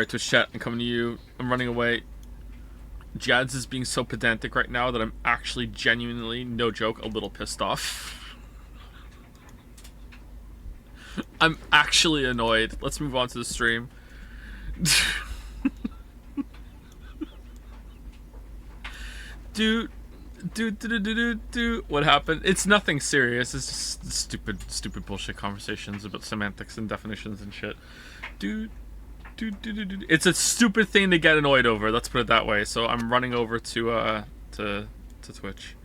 Alright, Twitch chat, I'm coming to you. I'm running away. Jads is being so pedantic right now that I'm actually genuinely, no joke, a little pissed off. I'm actually annoyed. Let's move on to the stream. Dude. What happened? It's nothing serious. It's just stupid bullshit conversations about semantics and definitions and shit. Dude. It's a stupid thing to get annoyed over. Let's put it that way. So I'm running over to Twitch.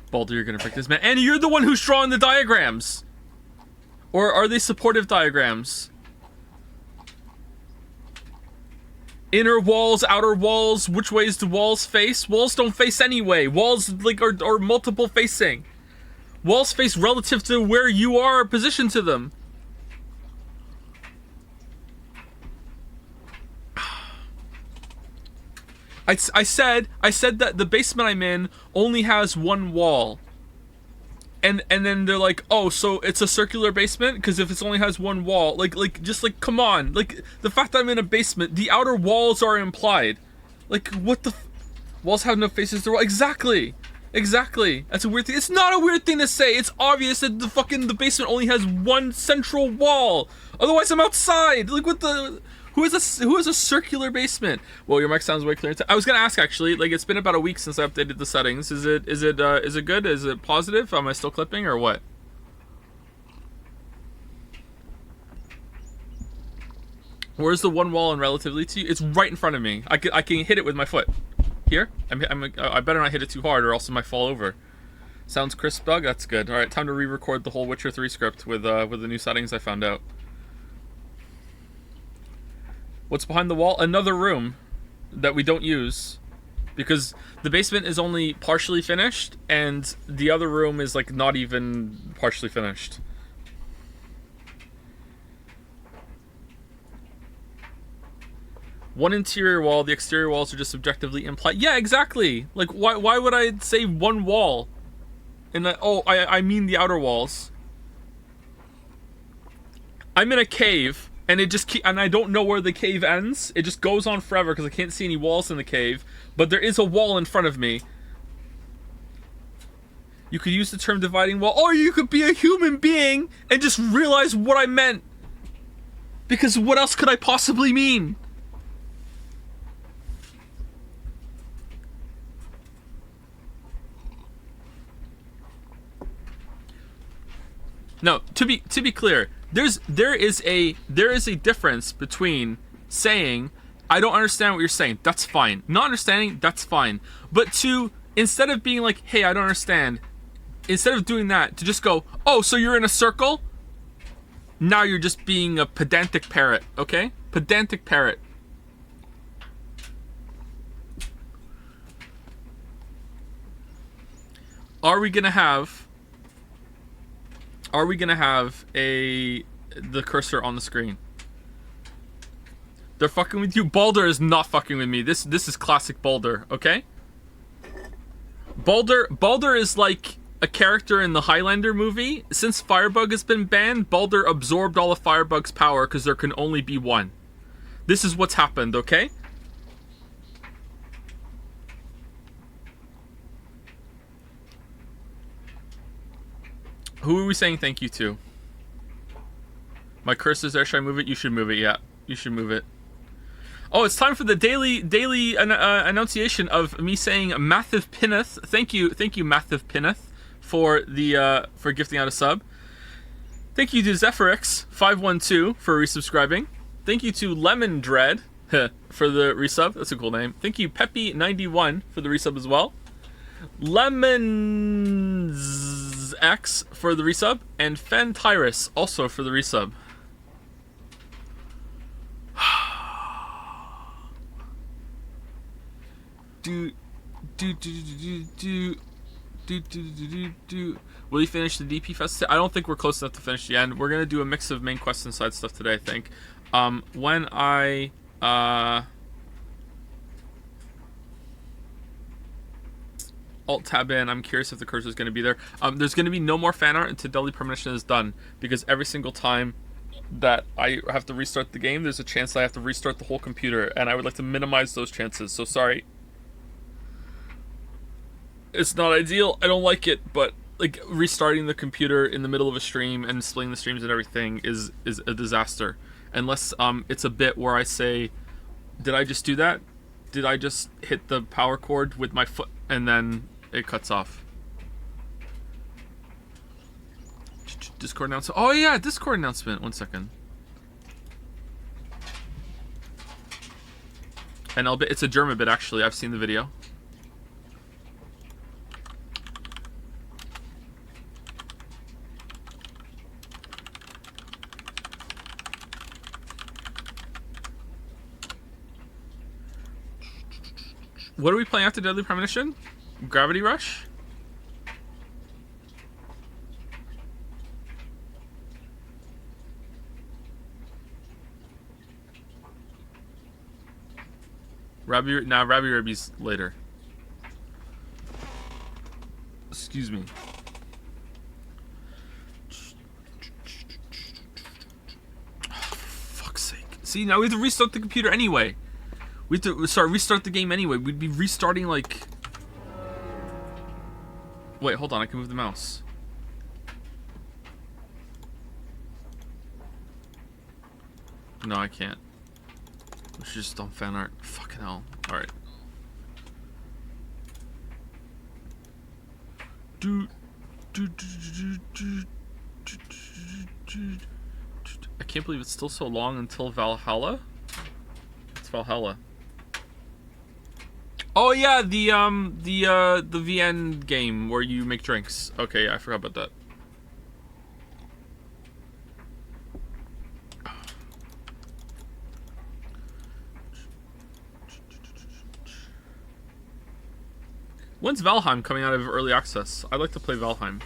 Baldur, you're gonna break this, man. And you're the one who's drawing the diagrams! Or are they supportive diagrams? Inner walls, outer walls, which ways do walls face? Walls don't face anyway. Walls, like, are multiple facing. Walls face relative to where you are positioned to them. I said that the basement I'm in only has one wall. And then they're like, oh, so it's a circular basement? Because if it only has one wall, just come on. Like, the fact that I'm in a basement, the outer walls are implied. Like, what the walls have no faces to wall. Exactly. That's a weird thing. It's not a weird thing to say. It's obvious that the basement only has one central wall. Otherwise, I'm outside. Like, what the... Who has a circular basement? Well, your mic sounds way clearer. I was gonna ask actually. Like, it's been about a week since I updated the settings. Is it good? Is it positive? Am I still clipping or what? Where's the one wall in relatively to you? It's right in front of me. I can hit it with my foot. Here. I better not hit it too hard or else it might fall over. Sounds crisp, Doug. That's good. All right, time to re-record the whole Witcher 3 script with the new settings I found out. What's behind the wall? Another room that we don't use because the basement is only partially finished and the other room is like not even partially finished. One interior wall, the exterior walls are just subjectively implied. Yeah, exactly. Like, why would I say one wall? And I mean the outer walls. I'm in a cave. And it just and I don't know where the cave ends. It just goes on forever because I can't see any walls in the cave. But there is a wall in front of me. You could use the term dividing wall. Or you could be a human being and just realize what I meant. Because what else could I possibly mean? No, to be clear, there is a difference between saying I don't understand what you're saying. That's fine. Not understanding, that's fine. But instead of being like, hey, I don't understand, instead of doing that, to just go, oh, so you're in a circle? Now you're just being a pedantic parrot, okay? Pedantic parrot. Are we gonna have the cursor on the screen? They're fucking with you. Baldur is not fucking with me. This is classic Baldur, okay? Baldur is like a character in the Highlander movie. Since Firebug has been banned, Baldur absorbed all of Firebug's power because there can only be one. This is what's happened, okay? Who are we saying thank you to? My cursor's there. Should I move it? You should move it. Yeah, you should move it. Oh, it's time for the daily annunciation of me saying Mathiv Pinneth. Thank you, Mathiv Pinneth, for the for gifting out a sub. Thank you to Zephyrix512 for resubscribing. Thank you to Lemon Dread for the resub. That's a cool name. Thank you Peppy91 for the resub as well. Lemons X for the resub, and Fen Tyrus also for the resub. Will you finish the DP Fest? I don't think we're close enough to finish the end. We're gonna do a mix of main quest and side stuff today, I think. When I alt tab in, I'm curious if the cursor is going to be there. There's going to be no more fan art until Deadly Premonition is done, because every single time that I have to restart the game, there's a chance I have to restart the whole computer, and I would like to minimize those chances. So sorry. It's not ideal. I don't like it, but like restarting the computer in the middle of a stream and splitting the streams and everything is a disaster. Unless it's a bit where I say, did I just do that? Did I just hit the power cord with my foot and then it cuts off? Discord announcement. Oh yeah, Discord announcement. 1 second. And it's a German bit actually. I've seen the video. What are we playing after Deadly Premonition? Gravity Rush? Rabby Rabby's later. Excuse me. Oh, for fuck's sake. See, now we have to restart the computer anyway. We have to restart the game anyway. We'd be restarting like... Wait, hold on. I can move the mouse. No, I can't. We should just dump fan art. Fucking hell. Alright. I can't believe it's still so long until Valhalla. It's Valhalla. Oh yeah, the VN game where you make drinks. Okay, yeah, I forgot about that. When's Valheim coming out of early access? I'd like to play Valheim.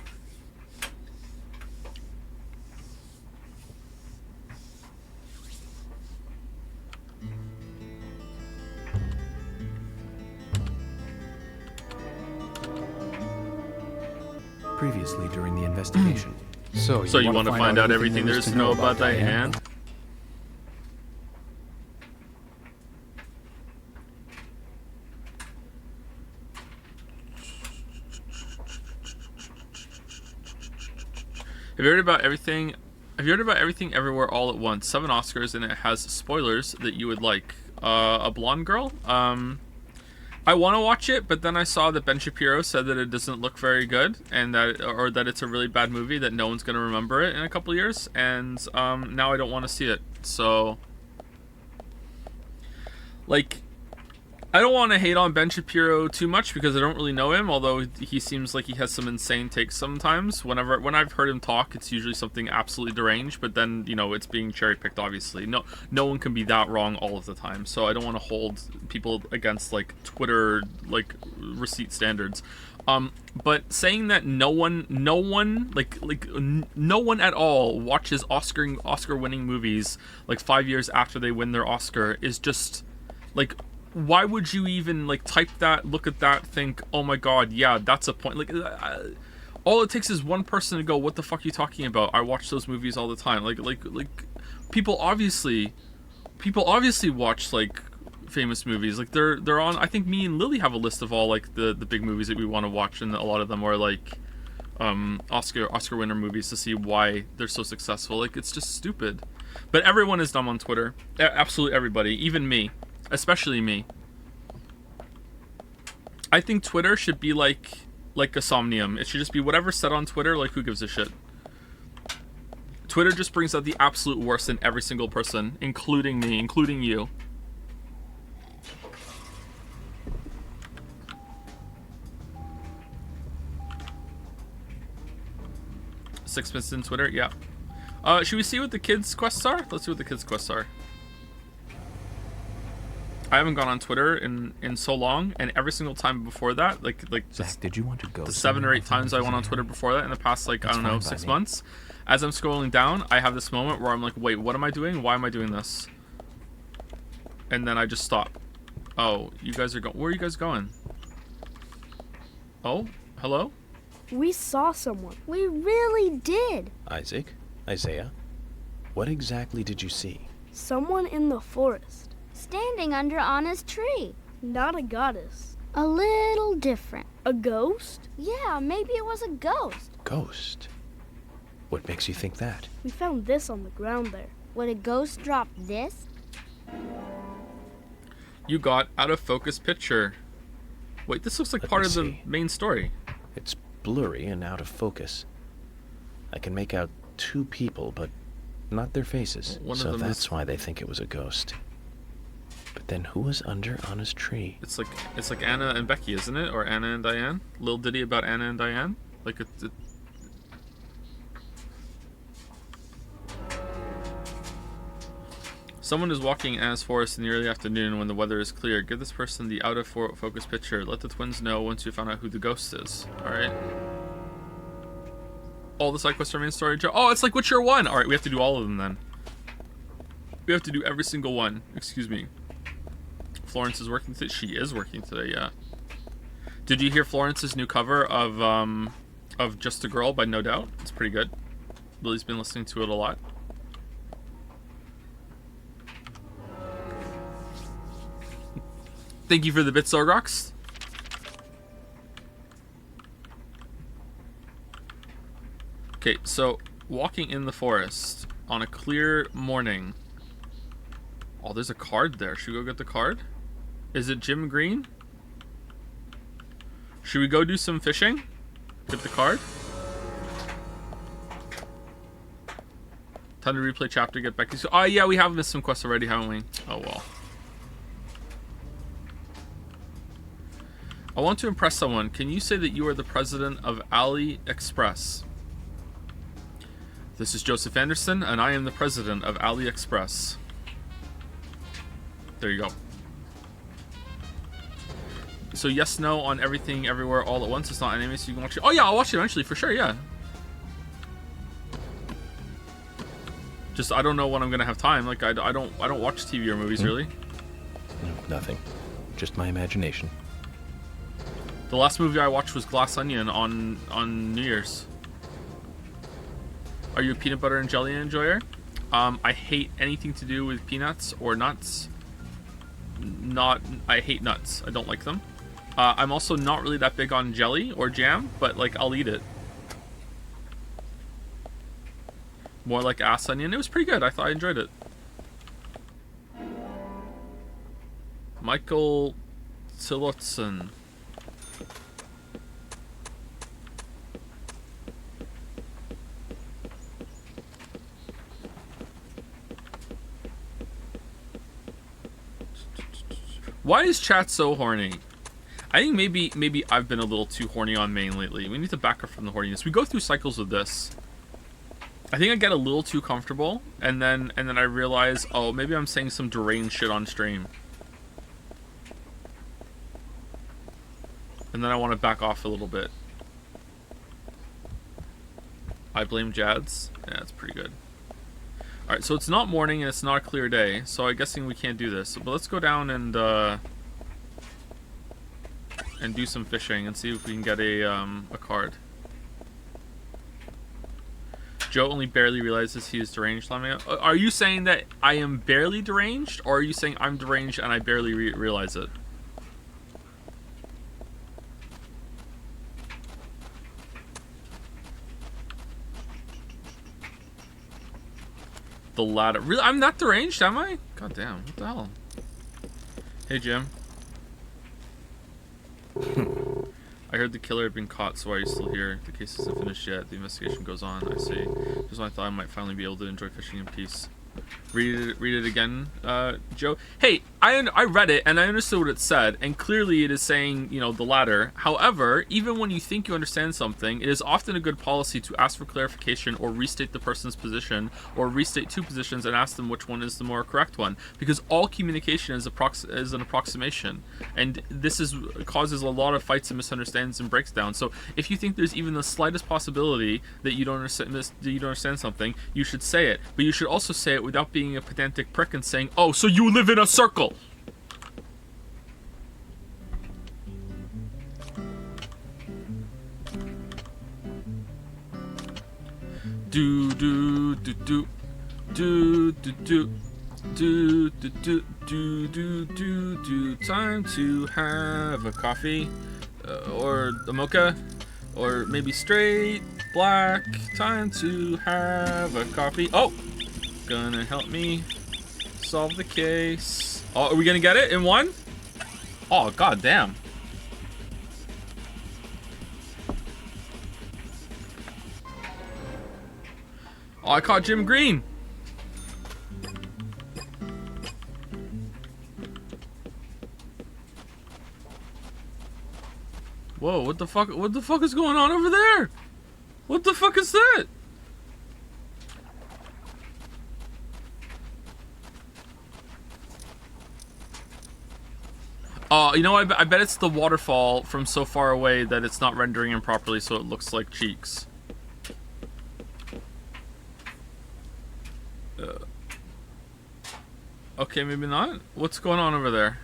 Previously during the investigation. So you want to find out everything there is to know about Diane? Have you heard about everything? Have you heard about Everything Everywhere All at Once? 7 Oscars, and it has spoilers that you would like. A blonde girl. I want to watch it, but then I saw that Ben Shapiro said that it doesn't look very good, and that it's a really bad movie, that no one's gonna remember it in a couple years, and now I don't want to see it. So, like, I don't want to hate on Ben Shapiro too much because I don't really know him, although he seems like he has some insane takes sometimes. When I've heard him talk, it's usually something absolutely deranged, but then, you know, it's being cherry-picked, obviously. No one can be that wrong all of the time, so I don't want to hold people against, like, Twitter, like, receipt standards. But saying that no one at all watches Oscar-winning movies, like, 5 years after they win their Oscar is just, like... Why would you even, like, type that, look at that, think, oh my god, yeah, that's a point. Like, all it takes is one person to go, what the fuck are you talking about? I watch those movies all the time. Like, people obviously watch, like, famous movies. Like, they're on, I think me and Lily have a list of all, like, the big movies that we want to watch, and a lot of them are, like, Oscar winner movies to see why they're so successful. Like, it's just stupid. But everyone is dumb on Twitter. Absolutely everybody. Even me. Especially me. I think Twitter should be like a Somnium. It should just be whatever's said on Twitter, like, who gives a shit. Twitter just brings out the absolute worst in every single person, including me, including you. Sixpence in Twitter, yeah. Should we see what the kids' quests are? Let's see what the kids' quests are. I haven't gone on Twitter in so long, and every single time before that, like Zach, did you want to go? the 7 or 8 times I went on Twitter before that in the past, like, I don't know, 6 months, as I'm scrolling down, I have this moment where I'm like, wait, what am I doing? Why am I doing this? And then I just stop. Oh, you guys are going. Where are you guys going? Oh, hello? We saw someone. We really did. Isaiah, what exactly did you see? Someone in the forest. Standing under Anna's tree. Not a goddess. A little different. A ghost? Yeah, maybe it was a ghost. Ghost? What makes you think that? We found this on the ground there. Would a ghost drop this? You got out of focus picture. Wait, this looks like part of the main story. It's blurry and out of focus. I can make out 2 people, but not their faces. So that's why they think it was a ghost. But then who was under Anna's tree? It's like Anna and Becky, isn't it? Or Anna and Diane? Little ditty about Anna and Diane? Like it. Someone is walking Anna's forest in the early afternoon when the weather is clear. Give this person the out of focus picture. Let the twins know once you found out who the ghost is. Alright. All the side quests are main story. Oh, it's like Witcher 1! Alright, we have to do all of them then. We have to do every single one. Excuse me. Florence is working today. She is working today, yeah. Did you hear Florence's new cover of Just a Girl by No Doubt? It's pretty good. Lily's been listening to it a lot. Thank you for the bits, Zorgrox. Okay, so walking in the forest on a clear morning. Oh, there's a card there. Should we go get the card? Is it Jim Green? Should we go do some fishing? Get the card? Time to replay chapter, get back to... Oh, yeah, we have missed some quests already, haven't we? Oh, well. I want to impress someone. Can you say that you are the president of AliExpress? This is Joseph Anderson, and I am the president of AliExpress. There you go. So yes, no on everything, everywhere, all at once. It's not anime, so you can watch it. Oh yeah, I'll watch it eventually for sure. Yeah. Just I don't know when I'm gonna have time. Like I don't watch TV or movies really. No, nothing. Just my imagination. The last movie I watched was Glass Onion on New Year's. Are you a peanut butter and jelly enjoyer? I hate anything to do with peanuts or nuts. I hate nuts. I don't like them. I'm also not really that big on jelly or jam, but like I'll eat it. More like ass onion. It was pretty good. I enjoyed it. Michael Tillotson. Why is chat so horny? I think maybe I've been a little too horny on main lately. We need to back up from the horniness. We go through cycles with this. I think I get a little too comfortable, and then I realize, oh, maybe I'm saying some deranged shit on stream. And then I want to back off a little bit. I blame Jads. Yeah, it's pretty good. Alright, so it's not morning and it's not a clear day, so I'm guessing we can't do this. But let's go down and do some fishing and see if we can get a card. Joe only barely realizes he is deranged. Are you saying that I am barely deranged, or are you saying I'm deranged and I barely realize it? The latter. Really? I'm not deranged, am I? God damn. What the hell? Hey, Jim. I heard the killer had been caught, so why are you still here? The case isn't finished yet. The investigation goes on. I see. Just when I thought I might finally be able to enjoy fishing in peace. Read it again, Joe. Hey, I read it and I understood what it said, and clearly it is saying, you know, the latter. However, even when you think you understand something, it is often a good policy to ask for clarification or restate the person's position, or restate two positions and ask them which one is the more correct one, because all communication is an approximation, and this causes a lot of fights and misunderstandings and breakdowns. So if you think there's even the slightest possibility that you don't understand something, you should say it, but you should also say it without being a pedantic prick and saying, "Oh, so you live in a circle." Do do do do do do do do do do do do do. Time to have a coffee, or a mocha, or maybe straight black. Time to have a coffee. Oh, gonna help me solve the case. Oh, are we gonna get it in one? Oh, god damn. Oh, I caught Jim Green. Whoa, what the fuck is going on over there? What the fuck is that? You know, I bet it's the waterfall from so far away that it's not rendering in properly, so it looks like cheeks. Okay, maybe not. What's going on over there?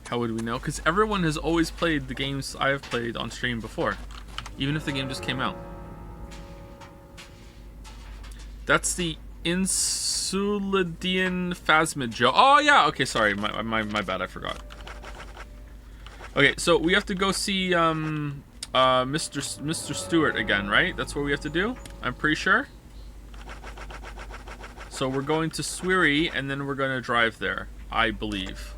How would we know? Because everyone has always played the games I have played on stream before, even if the game just came out. That's the Insulidian Phasmid Joe. Oh yeah, okay, sorry, my bad, I forgot. Okay, so we have to go see Mr. Stewart again, right? That's what we have to do, I'm pretty sure. So we're going to Sweary and then we're gonna drive there, I believe.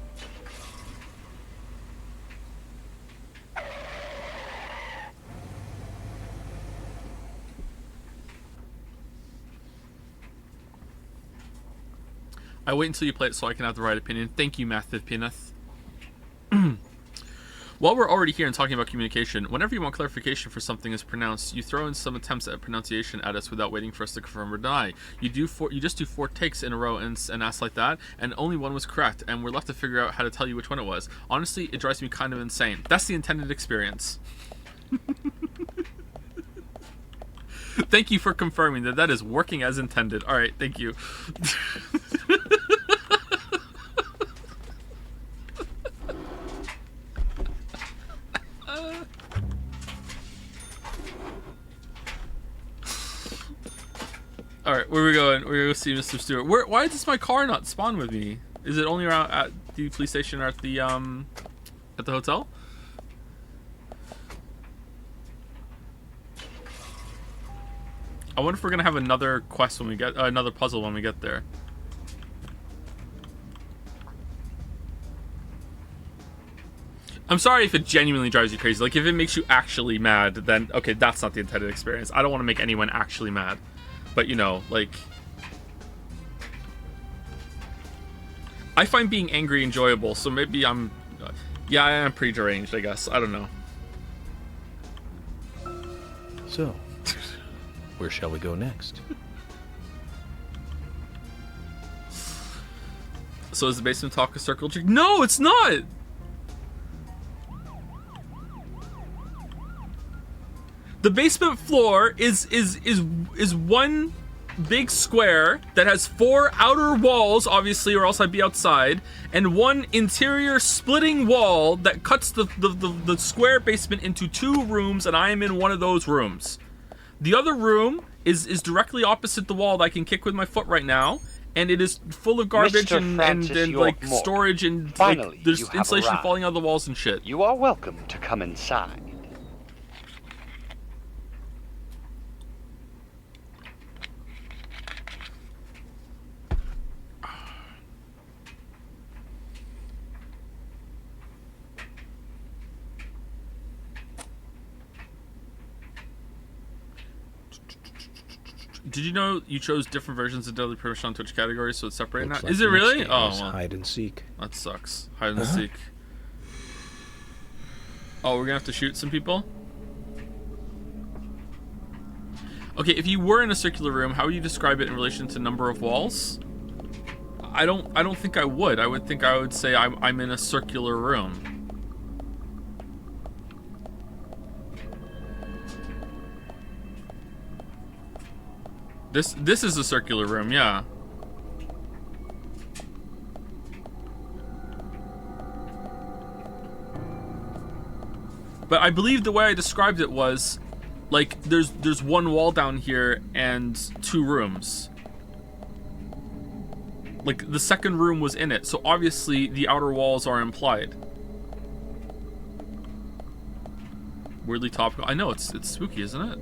I wait until you play it so I can have the right opinion. Thank you, Matthew Pineth. While we're already here and talking about communication, whenever you want clarification for something is pronounced, you throw in some attempts at pronunciation at us without waiting for us to confirm or deny. You just do 4 takes in a row and ask like that, and only one was correct, and we're left to figure out how to tell you which one it was. Honestly, it drives me kind of insane. That's the intended experience. Thank you for confirming that that is working as intended. All right, thank you. All right, where are we going? We're gonna go see Mr. Stewart. Why does my car not spawn with me? Is it only around at the police station or at the hotel? I wonder if we're gonna have another quest when we get another puzzle when we get there. I'm sorry if it genuinely drives you crazy. Like, if it makes you actually mad, then okay, that's not the intended experience. I don't want to make anyone actually mad. But, you know, like, I find being angry enjoyable, so maybe I'm, yeah, I am pretty deranged, I guess. I don't know. So, where shall we go next? So is the basement talk a circle trick? No, it's not! The basement floor is one big square that has 4 outer walls, obviously, or else I'd be outside, and one interior splitting wall that cuts the square basement into 2 rooms, and I am in one of those rooms. The other room is directly opposite the wall that I can kick with my foot right now, and it is full of garbage and like storage and finally, like there's insulation falling out of the walls and shit. You are welcome to come inside. Did you know you chose different versions of Deadly Premonition on Twitch categories, so it's separated now? Looks like Is it the next really? game Oh, is well, hide and seek. that sucks. Hide and seek. Oh, we're gonna have to shoot some people? Okay, if you were in a circular room, how would you describe it in relation to number of walls? I don't think I would. I would say I'm in a circular room. This is a circular room, yeah. But I believe the way I described it was like there's one wall down here and 2 rooms. Like the second room was in it, so obviously the outer walls are implied. Weirdly topical. I know it's spooky, isn't it?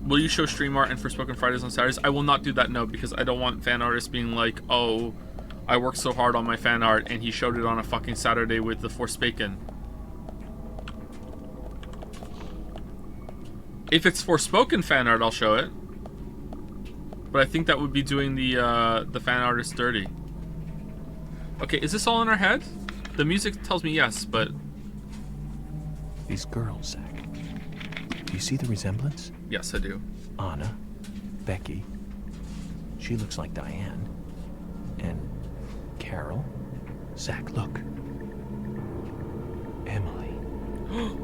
Will you show stream art and Forspoken Fridays on Saturdays? I will not do that, no, because I don't want fan artists being like, oh, I worked so hard on my fan art and he showed it on a fucking Saturday with the Forspoken. If it's Forspoken fan art, I'll show it. But I think that would be doing the fan artist dirty. Okay, is this all in our head? The music tells me yes, but... These girls, Zach. Do you see the resemblance? Yes, I do. Anna, Becky. She looks like Diane. And Carol. Zach, look. Emily.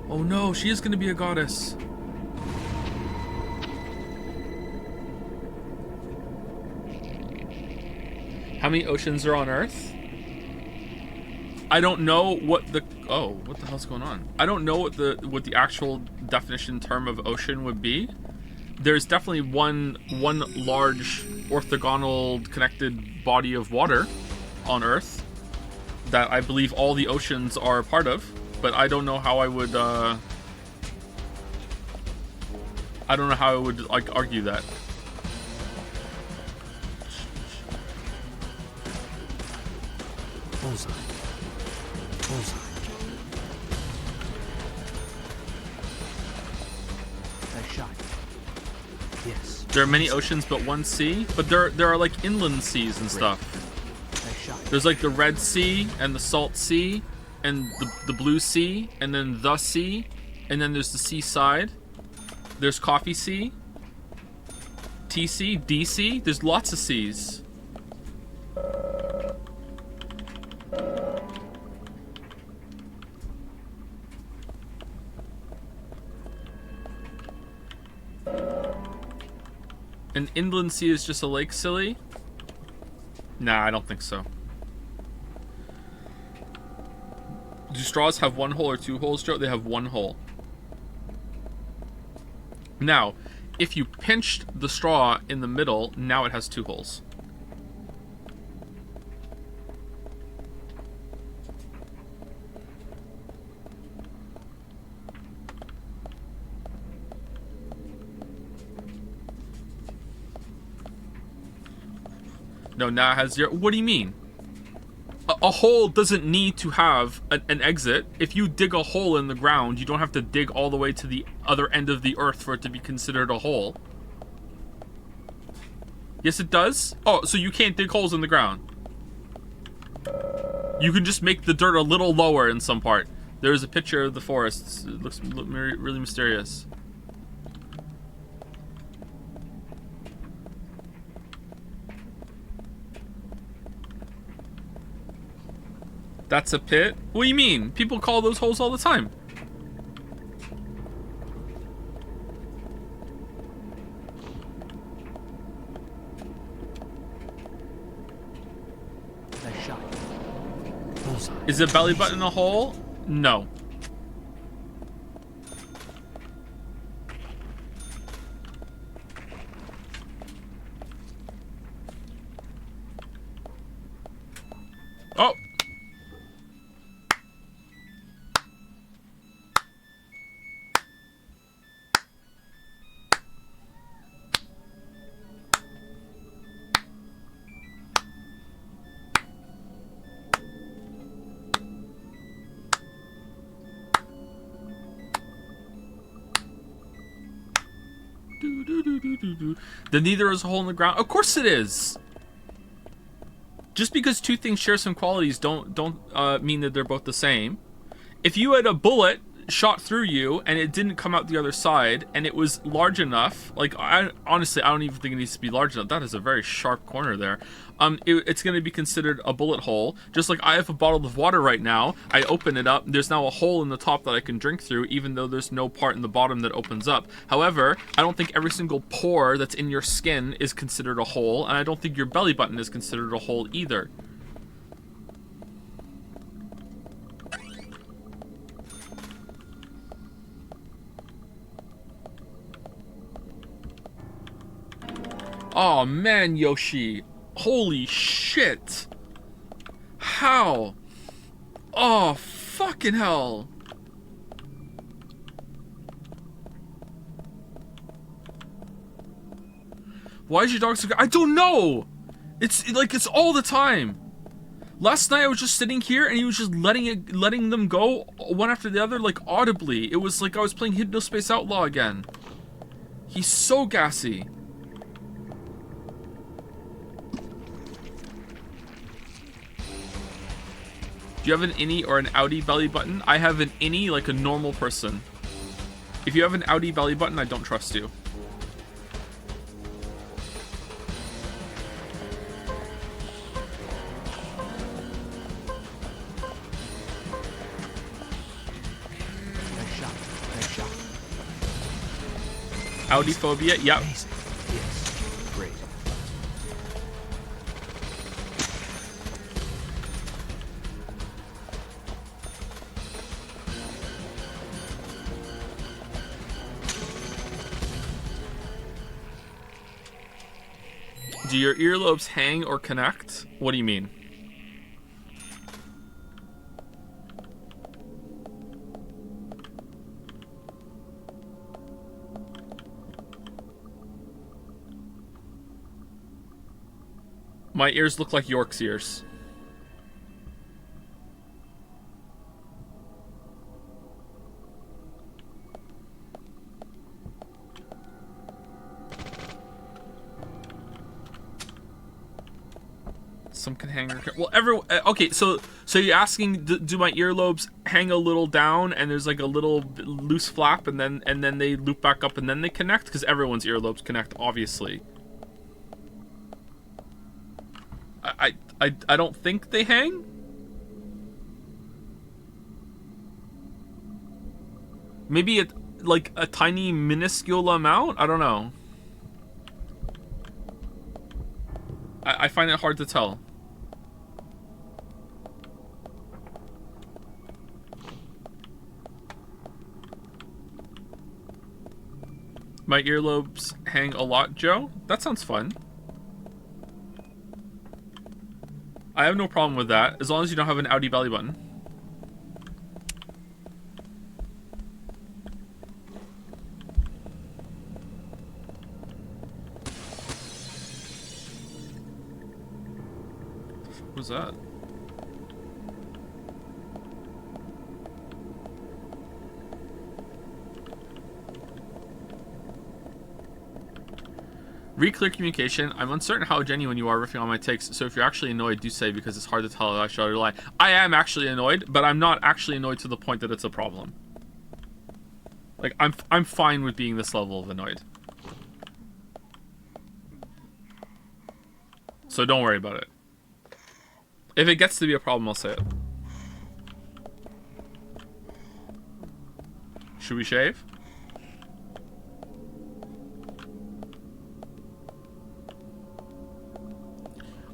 Oh no, she is gonna be a goddess. How many oceans are on Earth? I don't know what the... Oh, what the hell's going on? I don't know what the actual definition term of ocean would be. There's definitely one large orthogonal connected body of water on Earth that I believe all the oceans are a part of, but I don't know how I would like argue that. Bullseye. Bullseye. Nice shot. Yes. There are many oceans but one sea, but there are like inland seas and stuff. Nice shot. There's like the Red Sea and the Salt Sea and the Blue Sea and then the Sea, and then there's the seaside. There's Coffee Sea, TC, DC. There's lots of seas. An inland sea is just a lake, silly? Nah, I don't think so. Do straws have 1 hole or 2 holes, Joe? They have 1 hole. Now, if you pinched the straw in the middle, now it has 2 holes. No, now it has 0. What do you mean? A hole doesn't need to have an exit. If you dig a hole in the ground, you don't have to dig all the way to the other end of the earth for it to be considered a hole. Yes, it does? Oh, so you can't dig holes in the ground. You can just make the dirt a little lower in some part. There's a picture of the forests. It looks really mysterious. That's a pit? What do you mean? People call those holes all the time. Nice shot. Bullseye. Is a belly button a hole? No. Oh! Then neither is a hole in the ground. Of course it is. Just because two things share some qualities don't mean that they're both the same. If you had a bullet shot through you and it didn't come out the other side and it was large enough, like honestly I don't even think it needs to be large enough. That is a very sharp corner there. It's going to be considered a bullet hole. Just like I have a bottle of water right now, I open it up, there's now a hole in the top that I can drink through, even though there's no part in the bottom that opens up. However, I don't think every single pore that's in your skin is considered a hole, and I don't think your belly button is considered a hole either. Oh man, Yoshi. Holy shit. How? Oh, fucking hell. Why is your dog so good? I don't know. It's like it's all the time. Last night I was just sitting here and he was just letting them go one after the other, like audibly. It was like I was playing Hypnospace Outlaw again. He's so gassy. Do you have an innie or an outie belly button? I have an innie like a normal person. If you have an outie belly button, I don't trust you. Nice shot. Nice shot. Outie phobia? Yep. Amazing. Yes. Great. Do your earlobes hang or connect? What do you mean? My ears look like York's ears. Some can hang or well, okay, so you're asking, do my earlobes hang a little down and there's like a little loose flap and then they loop back up and then they connect? Because everyone's earlobes connect, obviously. I don't think they hang. Maybe like a tiny minuscule amount? I don't know. I find it hard to tell. My earlobes hang a lot, Joe? That sounds fun. I have no problem with that, as long as you don't have an outie belly button. What was that? Read clear communication. I'm uncertain how genuine you are riffing on my takes, so if you're actually annoyed, do say, because it's hard to tell if I should lie. I am actually annoyed, but I'm not actually annoyed to the point that it's a problem. Like, I'm fine with being this level of annoyed. So don't worry about it. If it gets to be a problem, I'll say it. Should we shave?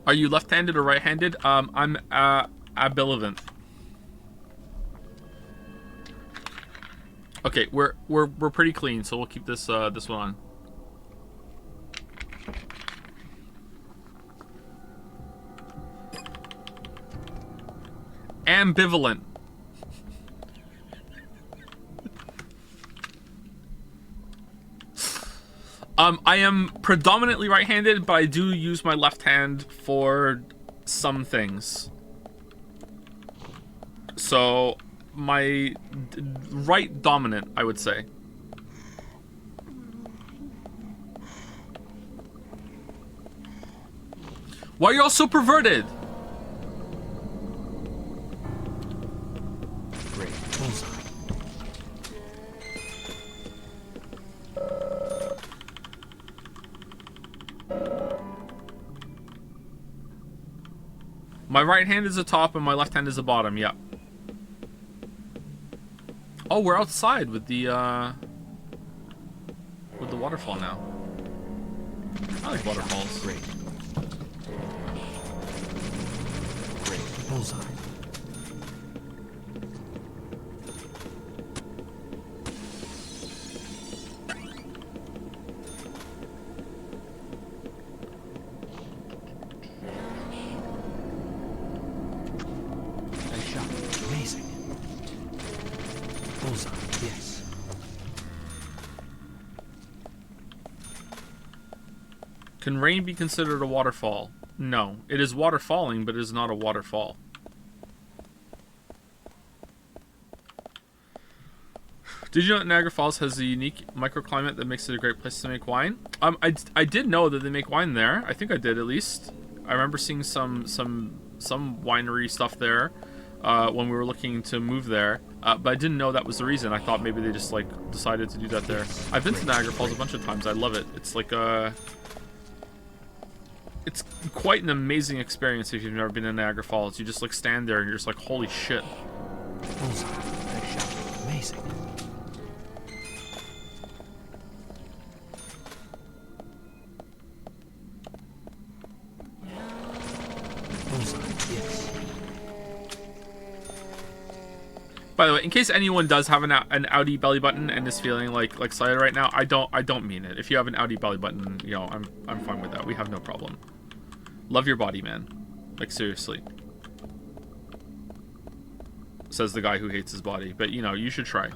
Are you left-handed or right-handed? I'm ambivalent. Okay, we're pretty clean, so we'll keep this this one on. Ambivalent. I am predominantly right-handed, but I do use my left hand for some things. So, my right dominant, I would say. Why are y'all so perverted? Great. Bullseye. My right hand is the top and my left hand is the bottom. Yep. Oh, we're outside with the waterfall now. I like waterfalls. Great. Great. Bullseye. Nice shot. Amazing. Bullseye. Yes. Can rain be considered a waterfall? No. It is water falling, but it is not a waterfall. Did you know that Niagara Falls has a unique microclimate that makes it a great place to make wine? I did know that they make wine there. I think I did, at least. I remember seeing some winery stuff there when we were looking to move there. But I didn't know that was the reason. I thought maybe they just like decided to do that there. I've been to Niagara Falls a bunch of times. I love it. It's like it's quite an amazing experience if you've never been to Niagara Falls. You just like stand there and you're just like, holy shit. Bullseye. Nice shot. Amazing. Bullseye. Yes. By the way, in case anyone does have an Audi belly button and is feeling like excited right now, I don't mean it. If you have an Audi belly button, you know, I'm fine with that. We have no problem. Love your body, man. Like, seriously. Says the guy who hates his body. But, you know, you should try. Do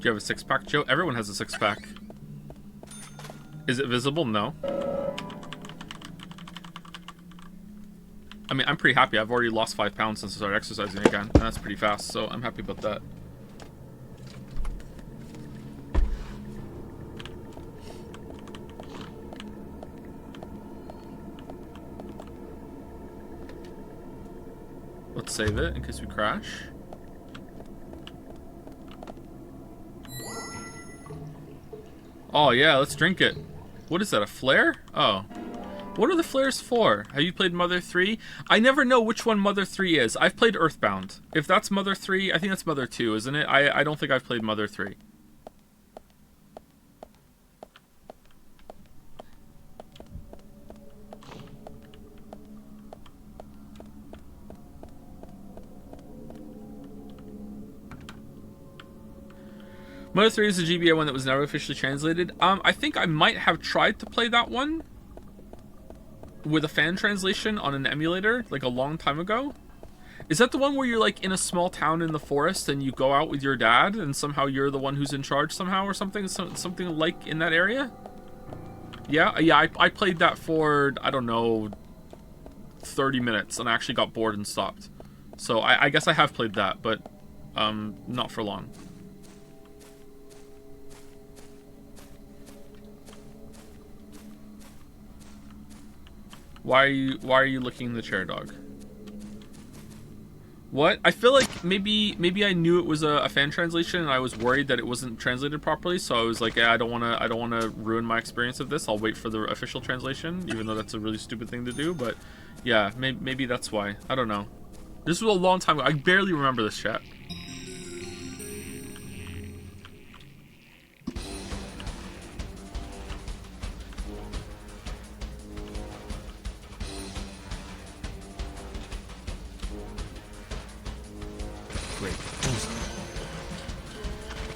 you have a six-pack, Joe? Everyone has a six-pack. Is it visible? No. I mean, I'm pretty happy. I've already lost 5 pounds since I started exercising again, and that's pretty fast, so I'm happy about that. Let's save it in case we crash. Oh yeah, let's drink it. What is that, a flare? Oh. What are the flares for? Have you played Mother 3? I never know which one Mother 3 is. I've played Earthbound. If that's Mother 3, I think that's Mother 2, isn't it? I don't think I've played Mother 3. Mother 3 is the GBA one that was never officially translated. I think I might have tried to play that one with a fan translation on an emulator, like a long time ago. Is that the one where you're like in a small town in the forest and you go out with your dad and somehow you're the one who's in charge somehow or something? Something like in that area? Yeah, I played that for, I don't know, 30 minutes and I actually got bored and stopped. So I guess I have played that, but not for long. Why are you licking the chair, dog? What? I feel like maybe I knew it was a fan translation and I was worried that it wasn't translated properly, so I was like, yeah, I don't wanna ruin my experience of this. I'll wait for the official translation, even though that's a really stupid thing to do. But yeah, maybe that's why. I don't know. This was a long time ago. I barely remember this chat.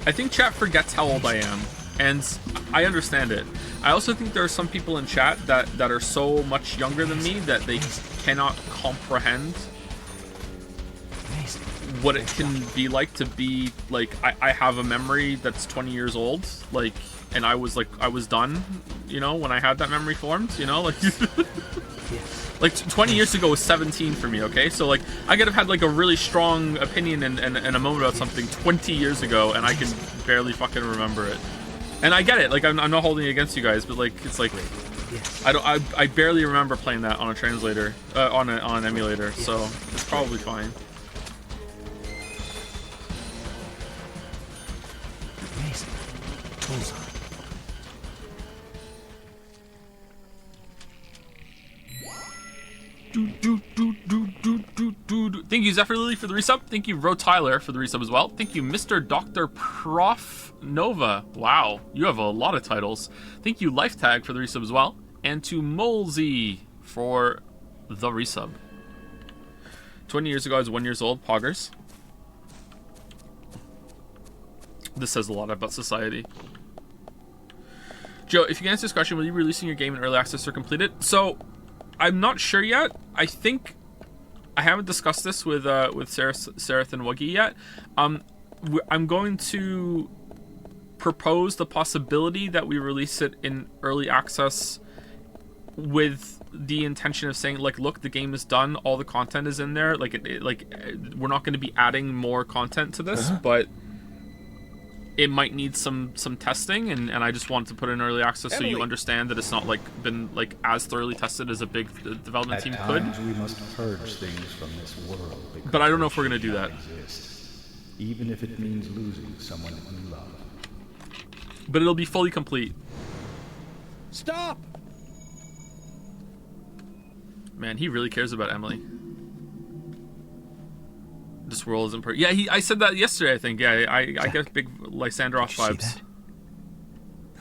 I think chat forgets how old I am, and I understand it. I also think there are some people in chat that are so much younger than me that they cannot comprehend what it can be like to be, like, I have a memory that's 20 years old, like, and I was done, you know, when I had that memory formed, you know, like... Like 20 years ago was 17 for me, okay? So like I could have had like a really strong opinion and a moment about something 20 years ago, and I can barely fucking remember it. And I get it, like I'm not holding it against you guys, but like it's like I barely remember playing that on a translator, on an emulator, so it's probably fine. Amazing. Bullseye. Thank you, Zephyr Lily, for the resub. Thank you, Ro Tyler, for the resub as well. Thank you, Mr. Dr. Prof Nova. Wow, you have a lot of titles. Thank you, Lifetag, for the resub as well. And to Molesy for the resub. 20 years ago, I was 1 year old. Poggers. This says a lot about society. Joe, if you can answer this question, will you be releasing your game in early access or complete it? So, I'm not sure yet. I think I haven't discussed this with Sereth and Wuggy yet. I'm going to propose the possibility that we release it in early access with the intention of saying, like, look, the game is done, all the content is in there. Like, we're not going to be adding more content to this, but it might need some testing, and I just wanted to put it in early access so you understand that it's not like been like as thoroughly tested as a big development team could. We must purge things from this world. But I don't know if we're gonna do that. Even if it means losing someone we love. But it'll be fully complete. Stop! Man, he really cares about Emily. This world isn't perfect. Yeah, I said that yesterday, I think. Yeah, I get big Lysandros vibes.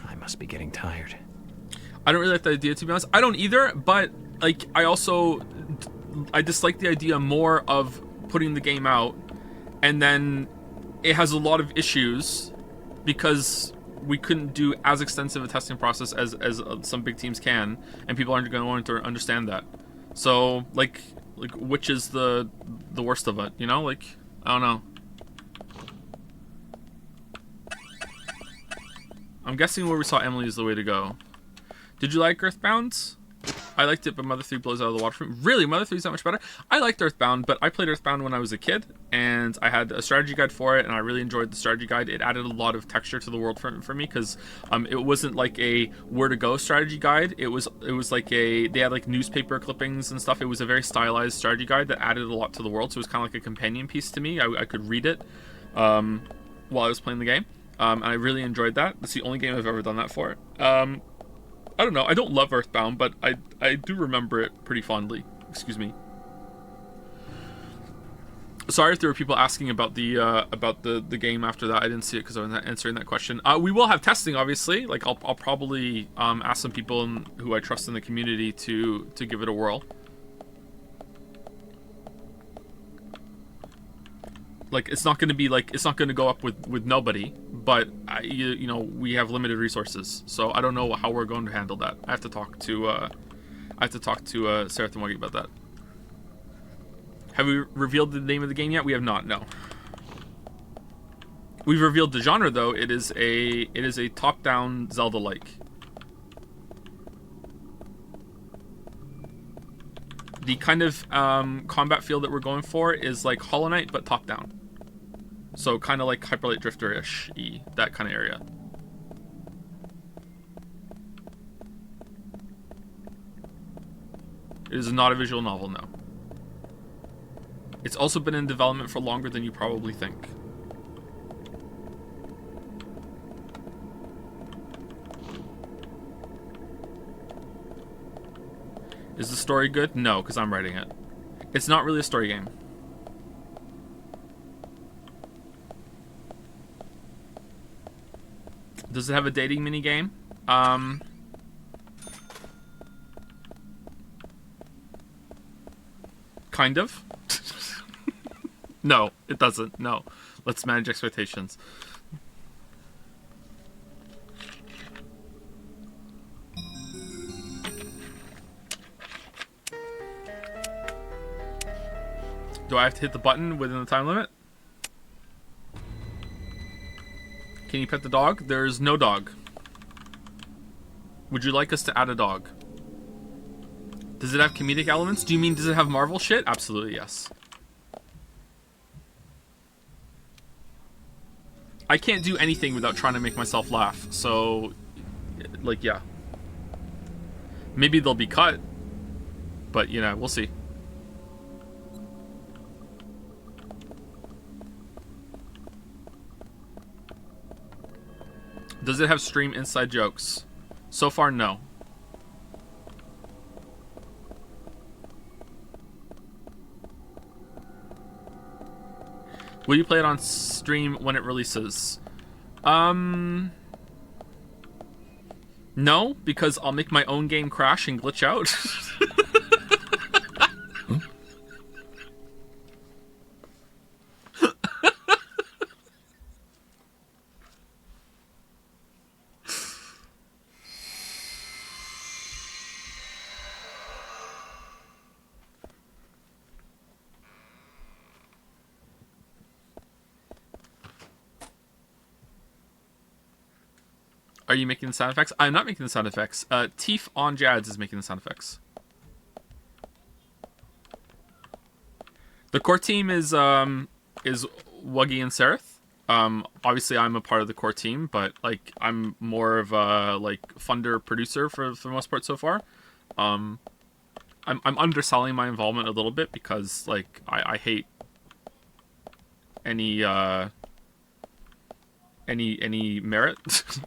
I must be getting tired. I don't really like the idea, to be honest. I don't either, but like I dislike the idea more of putting the game out and then it has a lot of issues because we couldn't do as extensive a testing process as some big teams can, and people aren't going to want to understand that. So like which is the worst of it, you know? Like, I don't know. I'm guessing where we saw Emily is the way to go. Did you like Earthbound? I liked it, but Mother 3 blows out of the water for me. Really? Mother 3 is that much better? I liked Earthbound, but I played Earthbound when I was a kid, and I had a strategy guide for it, and I really enjoyed the strategy guide. It added a lot of texture to the world for me, because it wasn't like a where-to-go strategy guide. It was like they had like newspaper clippings and stuff. It was a very stylized strategy guide that added a lot to the world, so it was kind of like a companion piece to me. I could read it while I was playing the game, and I really enjoyed that. That's the only game I've ever done that for. I don't know. I don't love Earthbound, but I do remember it pretty fondly. Excuse me. Sorry if there were people asking about the game after that. I didn't see it because I was not answering that question. We will have testing, obviously. Like I'll probably ask some people who I trust in the community to give it a whirl. Like it's not going to go up with nobody, but you know, we have limited resources, so I don't know how we're going to handle that. I have to talk to Sarah Thamwagi about that. Have we revealed the name of the game yet? We have not. No. We've revealed the genre though. It is a top-down Zelda-like. The kind of combat feel that we're going for is like Hollow Knight, but top-down. So kind of like Hyper Light Drifter-ish, that kind of area. It is not a visual novel, no. It's also been in development for longer than you probably think. Is the story good? No, because I'm writing it. It's not really a story game. Does it have a dating minigame? Kind of. No, it doesn't. No. Let's manage expectations. Do I have to hit the button within the time limit? Can you pet the dog? There's no dog. Would you like us to add a dog? Does it have comedic elements? Do you mean does it have Marvel shit? Absolutely, yes. I can't do anything without trying to make myself laugh, so, like, yeah. Maybe they'll be cut, but, you know, we'll see. Does it have stream inside jokes? So far, no. Will you play it on stream when it releases? No, because I'll make my own game crash and glitch out. Are you making the sound effects? I'm not making the sound effects. Teef on Jads is making the sound effects. The core team is Wuggy and Sereth. Obviously, I'm a part of the core team, but like I'm more of a like funder producer for the most part so far. I'm underselling my involvement a little bit because like I hate any merit,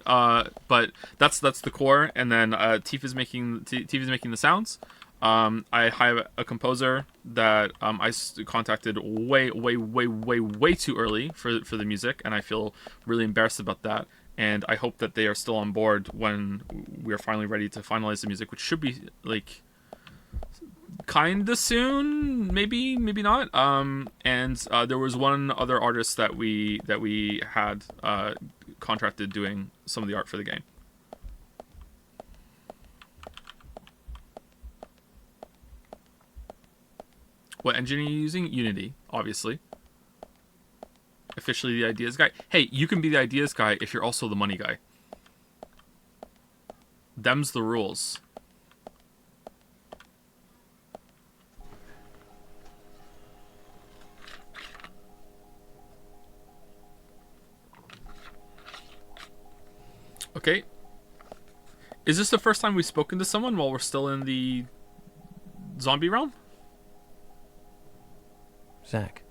but that's the core. And then Teef is making the sounds. I have a composer that I contacted way too early for the music, and I feel really embarrassed about that. And I hope that they are still on board when we are finally ready to finalize the music, which should be like kinda soon, maybe not. And there was one other artist that we had contracted doing some of the art for the game. What engine are you using? Unity, obviously. Officially the ideas guy. Hey, you can be the ideas guy if you're also the money guy. Them's the rules. Okay. Is this the first time we've spoken to someone while we're still in the zombie realm? Zach.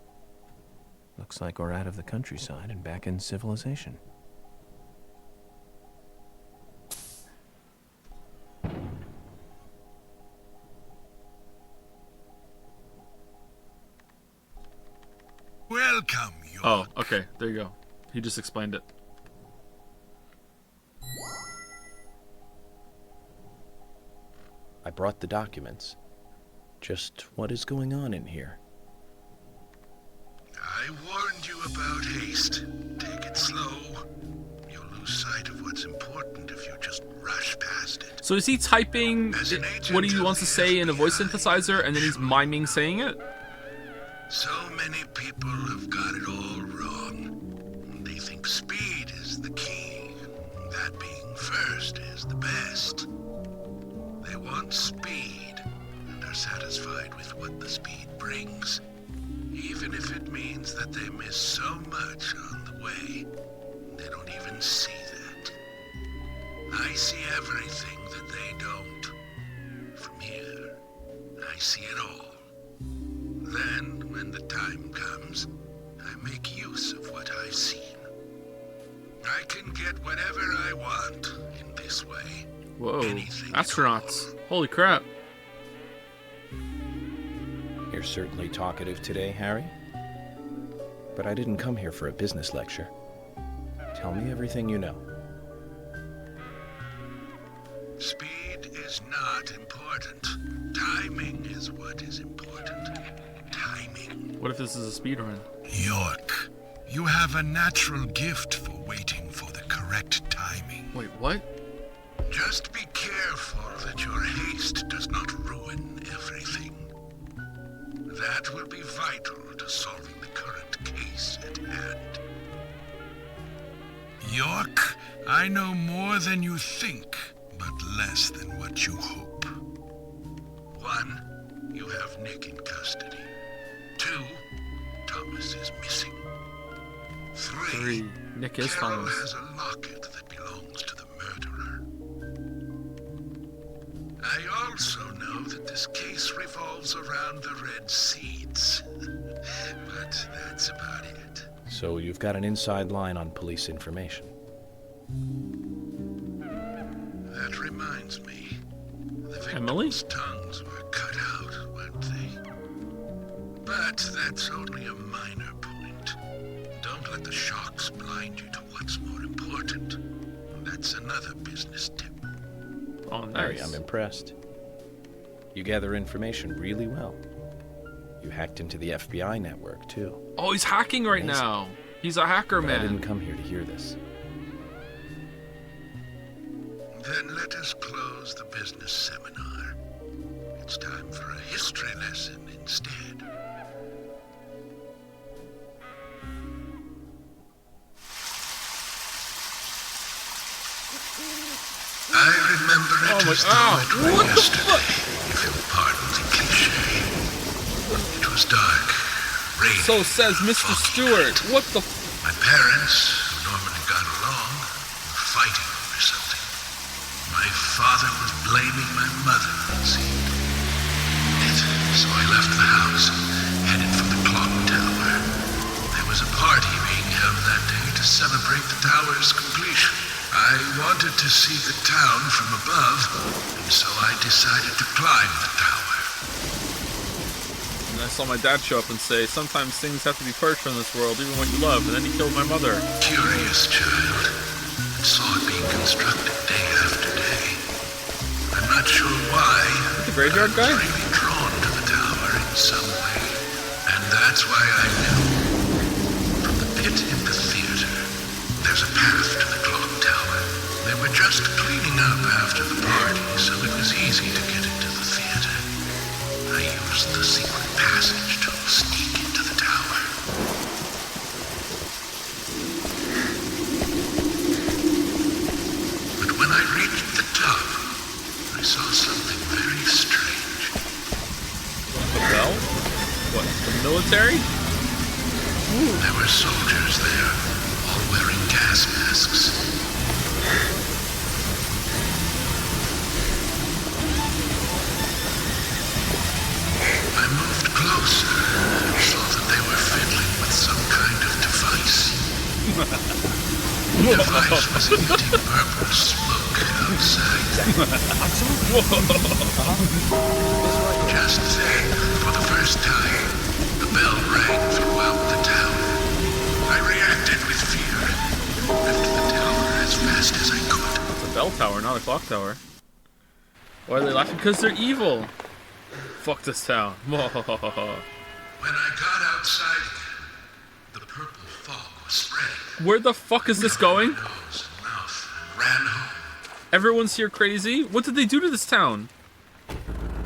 Looks like we're out of the countryside and back in civilization. Welcome, York. Oh, okay. There you go. He just explained it. I brought the documents. Just what is going on in here? I warned you about haste. Take it slow. You'll lose sight of what's important if you just rush past it. So is he typing what he wants to say in a voice synthesizer and then he's miming saying it? So many people have got it all wrong. They think speed is the key. That being first is the best. They want speed and are satisfied with what the speed brings. Even if it means that they miss so much on the way, they don't even see that. I see everything that they don't. From here, I see it all. Then, when the time comes, I make use of what I've seen. I can get whatever I want in this way. Whoa, Anything astronauts. Holy crap. You're certainly talkative today, Harry. But I didn't come here for a business lecture. Tell me everything you know. Speed is not important. Timing is what is important. Timing. What if this is a speedrun? York, you have a natural gift for waiting for the correct timing. Wait, what? Just be careful that your haste does not ruin everything. That will be vital to solving the current case at hand. York, I know more than you think, but less than what you hope. 1, you have Nick in custody. 2, Thomas is missing. 3, Nick is Carol Thomas. has a locket that belongs to the murderer. I also know that this case revolves around the red seeds. But that's about it. So you've got an inside line on police information. That reminds me. The Emily? victims' tongues were cut out, weren't they? But that's only a minor point. Don't let the shocks blind you to what's more important. That's another business tip. Oh, Harry, nice. I'm impressed. You gather information really well. You hacked into the FBI network, too. Oh, he's hacking right Amazing. now. He's a hacker, But I man. didn't come here to hear this. Then let us close the business seminar. It's time for a history lesson instead. I remember it as though it were What the yesterday, if you'll pardon the cliche. It was dark, rainy, So says Mr. foggy Stewart. night. What the My parents, who normally got along, were fighting over something. My father was blaming my mother, it seemed. So I left the house and headed for the clock tower. There was a party being held that day to celebrate the tower's completion. I wanted to see the town from above, and so I decided to climb the tower. And I saw my dad show up and say, sometimes things have to be purged from this world, even what you love, and then he killed my mother. Curious child, and saw it being constructed day after day. I'm not sure why. The graveyard I guy? was really drawn to the tower in some way, and that's why I knew. From the pit in the theater, there's a path to the clock tower. They were just cleaning up after the party, so it was easy to get into the theater. I used the secret passage to sneak into the tower. But when I reached the top, I saw something very strange. The bell? What, the military? There were soldiers there, all wearing gas masks. I moved closer and saw that they were fiddling with some kind of device. The device was emitting purple smoke outside. Just then, for the first time, the bell rang throughout the town. I reacted with fear and left the tower as fast as I could. It's a bell tower, not a clock tower. Why are they laughing? Because they're evil. Fuck this town. When I got outside again, the purple fog was spreading. Where the fuck is this going? Nose and mouth and ran home. Everyone's here crazy? What did they do to this town?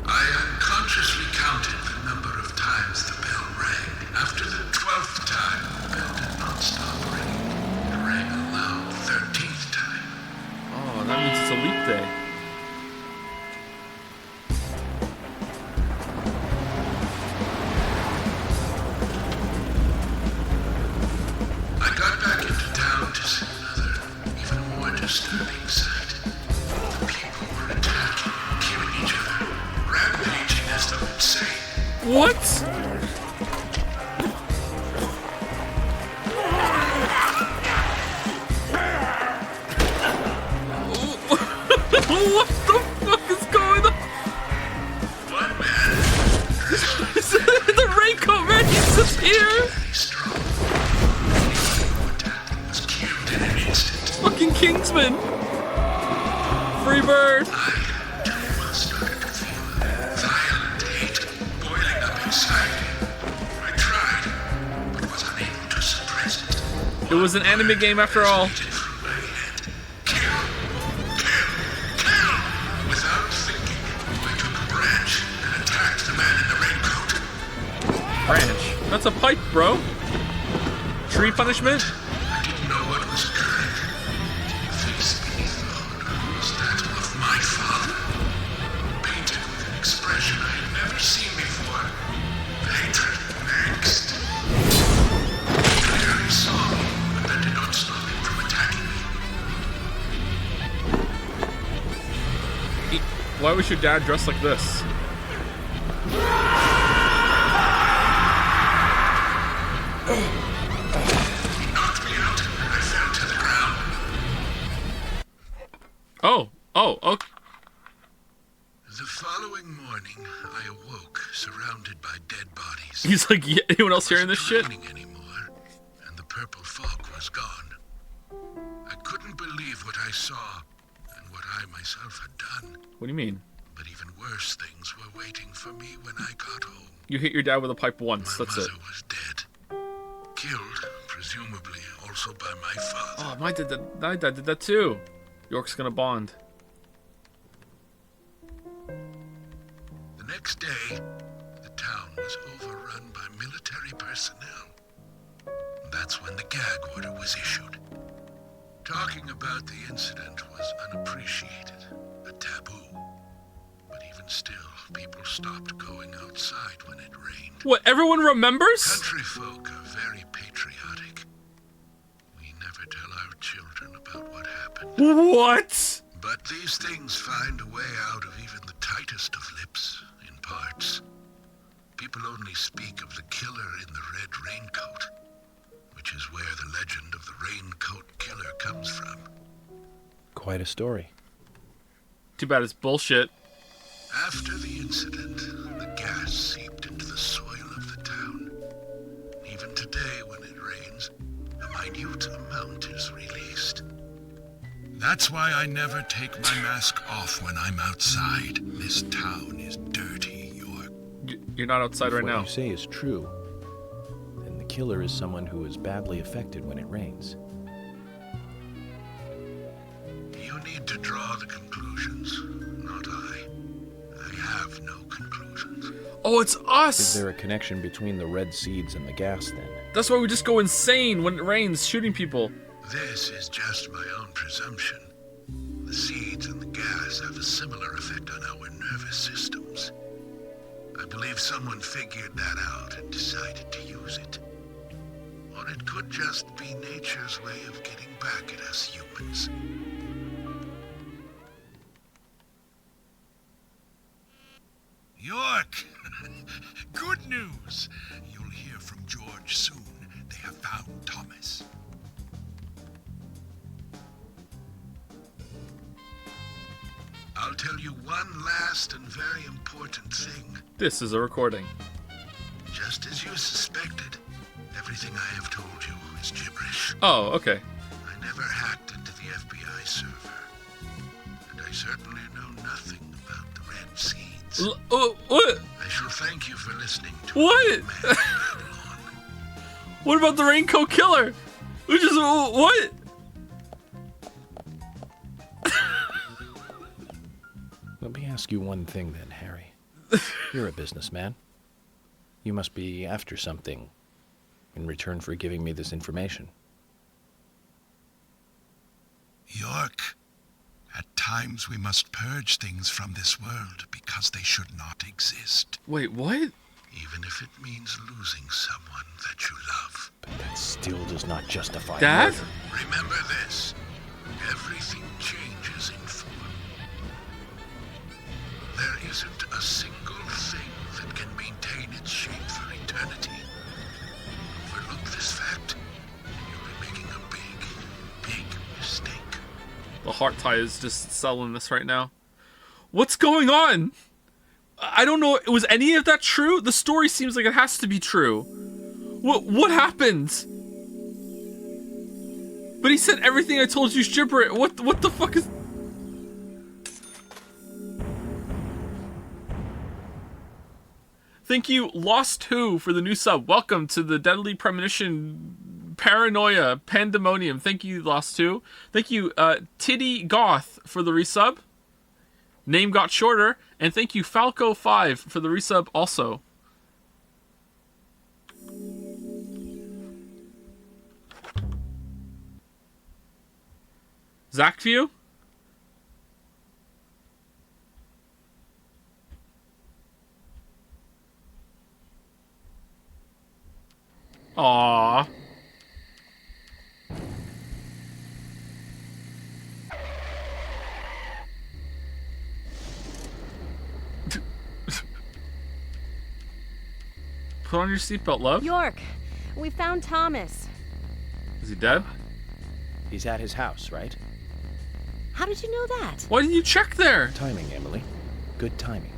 I unconsciously counted the number of times the bell rang. After the 12th time, the bell did not stop ringing. It rang a loud 13th time. Oh, that means it's a leap day. I got back into town to see another, even more disturbing sight. The people were attacking, killing each other, rampaging as though insane. What? What the fuck is going on? One man, The raincoat man, he's just here! very strong. Anybody who attacked him was killed in an instant. Fucking Kingsman! Free bird! I, too, started to feel violent hate boiling up inside me. I tried, but was unable to suppress it. It was an anime game after all. Resonated through my head. Kill! Kill! Kill! Without thinking, I took a branch and attacked the man in the raincoat. Branch. That's a pipe, bro. Tree punishment? I didn't know what was occurring. The face beneath the hood was that of my father, painted with an expression I Why was your dad dressed like this? Knocked me out. I fell to the ground. Oh. The following morning, I awoke surrounded by dead bodies. He's like, yeah, anyone else hearing this shit? It wasn't raining anymore, and the purple fog was gone. I couldn't believe what I saw and what I myself had done. What do you mean? But even worse things were waiting for me when I got home. You hit your dad with a pipe once, My that's it. mother was dead. Killed, presumably also by my father. Oh, my dad did that too. York's gonna bond. The next day, the town was overrun by military personnel. That's when the gag order was issued. Talking about the incident was unappreciated, a taboo. But even still, people stopped going outside when it rained. What, everyone remembers? Country folk are very patriotic. We never tell our children about what happened. What? But these things find a way out of even the tightest of lips, in parts. People only speak of the killer in the red raincoat, which is where the legend of the raincoat killer comes from. Quite a story. Too bad it's bullshit. After the incident, the gas seeped into the soil of the town. Even today, when it rains, a minute amount is released. That's why I never take my mask off when I'm outside. This town is dirty, York. You're not outside right now. What you say is true, then the killer is someone who is badly affected when it rains. You need to draw the conclusions, not I. I have no conclusions. Oh, it's us! Is there a connection between the red seeds and the gas, then? That's why we just go insane when it rains, shooting people. This is just my own presumption. The seeds and the gas have a similar effect on our nervous systems. I believe someone figured that out and decided to use it. Or it could just be nature's way of getting back at us humans. York! Good news! You'll hear from George soon. They have found Thomas. I'll tell you one last and very important thing. This is a recording. Just as you suspected, everything I have told you is gibberish. Oh, okay. I never hacked into the FBI server. And I certainly know nothing about the red seeds. What? I shall thank you for listening to What? Man Battle On. What about the Raincoat Killer? Which is what? Let me ask you one thing then, Harry. You're a businessman. You must be after something in return for giving me this information. York, at times we must purge things from this world because they should not exist. Wait, what? Even if it means losing someone that you love. But that still does not justify Dad? murder. Remember this. Everything changes in form. There isn't a single thing that can maintain its shape for eternity. Overlook this fact, and you'll be making a big, big mistake. The heart tie is just selling this right now. What's going on? I don't know. Was any of that true? The story seems like it has to be true. What happened? But he said everything I told you is gibberish. What the fuck is... Thank you, Lost Who, for the new sub. Welcome to the Deadly Premonition Paranoia Pandemonium. Thank you, Lost Who. Thank you, Titty Goth, for the resub. Name got shorter. And thank you, Falco5, for the resub also. Zachview? Aww. Put on your seatbelt, love. York, we found Thomas. Is he dead? He's at his house, right? How did you know that? Why didn't you check there? Timing, Emily. Good timing.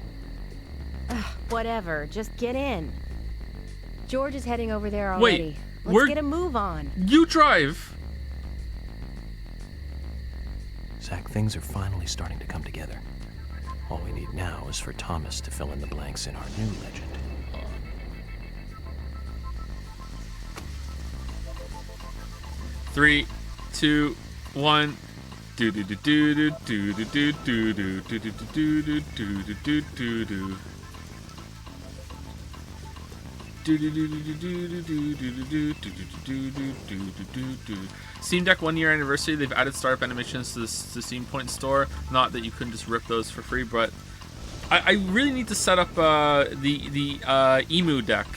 Whatever, just get in. George is heading over there Wait, already. Let's get a move on. You drive. Zach, things are finally starting to come together. All we need now is for Thomas to fill in the blanks in our new legend. 3, 2, 1. Do do do do do do do do do do do do do do do do do. Steam Deck 1 year anniversary. They've added startup animations to the Steam Point store. Not that you couldn't just rip those for free, but I really need to set up the emu deck,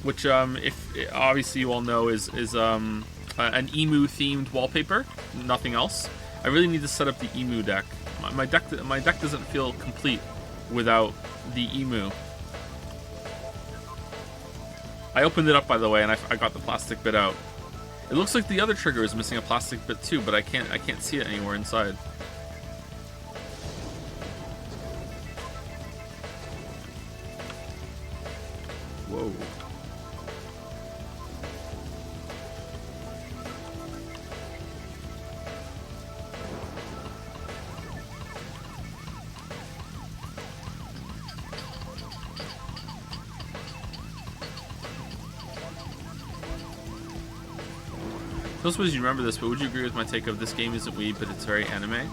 which if obviously you all know is an emu themed wallpaper, nothing else. I really need to set up the emu deck. My deck doesn't feel complete without the emu. I opened it up, by the way, and I got the plastic bit out. It looks like the other trigger is missing a plastic bit too, but I can't see it anywhere inside. Whoa. I don't suppose you remember this, but would you agree with my take of this game isn't weeb, but it's very anime?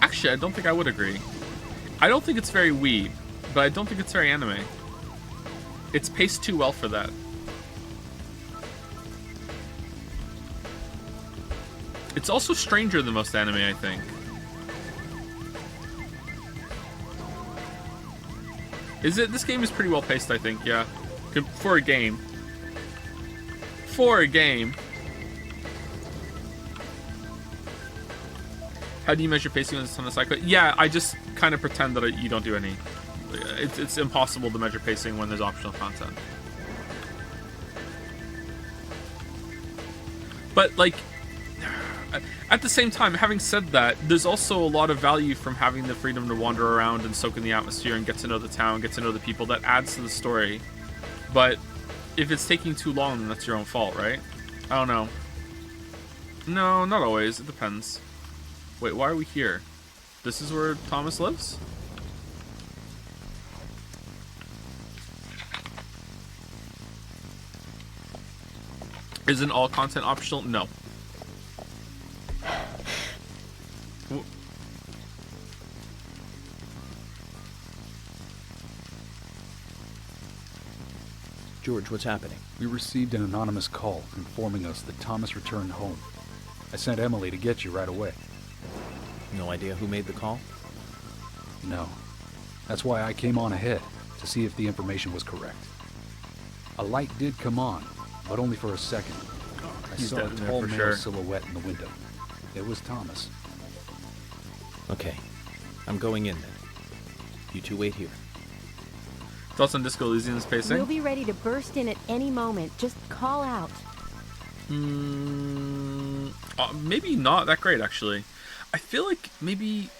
Actually, I don't think I would agree. I don't think it's very weeb, but I don't think it's very anime. It's paced too well for that. It's also stranger than most anime, I think. Is it? This game is pretty well paced, I think, yeah. For a game. For a game. How do you measure pacing on a cycle? Yeah, I just kind of pretend that you don't do any. It's impossible to measure pacing when there's optional content. But, like, at the same time, having said that, there's also a lot of value from having the freedom to wander around and soak in the atmosphere and get to know the town, get to know the people. That adds to the story. But if it's taking too long, then that's your own fault, right? I don't know. No, not always. It depends. Wait, why are we here? This is where Thomas lives? Isn't all content optional? No. George, what's happening? We received an anonymous call informing us that Thomas returned home. I sent Emily to get you right away. No idea who made the call? No. That's why I came on ahead, to see if the information was correct. A light did come on, but only for a second. I saw a tall male silhouette in the window. It was Thomas. Okay. I'm going in then. You two wait here. Thoughts on Disco Elysium's pacing? We'll be ready to burst in at any moment. Just call out. Maybe not that great, actually. I feel like maybe,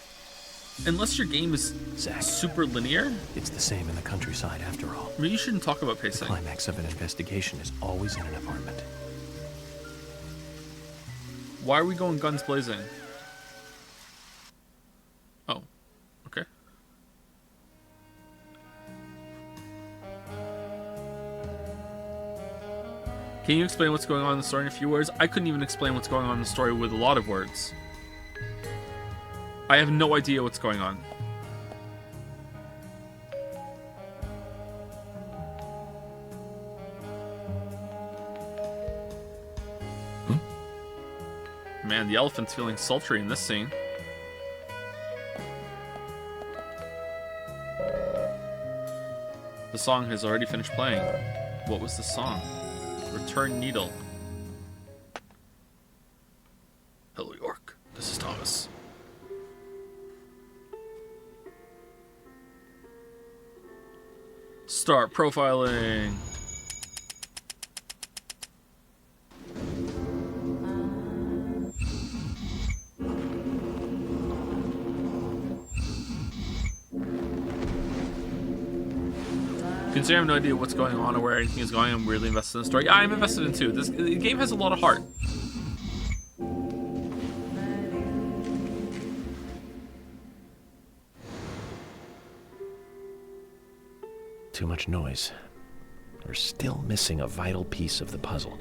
unless your game is Zach, super linear, it's the same in the countryside after all. maybe you shouldn't talk about The pacing. climax of an investigation is always in an apartment. Why are we going guns blazing? Oh, okay. Can you explain what's going on in the story in a few words? I couldn't even explain what's going on in the story with a lot of words. I have no idea what's going on. Man, the elephant's feeling sultry in this scene. The song has already finished playing. What was the song? Return Needle. Hello, York. This is Thomas. Start profiling. Considering I have no idea what's going on or where anything is going, I'm weirdly invested in the story. Yeah, I'm invested in too. The game has a lot of heart. Too much noise. We're still missing a vital piece of the puzzle.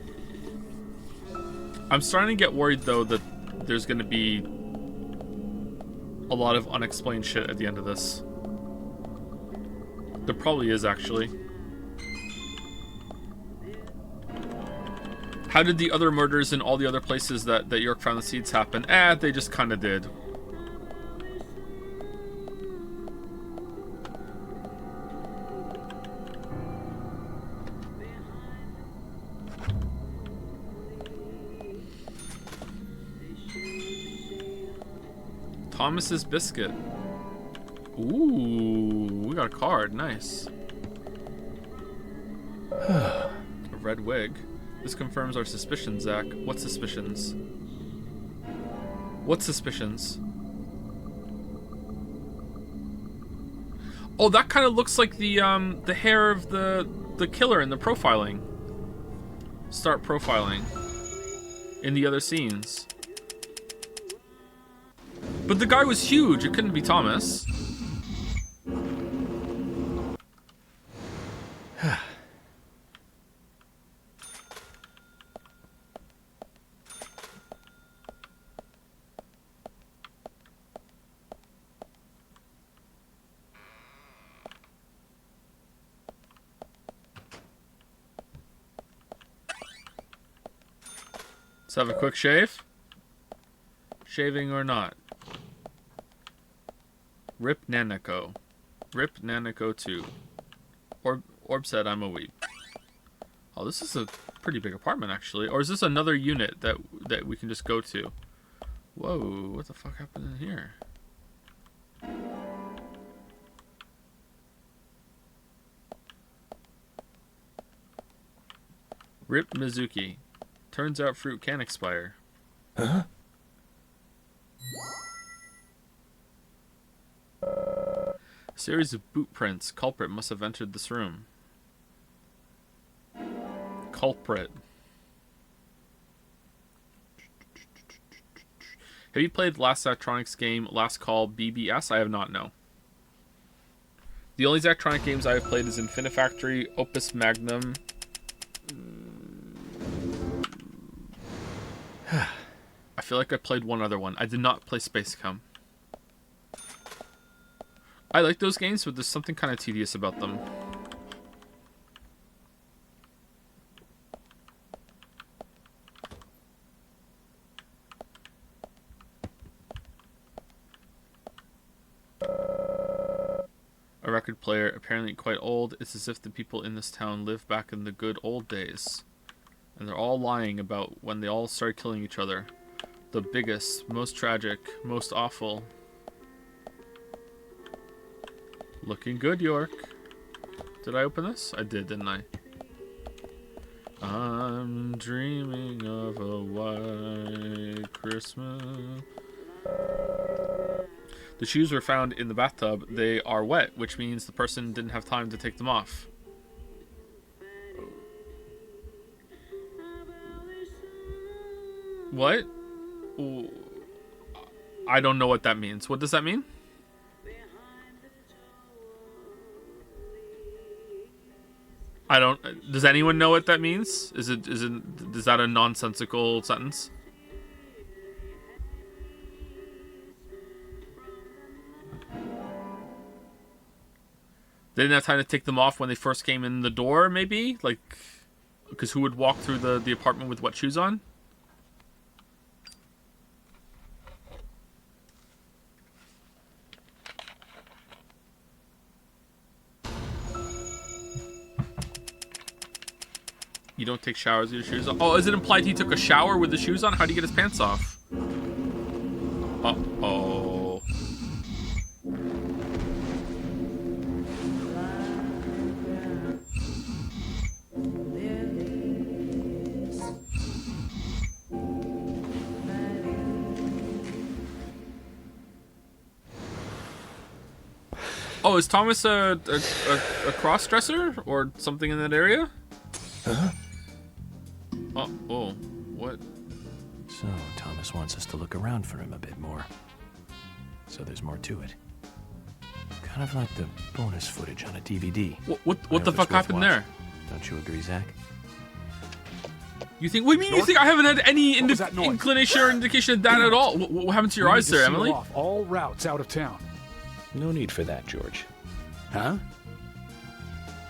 I'm starting to get worried, though, that there's going to be a lot of unexplained shit at the end of this. There probably is, actually. How did the other murders in all the other places that York found the seeds happen? They just kind of did. Thomas's biscuit. Ooh, we got a card. Nice. A red wig. This confirms our suspicions, Zach. What suspicions? What suspicions? Oh, that kind of looks like the hair of the killer in the profiling. Start profiling. In the other scenes. But the guy was huge. It couldn't be Thomas. Let's have a quick shave. Shaving or not. Rip Nanako. Rip Nanako 2. Orb said I'm a weeb. Oh, this is a pretty big apartment, actually. Or is this another unit that we can just go to? Whoa, what the fuck happened in here? Rip Mizuki. Turns out fruit can expire. Huh? Series of boot prints. Culprit must have entered this room. Culprit. Have you played the last Zachtronics game, Last Call BBS? I have not, no. The only Zachtronic games I have played is Infinifactory, Opus Magnum. I feel like I played one other one. I did not play Spacecom. I like those games, but there's something kind of tedious about them. A record player, apparently quite old. It's as if the people in this town lived back in the good old days. And they're all lying about when they all started killing each other. The biggest, most tragic, most awful. Looking good, York. Did I open this? I did, didn't I? I'm dreaming of a white Christmas. The shoes were found in the bathtub. They are wet, which means the person didn't have time to take them off. What? I don't know what that means. What does that mean? I don't. Does anyone know what that means? Is that a nonsensical sentence? They didn't have time to take them off when they first came in the door, maybe? Like, because who would walk through the apartment with wet shoes on? You don't take showers with your shoes on? Oh, is it implied he took a shower with the shoes on? How'd he get his pants off? Uh-oh. Oh, is Thomas a cross-dresser or something in that area? Huh? Oh, what? So, Thomas wants us to look around for him a bit more. So there's more to it. Kind of like the bonus footage on a DVD. What the fuck happened there? Don't you agree, Zach? You think? What do you mean? You think I haven't had any inclination or indication of that at all? What happened to your eyes there, Emily? Off all routes out of town. No need for that, George. Huh?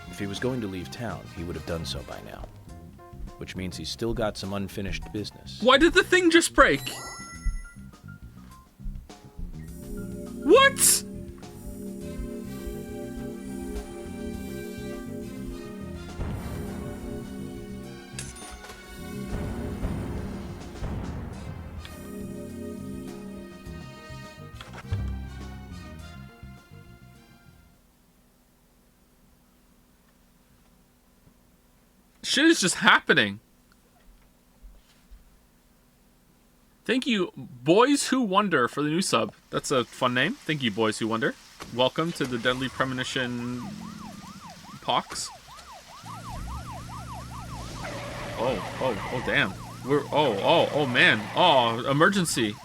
If he was going to leave town, he would have done so by now. Which means he's still got some unfinished business. Why did the thing just break? What? Shit is just happening. Thank you, Boys Who Wonder, for the new sub. That's a fun name. Thank you, Boys Who Wonder. Welcome to the Deadly Premonition Pox. Oh, damn. Oh, man. Oh, emergency.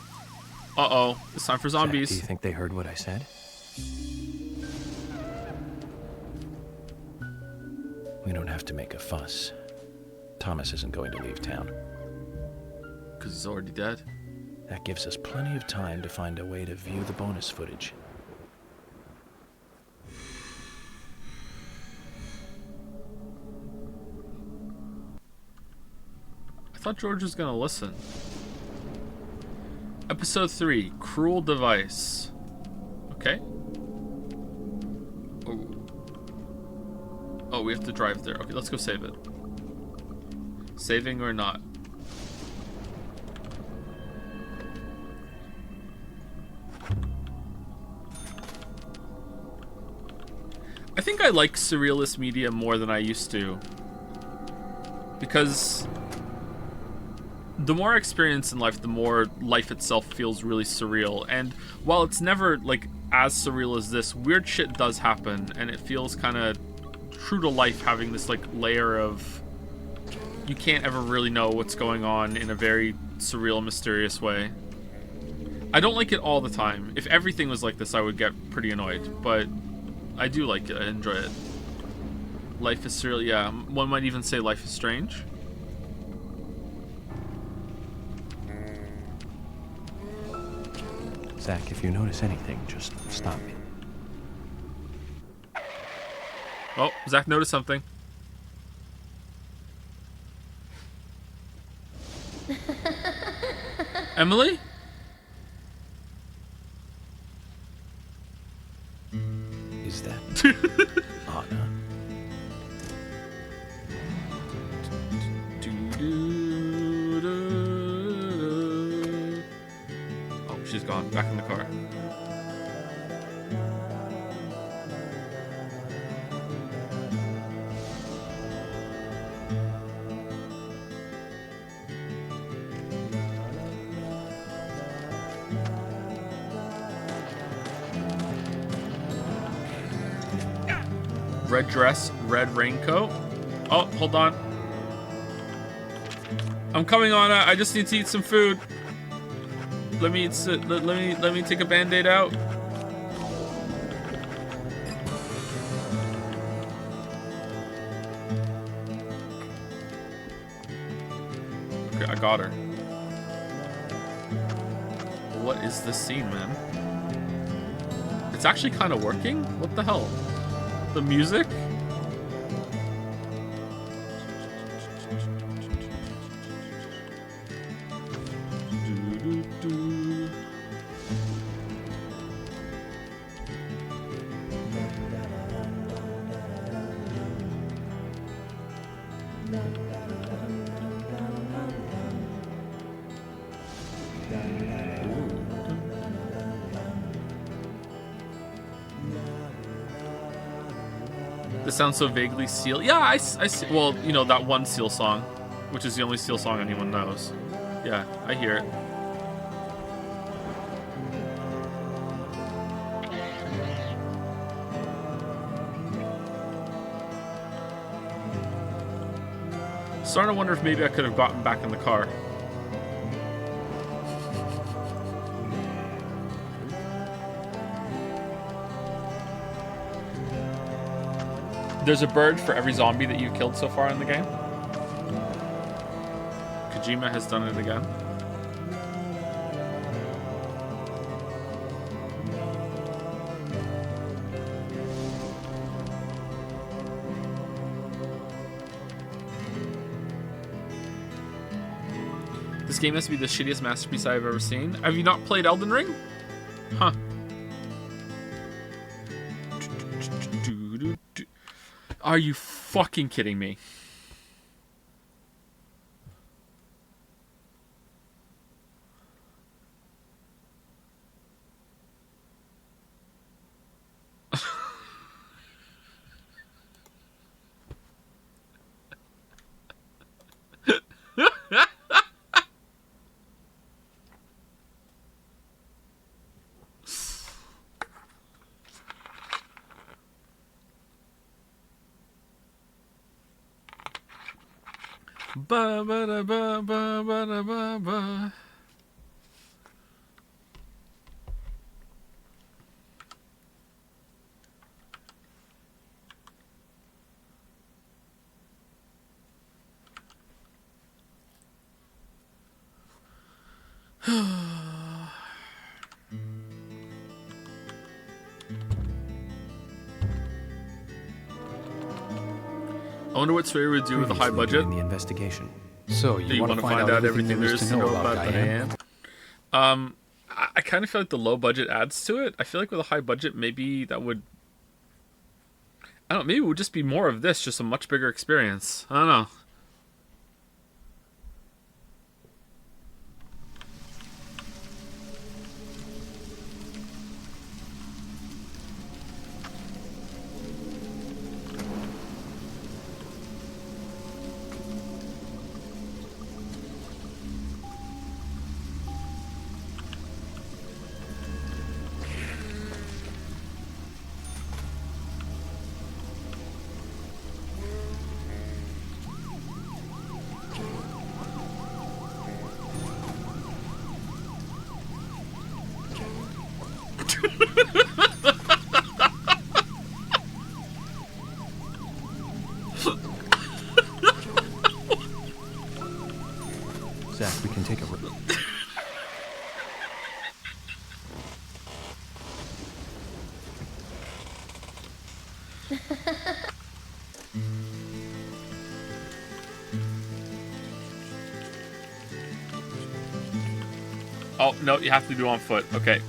Uh-oh. It's time for zombies. Zach, do you think they heard what I said? We don't have to make a fuss. Thomas isn't going to leave town. Because he's already dead. That gives us plenty of time to find a way to view the bonus footage. I thought George was going to listen. Episode 3, Cruel Device. Okay. Oh, we have to drive there. Okay, let's go save it. Saving or not? I think I like surrealist media more than I used to. Because the more I experience in life, the more life itself feels really surreal. And while it's never, like, as surreal as this, weird shit does happen. And it feels kind of true to life, having this, like, layer of... You can't ever really know what's going on in a very surreal, mysterious way. I don't like it all the time. If everything was like this, I would get pretty annoyed. But I do like it. I enjoy it. Life is surreal. Yeah, one might even say life is strange. Zach, if you notice anything, just stop me. Oh, Zach noticed something. Emily? Is that Anna? Oh, she's gone. Back in the car. Red dress, red raincoat. Oh, hold on. I'm coming on. I just need to eat some food. Let me take a band-aid out. Okay, I got her. What is this scene, man? It's actually kind of working? What the hell? The music? This sounds so vaguely Seal. Yeah, I see. Well, you know, that one Seal song, which is the only Seal song anyone knows. Yeah, I hear it. starting to wonder if maybe I could have gotten back in the car. There's a bird for every zombie that you've killed so far in the game. Kojima has done it again. This game has to be the shittiest masterpiece I've ever seen. Have you not played Elden Ring? Huh. Are you fucking kidding me? Ba ba da ba ba ba da ba ba. I wonder what Sawyer would do with a high budget. In the investigation. So you want to find out everything there is to know about Diane? I kind of feel like the low budget adds to it. I feel like with a high budget, maybe that would... I don't know, maybe it would just be more of this, just a much bigger experience. I don't know. Zach, we can take a... Oh, no, you have to do on foot. Okay.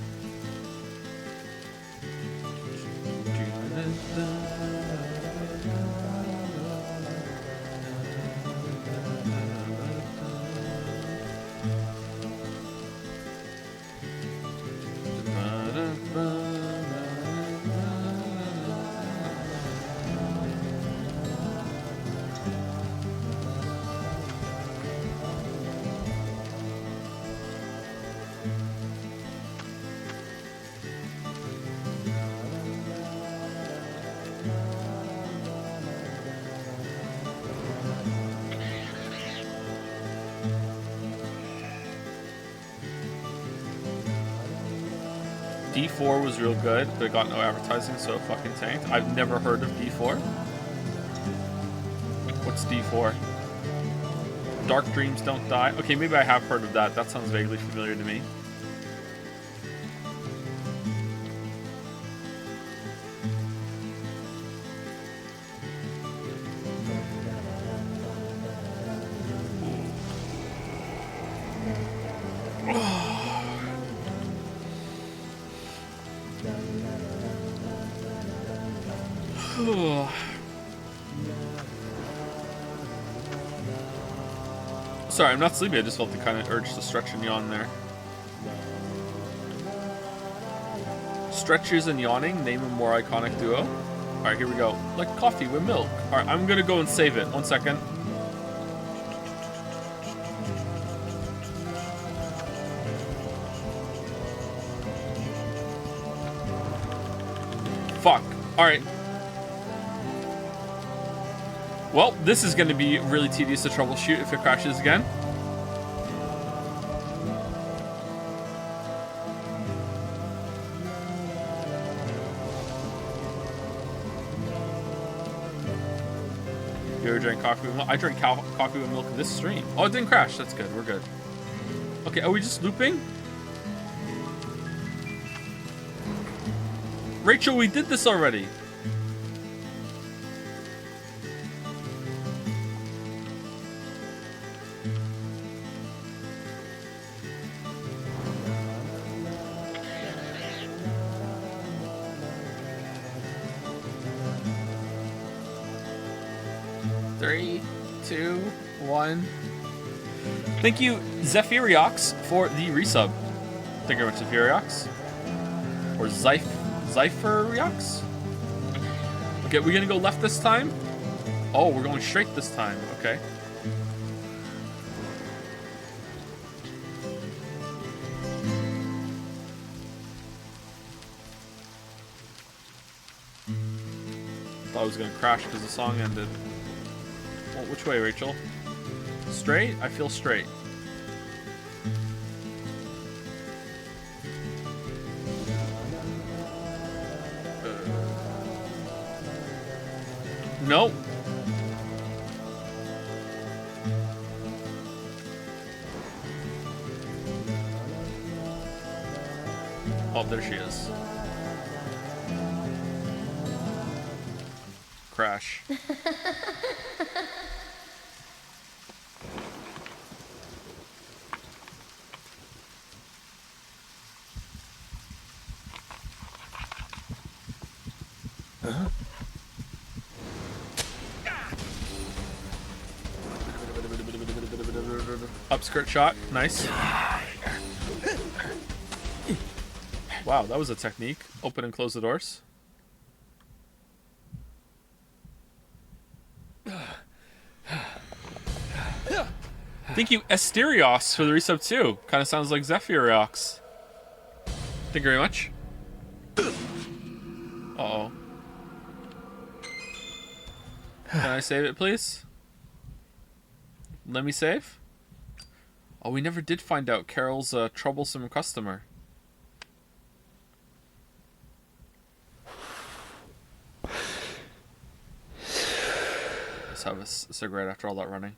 D4 was real good, but it got no advertising, so it fucking tanked. I've never heard of D4. What's D4? Dark Dreams Don't Die? Okay, maybe I have heard of that. That sounds vaguely familiar to me. Sorry, I'm not sleepy. I just felt the kind of urge to stretch and yawn there. Stretches and yawning, name a more iconic duo. Alright, here we go. Like coffee with milk. Alright, I'm gonna go and save it. 1 second. Fuck. Alright. Well, this is going to be really tedious to troubleshoot if it crashes again. You ever drink coffee with milk? I drink coffee with milk in this stream. Oh, it didn't crash. That's good. We're good. Okay, are we just looping? Rachel, we did this already. Three, two, one. Thank you, Zephyriox, for the resub. Thank you very much, Zephyriox. Or Zephyriox? Okay, we're gonna go left this time? Oh, we're going straight this time. Okay. Thought I was gonna crash because the song ended. Well, which way, Rachel? Straight? I feel straight. Nope. Oh, there she is. Crash. Upskirt shot, nice. Wow, that was a technique. Open and close the doors. Thank you, Asterios, for the resub too. Kind of sounds like Zephyriox. Thank you very much. Uh-oh. Can I save it, please? Let me save. Oh, we never did find out Carol's a troublesome customer. Let's have a cigarette after all that running.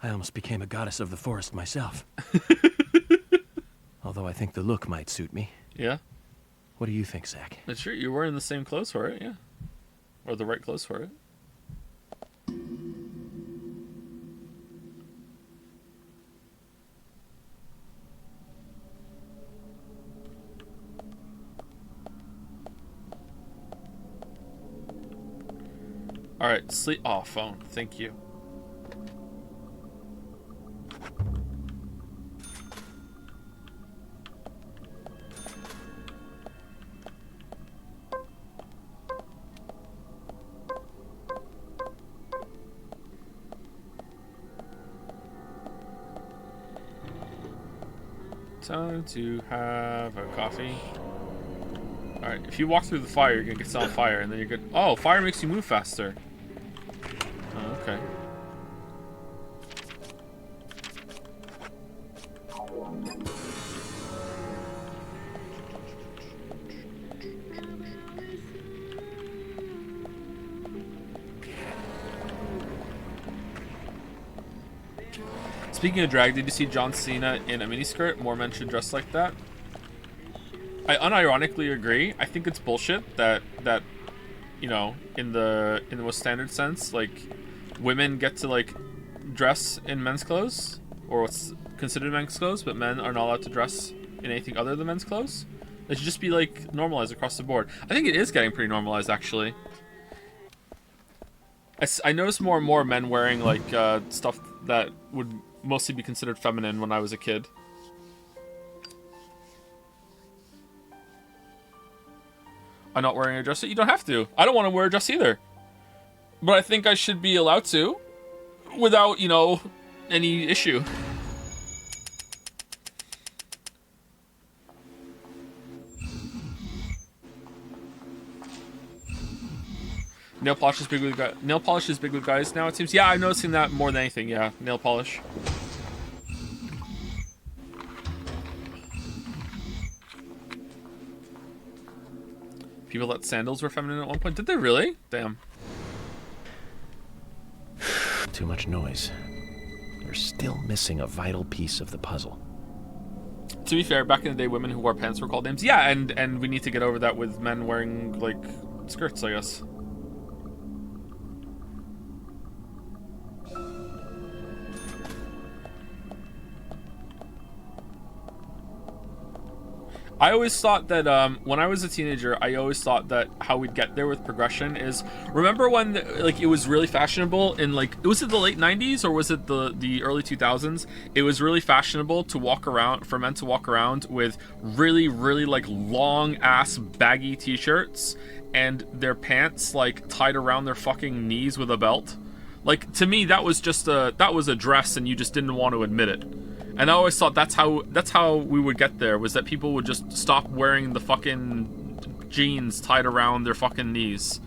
I almost became a goddess of the forest myself. Although I think the look might suit me. Yeah? What do you think, Zach? That's true. You're wearing the same clothes for it, yeah. Or the right clothes for it. Alright, sleep. Oh, phone. Thank you. Time to have a coffee. Alright, if you walk through the fire, you're gonna get set on fire, and then you're good. Oh, fire makes you move faster. Oh, okay. Speaking of drag, did you see John Cena in a miniskirt? More men should dress like that. I unironically agree. I think it's bullshit that you know, in the most standard sense, like, women get to like dress in men's clothes, or what's considered men's clothes, but men are not allowed to dress in anything other than men's clothes. It should just be like normalized across the board. I think it is getting pretty normalized, actually. I noticed more and more men wearing like stuff that would mostly be considered feminine when I was a kid. I'm not wearing a dress. You don't have to. I don't want to wear a dress either. But I think I should be allowed to without, you know, any issue. Nail polish is big with nail polish is big with guys now. It seems. Yeah, I'm noticing that more than anything. Yeah, nail polish. People thought sandals were feminine at one point. Did they really? Damn. Too much noise. We're still missing a vital piece of the puzzle. To be fair, back in the day, women who wore pants were called names. Yeah, and we need to get over that with men wearing, like, skirts, I guess. I always thought that when I was a teenager, I always thought that how we'd get there with progression is, remember when like it was really fashionable in like, was it the late 90s or was it the early 2000s? It was really fashionable to walk around, for men to walk around with really like long ass baggy t-shirts and their pants like tied around their fucking knees with a belt. Like, to me, that was just that was a dress and you just didn't want to admit it. And I always thought that's how we would get there, was that people would just stop wearing the fucking jeans tied around their fucking knees.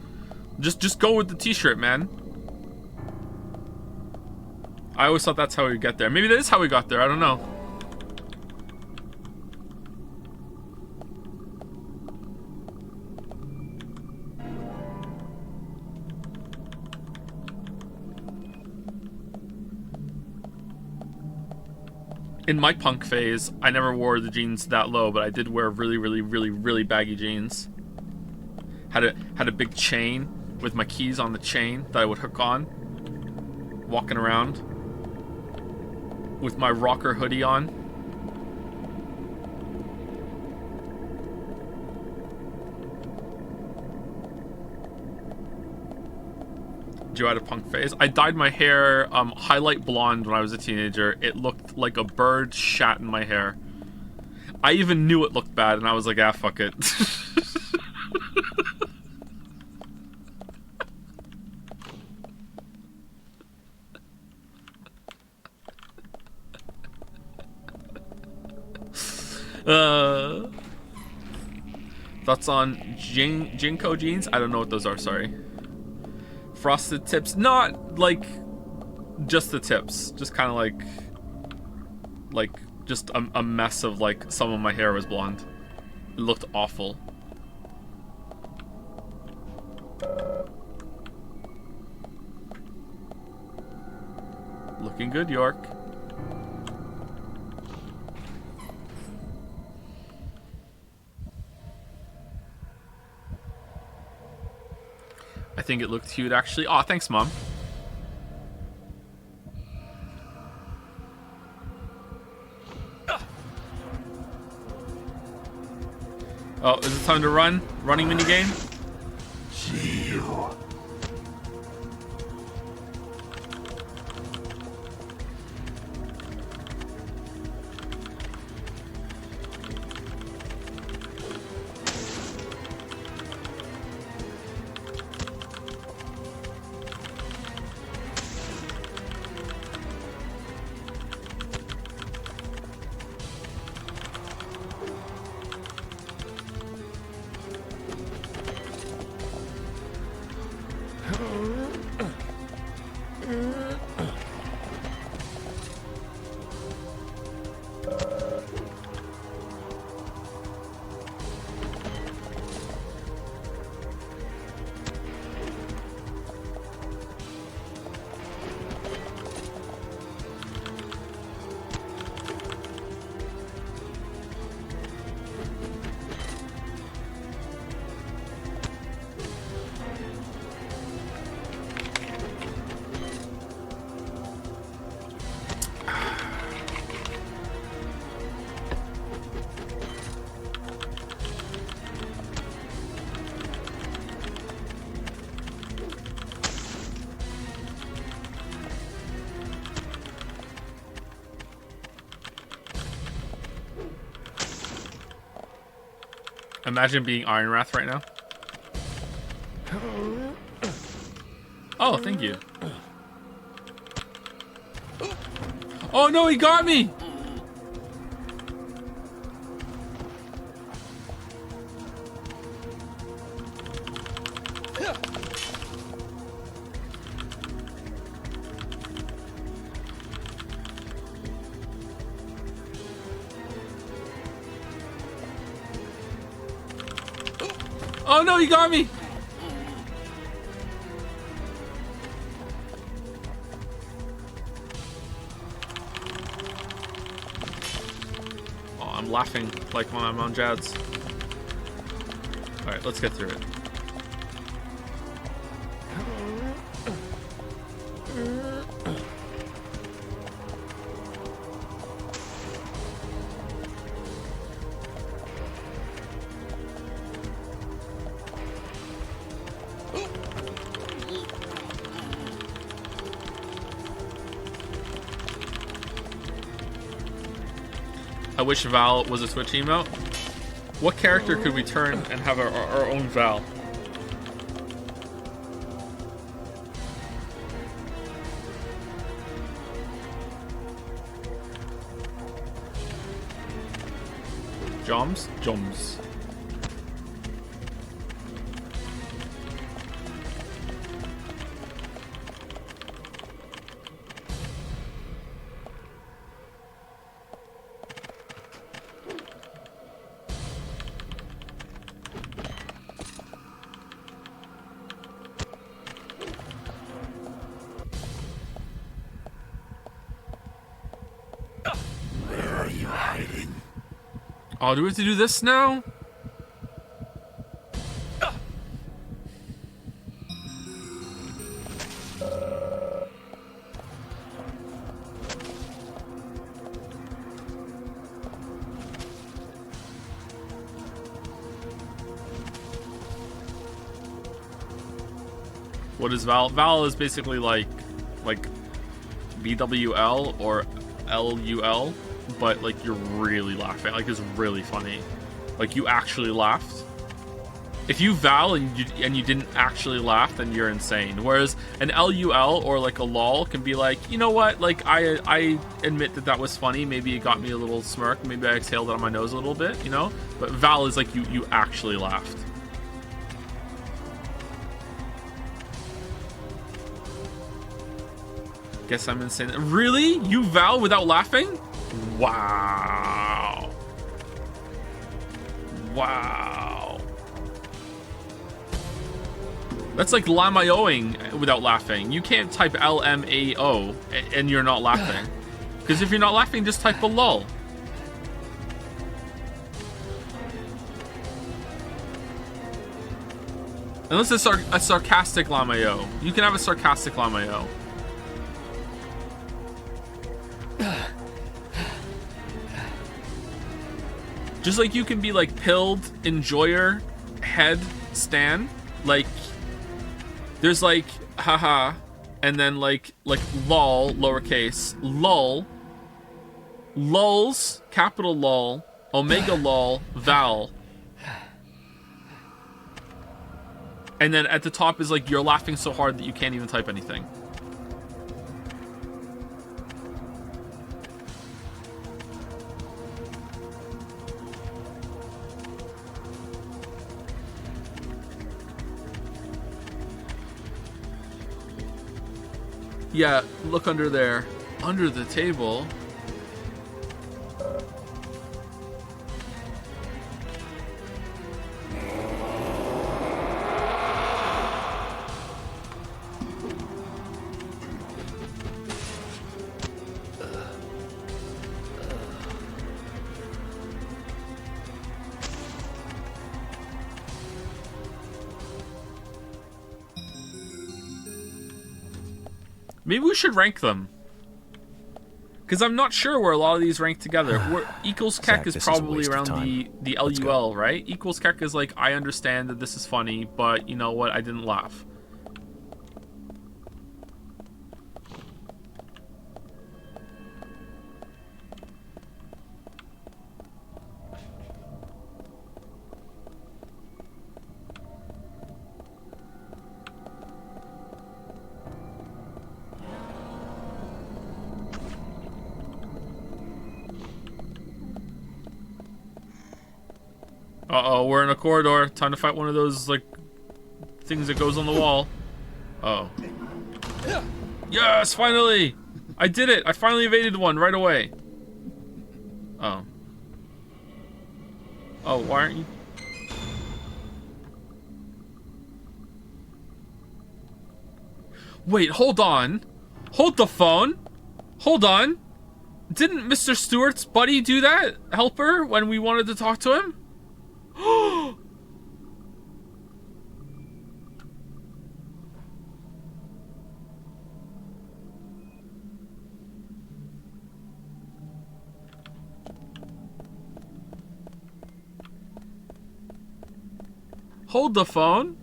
Just go with the t-shirt, man. I always thought that's how we would get there. Maybe that is how we got there, I don't know. In my punk phase, I never wore the jeans that low, but I did wear really baggy jeans. Had a big chain with my keys on the chain that I would hook on. Walking around with my rocker hoodie on. Joe had a punk phase. I dyed my hair highlight blonde when I was a teenager. It looked like a bird shat in my hair. I even knew it looked bad, and I was like, ah, fuck it. Thoughts on Jinko jeans? I don't know what those are, sorry. Frosted tips, not like just the tips, just kind of like just a mess of like some of my hair was blonde. It looked awful. Looking good, York. I think it looked cute, actually. Aw, thanks, Mom. Oh, is it time to run? Running minigame? See you. Imagine being Iron Wrath right now. Oh, thank you. Oh no, he got me! Oh no, you got me! Oh, I'm laughing like when I'm on Jads. Alright, let's get through it. I wish Val was a Twitch emote. What character could we turn and have our own Val? Joms? Joms. Oh, do we have to do this now? What is Val? Val is basically like BWL or LUL, but like you're really laughing. Like it's really funny. Like you actually laughed. If you Val and you didn't actually laugh, then you're insane. Whereas an LUL or like a LOL can be like, you know what? Like I admit that was funny. Maybe it got me a little smirk. Maybe I exhaled it on my nose a little bit, you know? But Val is like you actually laughed. Guess I'm insane. Really? You Val without laughing? Wow. Wow. That's like lamaoing without laughing. You can't type LMAO and you're not laughing. Because if you're not laughing, just type a lol. Unless it's a sarcastic lamao. You can have a sarcastic lamao. Just like you can be like pilled, enjoyer, head, stan. Like there's like haha, and then like lol, lowercase, lol, lulz, capital lol, omega lol, val. And then at the top is like you're laughing so hard that you can't even type anything. Yeah, look under there. Under the table. Maybe we should rank them. Because I'm not sure where a lot of these rank together. Where equals Keck is probably around the LUL, right? Equals Keck is like, I understand that this is funny, but you know what? I didn't laugh. Uh-oh, we're in a corridor. Time to fight one of those, like, things that goes on the wall. Uh-oh. Yes, finally! I did it! I finally evaded one right away. Oh. Oh, why aren't you... Wait, hold on. Hold the phone. Hold on. Didn't Mr. Stewart's buddy do that? Helper, when we wanted to talk to him? Hold the phone.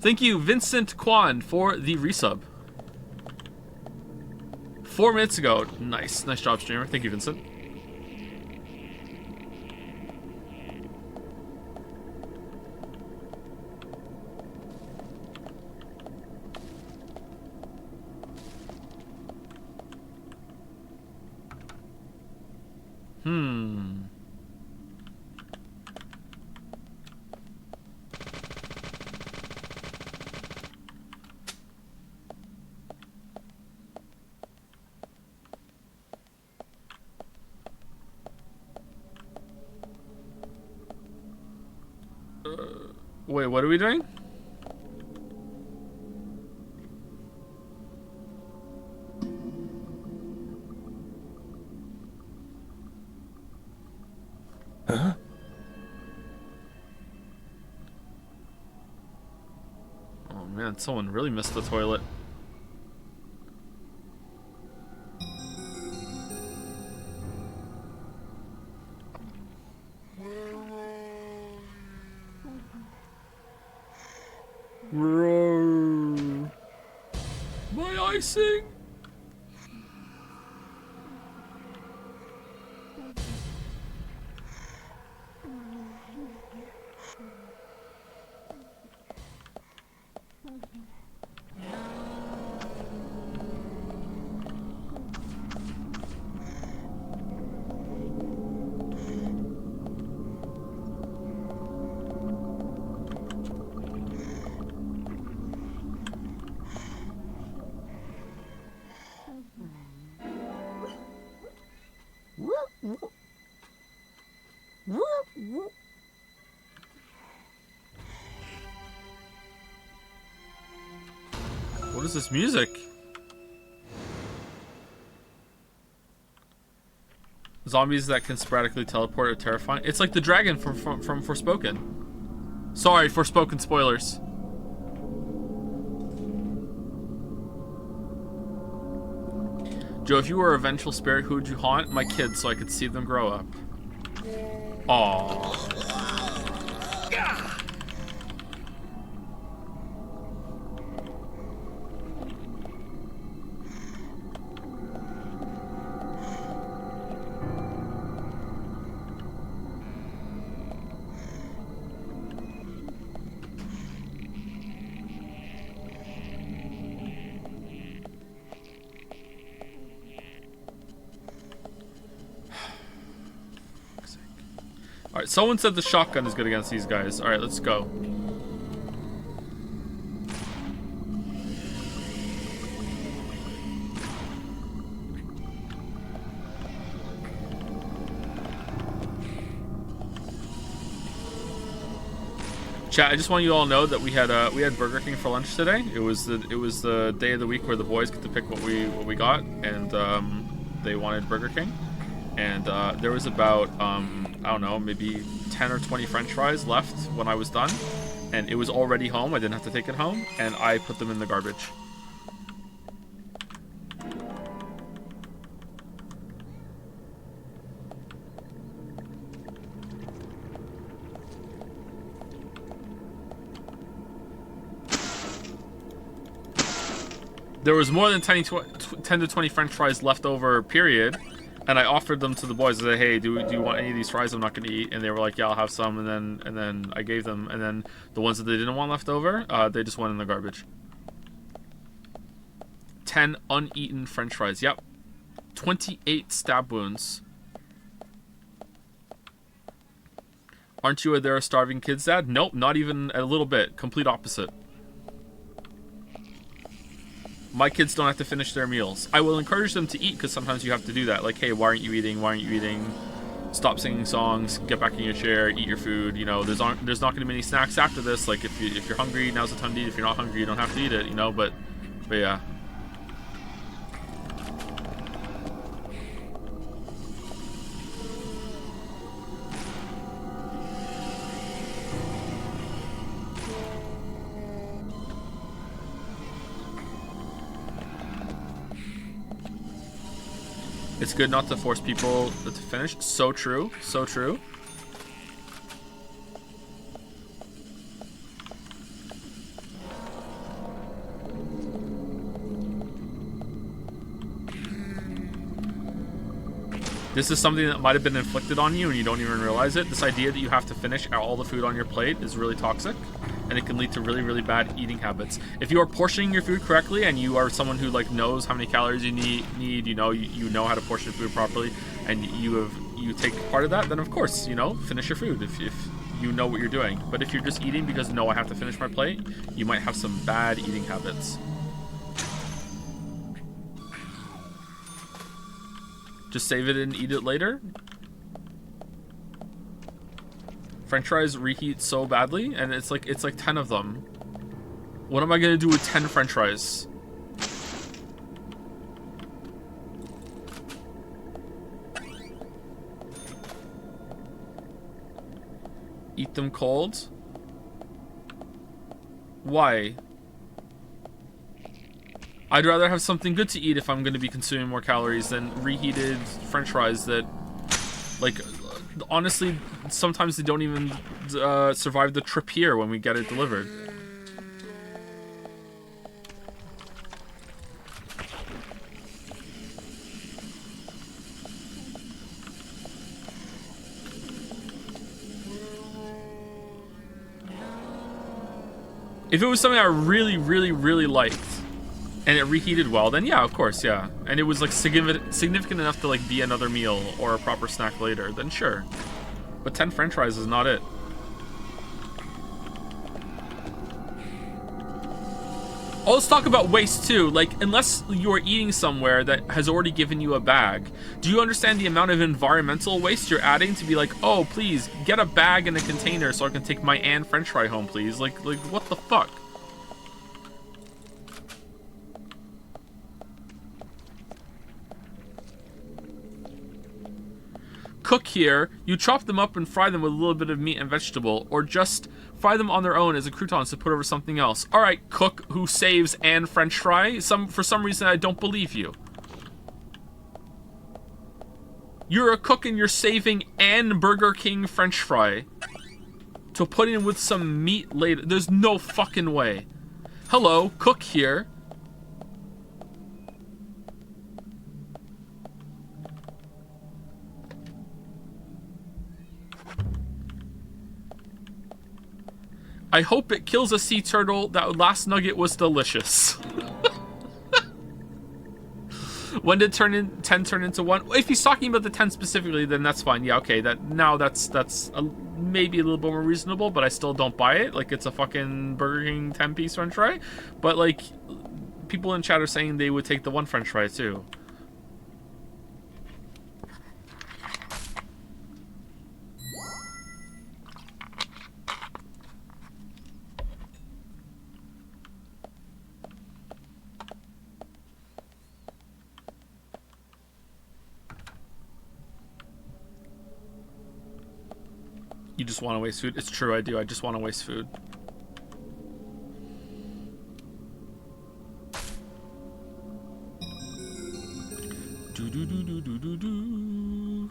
Thank you, Vincent Kwan, for the resub. 4 minutes ago. Nice. Nice job, streamer. Thank you, Vincent. Wait, what are we doing? Huh? Oh man, someone really missed the toilet. My icing. What is this music? Zombies that can sporadically teleport are terrifying. It's like the dragon from Forspoken. Sorry, Forspoken spoilers. Joe, if you were a vengeful spirit, who would you haunt? My kids, so I could see them grow up. Aww. Alright, someone said the shotgun is good against these guys. Alright, let's go. Chat, I just want you all to know that we had Burger King for lunch today. It was the day of the week where the boys get to pick what we got, and they wanted Burger King. And there was about I don't know, maybe 10 or 20 French fries left when I was done, and it was already home. I didn't have to take it home, and I put them in the garbage. There was more than 10 to 20 French fries left over, period. And I offered them to the boys. I said, "Hey, do you want any of these fries? I'm not going to eat." And they were like, "Yeah, I'll have some." And then I gave them. And then the ones that they didn't want left over, they just went in the garbage. 10 uneaten French fries. Yep. 28 stab wounds. Aren't you a there are starving kids, Dad? Nope, not even a little bit. Complete opposite. My kids don't have to finish their meals. I will encourage them to eat because sometimes you have to do that. Like, hey, why aren't you eating? Why aren't you eating? Stop singing songs. Get back in your chair. Eat your food. You know, there's not going to be any snacks after this. Like, if you're hungry, now's the time to eat. If you're not hungry, you don't have to eat it. You know, but yeah. It's good not to force people to finish. So true. So true. This is something that might have been inflicted on you and you don't even realize it. This idea that you have to finish all the food on your plate is really toxic, and it can lead to really, really bad eating habits. If you are portioning your food correctly and you are someone who like knows how many calories you need, you know how to portion food properly, and you take part of that, then of course, finish your food if you know what you're doing. But if you're just eating because no, I have to finish my plate, you might have some bad eating habits. Just save it and eat it later. French fries reheat so badly, and it's like 10 of them. What am I gonna do with 10 French fries? Eat them cold? Why? I'd rather have something good to eat if I'm going to be consuming more calories than reheated French fries that, like, honestly, sometimes they don't even survive the trip here when we get it delivered. If it was something I really, really, really liked, and it reheated well, then yeah, of course, yeah. And it was like significant enough to like be another meal or a proper snack later, then sure. But 10 French fries is not it. Oh, let's talk about waste too. Like, unless you're eating somewhere that has already given you a bag, do you understand the amount of environmental waste you're adding to be like, oh, please get a bag and a container so I can take my Anne French fry home, please? Like what the fuck? Cook here, you chop them up and fry them with a little bit of meat and vegetable, or just fry them on their own as a croutons to put over something else. Alright, cook who saves Anne French fry. For some reason I don't believe you. You're a cook and you're saving Anne Burger King French fry to put in with some meat later. There's no fucking way. Hello, cook here. I hope it kills a sea turtle. That last nugget was delicious. When did 10 turn into 1? If he's talking about the 10 specifically, then that's fine. Yeah, okay. That's maybe a little bit more reasonable, but I still don't buy it. Like, it's a fucking Burger King 10-piece French fry. But like, people in chat are saying they would take the 1 French fry too. You just want to waste food? It's true, I do. I just want to waste food. Do do do do do do do.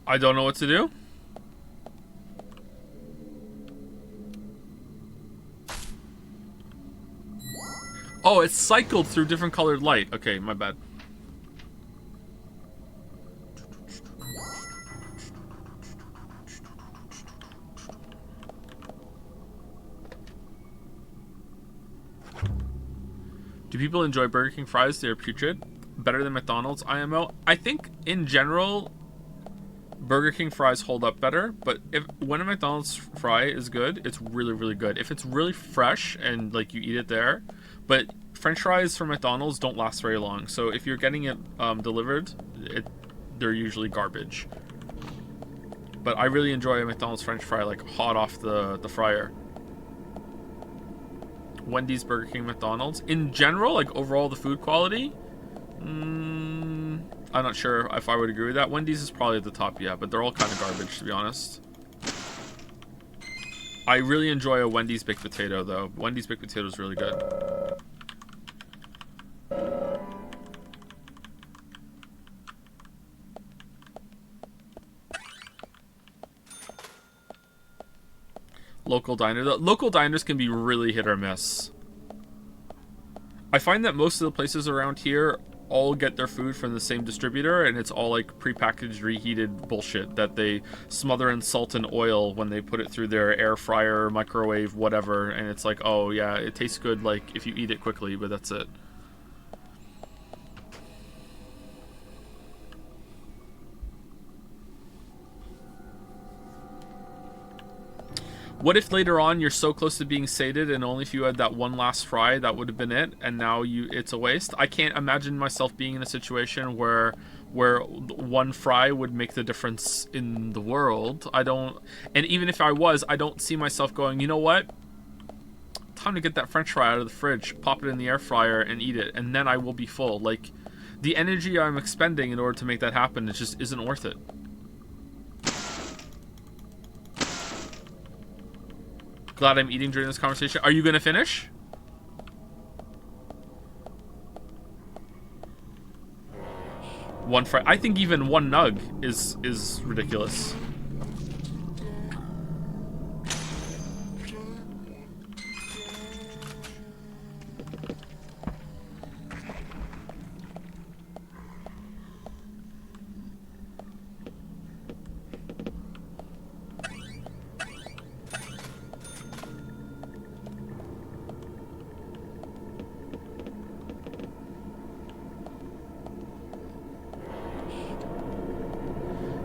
I don't know what to do. Oh, it's cycled through different colored light. Okay, my bad. Do people enjoy Burger King fries? They're putrid. Better than McDonald's IMO? I think in general, Burger King fries hold up better, but when a McDonald's fry is good, it's really, really good. If it's really fresh and like you eat it there, but French fries from McDonald's don't last very long. So if you're getting it delivered, they're usually garbage. But I really enjoy a McDonald's French fry, like, hot off the fryer. Wendy's, Burger King, McDonald's. In general, like, overall, the food quality, I'm not sure if I would agree with that. Wendy's is probably at the top, yeah, but they're all kind of garbage, to be honest. I really enjoy a Wendy's baked potato, though. Wendy's baked potato is really good. Local diner. The local diners can be really hit or miss. I find that most of the places around here all get their food from the same distributor, and it's all like prepackaged, reheated bullshit that they smother in salt and oil when they put it through their air fryer, microwave, whatever, and it's like, oh yeah, it tastes good like if you eat it quickly, but that's it. What if later on you're so close to being sated and only if you had that one last fry, that would have been it, and now it's a waste? I can't imagine myself being in a situation where one fry would make the difference in the world. And even if I was, I don't see myself going, you know what? Time to get that French fry out of the fridge, pop it in the air fryer and eat it, and then I will be full. Like, the energy I'm expending in order to make that happen, it just isn't worth it. Glad I'm eating during this conversation. Are you gonna finish? One fry. I think even one nug is ridiculous.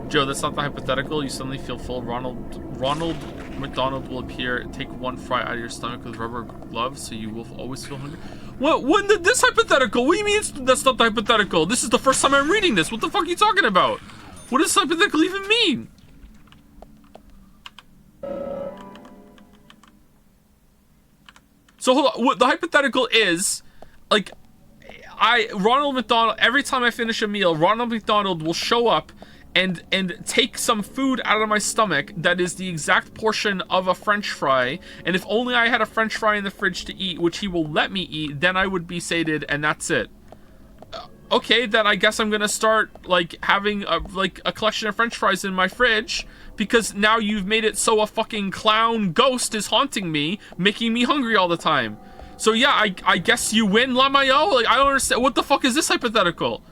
Joe, that's not the hypothetical. You suddenly feel full. Ronald McDonald will appear, take one fry out of your stomach with rubber gloves, so you will always feel hungry. What? When did this hypothetical? What do you mean that's not the hypothetical? This is the first time I'm reading this. What the fuck are you talking about? What does hypothetical even mean? So hold on. What the hypothetical is, like, Ronald McDonald, every time I finish a meal, Ronald McDonald will show up and take some food out of my stomach that is the exact portion of a French fry, and if only I had a French fry in the fridge to eat, which he will let me eat, then I would be sated, and that's it. Okay, then I guess I'm gonna start, like, having a collection of French fries in my fridge, because now you've made it so a fucking clown ghost is haunting me, making me hungry all the time. So yeah, I guess you win, Lamayo? Like, I don't understand. What the fuck is this hypothetical?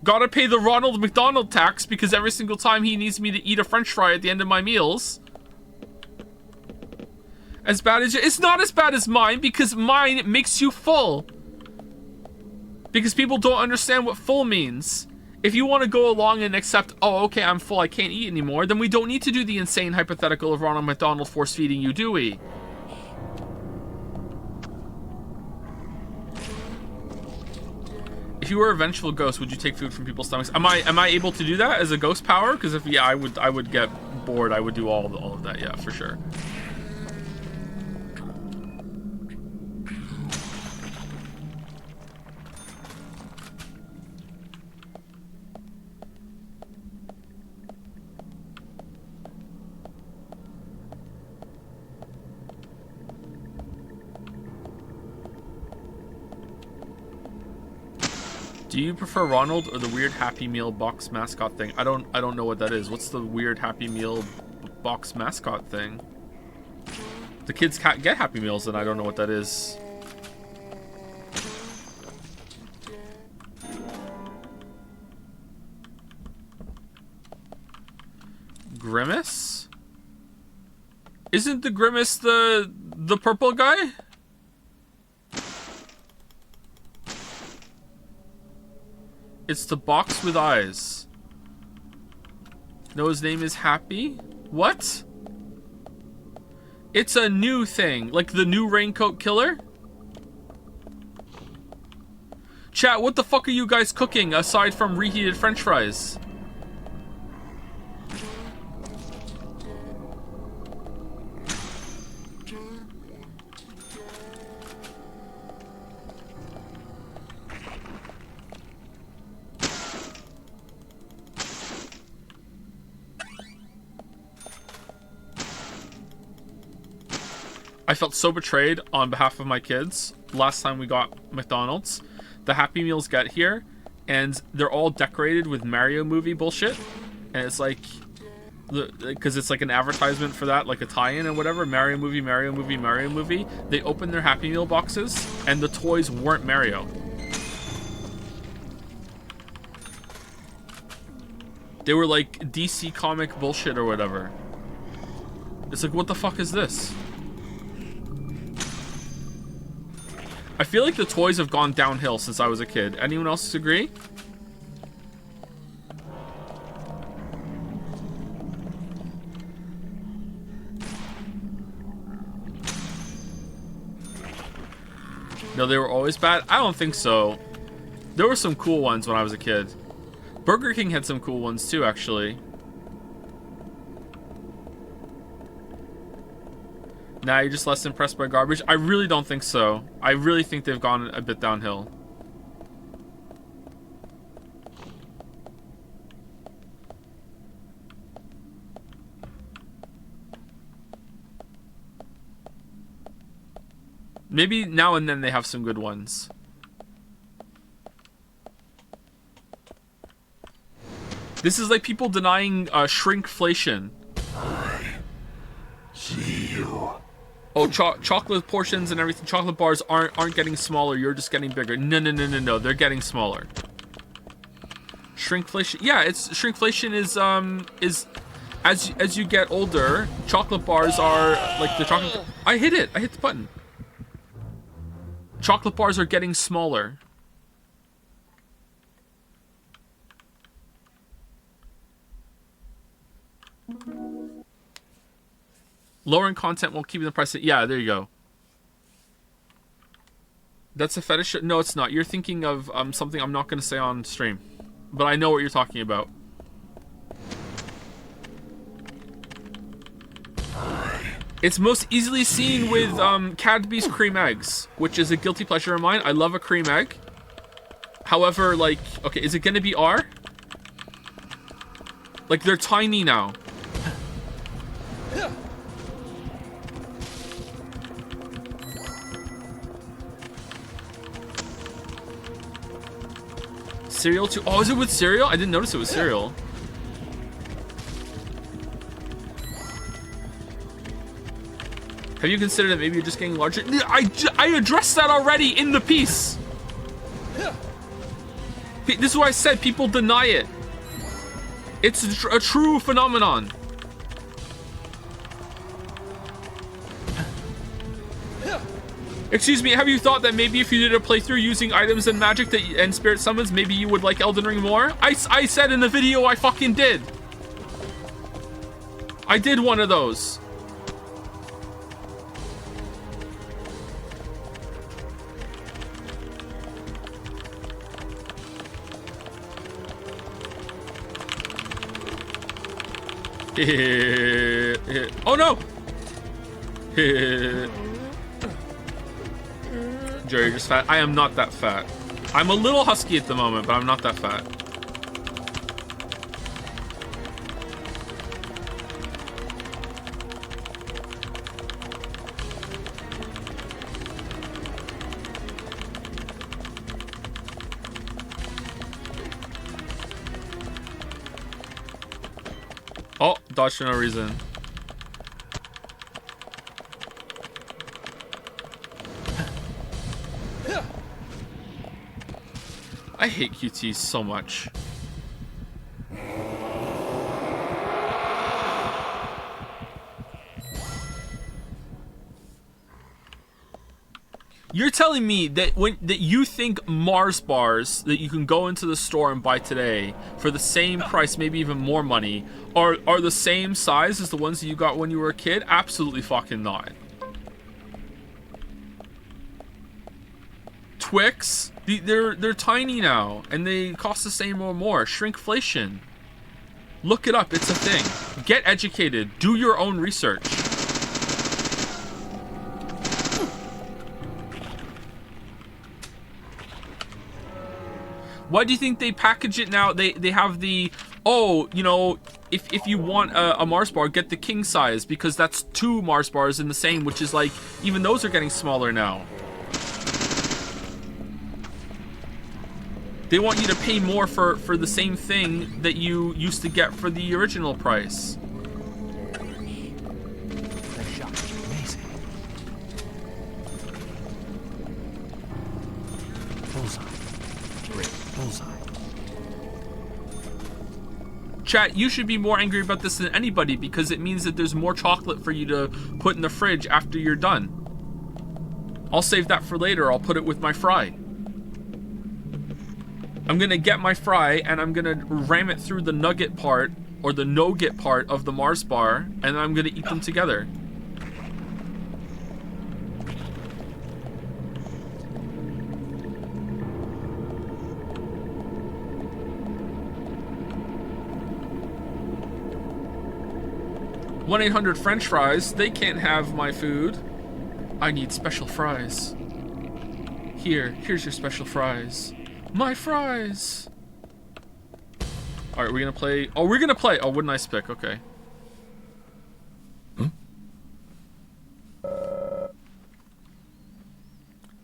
Gotta pay the Ronald McDonald tax because every single time he needs me to eat a French fry at the end of my meals. As bad as it's not as bad as mine, because mine makes you full. Because people don't understand what full means. If you want to go along and accept, oh, okay, I'm full, I can't eat anymore, then we don't need to do the insane hypothetical of Ronald McDonald force feeding you, do we? If you were a vengeful ghost, would you take food from people's stomachs? Am I able to do that as a ghost power? Because if yeah, I would get bored. I would do all of that. Yeah, for sure. Do you prefer Ronald or the weird Happy Meal box mascot thing? I don't know what that is. What's the weird Happy Meal box mascot thing? The kids can't get Happy Meals, and I don't know what that is. Grimace? Isn't the Grimace the purple guy? It's the box with eyes. No, his name is Happy? What? It's a new thing. Like the new Raincoat Killer? Chat, what the fuck are you guys cooking aside from reheated French fries? I felt so betrayed on behalf of my kids last time we got McDonald's. The Happy Meals get here, and they're all decorated with Mario movie bullshit. And it's like, because it's like an advertisement for that, like a tie-in and whatever. Mario movie, Mario movie, Mario movie. They opened their Happy Meal boxes, and the toys weren't Mario. They were like DC comic bullshit or whatever. It's like, what the fuck is this? I feel like the toys have gone downhill since I was a kid. Anyone else agree? No, they were always bad? I don't think so. There were some cool ones when I was a kid. Burger King had some cool ones too, actually. Now you're just less impressed by garbage? I really don't think so. I really think they've gone a bit downhill. Maybe now and then they have some good ones. This is like people denying shrinkflation. I see you. Oh, chocolate portions and everything. Chocolate bars aren't getting smaller. You're just getting bigger. No. They're getting smaller. Shrinkflation. Yeah, it's shrinkflation is as you get older, chocolate bars are like the chocolate. I hit it. I hit the button. Chocolate bars are getting smaller. Lowering content while keeping the price. Yeah, there you go. That's a fetish. No, it's not. You're thinking of something I'm not going to say on stream, but I know what you're talking about. It's most easily seen with Cadbury's cream eggs, which is a guilty pleasure of mine. I love a cream egg. However, like, okay, is it going to be R? Like, they're tiny now. Cereal too. Oh, is it with cereal? I didn't notice it was cereal. Have you considered that maybe you're just getting larger? I addressed that already in the piece. This is why I said people deny it. It's a true phenomenon. Excuse me, have you thought that maybe if you did a playthrough using items and magic and spirit summons, maybe you would like Elden Ring more? I said in the video I fucking did. I did one of those. Oh no! Jerry, you're just fat. I am not that fat. I'm a little husky at the moment, but I'm not that fat. Oh, dodge for no reason. I hate QTs so much. You're telling me that that you think Mars bars that you can go into the store and buy today for the same price, maybe even more money, are the same size as the ones that you got when you were a kid? Absolutely fucking not. Twix. They're tiny now, and they cost the same or more. Shrinkflation. Look it up. It's a thing. Get educated. Do your own research. Why do you think they package it now? They have the, oh, you know, if you want a Mars bar, get the king size, because that's 2 Mars bars in the same, which is like, even those are getting smaller now. They want you to pay more for the same thing that you used to get for the original price. Nice shot. Amazing. Bullseye. Great. Bullseye. Chat, you should be more angry about this than anybody, because it means that there's more chocolate for you to put in the fridge after you're done. I'll save that for later. I'll put it with my fry. I'm gonna get my fry and I'm gonna ram it through the nugget part or the nougat part of the Mars bar, and I'm gonna eat them together. (1-800 French fries). They can't have my food. I need special fries. Here's your special fries. My fries. All right, we're gonna play. Oh, we're gonna play. Oh, what a nice pick. Okay.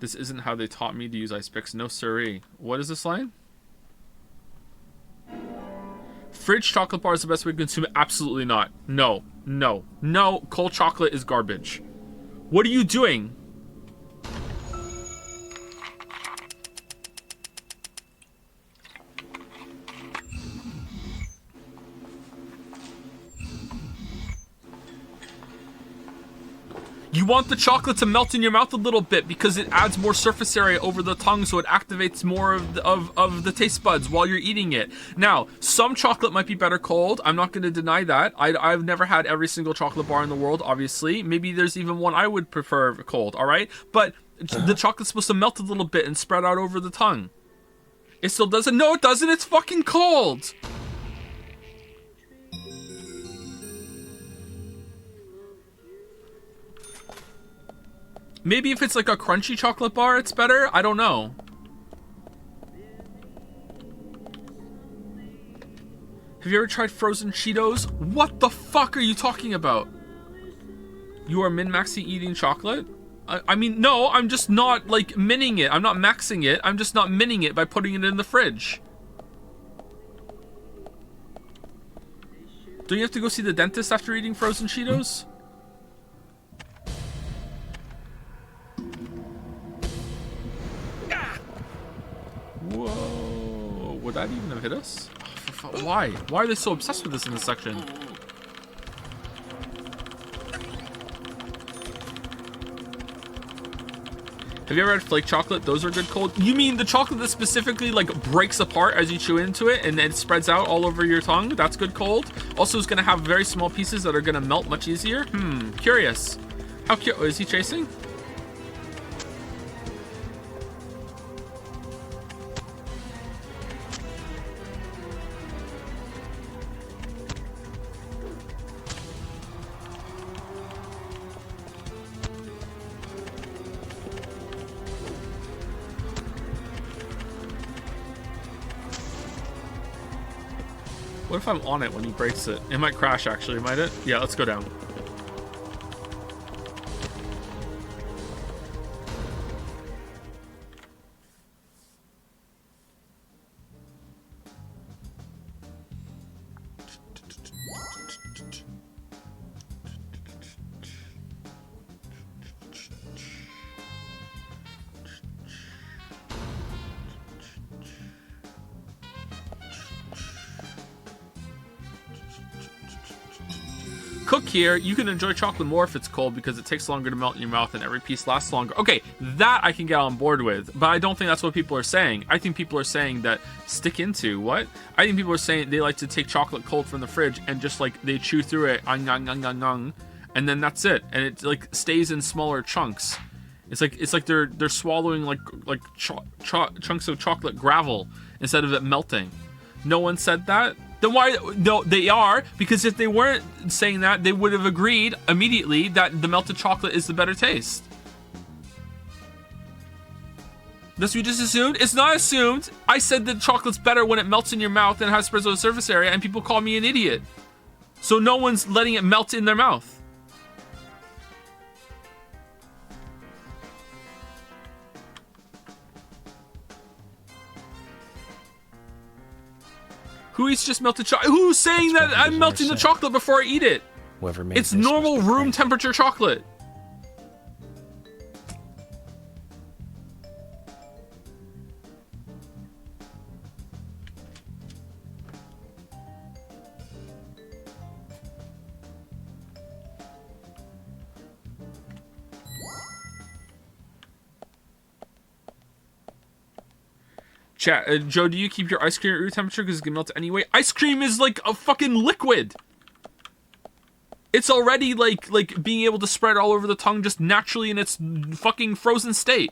This isn't how they taught me to use ice picks. No siree. What is this line? Fridge chocolate bar is the best way to consume it. Absolutely not. No. No. No. Cold chocolate is garbage. What are you doing? You want the chocolate to melt in your mouth a little bit because it adds more surface area over the tongue, so it activates more of the taste buds while you're eating it. Now, some chocolate might be better cold. I'm not going to deny that. I've never had every single chocolate bar in the world, obviously. Maybe there's even one I would prefer cold, all right? But the chocolate's supposed to melt a little bit and spread out over the tongue. It still doesn't. No, it doesn't. It's fucking cold. Maybe if it's like a crunchy chocolate bar, it's better. I don't know. Have you ever tried frozen Cheetos? What the fuck are you talking about? You are min-maxing eating chocolate? I mean, no, I'm just not like minning it. I'm not maxing it. I'm just not minning it by putting it in the fridge. Do you have to go see the dentist after eating frozen Cheetos? Whoa, would that even have hit us? Oh, why? Why are they so obsessed with this in this section? Have you ever had flake chocolate? Those are good cold. You mean the chocolate that specifically like breaks apart as you chew into it and then spreads out all over your tongue? That's good cold. Also, it's gonna have very small pieces that are gonna melt much easier. Curious. How cute? Oh, is he chasing? What if I'm on it when he breaks it? It might crash, actually, might it? Yeah, let's go down. Cook here, you can enjoy chocolate more if it's cold because it takes longer to melt in your mouth and every piece lasts longer. Okay, that I can get on board with, but I don't think that's what people are saying. I think people are saying that stick into what? I think people are saying they like to take chocolate cold from the fridge and just like they chew through it, and then that's it, and it like stays in smaller chunks. It's like they're swallowing like chunks of chocolate gravel instead of it melting. No one said that. Then why? No, they are, because if they weren't saying that, they would have agreed immediately that the melted chocolate is the better taste. That's what you just assumed? It's not assumed. I said that chocolate's better when it melts in your mouth and has spreads over the surface area, and people call me an idiot. So no one's letting it melt in their mouth. Who eats just melted chocolate? Who's saying that I'm melting the chocolate before I eat it? Whoever made It's this normal must be room crazy. temperature chocolate. Chat, Joe, do you keep your ice cream at room temperature because it can melt anyway? Ice cream is like a fucking liquid. It's already like being able to spread all over the tongue just naturally in its fucking frozen state.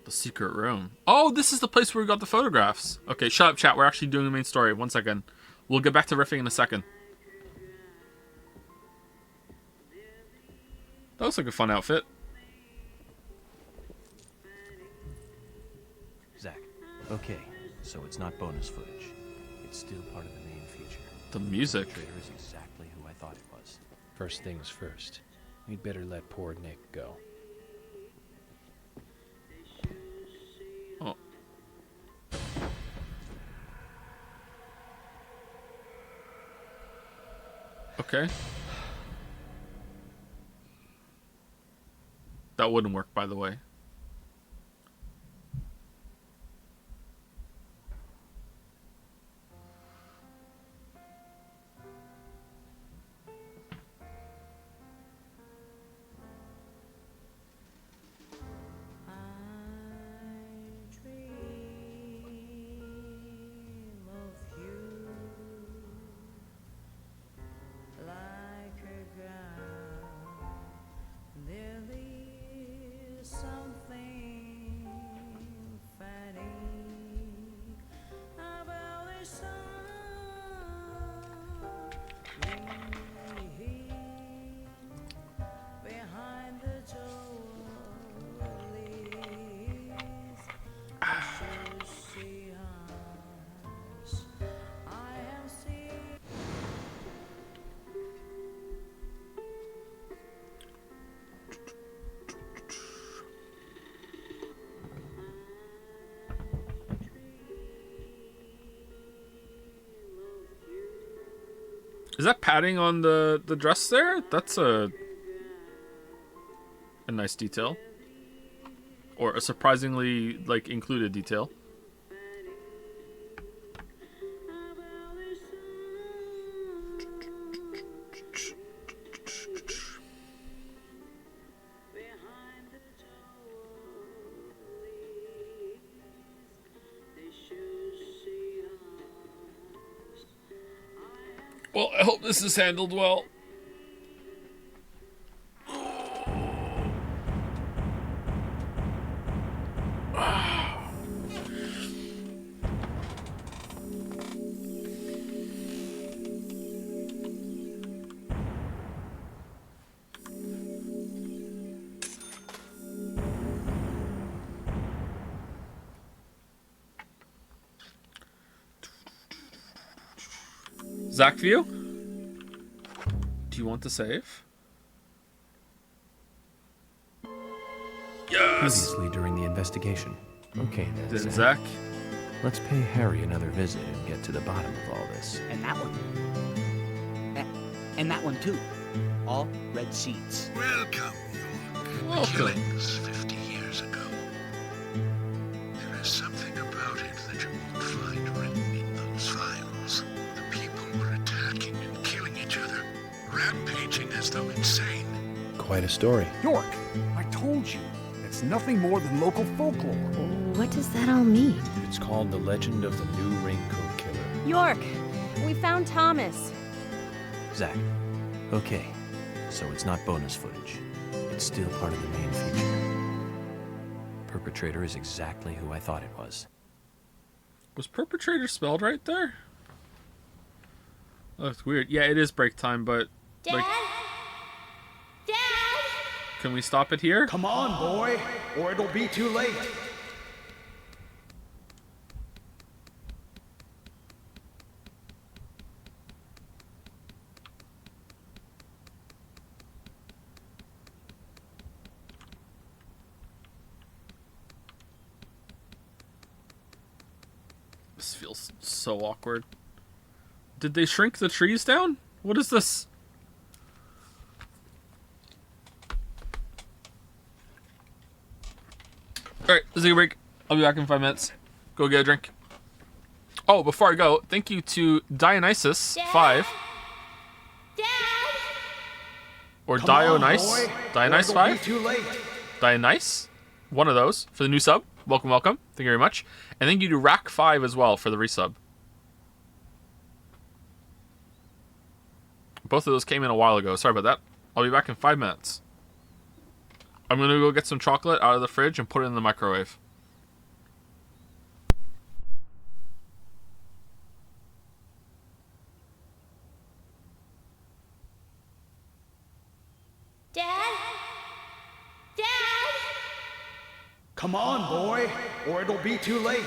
The secret room. Oh, this is the place where we got the photographs. Okay, shut up, chat. We're actually doing the main story. 1 second. We'll get back to riffing in a second. That looks like a fun outfit. Zach, okay, so it's not bonus footage. It's still part of the main feature. The music. The trailer is exactly who I thought it was. First things first. We'd better let poor Nick go. Oh. Okay. That wouldn't work, by the way. Is that padding on the dress there? That's a nice detail. Or a surprisingly, like, included detail. Well, I hope this is handled well. Zach View? Do you want to save? Yes! Previously during the investigation. Okay then, Then Zach. Let's pay Harry another visit and get to the bottom of all this. And that one. And that one too. All red seeds. Welcome, York. Welcome. Killings 50 years ago. There is something rampaging as though insane. Quite a story. York, I told you, it's nothing more than local folklore. What does that all mean? It's called The Legend of the New Raincoat Killer. York, we found Thomas. Zach, okay, so it's not bonus footage. It's still part of the main feature. Perpetrator is exactly who I thought it was. Was perpetrator spelled right there? Oh, that's weird. Yeah, it is break time, but... Dad? Like, Dad? can we stop it here? Come on, boy, or it'll be too late. This feels so awkward. Did they shrink the trees down? What is this? Alright, let's take a break. I'll be back in 5 minutes. Go get a drink. Oh, before I go, thank you to Dionysus5. Dad? Or Come on, Dionysus. boy, Dionysus or it'll be 5? too late. Dionysus? One of those for the new sub. Welcome, welcome. Thank you very much. And thank you to Rack5 as well for the resub. Both of those came in a while ago. Sorry about that. I'll be back in 5 minutes. I'm going to go get some chocolate out of the fridge and put it in the microwave. Dad? Dad? Come on, boy, or it'll be too late.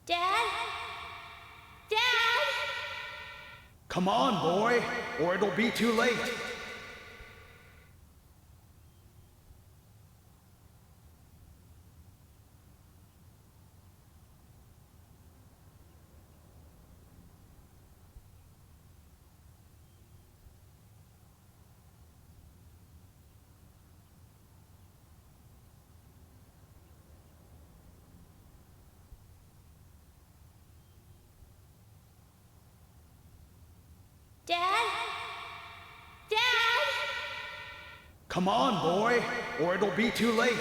Dad? Dad? Come on, boy, or it'll be too late. Dad? Dad? Come on, boy, or it'll be too late.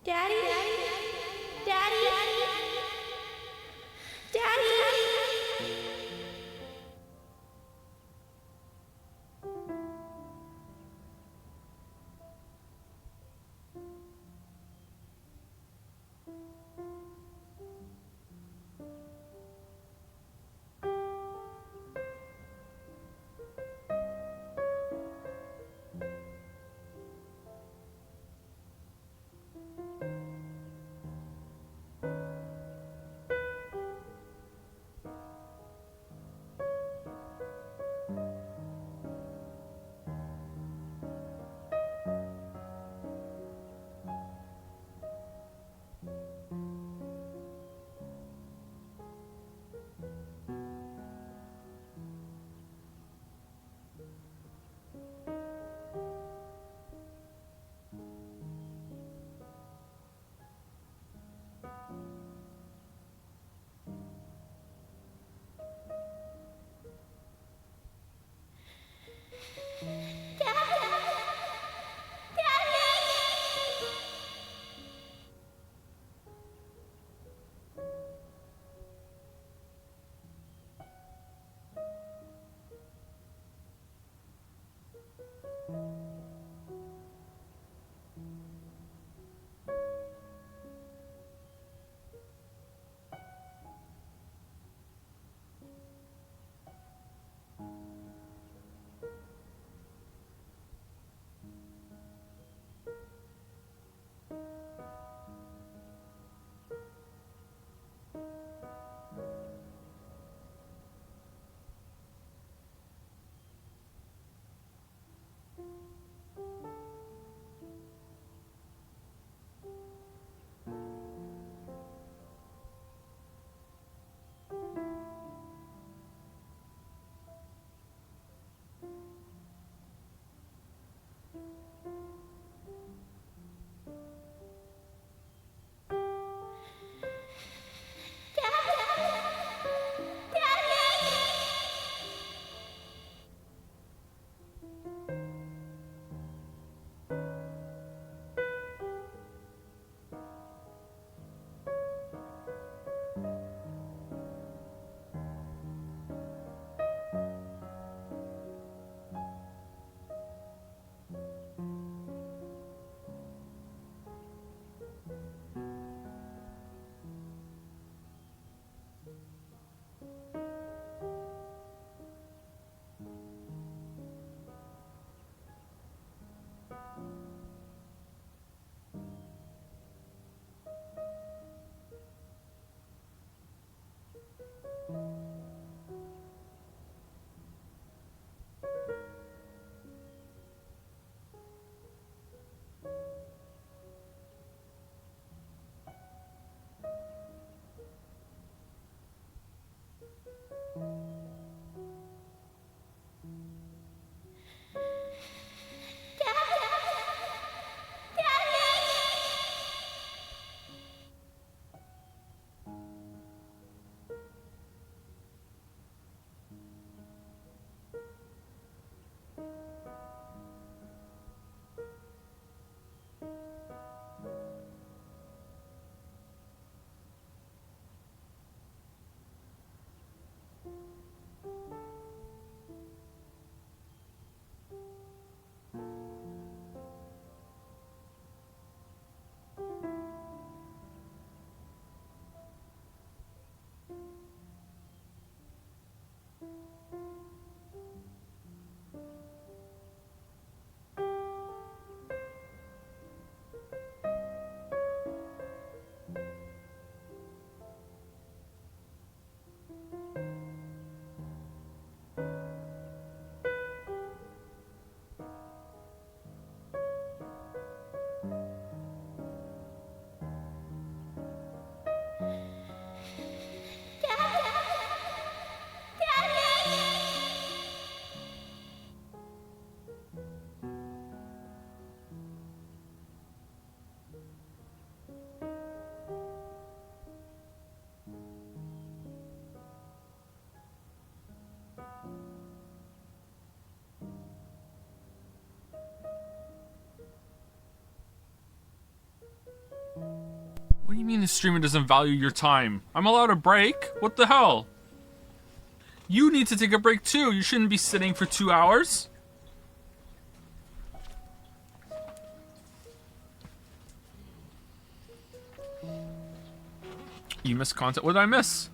Daddy? Daddy? Daddy? What do you mean the streamer doesn't value your time? I'm allowed a break? What the hell? You need to take a break too. You shouldn't be sitting for 2 hours. You missed content. What did I miss?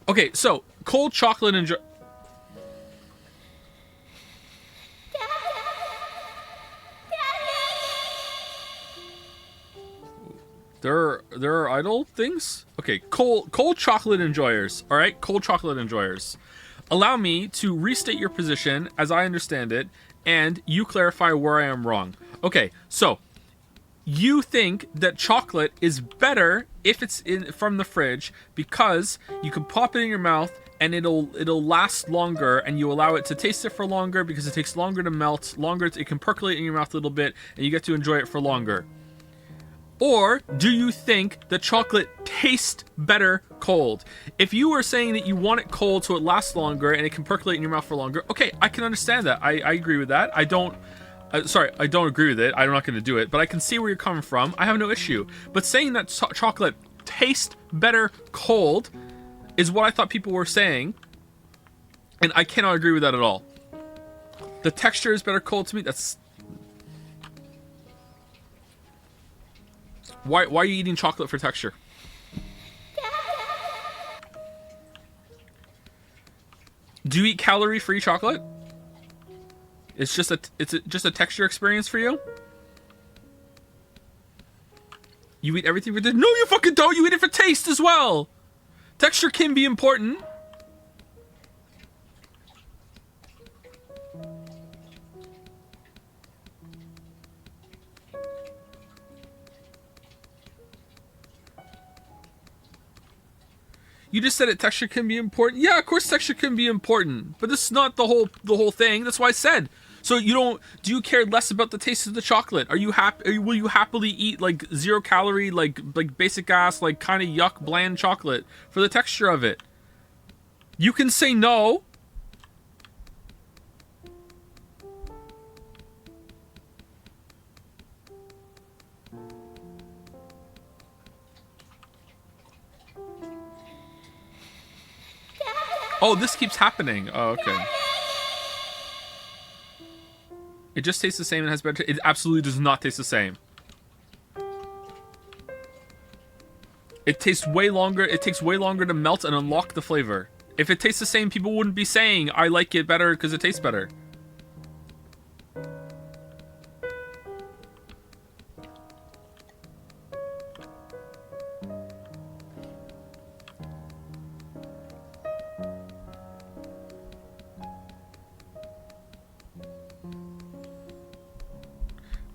Okay, so cold chocolate and There are idle things? Okay, cold chocolate enjoyers. All right, cold chocolate enjoyers. Allow me to restate your position as I understand it, and you clarify where I am wrong. Okay, so you think that chocolate is better if it's from the fridge because you can pop it in your mouth and it'll last longer, and you allow it to taste it for longer because it takes longer to melt, it can percolate in your mouth a little bit, and you get to enjoy it for longer. Or do you think that chocolate tastes better cold? If you were saying that you want it cold so it lasts longer and it can percolate in your mouth for longer, okay, I can understand that. I agree with that. I don't agree with it. I'm not going to do it, but I can see where you're coming from. I have no issue. But saying that chocolate tastes better cold is what I thought people were saying, and I cannot agree with that at all. The texture is better cold to me. That's... Why are you eating chocolate for texture? Do you eat calorie-free chocolate? It's just a texture experience for you? You eat everything for... No, you fucking don't! You eat it for taste as well! Texture can be important. You just said it. Texture can be important. Yeah, of course, texture can be important, but this is not the whole thing. That's why I said. So you don't? Do you care less about the taste of the chocolate? Are you happy? Will you happily eat like 0 calorie, like basic ass, like kind of yuck, bland chocolate for the texture of it? You can say no. Oh, this keeps happening. Oh, okay. It just tastes the same and has better... It absolutely does not taste the same. It tastes way longer. It takes way longer to melt and unlock the flavor. If it tastes the same, people wouldn't be saying, I like it better because it tastes better.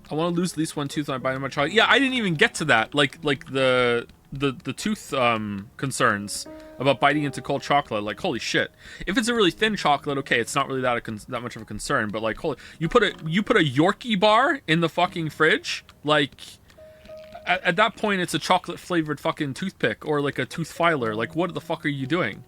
I want to lose at least one tooth when I bite my chocolate. Yeah, I didn't even get to that. Like the tooth concerns about biting into cold chocolate. Like, holy shit. If it's a really thin chocolate, okay, it's not really that much of a concern. But like, holy, you put a Yorkie bar in the fucking fridge. Like, at that point, it's a chocolate flavored fucking toothpick or like a tooth filer. Like, what the fuck are you doing?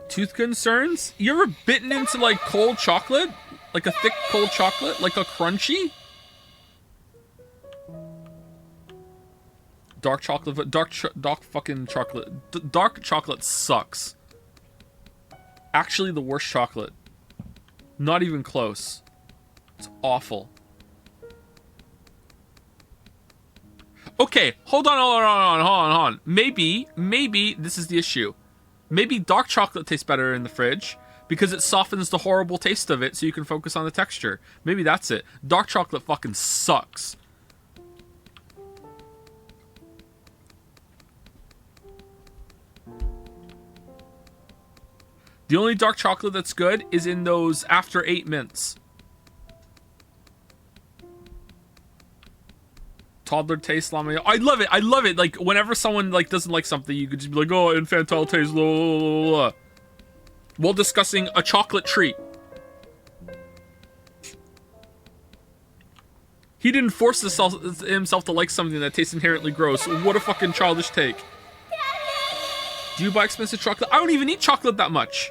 Tooth concerns? You ever bitten into like cold chocolate? Like a thick cold chocolate? Like a crunchy? Dark chocolate, dark fucking chocolate. Dark chocolate sucks. Actually the worst chocolate. Not even close. It's awful. Okay, hold on. Maybe this is the issue. Maybe dark chocolate tastes better in the fridge because it softens the horrible taste of it so you can focus on the texture. Maybe that's it. Dark chocolate fucking sucks. The only dark chocolate that's good is in those after 8 mints. Toddler taste llama. I love it. Like, whenever someone like doesn't like something, you could just be like, oh, infantile taste, blah, blah, blah, blah, while discussing a chocolate treat. He didn't force himself to like something that tastes inherently gross. What a fucking childish take. Do you buy expensive chocolate? I don't even eat chocolate that much.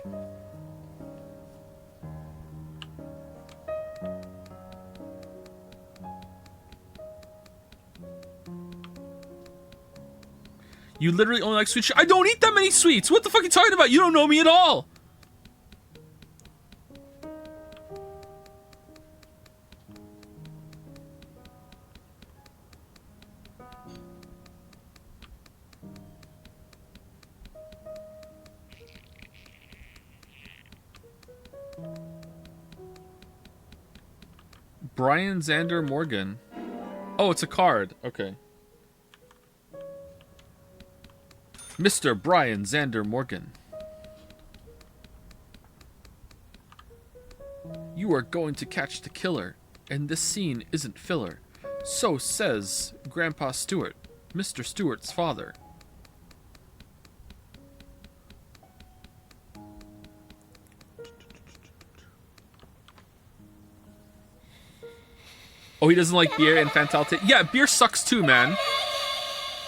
You literally only like sweet shit. I don't eat that many sweets. What the fuck are you talking about? You don't know me at all. Brian Xander Morgan. Oh, it's a card. Okay. Mr. Brian Xander Morgan. You are going to catch the killer, and this scene isn't filler. So says Grandpa Stewart, Mr. Stewart's father. Oh, he doesn't like beer and Fantality. Yeah, beer sucks too, man.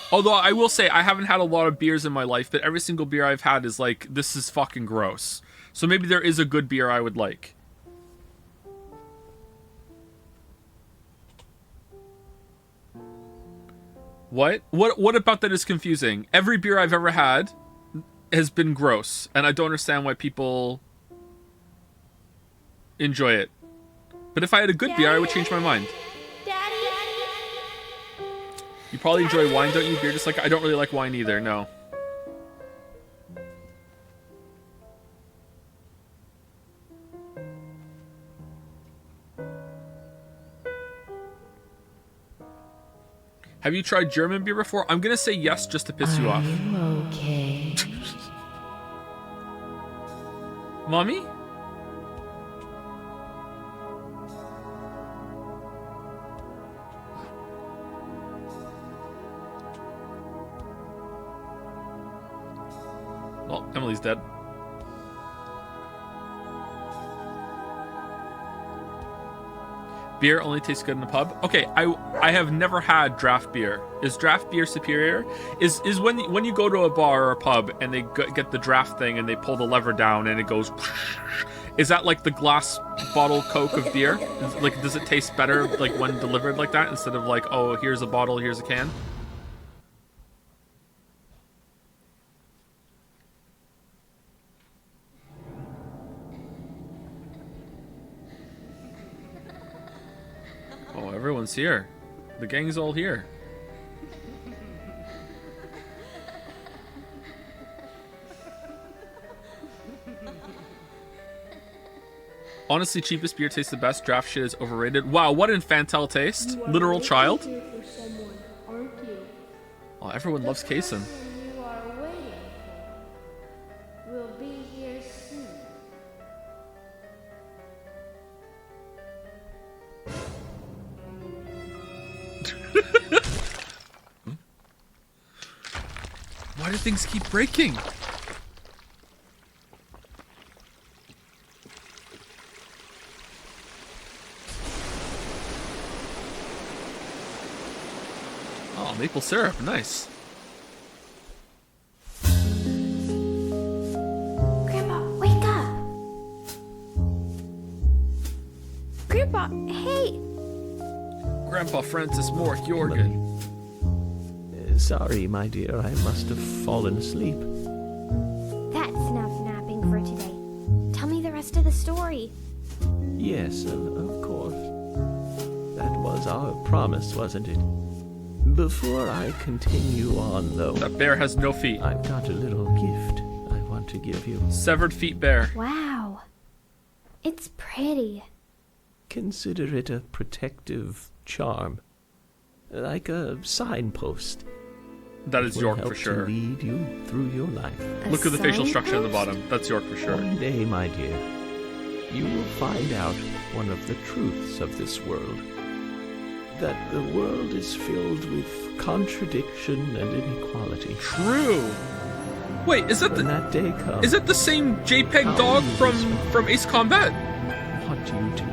Although I will say I haven't had a lot of beers in my life, but every single beer I've had is like, this is fucking gross. So maybe there is a good beer I would like. What? What about that is confusing? Every beer I've ever had has been gross, and I don't understand why people enjoy it. But if I had a good beer, I would change my mind. You probably enjoy wine, don't you? Beer, just like I don't really like wine either. No. Have you tried German beer before? I'm gonna say yes just to piss you off. Okay. Mommy? Well, Emily's dead. Beer only tastes good in a pub. Okay, I have never had draft beer. Is draft beer superior? Is when you go to a bar or a pub and they get the draft thing and they pull the lever down and it goes. Is that like the glass bottle Coke of beer? Like, does it taste better like when delivered like that instead of like, oh, here's a bottle, here's a can? Oh, everyone's here. The gang's all here. Honestly, cheapest beer tastes the best. Draft shit is overrated. Wow, what infantile taste. Literal child. Here for someone, aren't you? Oh, everyone loves Kaysen. You are waiting for will be here soon. Why do things keep breaking? Oh, maple syrup, nice. Grandpa, wake up! Grandpa, hey! Grandpa Francis Moore Jorgen. Sorry, my dear, I must have fallen asleep. That's enough napping for today. Tell me the rest of the story. Yes, of course. That was our promise, wasn't it? Before I continue on, though... That bear has no feet. I've got a little gift I want to give you. Severed feet bear. Wow. It's pretty. Consider it a protective charm. Like a signpost. That is York for sure. To lead you through your life. Look at the facial structure at the bottom. That's York for sure. One day, my dear, you will find out one of the truths of this world. That the world is filled with contradiction and inequality. True. Wait, is that that day comes, is it the same JPEG dog from Ace Combat? What do you do?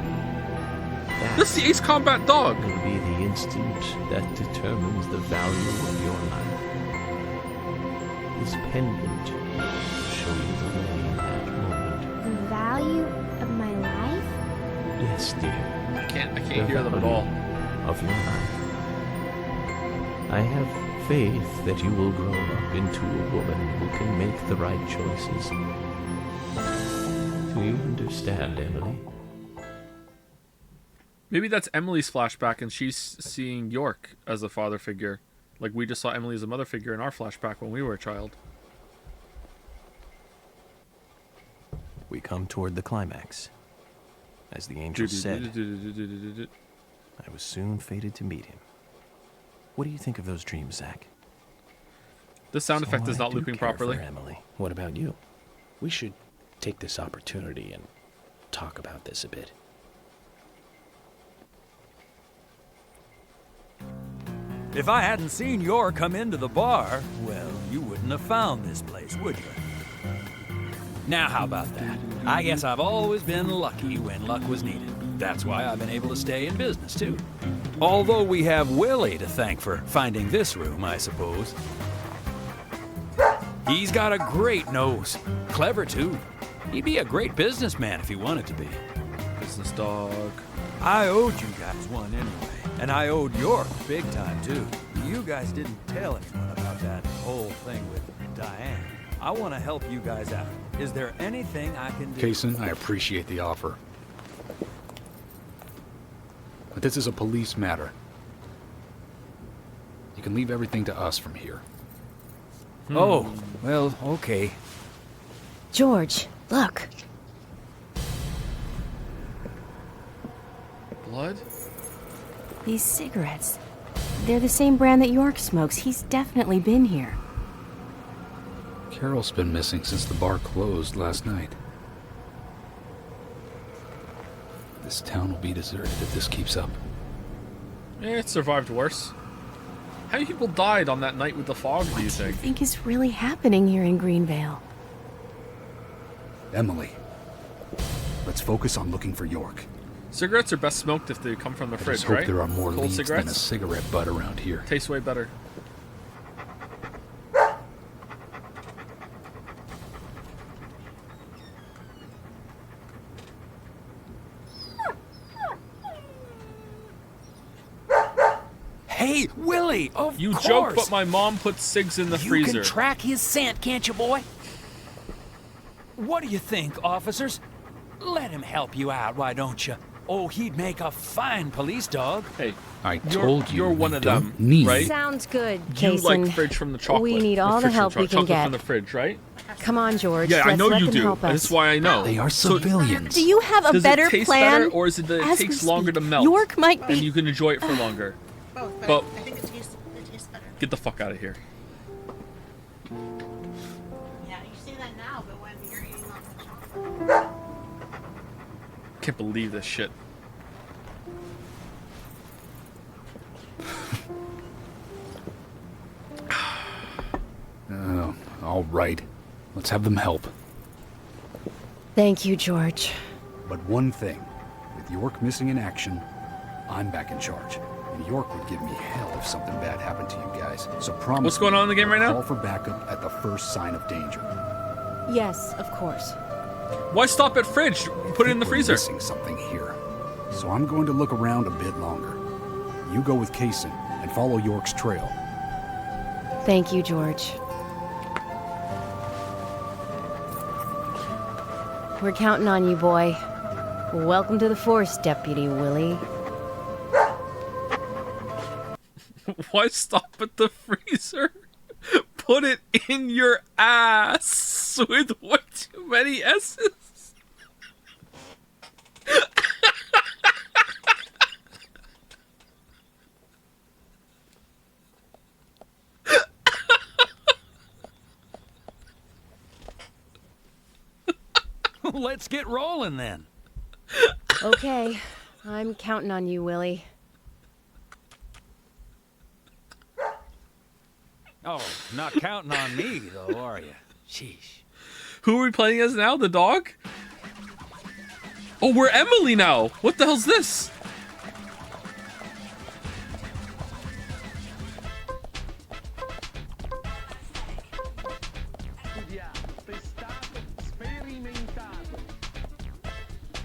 This is the Ace Combat dog. Will be the instant that determines the value of your life. This pendant will show you the way in that moment. The value of my life? Yes, dear. I can't hear them at all. Of your life. I have faith that you will grow up into a woman who can make the right choices. Do you understand, Emily? Maybe that's Emily's flashback and she's seeing York as a father figure. Like we just saw Emily as a mother figure in our flashback when we were a child. We come toward the climax. As the angel said, I was soon fated to meet him. What do you think of those dreams, Zach? The sound effect is not looping properly. Emily. What about you? We should take this opportunity and talk about this a bit. If I hadn't seen York come into the bar, well, you wouldn't have found this place, would you? Now, how about that? I guess I've always been lucky when luck was needed. That's why I've been able to stay in business, too. Although we have Willie to thank for finding this room, I suppose. He's got a great nose. Clever, too. He'd be a great businessman if he wanted to be. Business dog. I owed you guys one anyway. And I owed York big time, too. You guys didn't tell anyone about that whole thing with Diane. I want to help you guys out. Is there anything I can do? Kaysen, I appreciate the offer. But this is a police matter. You can leave everything to us from here. Oh, well, okay. George, look. Blood? These cigarettes. They're the same brand that York smokes. He's definitely been here. Carol's been missing since the bar closed last night. This town will be deserted if this keeps up. Yeah, it survived worse. How many people died on that night with the fog, do you What do you think? think is really happening here in Greenvale? Emily, let's focus on looking for York. Cigarettes are best smoked if they come from the I fridge, just hope right? there are more Cold leads than a cigarettes cigarette butt around here. taste way better. Hey, Willie, of You course. joke, but my mom put cigs in the You freezer. can track his scent, can't you, boy? What do you think, officers? Let him help you out, why don't you? Oh, he'd make a fine police dog. Hey, I told you you're one we of don't them, need right? Sounds good, You Jason. like fridge from the chocolate. We need all the fridge from help we can chocolate get. from the fridge, right? Come on, George. Yeah, I Let's know let you them do. help us. That's why I know. They are So, civilians. Do you have a does better it taste plan? better, or is it that it As we takes longer to speak, melt? York might and be. you can enjoy it for longer. Both, But I think it tastes better. get the fuck out of here. Yeah, you say that now, but when you're eating all the chocolate. Can't believe this shit. Oh, all right. Let's have them help. Thank you, George. But one thing, with York missing in action, I'm back in charge. And York would give me hell if something bad happened to you guys. So promise What's going on in the game right now? Call for backup at the first sign of danger. Yes, of course. Why stop at fridge? Put it in the We're freezer. missing something here. So I'm going to look around a bit longer. You go with Kaysen and follow York's trail. Thank you, George. We're counting on you, boy. Welcome to the force, Deputy Willie. Why stop at the freezer? Put it in your ass with way too many S's. Let's get rolling then. Okay, I'm counting on you, Willie. Oh, not counting on me, though, are you? Sheesh. Who are we playing as now? The dog? Oh, we're Emily now. What the hell's this?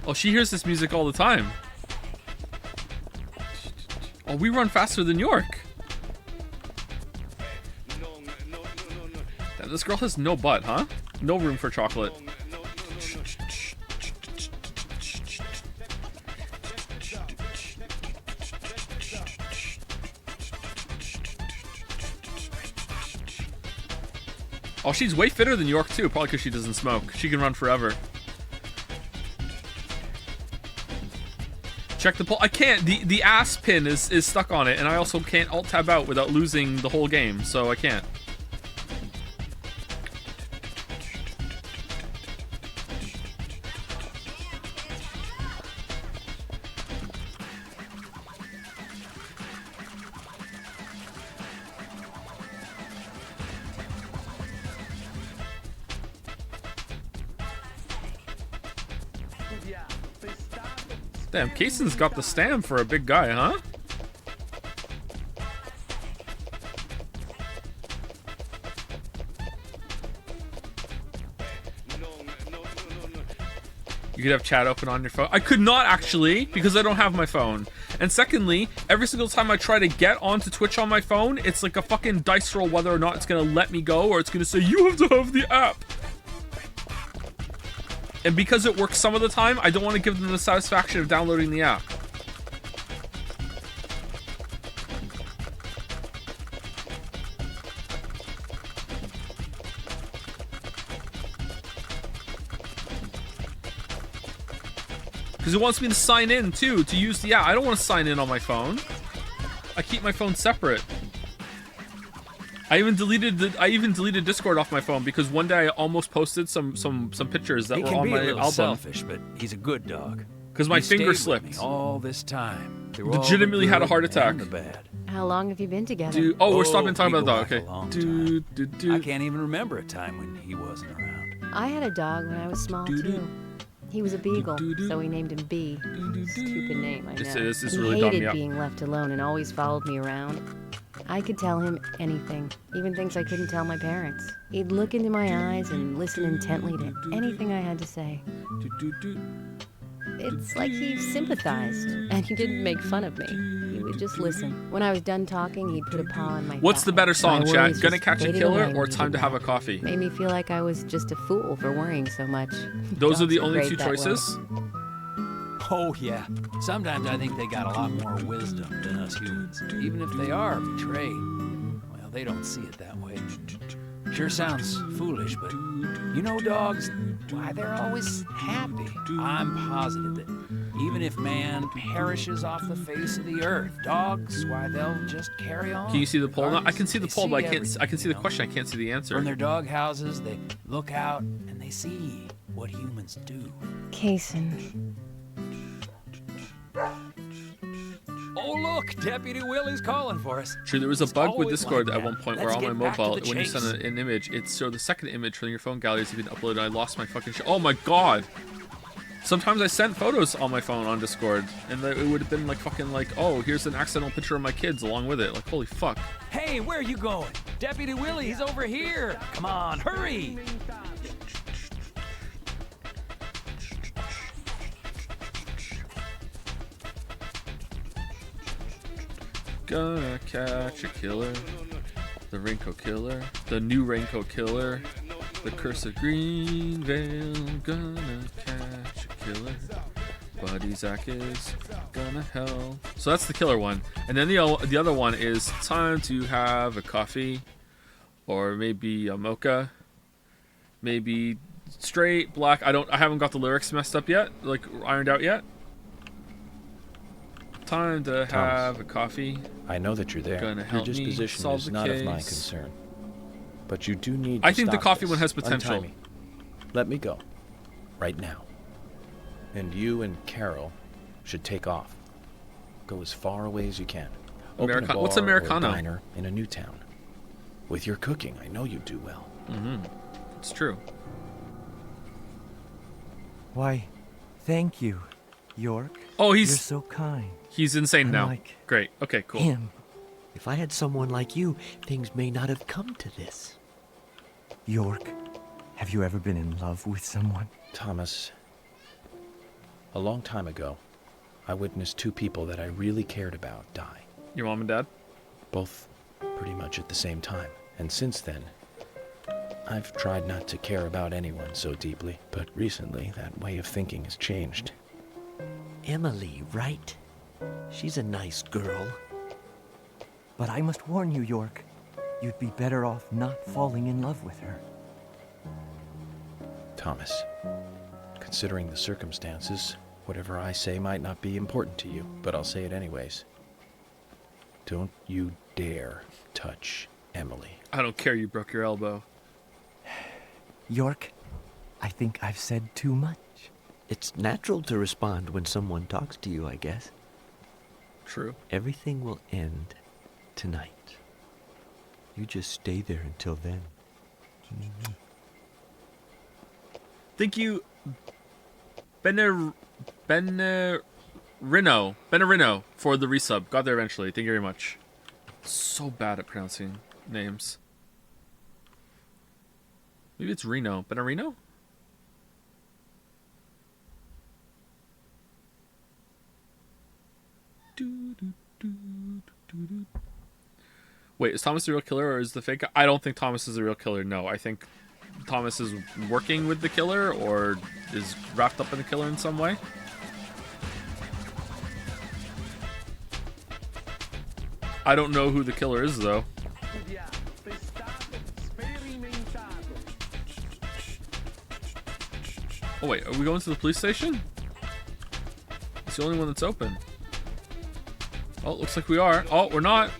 Oh, she hears this music all the time. Oh, we run faster than York. Damn, this girl has no butt, huh? No room for chocolate. Oh, she's way fitter than York too, probably because she doesn't smoke. She can run forever. Check the poll. I can't. The ass pin is stuck on it, and I also can't alt tab out without losing the whole game, so I can't. Damn, Kaysen's got the stamp for a big guy, huh? You could have chat open on your phone. I could not actually, because I don't have my phone. And secondly, every single time I try to get onto Twitch on my phone, it's like a fucking dice roll whether or not it's gonna let me go, or it's gonna say, you have to have the app. And because it works some of the time, I don't want to give them the satisfaction of downloading the app. Because it wants me to sign in too, to use the app. I don't want to sign in on my phone. I keep my phone separate. I even deleted Discord off my phone because one day I almost posted some pictures that were on my album. He can be a little selfish, but he's a good dog. Because my finger slipped. All this time. Legitimately had a heart attack. How long have you been together? Dude, oh, we're stopping talking about the dog. Okay. I can't even remember a time when he wasn't around. I had a dog when I was small too. He was a beagle, so we named him B. Stupid name, I know. This he really hated being left alone and always followed me around. I could tell him anything, even things I couldn't tell my parents. He'd look into my eyes and listen intently to anything I had to say. It's like he sympathized, and he didn't make fun of me. He would just listen. When I was done talking, he'd put a paw on my What's thigh. the better song, My chat? worries Gonna just Catch a faded Killer away or when he Time did to Have a that. Coffee? Made me feel like I was just a fool for worrying so much. Those are the Dogs only great two that way. choices? Oh, yeah. Sometimes I think they got a lot more wisdom than us humans. Even if they are betrayed, well, they don't see it that way. Sure sounds foolish, but you know dogs, why, they're always happy. I'm positive that even if man perishes off the face of the earth, dogs, why, they'll just carry on. Can you see the poll now? I can see the poll, but I everything, can see the question. I can't see the answer. From their dog houses, they look out and they see what humans do. Kaysen. Oh, look, Deputy Willie's calling for us. Sure, there was a He's bug with always Discord like at that. one point where Let's on my get back to mobile, the when you chase. send an image, it's so the second image from your phone gallery has been uploaded. I lost my fucking shit. Oh my god. Sometimes I sent photos on my phone on Discord, and it would have been like fucking like, oh, here's an accidental picture of my kids along with it. Like, holy fuck. Hey, where are you going? Deputy Willie, he's over here. Come on, hurry. Gonna catch a killer. The Raincoat Killer. The new Raincoat Killer. The Cursed Green Veil. Gonna catch a killer. Buddy Zach is gonna hell. So that's the killer one. And then the other one is time to have a coffee. Or maybe a mocha. Maybe straight, black. I haven't got the lyrics messed up yet. Like ironed out yet. Time to have a coffee. I know that you're there. Gonna Your help me disposition solve is the not of my case. concern. But you do need to I think the stop coffee this. one has potential. Untie me. Let me go. Right now. And you and Carol should take off. Go as far away as you can. Open a bar What's or a Americano? diner in a new town. With your cooking, I know you do well. Mm-hmm. It's true. Why, thank you, York. Oh, You're so kind. He's insane I'm now. like Great. Okay, cool. him. If I had someone like you, things may not have come to this. York, Have you ever been in love with someone? Thomas, a long time ago, I witnessed two people that I really cared about die. Your mom and dad? Both pretty much at the same time. And since then, I've tried not to care about anyone so deeply. But recently, that way of thinking has changed. Emily, right? She's a nice girl. But I must warn you, York. You'd be better off not falling in love with her. Thomas, considering the circumstances, whatever I say might not be important to you, but I'll say it anyways. Don't you dare touch Emily. I don't care you broke your elbow. York, I think I've said too much. It's natural to respond when someone talks to you, I guess. True. Everything will end tonight. You just stay there until then. Thank you, Benerino, for the resub. Got there eventually. Thank you very much. So bad at pronouncing names. Maybe it's Reno. Benerino? Wait, is Thomas the real killer or is the fake guy? I don't think Thomas is the real killer. No, I think Thomas is working with the killer or is wrapped up in the killer in some way. I don't know who the killer is, though. Oh, wait, are we going to the police station? It's the only one that's open. Oh, looks like we are. Oh, we're not.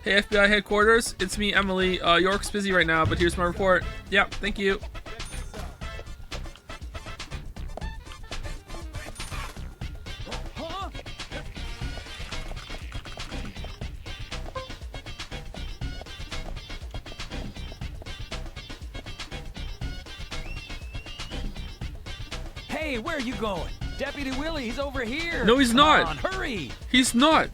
Hey, FBI headquarters. It's me, Emily. York's busy right now, but here's my report. Yep, thank you. Hey, where are you going? Deputy Willie, he's over here. No, he's not. Come on, hurry. He's not.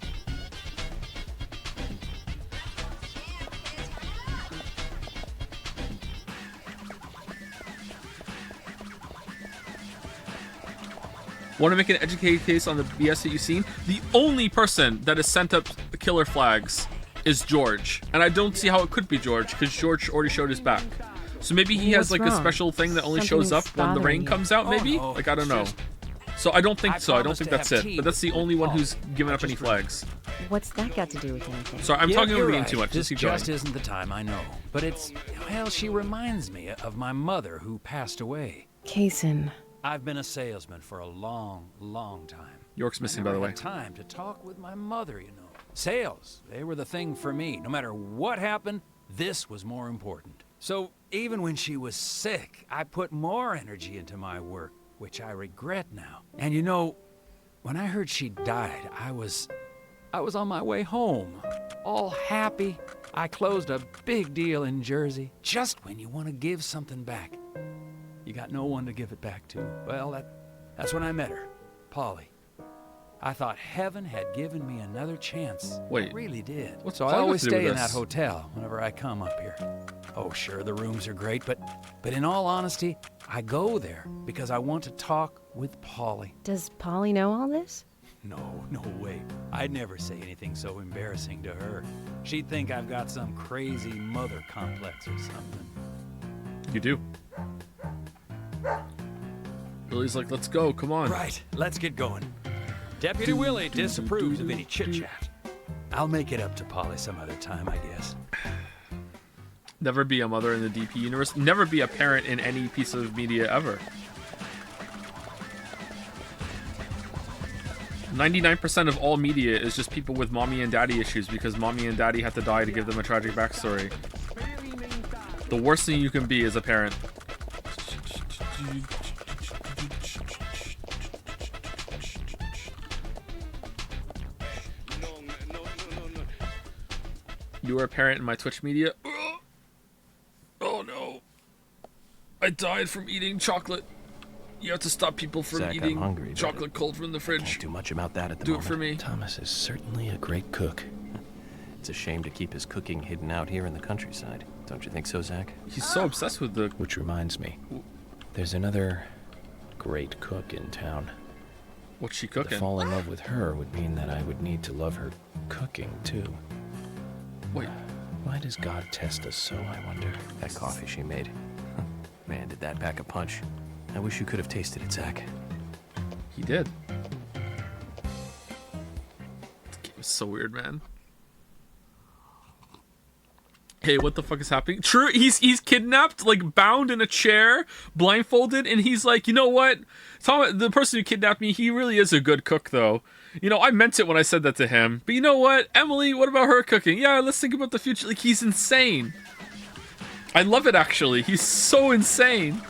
Want to make an educated case on the BS that you've seen? The only person that has sent up killer flags is George. And I don't see how it could be George, because George already showed his back. So maybe he has like a special thing that only shows up when the rain comes out, maybe? Like, I don't know. So I don't think so. I don't think that's it. But that's the only one who's given up any flags. What's that got to do with anything? Sorry, I'm talking over you too much. This just isn't the time, I know. But it's, well, she reminds me of my mother who passed away. Kaysen. I've been a salesman for a long, long time. York's missing, by the way. I never had time to talk with my mother, you know. Sales, they were the thing for me. No matter what happened, this was more important. So even when she was sick, I put more energy into my work, which I regret now. And you know, when I heard she died, I was on my way home, all happy. I closed a big deal in Jersey. Just when you want to give something back, you got no one to give it back to. Well, that's when I met her, Polly. I thought heaven had given me another chance. Wait, it really did. What's so I Polly always got to do stay with in that this? hotel whenever I come up here. Oh, sure, the rooms are great, but in all honesty, I go there because I want to talk with Polly. Does Polly know all this? No way. I'd never say anything so embarrassing to her. She'd think I've got some crazy mother complex or something. You do. Willie's like, let's go, come on. Right, let's get going. Deputy Willie disapproves of any chit-chat. I'll make it up to Polly some other time, I guess. Never be a mother in the DP universe. Never be a parent in any piece of media ever. 99% of all media is just people with mommy and daddy issues because mommy and daddy had to die to give them a tragic backstory. The worst thing you can be is a parent. You were a parent in my Twitch media. Oh no. I died from eating chocolate. You have to stop people from Zach, eating I'm hungry, chocolate cold from the fridge. Can't do much about that at the Do moment. it for me. Thomas is certainly a great cook. It's a shame to keep his cooking hidden out here in the countryside. Don't you think so, Zach? He's so obsessed with the... Which reminds me, there's another great cook in town. What's she cooking? To fall in love with her would mean that I would need to love her cooking, too. Wait. Why does God test us so, I wonder? That coffee she made. Man, did that pack a punch. I wish you could have tasted it, Zach. He did. This game is so weird, man. Hey, what the fuck is happening? True, he's kidnapped, like bound in a chair, blindfolded, and he's like, you know what? Tom, the person who kidnapped me, he really is a good cook, though. You know, I meant it when I said that to him. But you know what? Emily, what about her cooking? Yeah, let's think about the future. Like, he's insane. I love it, actually. He's so insane.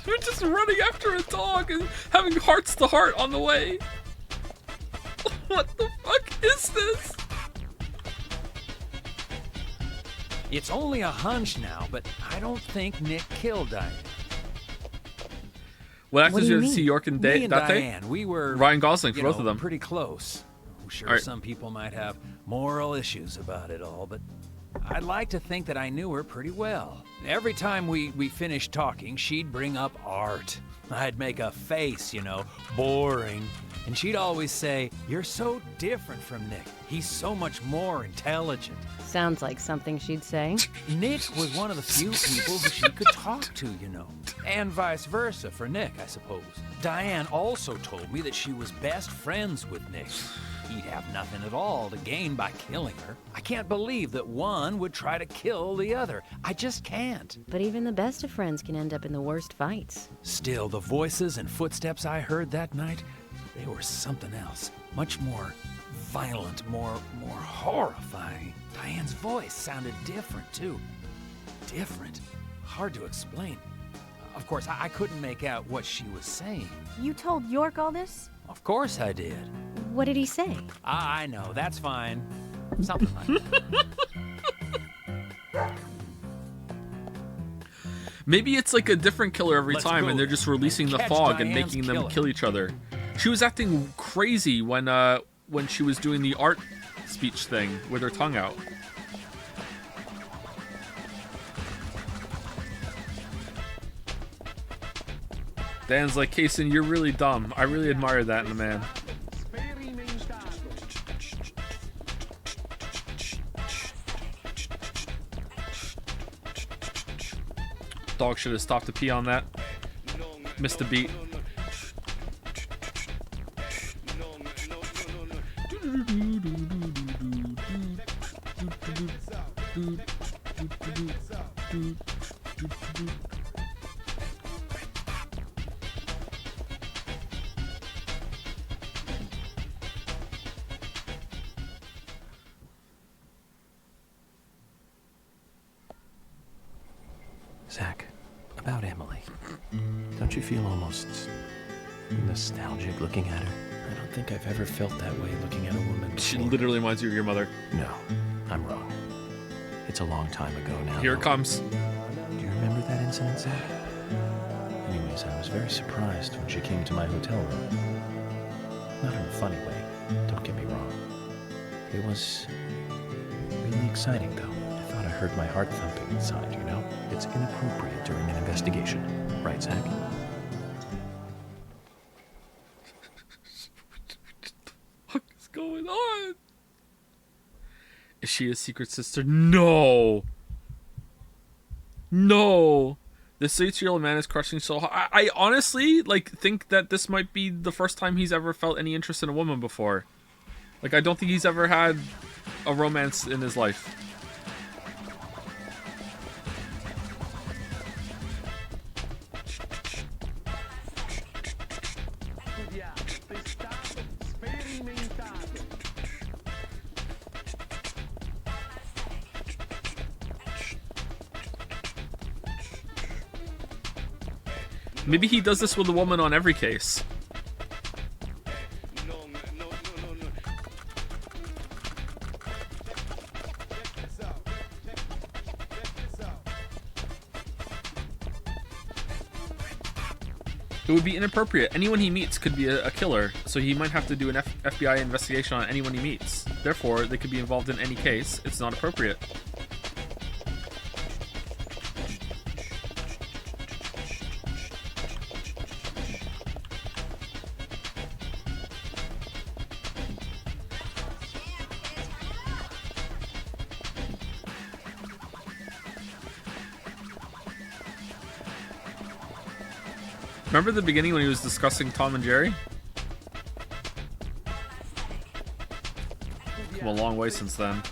We're just running after a dog and having hearts to heart on the way. What the fuck is this? It's only a hunch now, but I don't think Nick killed Diane. What actors did you see York and Me and that Diane, day? we were Ryan Gosling for both of them. Pretty close. I'm sure All right. some people might have moral issues about it all, but I'd like to think that I knew her pretty well. Every time we finished talking, she'd bring up art. I'd make a face, boring. And she'd always say, "You're so different from Nick. He's so much more intelligent." Sounds like something she'd say. Nick was one of the few people who she could talk to, And vice versa for Nick, I suppose. Diane also told me that she was best friends with Nick. He'd have nothing at all to gain by killing her. I can't believe that one would try to kill the other. I just can't. But even the best of friends can end up in the worst fights. Still, the voices and footsteps I heard that night, they were something else. Much more violent, more horrifying. Diane's voice sounded different, too. Different. Hard to explain. Of course, I couldn't make out what she was saying. You told York all this? Of course I did. What did he say? I know, that's fine. Something like that. Maybe it's like a different killer every Let's time, go and they're just releasing the catch fog and Diane's making them killer. kill each other. She was acting crazy when she was doing the art speech thing with her tongue out. Dan's like, Kaysen, you're really dumb. I really admire that in a man. Dog should have stopped to pee on that. Missed the beat. Zach, about Emily. Don't you feel almost nostalgic looking at her? I don't think I've ever felt that way looking at a woman before. She literally reminds you of your mother. No, I'm wrong. It's a long time ago now. Here it comes. Do you remember that incident, Zach? Anyways, I was very surprised when she came to my hotel room. Not in a funny way, don't get me wrong. It was really exciting, though. I thought I heard my heart thumping inside, It's inappropriate during an investigation. Right, Zach? What is going on? Is she a secret sister? No. No. This 8-year-old man is crushing so hard. I honestly think that this might be the first time he's ever felt any interest in a woman before. I don't think he's ever had a romance in his life. Maybe he does this with a woman on every case. It would be inappropriate. Anyone he meets could be a killer, so he might have to do an FBI investigation on anyone he meets. Therefore, they could be involved in any case. It's not appropriate. Remember the beginning when he was discussing Tom and Jerry? Come a long way since then.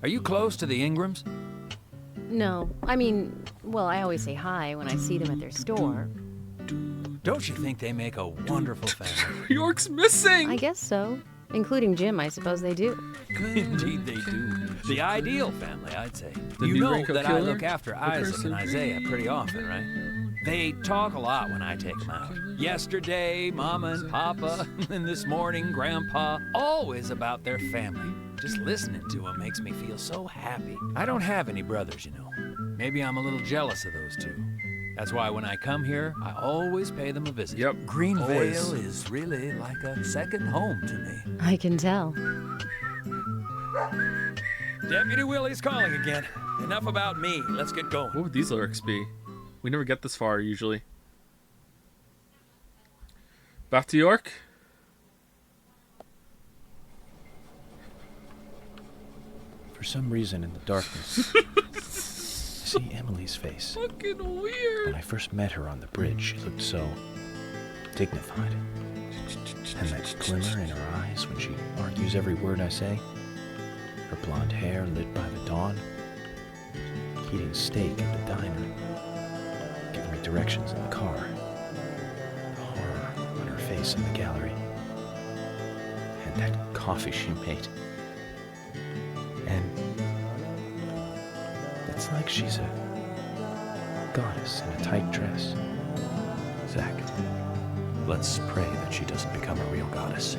Are you close to the Ingrams? No, I mean, well, I always say hi when I see them at their store. Don't you think they make a wonderful family? York's missing! I guess so. Including Jim, I suppose they do. Indeed they do. The ideal family, I'd say. The You know New that I killer? look after Isaac and Isaiah pretty often, right? They talk a lot when I take them out. Yesterday, Mama and Papa, and this morning, Grandpa, always about their family. Just listening to them makes me feel so happy. I don't have any brothers, you know. Maybe I'm a little jealous of those two. That's why when I come here, I always pay them a visit. Yep. Greenvale is really like a second home to me. I can tell. Deputy Willie's calling again. Enough about me. Let's get going. What would these lyrics be? We never get this far, usually. Back to York? For some reason in the darkness, I see Emily's face. Fucking weird. When I first met her on the bridge, she looked so dignified. And that glimmer in her eyes when she argues every word I say. Her blonde hair lit by the dawn. Eating steak at the diner. Giving me directions in the car. The horror on her face in the gallery. And that coffee she made. And it's like she's a goddess in a tight dress. Zach, let's pray that she doesn't become a real goddess.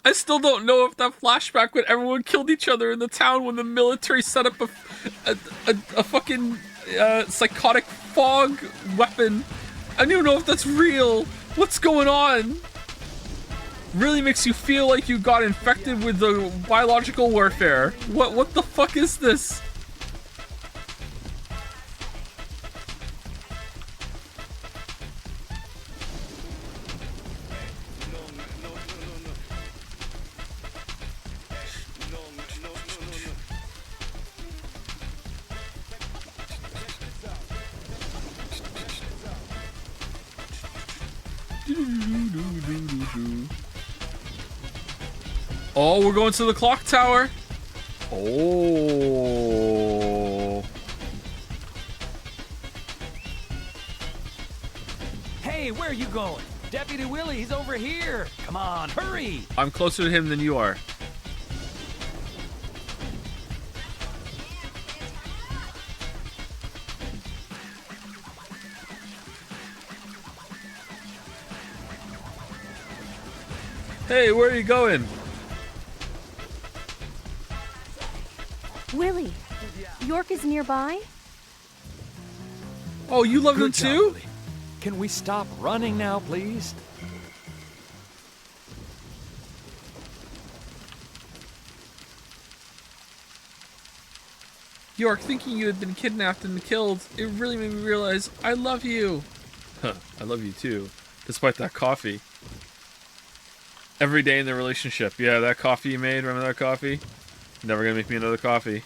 I still don't know if that flashback when everyone killed each other in the town when the military set up a fucking psychotic fog weapon. I don't even know if that's real. What's going on? Really makes you feel like you got infected with the biological warfare. What the fuck is this? Oh, we're going to the clock tower. Oh. Hey, where are you going? Deputy Willie, he's over here. Come on, hurry. I'm closer to him than you are. Hey, where are you going? Willie, York is nearby? Oh, you love him Good job, too? Willie. Can we stop running now, please? York, thinking you had been kidnapped and killed, it really made me realize I love you. Huh, I love you too, despite that coffee. Every day in the relationship. Yeah, that coffee you made, remember that coffee? Never gonna make me another coffee.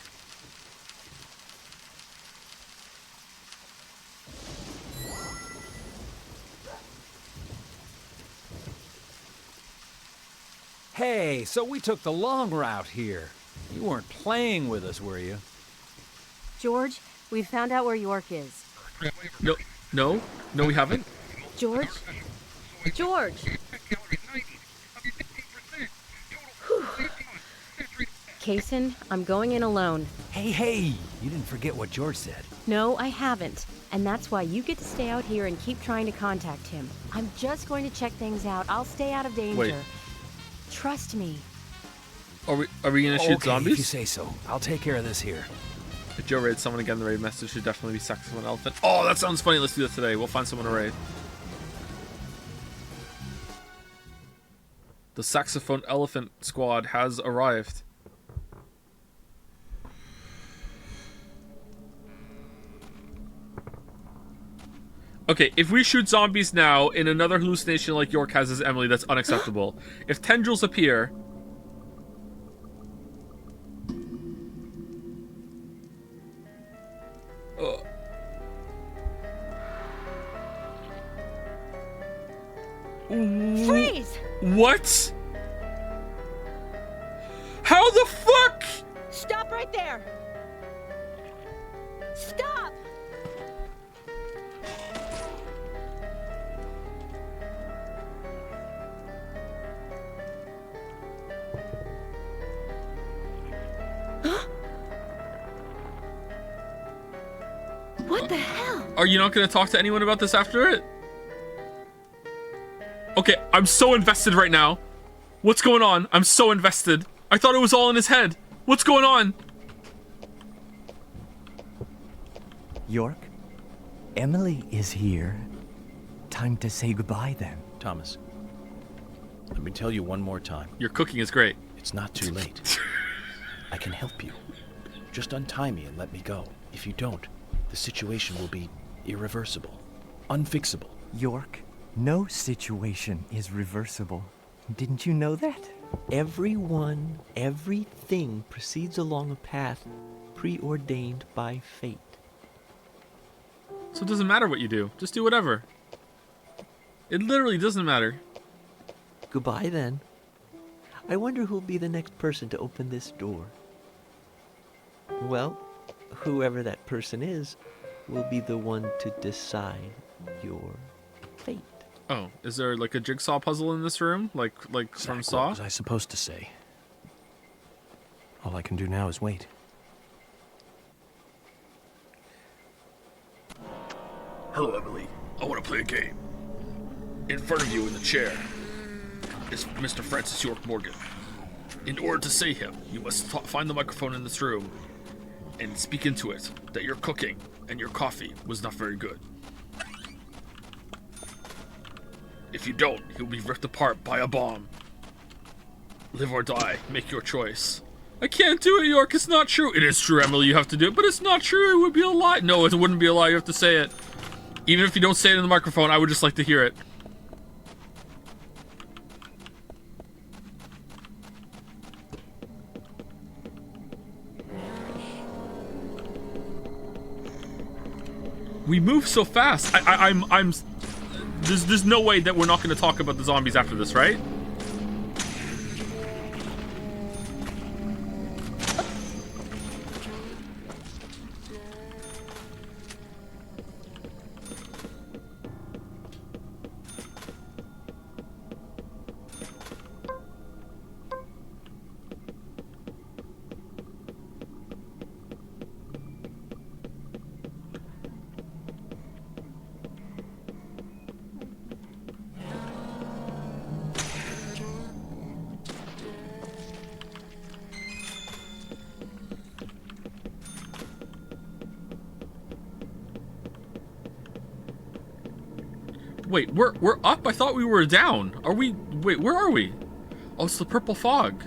Hey, so we took the long route here. You weren't playing with us, were you? George, we've found out where York is. No, we haven't. George? George! Whew. Kaysen, I'm going in alone. Hey, you didn't forget what George said. No, I haven't. And that's why you get to stay out here and keep trying to contact him. I'm just going to check things out. I'll stay out of danger. Wait. Trust me. Are we gonna shoot zombies? If you say so. I'll take care of this here. If Joe raid someone again, the raid message should definitely be Saxophone Elephant. Oh, that sounds funny. Let's do that today. We'll find someone to raid. The Saxophone Elephant squad has arrived. Okay, if we shoot zombies now in another hallucination like York has as Emily, that's unacceptable. If tendrils appear... Freeze! What? How the fuck? Stop right there! Stop! What the hell? Are you not going to talk to anyone about this after it? Okay, I'm so invested right now. What's going on? I'm so invested. I thought it was all in his head. What's going on? York, Emily is here. Time to say goodbye then. Thomas, let me tell you one more time. Your cooking is great. It's not too late. I can help you. Just untie me and let me go. If you don't, the situation will be irreversible, unfixable. York, no situation is reversible. Didn't you know that? Everyone, everything proceeds along a path preordained by fate. So it doesn't matter what you do. Just do whatever. It literally doesn't matter. Goodbye then. I wonder who'll be the next person to open this door. Well, whoever that person is will be the one to decide your fate. Oh, is there like a jigsaw puzzle in this room? Like from Saw? What was I supposed to say? All I can do now is wait. Hello, Emily. I want to play a game. In front of you in the chair is Mr. Francis York Morgan. In order to see him, you must find the microphone in this room and speak into it that your cooking and your coffee was not very good. If you don't, he'll be ripped apart by a bomb. Live or die, make your choice. I can't do it, York, it's not true. It is true, Emily, you have to do it, but it's not true, it would be a lie. No, it wouldn't be a lie, you have to say it. Even if you don't say it in the microphone, I would just like to hear it. We move so fast. There's no way that we're not going to talk about the zombies after this, right? Wait, we're up? I thought we were down. Are we? Wait, where are we? Oh, it's the purple fog.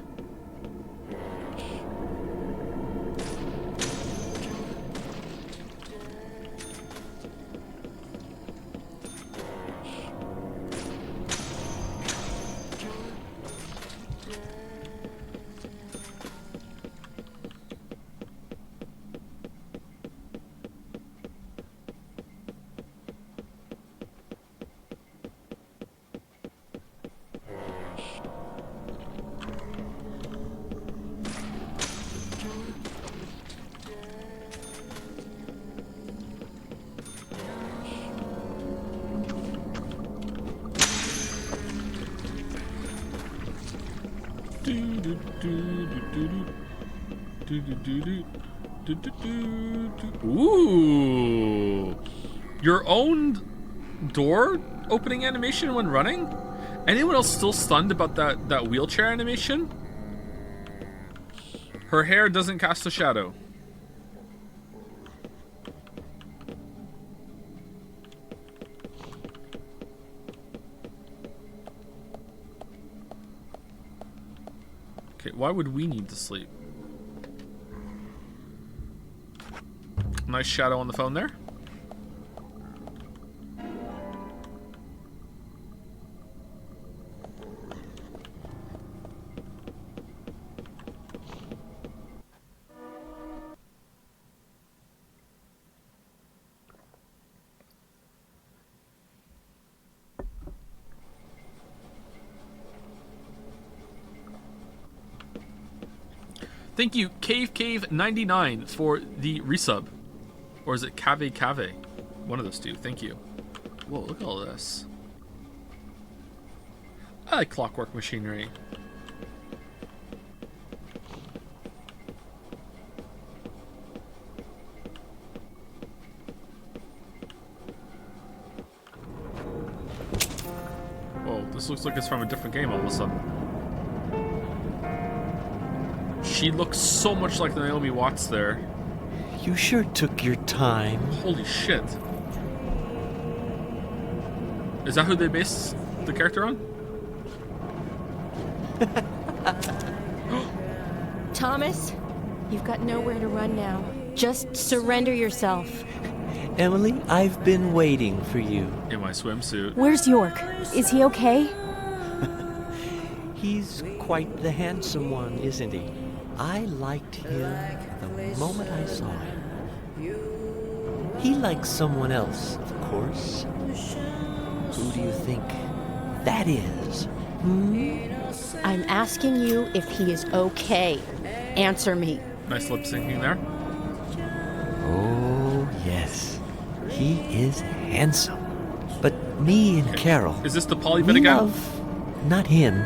Ooh. Your own door opening animation when running? Anyone else still stunned about that wheelchair animation? Her hair doesn't cast a shadow. Okay, why would we need to sleep? Nice shadow on the phone there. Thank you, Cave99, for the resub. Or is it Cave? One of those two. Thank you. Whoa, look at all this. I like clockwork machinery. Whoa, this looks like it's from a different game all of a sudden. She looks so much like Naomi Watts there. You sure took your time. Holy shit. Is that who they based the character on? Thomas, you've got nowhere to run now. Just surrender yourself. Emily, I've been waiting for you. In my swimsuit. Where's York? Is he okay? He's quite the handsome one, isn't he? I liked him the moment I saw him. He likes someone else, of course. Who do you think that is? I'm asking you if he is okay. Answer me. Nice lip syncing there. Oh, yes. He is handsome. But me and Carol... Is this the poly bit again? Love not him,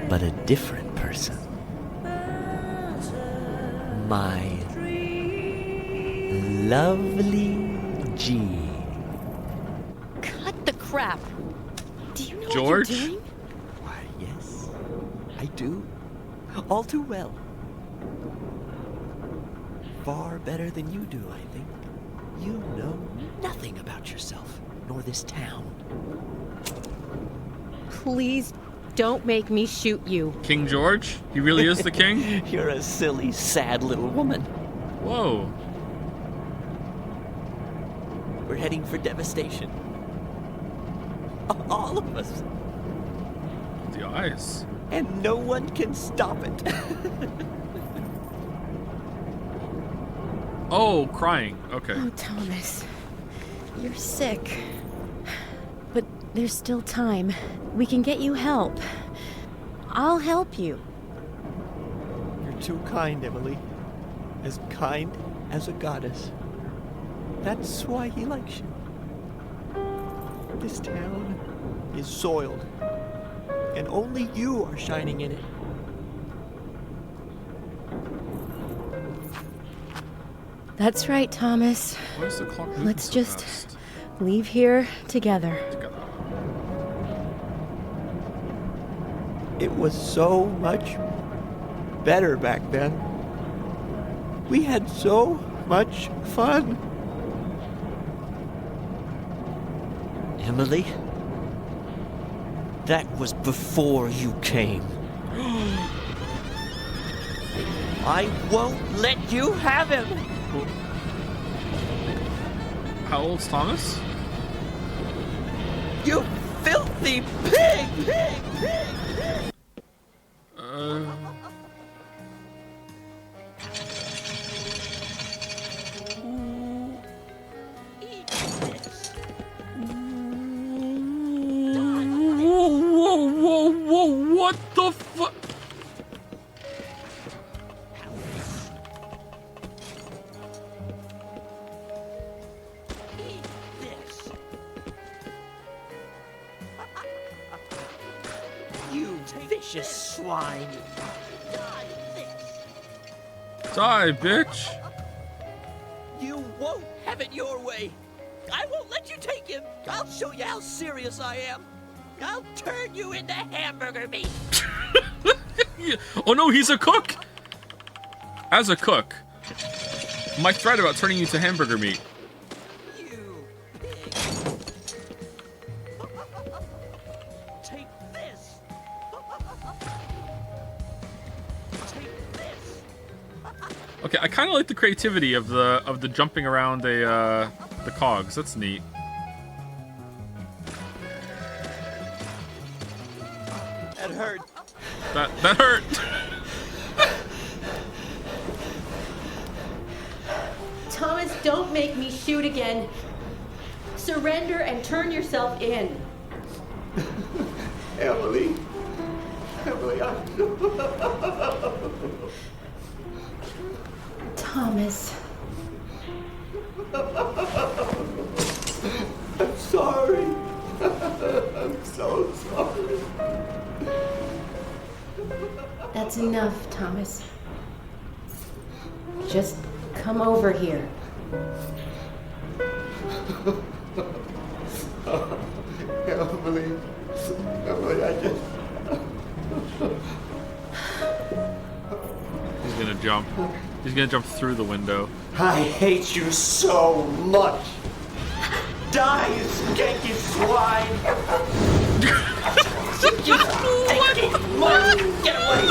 but a different person. My lovely Jean. Cut the crap. Do you know George? what you're doing? Why, yes, I do. All too well. Far better than you do, I think. You know nothing about yourself, nor this town. Please don't make me shoot you. King George? He really is the king? You're a silly, sad little woman. Whoa. We're heading for devastation. All of us. The eyes. And no one can stop it. Oh, crying. Okay. Oh, Thomas. You're sick. But there's still time. We can get you help. I'll help you. You're too kind, Emily. As kind as a goddess. That's why he likes you. This town is soiled, and only you are shining in it. That's right, Thomas. Why is the clock moving Let's so just fast? leave here together. It was so much better back then. We had so much fun. Emily, that was before you came. I won't let you have him. How old's Thomas? You filthy pig! Whoa, what the fuck? You vicious swine. Die, bitch. You won't have it your way. I won't let you take him. I'll show you how serious I am. I'll turn you into hamburger meat. Oh no, he's a cook! As a cook, my threat about turning you to hamburger meat. Take this. Okay, I kind of like the creativity of the jumping around the cogs. That's neat. That hurt. That hurt. Thomas, don't make me shoot again. Surrender and turn yourself in. Emily. Emily, Thomas. I'm sorry. I'm so sorry. That's enough, Thomas. Just come over here. Emily. Emily, I just... He's gonna jump. He's gonna jump through the window. I hate you so much. Die, you skanky swine. You stinky monkey! Get away!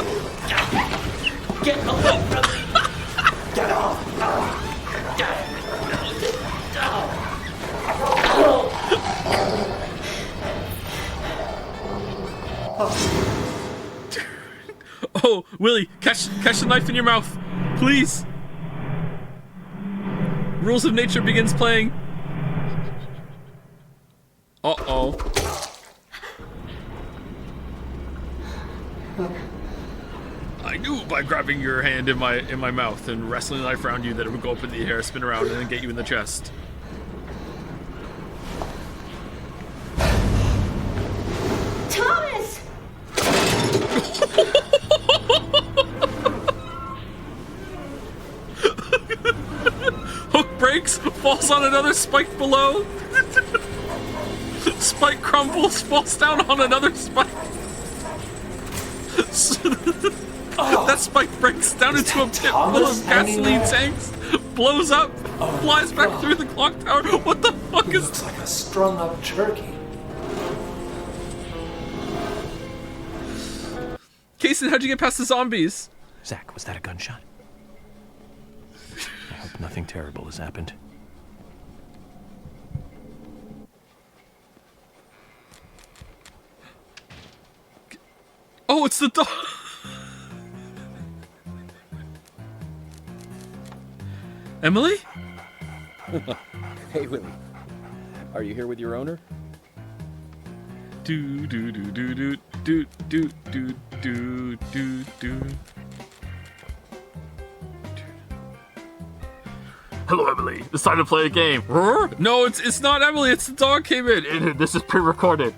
Get away from me! Get off! Oh, Willie, catch the knife in your mouth, please. Rules of Nature begins playing. Uh-oh. I knew by grabbing your hand in my mouth and wrestling the knife around you that it would go up in the air, spin around, and then get you in the chest. Thomas! Hook breaks, falls on another spike below. Spike crumbles, falls down on another spike. That spike breaks down into a pit full of gasoline tanks, blows up, flies back through the clock tower. What the fuck is Looks like a strung up turkey. Kason, how'd you get past the zombies? Zach, was that a gunshot? I hope nothing terrible has happened. Oh, it's the dog. Emily? Hey, Willie. Are you here with your owner? Do do do do do do do do do do do. Hello, Emily. It's time to play a game. No, it's not Emily. It's the dog came in. This is pre-recorded.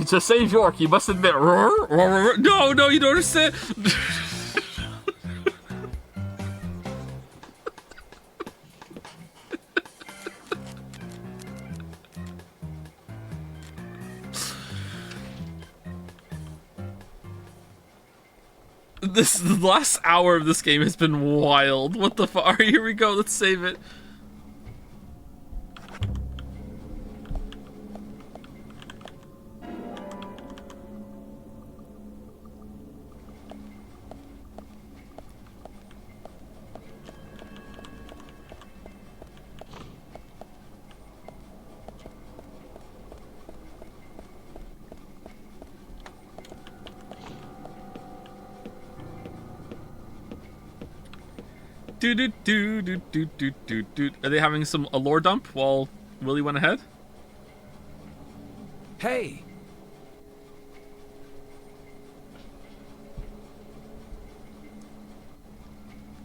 To save York, you must admit. No, you don't understand. The last hour of this game has been wild. What the fuck? Alright, here we go. Let's save it. Are they having a lore dump while Willie went ahead? Hey!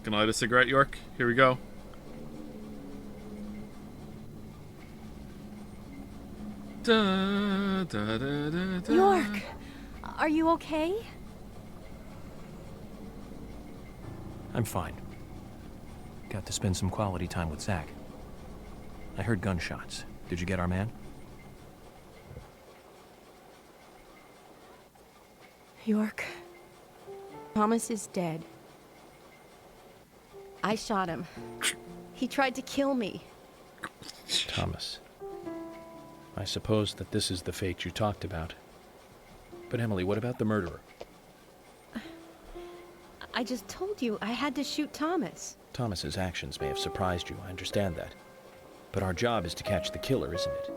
Can I light a cigarette, York? Here we go. York, are you okay? I'm fine. out to spend some quality time with Zach. I heard gunshots. Did you get our man? York, Thomas is dead. I shot him. He tried to kill me. Thomas. I suppose that this is the fate you talked about. But Emily, what about the murderer? I just told you I had to shoot Thomas. Thomas's actions may have surprised you, I understand that. But our job is to catch the killer, isn't it?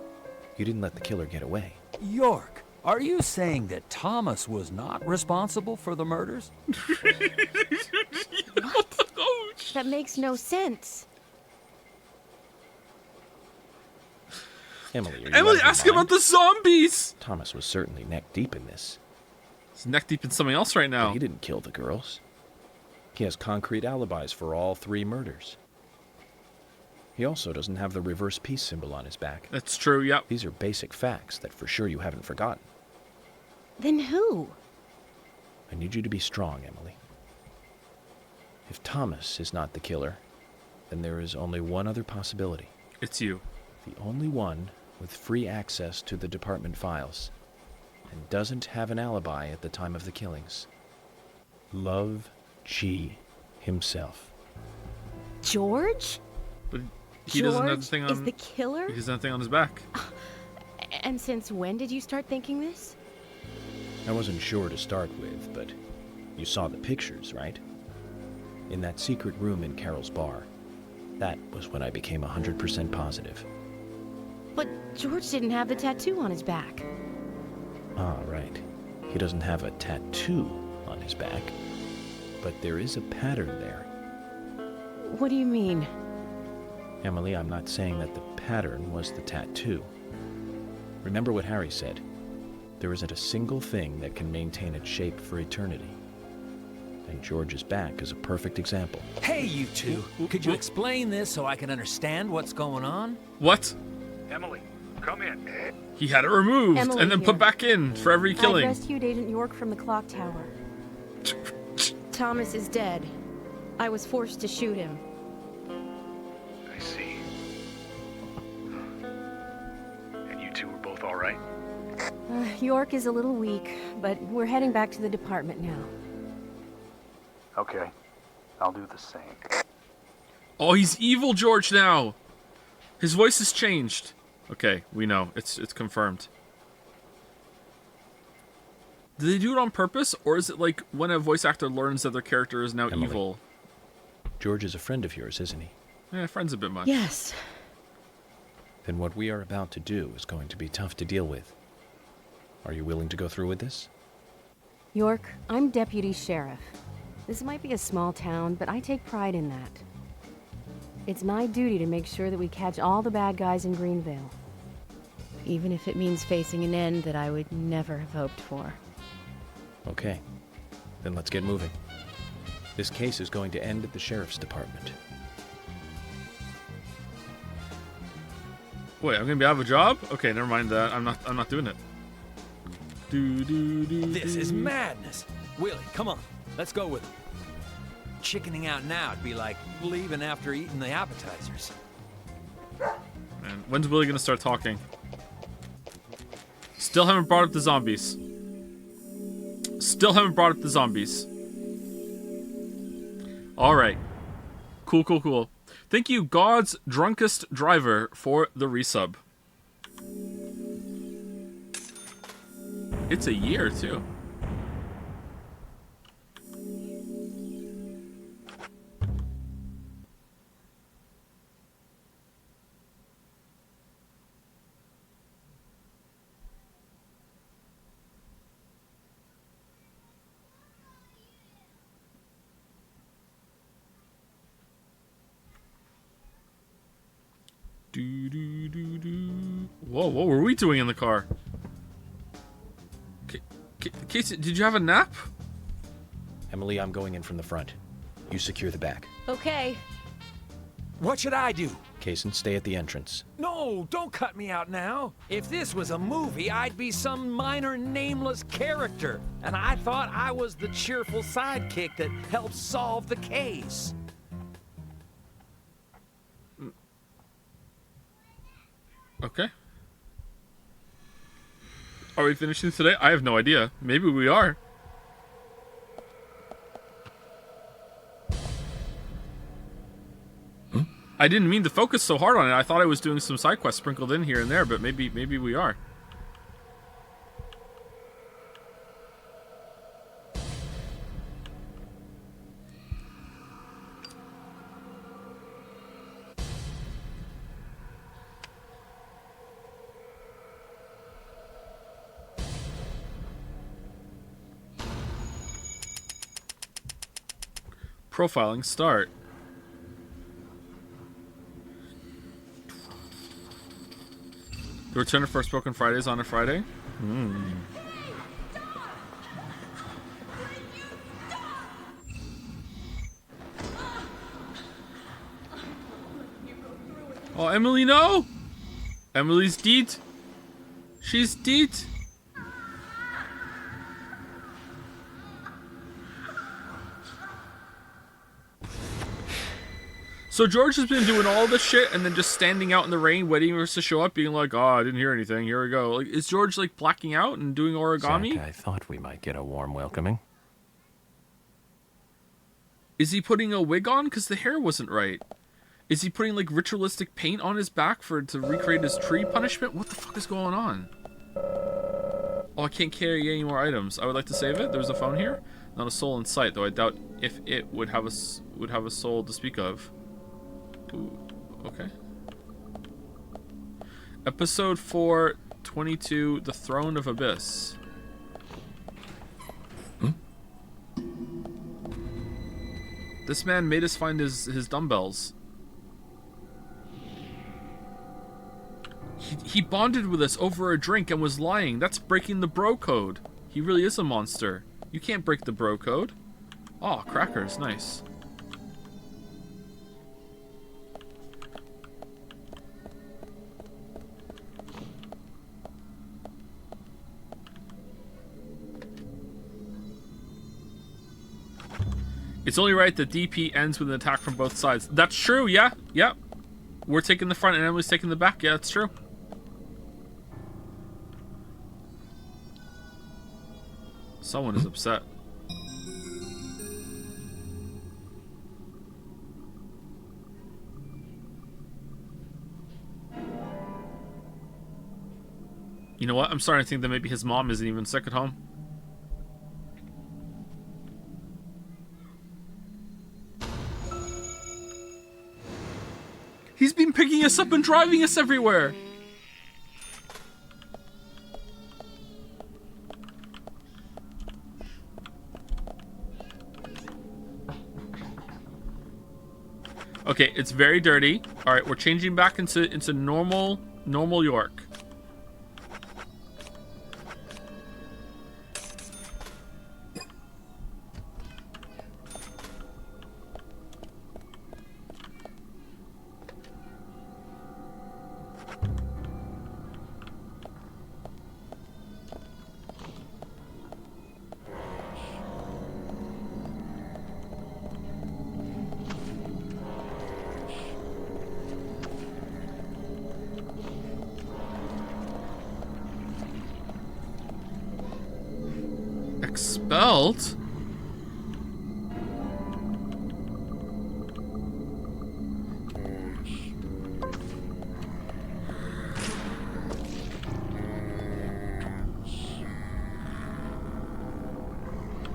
You didn't let the killer get away. York, are you saying that Thomas was not responsible for the murders? What? That makes no sense. Emily, Emily, ask him about the zombies! Thomas was certainly neck deep in this. He's neck deep in something else right now. But he didn't kill the girls. He has concrete alibis for all 3 murders. He also doesn't have the reverse peace symbol on his back. That's true, yep. These are basic facts that for sure you haven't forgotten. Then who? I need you to be strong, Emily. If Thomas is not the killer, then there is only one other possibility. It's you. The only one with free access to the department files and doesn't have an alibi at the time of the killings. Love G himself. George? But he doesn't have the thing on... is the killer? He doesn't have the thing on his back. And since when did you start thinking this? I wasn't sure to start with, but you saw the pictures, right? In that secret room in Carol's bar. That was when I became 100% positive. But George didn't have the tattoo on his back. Ah, right. He doesn't have a tattoo on his back, but there is a pattern there. What do you mean? Emily, I'm not saying that the pattern was the tattoo. Remember what Harry said. There isn't a single thing that can maintain its shape for eternity. And George's back is a perfect example. Hey, you two. Could you explain this so I can understand what's going on? What? Emily, come in. He had it removed Emily and then here. put back in for every killing. I rescued Agent York from the clock tower. Thomas is dead. I was forced to shoot him. I see. And you two are both all right? York is a little weak, but we're heading back to the department now. Okay. I'll do the same. Oh, he's evil George now. His voice has changed. Okay, we know. It's confirmed. Do they do it on purpose, or is it like when a voice actor learns that their character is now Emily, evil? George is a friend of yours, isn't he? Yeah, friend's a bit much. Yes. Then what we are about to do is going to be tough to deal with. Are you willing to go through with this? York, I'm deputy sheriff. This might be a small town, but I take pride in that. It's my duty to make sure that we catch all the bad guys in Greenville. Even if it means facing an end that I would never have hoped for. Okay. Then let's get moving. This case is going to end at the sheriff's department. Wait, I'm gonna be out of a job? Okay, never mind that. I'm not doing it. This is madness. Willie, come on. Let's go with it. Chickening out now would be like leaving after eating the appetizers. Man, when's Willie gonna start talking? Still haven't brought up the zombies. Still haven't brought up the zombies. Alright. Cool. Thank you, God's Drunkest Driver, for the resub. It's a year, too. Whoa, what were we doing in the car? Casey, did you have a nap? Emily, I'm going in from the front. You secure the back. Okay. What should I do? Kaysen, stay at the entrance. No, don't cut me out now. If this was a movie, I'd be some minor nameless character. And I thought I was the cheerful sidekick that helps solve the case. Okay. Are we finishing today? I have no idea. Maybe we are. I didn't mean to focus so hard on it. I thought I was doing some side quests sprinkled in here and there, but maybe we are. Profiling start. The return of Forspoken Fridays on a Friday? Oh, Emily, no! Emily's dead. She's dead. So George has been doing all this shit and then just standing out in the rain waiting for us to show up being like, oh, I didn't hear anything, here we go. Like, is George like blacking out and doing origami? Zach, I thought we might get a warm welcoming. Is he putting a wig on? Because the hair wasn't right. Is he putting like ritualistic paint on his back to recreate his tree punishment? What the fuck is going on? Oh, I can't carry any more items. I would like to save it. There's a phone here. Not a soul in sight, though I doubt if it would have a soul to speak of. Ooh, okay. Episode 4, 22, The Throne of Abyss. This man made us find his dumbbells. He bonded with us over a drink and was lying. That's breaking the bro code. He really is a monster. You can't break the bro code. Oh, crackers, nice. It's only right that DP ends with an attack from both sides. That's true, yeah. Yep. We're taking the front and Emily's taking the back. Yeah, that's true. Someone is upset. You know what? I'm starting to think that maybe his mom isn't even sick at home. He's been picking us up and driving us everywhere. Okay, it's very dirty. All right, we're changing back into normal York. Expelled?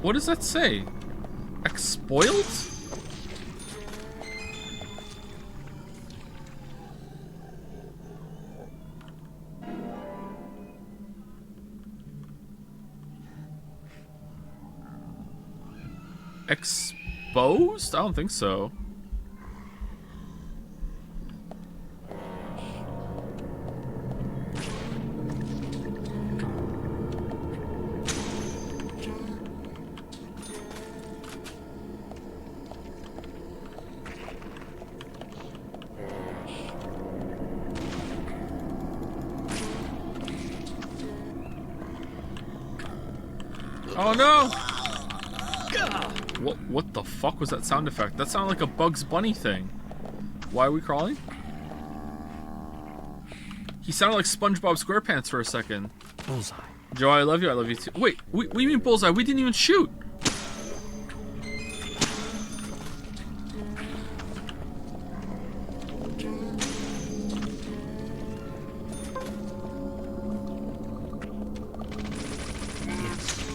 What does that say? Expoiled? Exposed? I don't think so. Oh no! What the fuck was that sound effect? That sounded like a Bugs Bunny thing. Why are we crawling? He sounded like SpongeBob SquarePants for a second. Bullseye. Joe, I love you. I love you too. Wait, what do you mean bullseye? We didn't even shoot.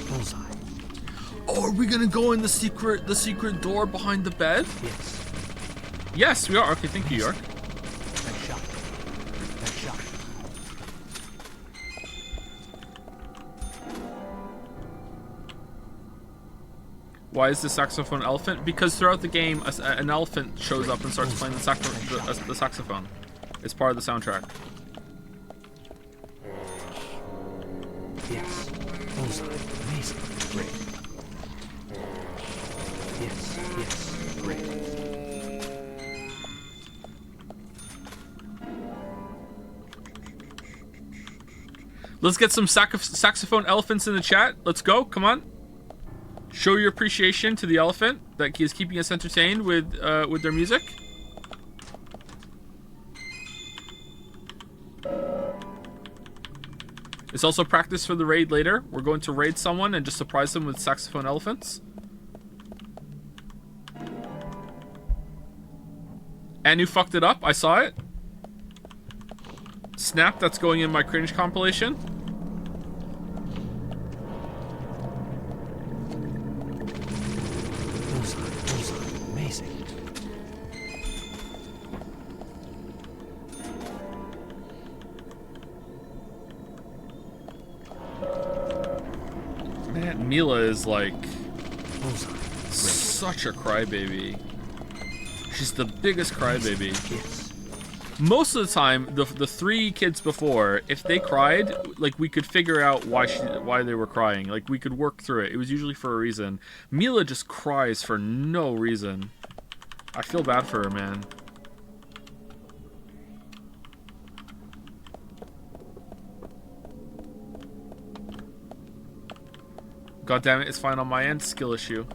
Bullseye. Oh, are we gonna go in the secret door behind the bed? Yes. Yes, we are. Okay, thank you, York. Nice shot. Nice shot. Why is the saxophone elephant? Because throughout the game, an elephant shows up and starts playing the saxophone. It's part of the soundtrack. Yes. Bullseye. Amazing. Great. Yes. Yes. Great. Let's get some saxophone elephants in the chat. Let's go. Come on. Show your appreciation to the elephant that is keeping us entertained with their music. It's also practice for the raid later. We're going to raid someone and just surprise them with saxophone elephants. And who fucked it up? I saw it. Snap, that's going in my cringe compilation. Bullseye. Amazing. Man, Mila is like Bullseye. such a crybaby. She's the biggest crybaby. Yes. Most of the time, the three kids before, if they cried, like we could figure out why they were crying. Like we could work through it. It was usually for a reason. Mila just cries for no reason. I feel bad for her, man. God damn it, it's fine on my end. Skill issue.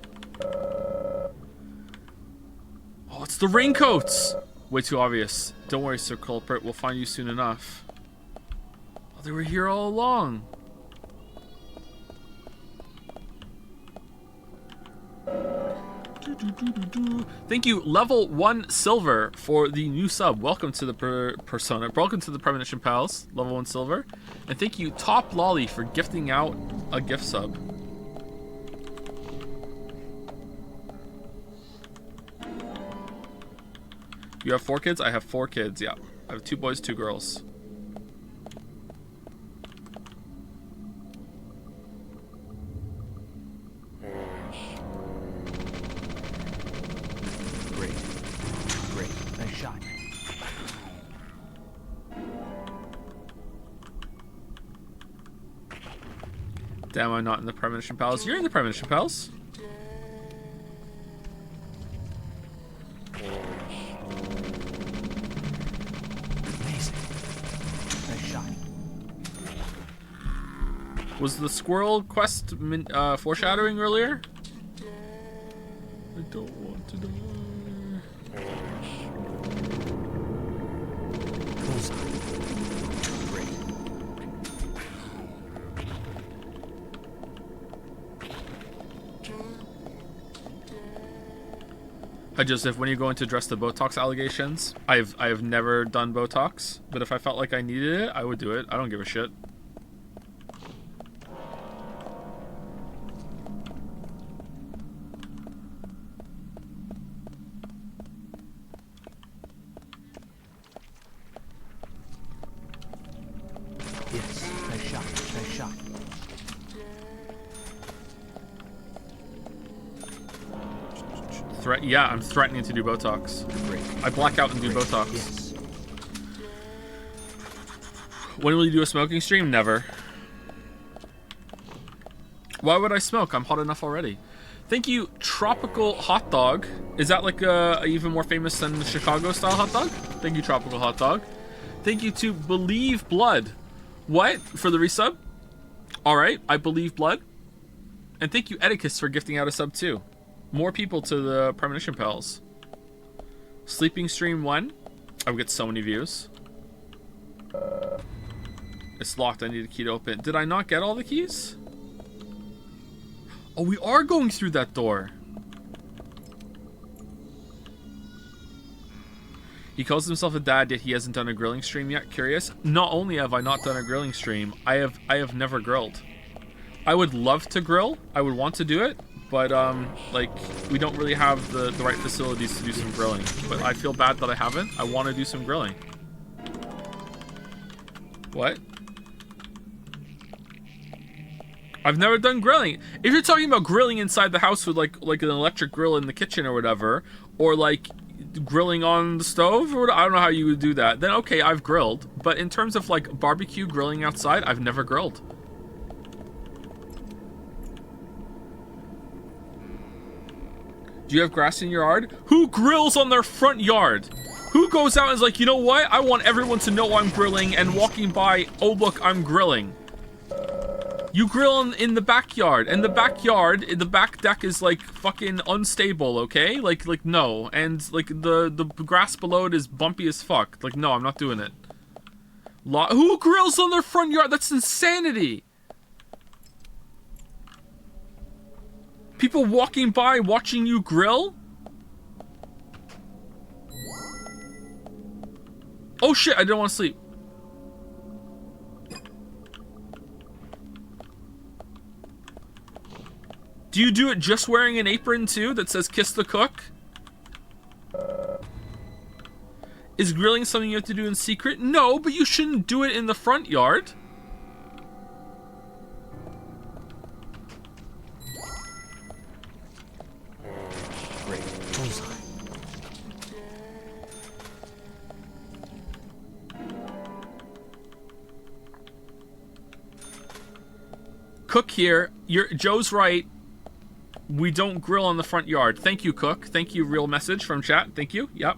Oh, it's the raincoats! Way too obvious. Don't worry, Sir Culprit. We'll find you soon enough. Oh, they were here all along. Thank you, level 1 silver, for the new sub. Welcome to the persona. Welcome to the Premonition Pals. Level 1 silver. And thank you, Top Lolly, for gifting out a gift sub. You have 4 kids? I have 4 kids, yeah. I have 2 boys, 2 girls. Great. Great. Nice shot. Damn, I'm not in the Premonition Palace. You're in the Premonition Palace. Was the squirrel quest foreshadowing earlier? I don't want to die. Hi Joseph, when are you going to address the Botox allegations? I have never done Botox, but if I felt like I needed it, I would do it. I don't give a shit. Yes. Nice shot. Nice shot. Yeah, I'm threatening to do Botox. Great. I black out and do Botox. Yes. When will you do a smoking stream? Never. Why would I smoke? I'm hot enough already. Thank you, Tropical Hot Dog. Is that like a even more famous than the Chicago style hot dog? Thank you, Tropical Hot Dog. Thank you to Believe Blood. What? For the resub? Alright, I believe blood. And thank you, Etiquus, for gifting out a sub too. More people to the Premonition Pals. Sleeping Stream 1. I would get so many views. It's locked. I need a key to open it. Did I not get all the keys? Oh, we are going through that door. He calls himself a dad, yet he hasn't done a grilling stream yet. Curious. Not only have I not done a grilling stream, I have never grilled. I would love to grill. I would want to do it, but like we don't really have the right facilities to do some grilling. But I feel bad that I haven't. I want to do some grilling. What? I've never done grilling. If you're talking about grilling inside the house with like an electric grill in the kitchen or whatever, or like grilling on the stove, or I don't know how you would do that, then okay, I've grilled. But in terms of like barbecue grilling outside, I've never grilled. Do you have grass in your yard? Who grills on their front yard? Who goes out and is like, you know what? I want everyone to know I'm grilling, and walking by, oh look, I'm grilling. You grill in the backyard, and the back deck is like fucking unstable, okay? Like no, and like the grass below it is bumpy as fuck. Like no, I'm not doing it. Who grills on their front yard? That's insanity. People walking by watching you grill? Oh shit, I didn't want to sleep. Do you do it just wearing an apron too that says kiss the cook? Is grilling something you have to do in secret? No, but you shouldn't do it in the front yard. Great. Bullseye. Cook here. Joe's right. We don't grill on the front yard. Thank you, Cook. Thank you, real message from chat. Thank you. Yep.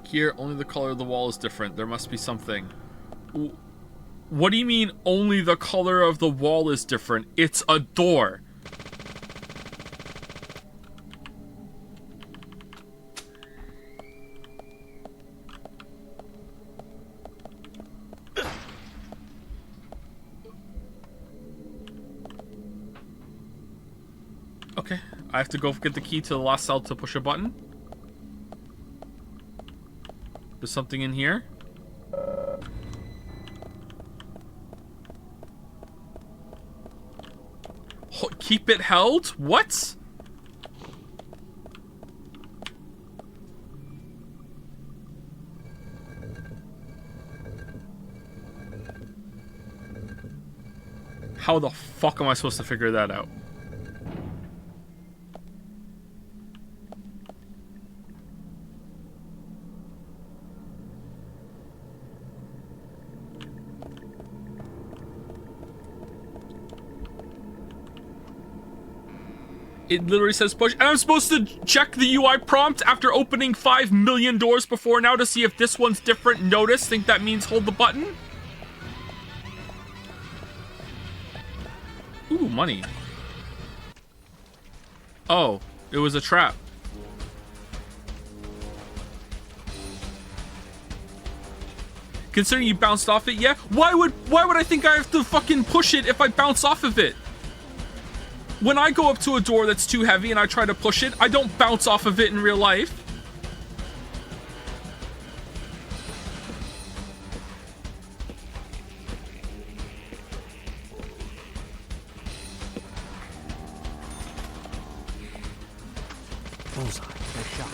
Here, only the color of the wall is different. There must be something. What do you mean, only the color of the wall is different? It's a door. Okay, I have to go get the key to the last cell to push a button. There's something in here. Keep it held? What? How the fuck am I supposed to figure that out? It literally says push, and I'm supposed to check the UI prompt after opening 5 million doors before now to see if this one's different. Notice, think that means hold the button? Ooh, money. Oh, it was a trap. Considering you bounced off it, yeah? Why would I think I have to fucking push it if I bounce off of it? When I go up to a door that's too heavy and I try to push it, I don't bounce off of it in real life. Bullseye. Nice shot.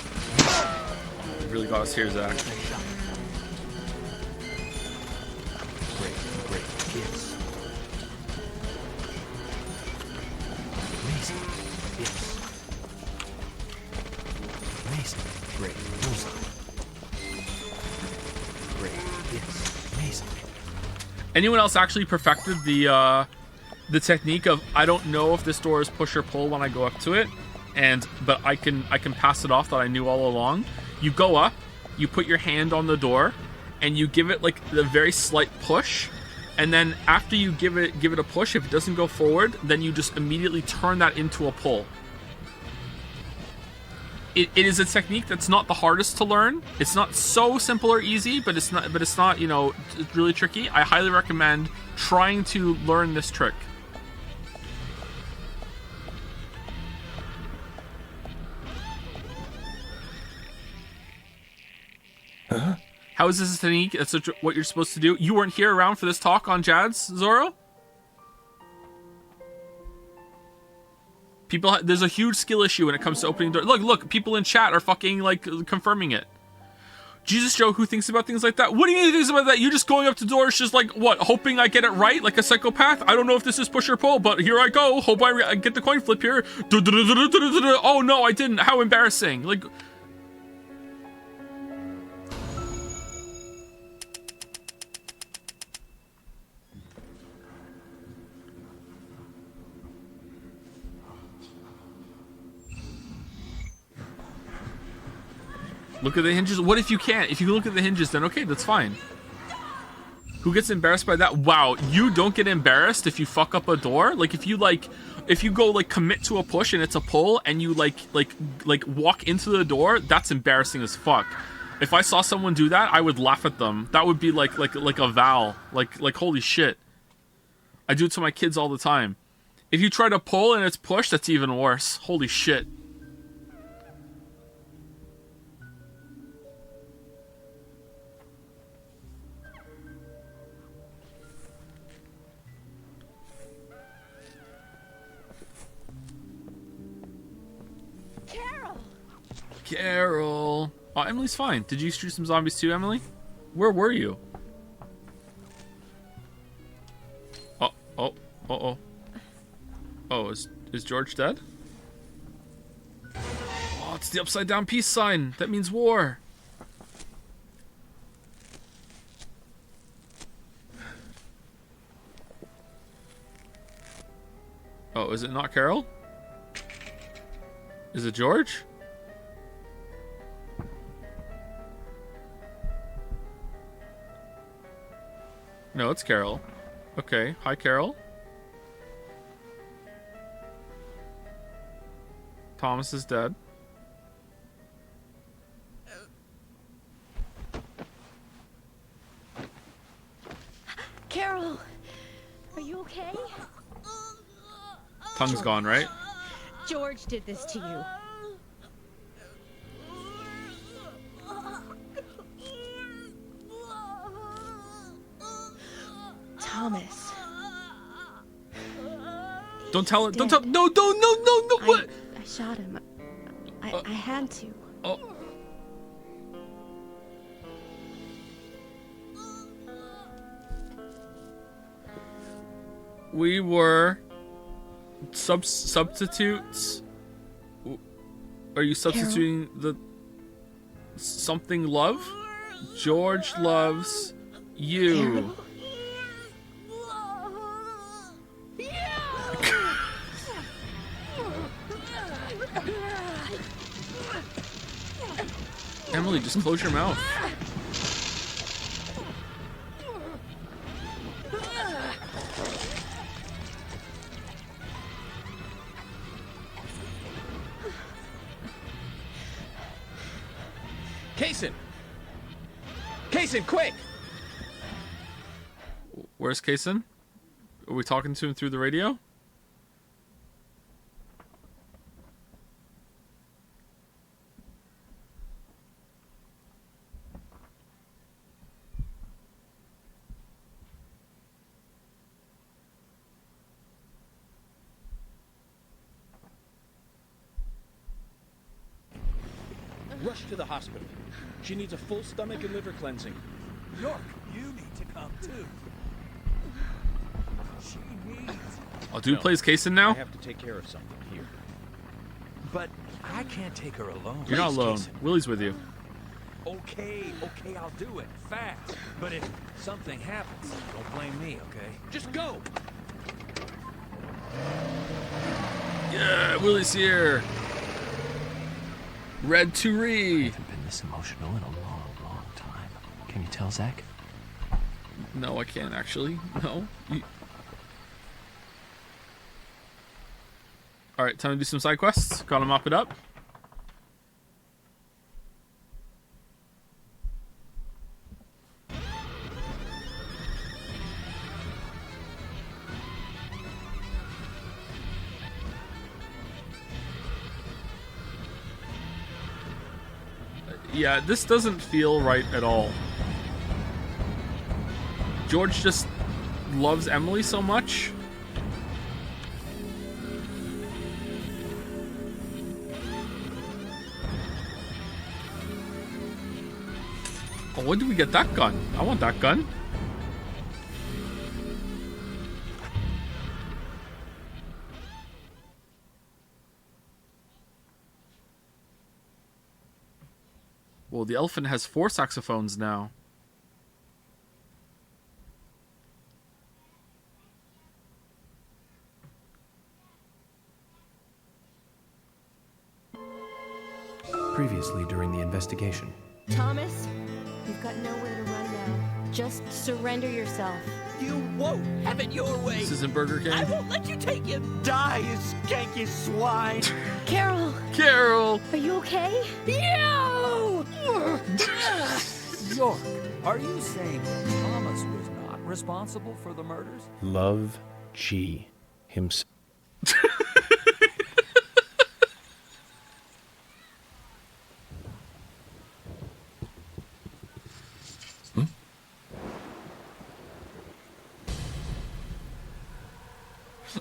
You really got us here, Zach. Nice shot. Great. Yes. Amazing. Yes. Amazing. Great. Bullseye. Great. Yes. Amazing. Anyone else actually perfected the technique of I don't know if this door is push or pull when I go up to it, but I can pass it off that I knew all along. You go up, you put your hand on the door, and you give it like the very slight push, and then after you give it a push, if it doesn't go forward, then you just immediately turn that into a pull. It is a technique that's not the hardest to learn. It's not so simple or easy, but it's not, you know, really tricky. I highly recommend trying to learn this trick. Huh? How is this a technique? That's what you're supposed to do. You weren't here around for this talk on Jads, Zoro? There's a huge skill issue when it comes to opening doors. Look, people in chat are fucking, like, confirming it. Jesus Joe, who thinks about things like that? What do you mean thinks about that? You just going up to doors just like, what, hoping I get it right? Like a psychopath? I don't know if this is push or pull, but here I go. Hope I get the coin flip here. Oh, no, I didn't. How embarrassing. Like... Look at the hinges. What if you can't? If you look at the hinges, then okay, that's fine. Who gets embarrassed by that? Wow, you don't get embarrassed if you fuck up a door? Like if you go like commit to a push and it's a pull and you like walk into the door, that's embarrassing as fuck. If I saw someone do that, I would laugh at them. That would be like a vow. Like holy shit. I do it to my kids all the time. If you try to pull and it's push, that's even worse. Holy shit. Carol. Oh, Emily's fine. Did you shoot some zombies too, Emily? Where were you? Oh, is George dead? Oh, it's the upside down peace sign. That means war. Oh, is it not Carol? Is it George? No, it's Carol. Okay. Hi, Carol. Thomas is dead. Carol, are you okay? Tongue's gone, right? George did this to you. Thomas. Don't tell it. Don't tell. No, what? I shot him. I had to. Oh. We were substitutes. Are you substituting the something love? George loves you. Carol? Emily, just close your mouth. Kaysen! Kaysen, quick! Where's Kaysen? Are we talking to him through the radio? Rush to the hospital. She needs a full stomach and liver cleansing. York, you need to come too. Oh, dude plays Kason now? I have to take care of something here. But I can't take her alone. You're not alone. Willie's with you. Okay, I'll do it. Fast. But if something happens, don't blame me, okay? Just go! Yeah, Willie's here. Red Turi. I haven't been this emotional in a long, long time. Can you tell, Zach? No, I can't actually. No. Alright, time to do some side quests. Gotta mop it up. Yeah, this doesn't feel right at all. George just loves Emily so much. Oh, when do we get that gun? I want that gun. Well, the elephant has 4 saxophones now. Previously during the investigation. Thomas, you've got nowhere to run now. Just surrender yourself. You won't have it your way. This isn't Burger King. I won't let you take him. Die, you skanky swine. Carol! Carol! Are you okay? No! York, are you saying Thomas was not responsible for the murders? Love G himself.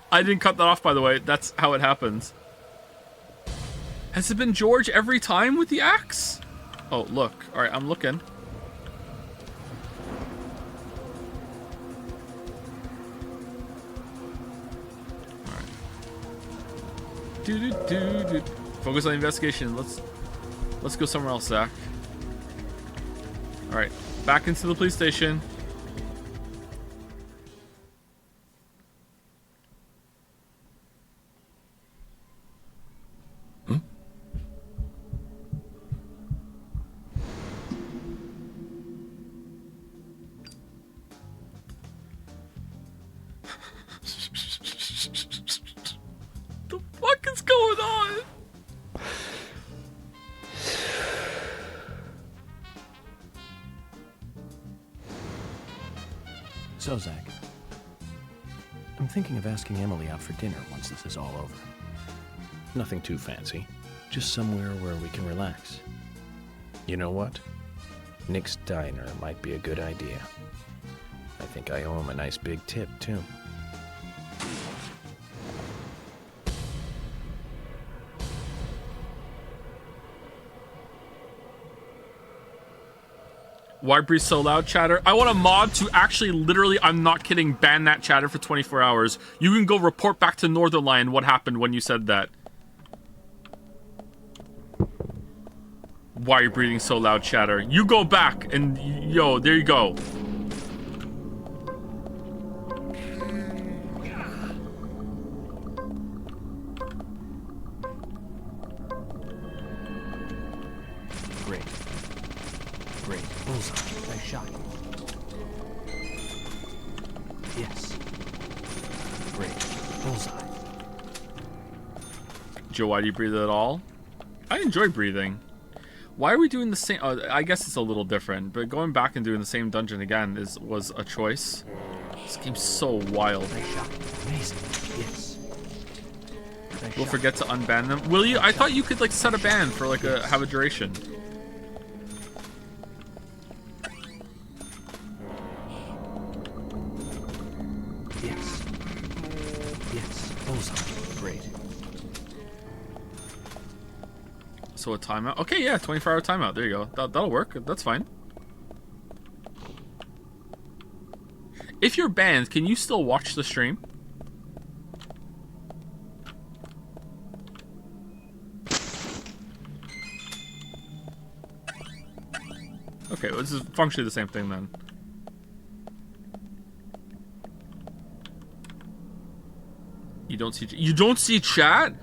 I didn't cut that off, by the way. That's how it happens. Has it been George every time with the axe? Oh, look. Alright, I'm looking. Alright. Do. Focus on the investigation. Let's go somewhere else, Zach. Alright. Back into the police station. The fuck is going on? So, Zach, I'm thinking of asking Emily out for dinner once this is all over. Nothing too fancy. Just somewhere where we can relax. You know what? Nick's Diner might be a good idea. I think I owe him a nice big tip, too. Why breathe so loud, chatter? I want a mod to actually, literally, I'm not kidding, ban that chatter for 24 hours. You can go report back to Northernlion what happened when you said that. Why are you breathing so loud, chatter? You go back and, yo, there you go. Great. Bullseye. Nice shot. Yes. Great. Bullseye. Joe, why do you breathe at all? I enjoy breathing. Why are we doing the same? Oh, I guess it's a little different, but going back and doing the same dungeon again was a choice. This game's so wild. Nice shot. Amazing. Yes. We'll forget to unban them. Will you? I thought you could like set a ban for like have a duration. Yes. Bullseye. Great. So a timeout. Okay, yeah, 24-hour timeout. There you go. That'll work. That's fine. If you're banned, can you still watch the stream? Okay, well, this is functionally the same thing then. You don't see chat?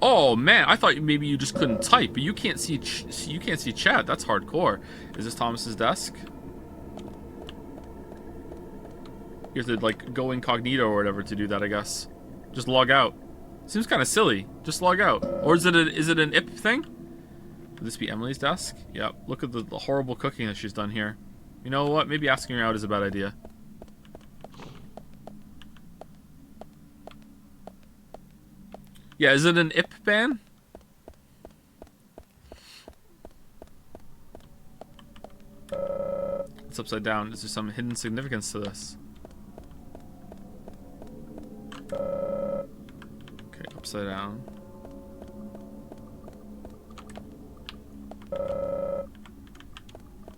Oh man, I thought maybe you just couldn't type, but you can't see chat. That's hardcore. Is this Thomas's desk? You have to like go incognito or whatever to do that, I guess. Just log out. Seems kind of silly. Just log out. Or is it an IP thing? Would this be Emily's desk? Yep. Look at the horrible cooking that she's done here. You know what? Maybe asking her out is a bad idea. Yeah, is it an IP ban? It's upside down. Is there some hidden significance to this? Okay, upside down.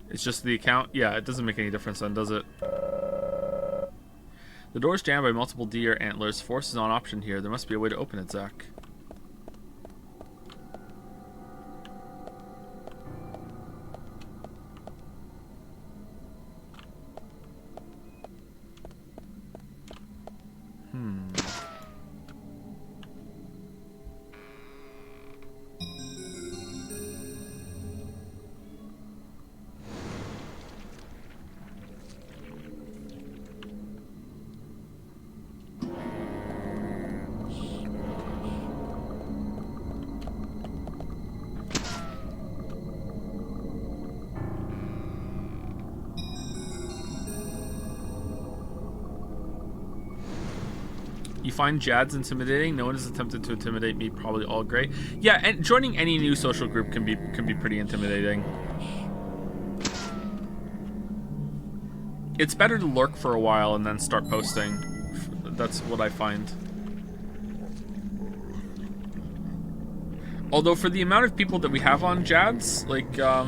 It's just the account? Yeah, it doesn't make any difference then, does it? The door is jammed by multiple deer antlers. Force is not an option here. There must be a way to open it, Zach. You find Jad's intimidating? No one has attempted to intimidate me. Probably all great. Yeah, and joining any new social group can be pretty intimidating. It's better to lurk for a while and then start posting. That's what I find. Although for the amount of people that we have on Jad's, like, I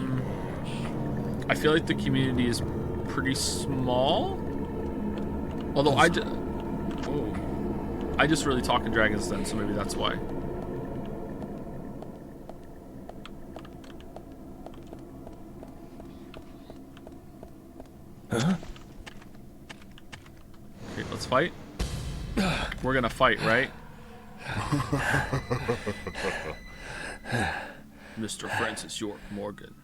feel like the community is pretty small. Although I just really talk in Dragon's Den, so maybe that's why. Huh? Okay, let's fight. We're gonna fight, right? Mr. Francis York Morgan.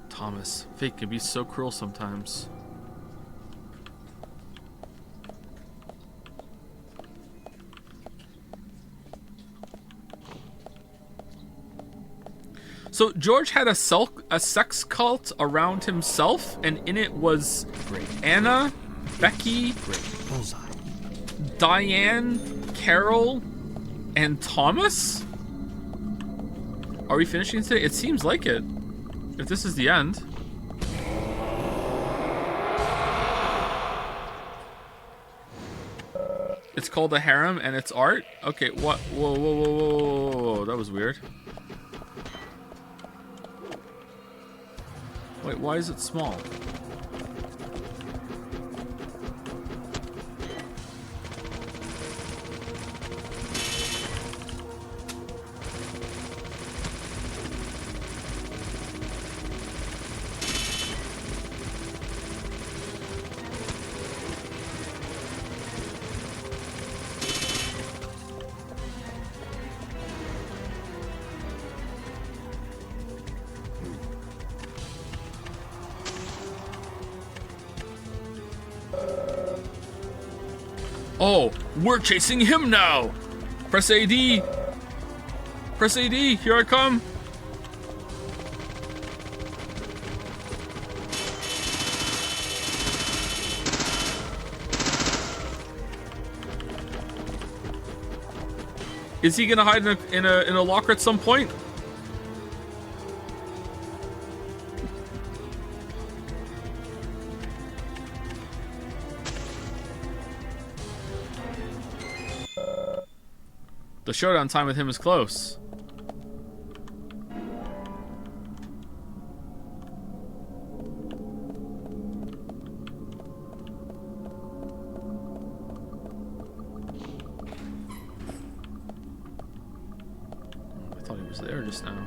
Thomas, fate can be so cruel sometimes. So George had a sex cult around himself, and in it was Anna, Becky, Diane, Carol, and Thomas? Are we finishing today? It seems like it. If this is the end. It's called a harem and it's art? Okay, what? Whoa, whoa, whoa, whoa, whoa, whoa. That was weird. Wait, why is it small? Oh, we're chasing him now! Press AD! Press AD, here I come! Is he gonna hide in a locker at some point? The showdown time with him is close. I thought he was there just now.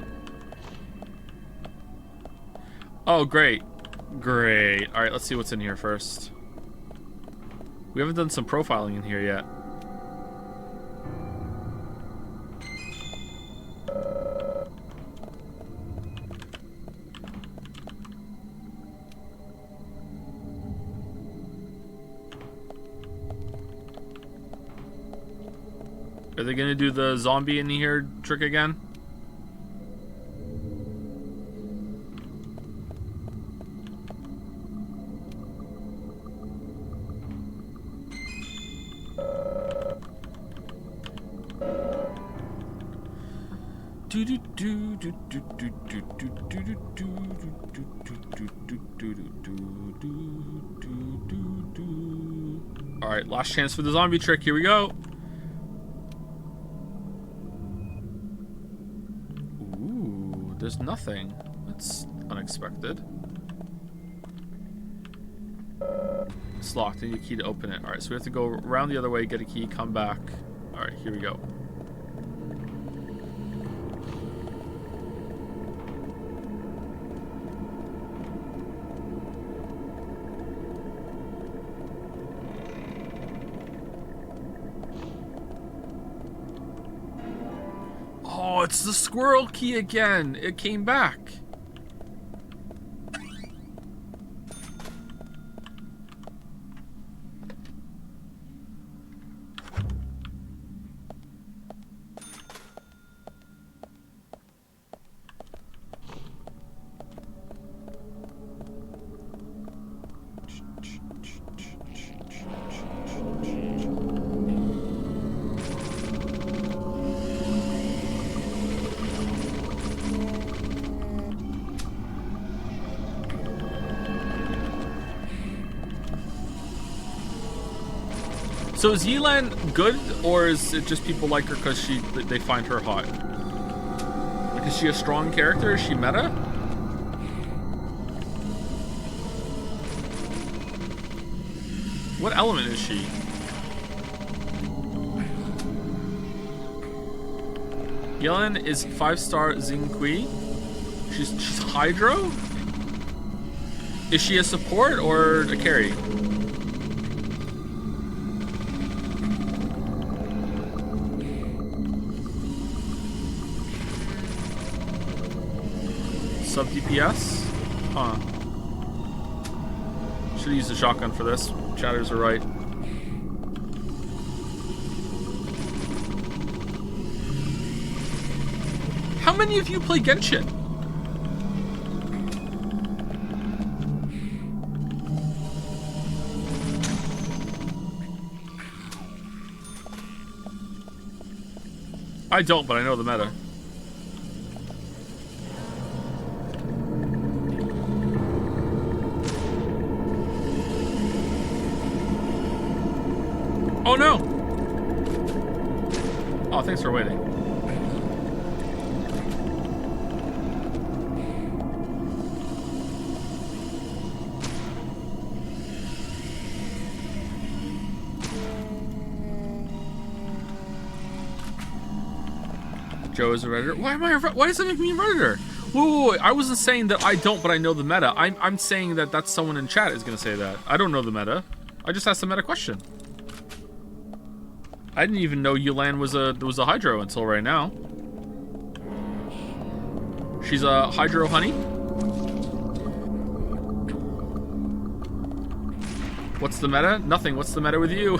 Oh, great. Great. Alright, let's see what's in here first. We haven't done some profiling in here yet. Are they gonna do the zombie in here trick again? Alright, last chance for the zombie trick. Here we go. Ooh, there's nothing. That's unexpected. It's locked. I need a key to open it. Alright, so we have to go around the other way, get a key, come back. Alright, here we go. Oh, it's the squirrel key again. It came back. So is Yelan good, or is it just people like her because they find her hot? Like, is she a strong character? Is she meta? What element is she? Yelan is 5-star Xing Kui. She's Hydro? Is she a support or a carry? Sub DPS? Huh. Should've used a shotgun for this. Chatters are right. How many of you play Genshin? I don't, but I know the meta. Oh no! Oh, thanks for waiting. Joe is a Redditor. Why does that make me a Redditor? Whoa, I wasn't saying that I don't, but I know the meta. I'm saying that that's someone in chat is gonna say that. I don't know the meta. I just asked the meta question. I didn't even know Yelan was a Hydro until right now. She's a Hydro Honey. What's the meta? Nothing. What's the meta with you?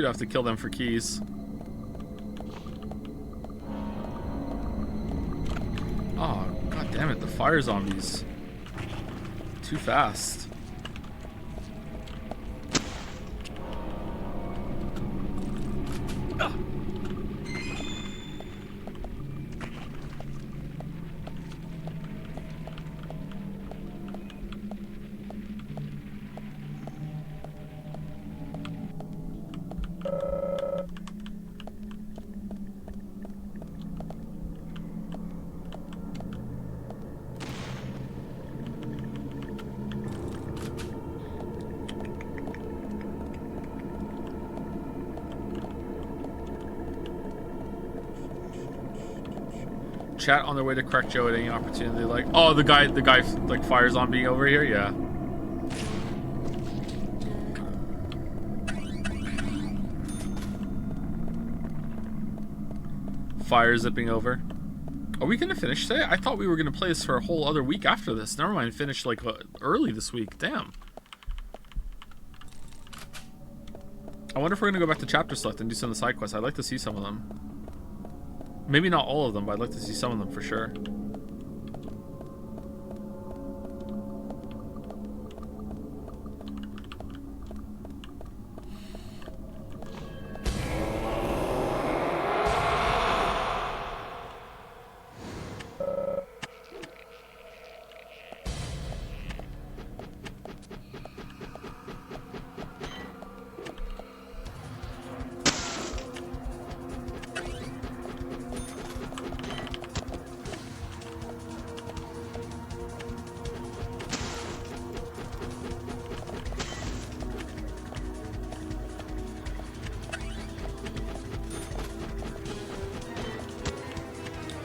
have to kill them for keys. Oh, god damn it, the fire zombies. Too fast. Ah. Chat on their way to correct Joe at any opportunity. Like, oh, the guy like fire zombie over here. Yeah. Fire zipping over. Are we gonna finish today? I thought we were gonna play this for a whole other week after this. Never mind, finish like early this week. Damn. I wonder if we're gonna go back to chapter select and do some of the side quests. I'd like to see some of them. Maybe not all of them, but I'd like to see some of them for sure.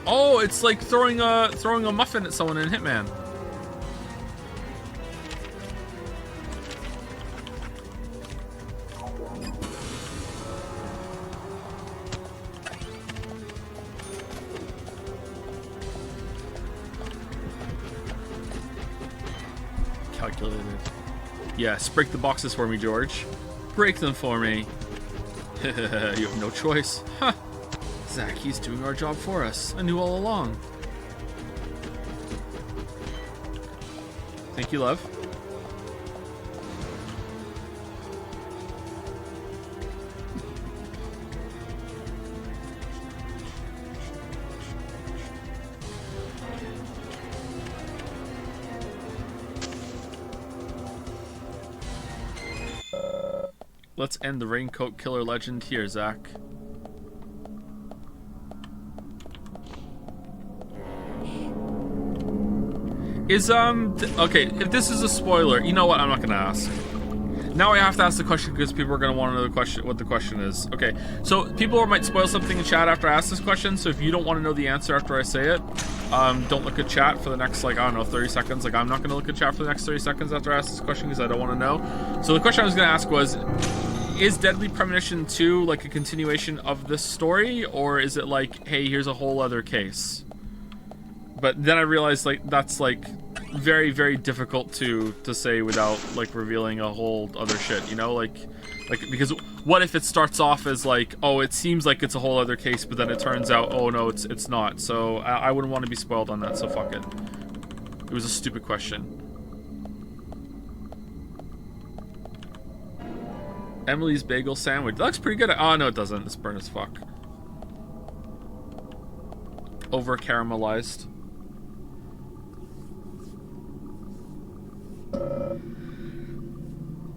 Oh, it's like throwing a muffin at someone in Hitman. Calculated. Yes, break the boxes for me, George. Break them for me. You have no choice. Huh. Zach, he's doing our job for us. I knew all along. Thank you, love. Let's end the Raincoat Killer legend here, Zach. Is, okay, if this is a spoiler, you know what, I'm not gonna ask. Now I have to ask the question because people are gonna want to know the question, what the question is. Okay, so people might spoil something in chat after I ask this question, so if you don't want to know the answer after I say it, don't look at chat for the next, like, I don't know, 30 seconds. Like, I'm not gonna look at chat for the next 30 seconds after I ask this question because I don't want to know. So the question I was gonna ask was, is Deadly Premonition 2 like a continuation of this story, or is it like, hey, here's a whole other case? But then I realized, like, that's, like, very, very difficult to say without, like, revealing a whole other shit, you know? Like, because what if it starts off as, like, oh, it seems like it's a whole other case, but then it turns out, oh, no, it's not. So I wouldn't want to be spoiled on that, so fuck it. It was a stupid question. Emily's bagel sandwich. That looks pretty good. Oh, no, it doesn't. It's burnt as fuck. Over caramelized.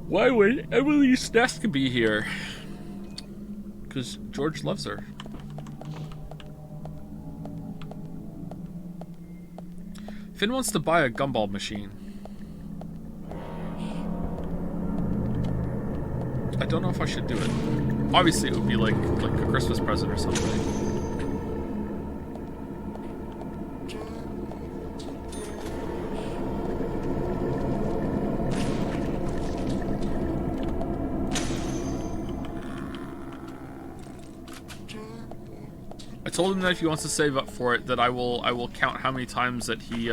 Why would Emily's nest be here? Because George loves her. Finn wants to buy a gumball machine. I don't know if I should do it. Obviously, it would be like a Christmas present or something. I told him that if he wants to save up for it, that I will count how many times that he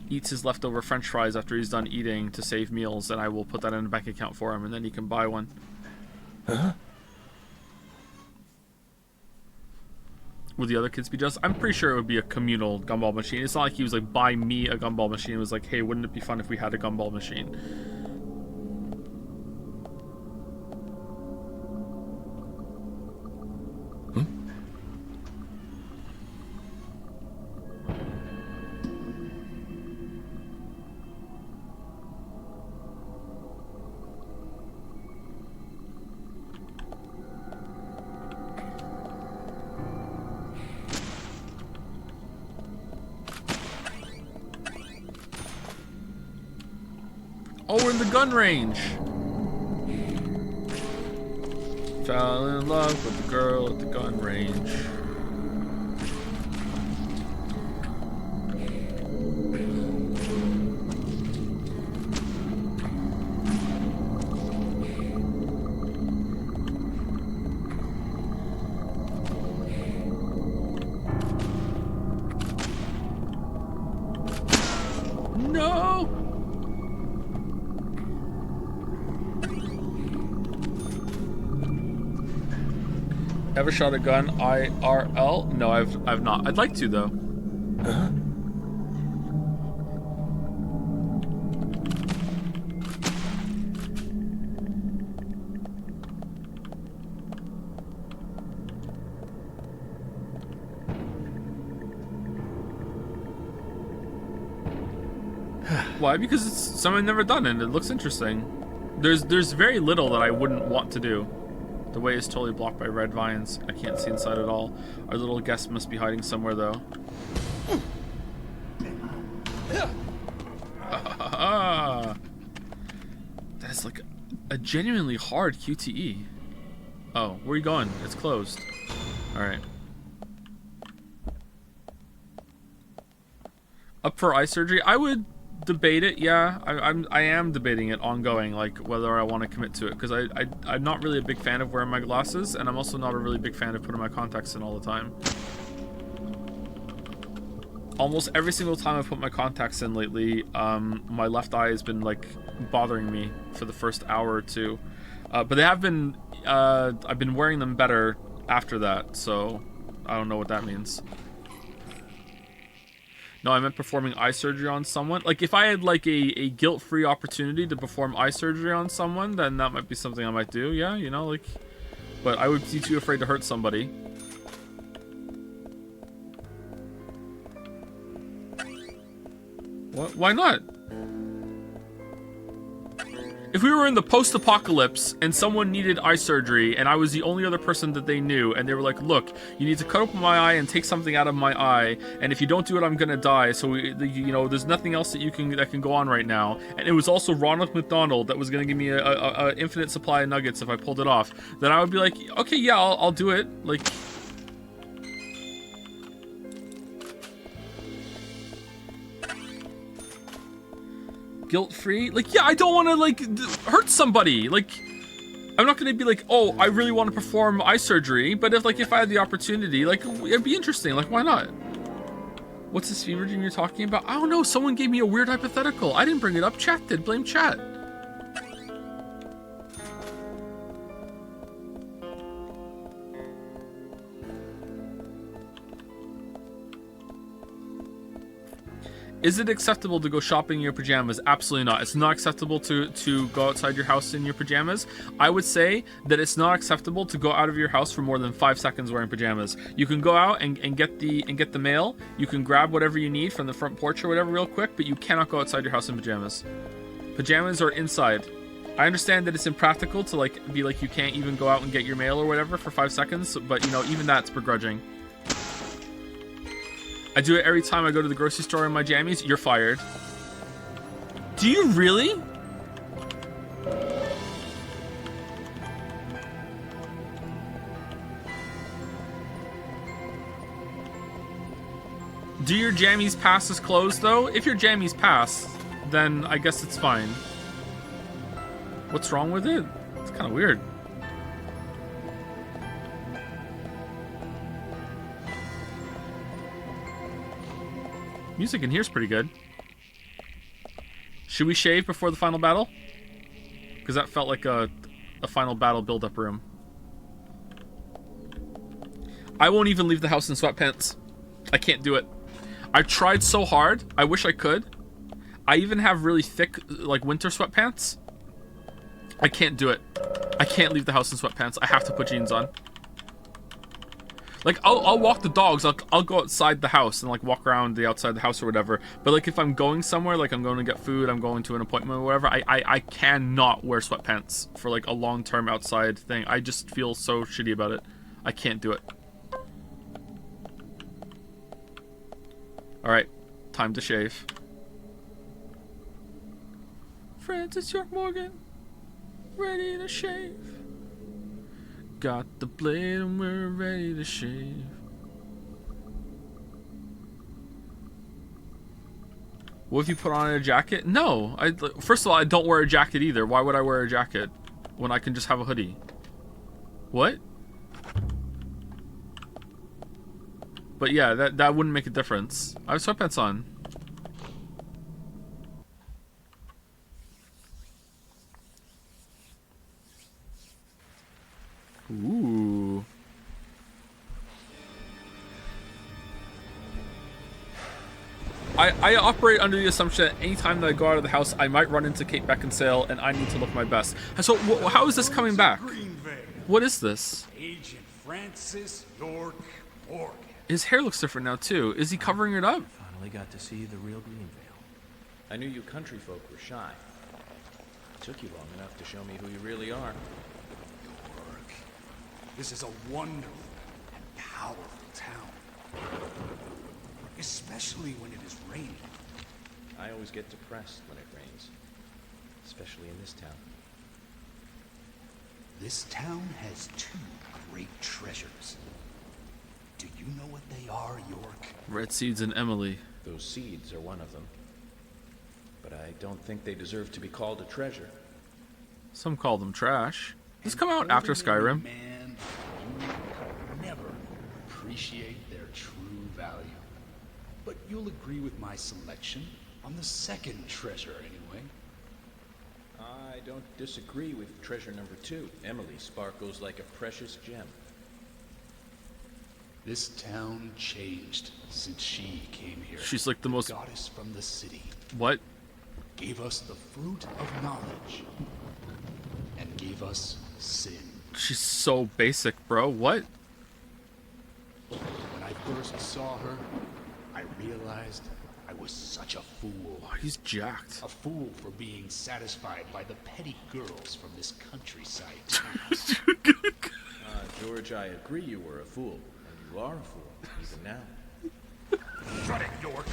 eats his leftover French fries after he's done eating to save meals, and I will put that in a bank account for him, and then he can buy one. Huh? Would the other kids be jealous? I'm pretty sure it would be a communal gumball machine. It's not like he was like, buy me a gumball machine. It was like, hey, wouldn't it be fun if we had a gumball machine? Oh, we're in the gun range. Fell in love with the girl at the gun range. No! Ever shot a gun IRL? No, I've not. I'd like to though. Huh? Why? Because it's something I've never done and it looks interesting. There's very little that I wouldn't want to do. The way is totally blocked by red vines. I can't see inside at all. Our little guest must be hiding somewhere though. That is like a genuinely hard QTE. Oh, where are you going? It's closed. Alright. Up for eye surgery? I would debate it, yeah. I am debating it ongoing, like whether I want to commit to it, because I'm not really a big fan of wearing my glasses, and I'm also not a really big fan of putting my contacts in all the time. Almost every single time I've put my contacts in lately, my left eye has been like bothering me for the first hour or two, but they have been I've been wearing them better after that, so I don't know what that means. No, I meant performing eye surgery on someone. Like, if I had, like, a guilt-free opportunity to perform eye surgery on someone, then that might be something I might do, yeah, you know, like... But I would be too afraid to hurt somebody. What? Why not? If we were in the post-apocalypse and someone needed eye surgery and I was the only other person that they knew and they were like, look, you need to cut open my eye and take something out of my eye, and if you don't do it, I'm gonna die, so you know, there's nothing else that can go on right now, and it was also Ronald McDonald that was gonna give me a infinite supply of nuggets if I pulled it off, then I would be like, okay, yeah, I'll do it. Like, guilt-free? Like, yeah, I don't want to, like, hurt somebody. Like, I'm not going to be like, oh, I really want to perform eye surgery, but if I had the opportunity, like, it'd be interesting. Like, why not? What's this fever dream you're talking about? I don't know. Someone gave me a weird hypothetical. I didn't bring it up. Chat did. Blame chat. Is it acceptable to go shopping in your pajamas? Absolutely not. It's not acceptable to go outside your house in your pajamas. I would say that it's not acceptable to go out of your house for more than 5 seconds wearing pajamas. You can go out and get the mail. You can grab whatever you need from the front porch or whatever real quick, but you cannot go outside your house in pajamas. Pajamas are inside. I understand that it's impractical to like be like you can't even go out and get your mail or whatever for 5 seconds, but you know, even that's begrudging. I do it every time I go to the grocery store in my jammies. You're fired. Do you really? Do your jammies passes close though? If your jammies pass, then I guess it's fine. What's wrong with it? It's kind of weird. Music in here's pretty good. Should we shave before the final battle? Because that felt like a final battle build-up room. I won't even leave the house in sweatpants. I can't do it. I tried so hard. I wish I could. I even have really thick, like, winter sweatpants. I can't do it. I can't leave the house in sweatpants. I have to put jeans on. Like, I'll walk the dogs. I'll go outside the house and, like, walk around the outside the house or whatever. But, like, if I'm going somewhere, like I'm going to get food, I'm going to an appointment or whatever, I cannot wear sweatpants for, like, a long-term outside thing. I just feel so shitty about it. I can't do it. Alright, time to shave. Francis York Morgan, ready to shave. Got the blade and we're ready to shave. What if you put on a jacket? No, first of all, I don't wear a jacket either. Why would I wear a jacket when I can just have a hoodie? What? But yeah, that wouldn't make a difference. I have sweatpants on. Ooh. I operate under the assumption that anytime that I go out of the house, I might run into Kate Beckinsale, and I need to look my best. So how is this coming back? What is this? Agent Francis York Morgan. His hair looks different now too. Is he covering it up? Finally got to see the real Greenvale. I knew you country folk were shy. It took you long enough to show me who you really are. York. This is a wonderful and powerful town. Especially when it is raining. I always get depressed when it rains. Especially in this town. This town has two great treasures. Do you know what they are, York? Red seeds and Emily. Those seeds are one of them. But I don't think they deserve to be called a treasure. Some call them trash. Does this come out after Skyrim? Man, you will never appreciate their true value. But you'll agree with my selection on the second treasure, anyway. I don't disagree with treasure number 2. Emily sparkles like a precious gem. This town changed since she came here. She's like the most... goddess from the city. What? Gave us the fruit of knowledge. And gave us sin. She's so basic, bro. What? When I first saw her, I realized I was such a fool. Oh, he's jacked. A fool for being satisfied by the petty girls from this countryside. George, I agree you were a fool. And you are a fool, even now. Shut it, York.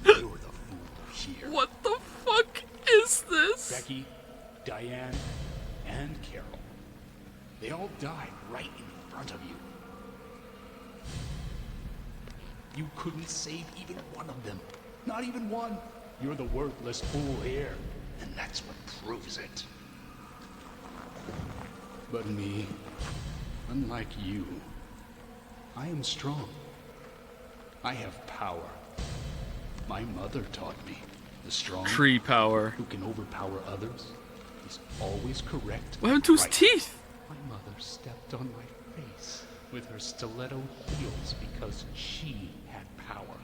You're the fool here. What the fuck is this? Becky, Diane, and Carol. They all died right in front of you. You couldn't save even one of them. Not even one. You're the worthless fool here. And that's what proves it. But me, unlike you, I am strong. I have power. My mother taught me. The strong tree power who can overpower others is always correct. What happened to his teeth? My mother stepped on my face with her stiletto heels because she had power.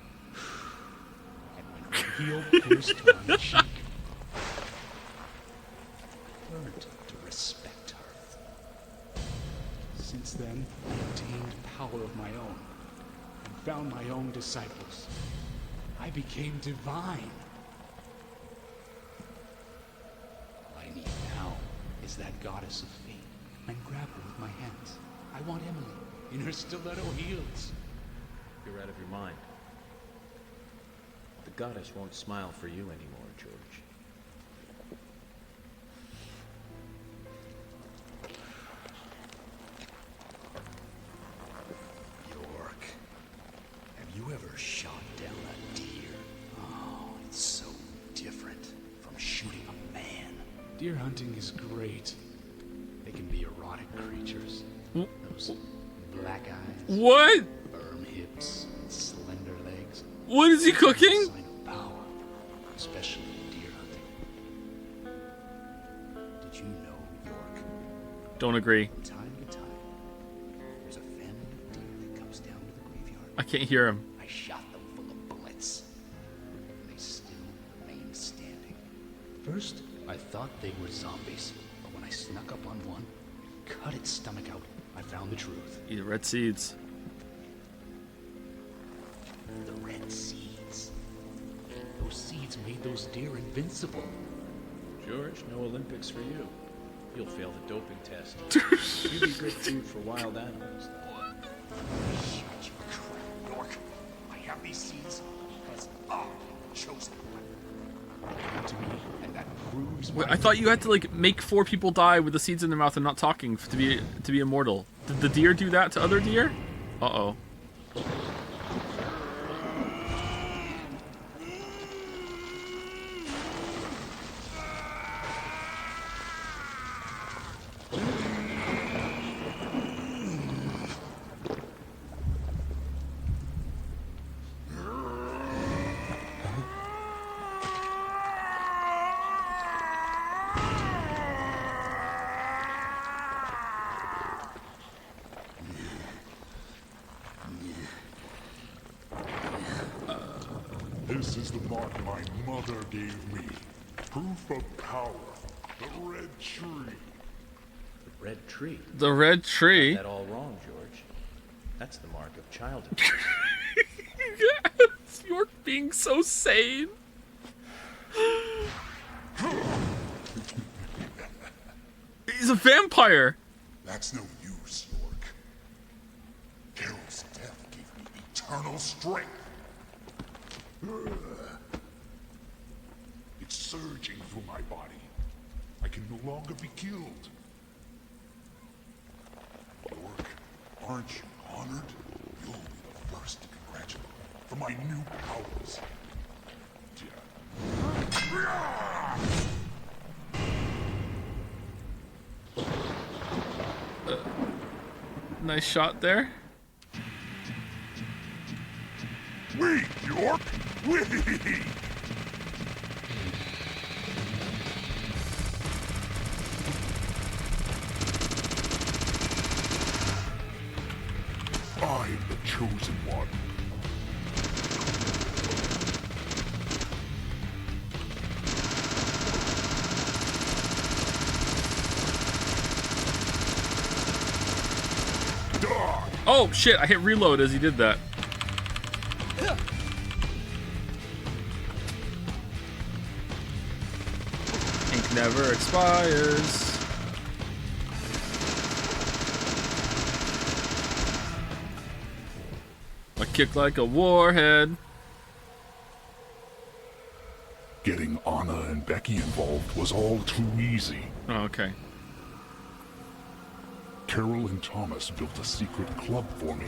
And when her heel pierced my cheek, I learned to respect her. Since then, I attained power of my own and found my own disciples. I became divine. All I need now is that goddess of fate and grab her with my hands. I want Emily in her stiletto heels. You're out of your mind. The goddess won't smile for you anymore, George. York, have you ever shot down a deer? Oh, it's so different from shooting a man. Deer hunting is great. They can be erotic creatures. Those black eyes. What? Firm hips, and slender legs. What is he cooking? Sign of power, especially in deer hunting. Did you know, York? Don't agree. From time to time, there's a family of deer that I can't hear him. I shot them full of bullets. They still remain standing. First, I thought they were zombies, but when I snuck up on one, cut its stomach out, I found the truth. Eat red seeds. The red seeds. Those seeds made those deer invincible. George, no Olympics for you. You'll fail the doping test. You'd be good food for wild animals. Shut your crap, York. I have these seeds because I'm the chosen one. They came to me, and that proves Wait, I thought you had to like make 4 people die with the seeds in their mouth and not talking to be immortal. Did the deer do that to other deer? Uh-oh. This is the mark my mother gave me. Proof of power. The red tree. The red tree? The red tree? Got that all wrong, George. That's the mark of childhood. Yes, you're being so sane. He's a vampire. That's no use, York. Carol's death gave me eternal strength. It's surging through my body. I can no longer be killed. York, aren't you honored? You'll be the first to congratulate me for my new powers. Nice shot there. Wait, York! Wait! I'm the chosen one. Oh shit, I hit reload as he did that. Ink never expires. I kick like a warhead. Getting Anna and Becky involved was all too easy. Oh, okay. Carol and Thomas built a secret club for me.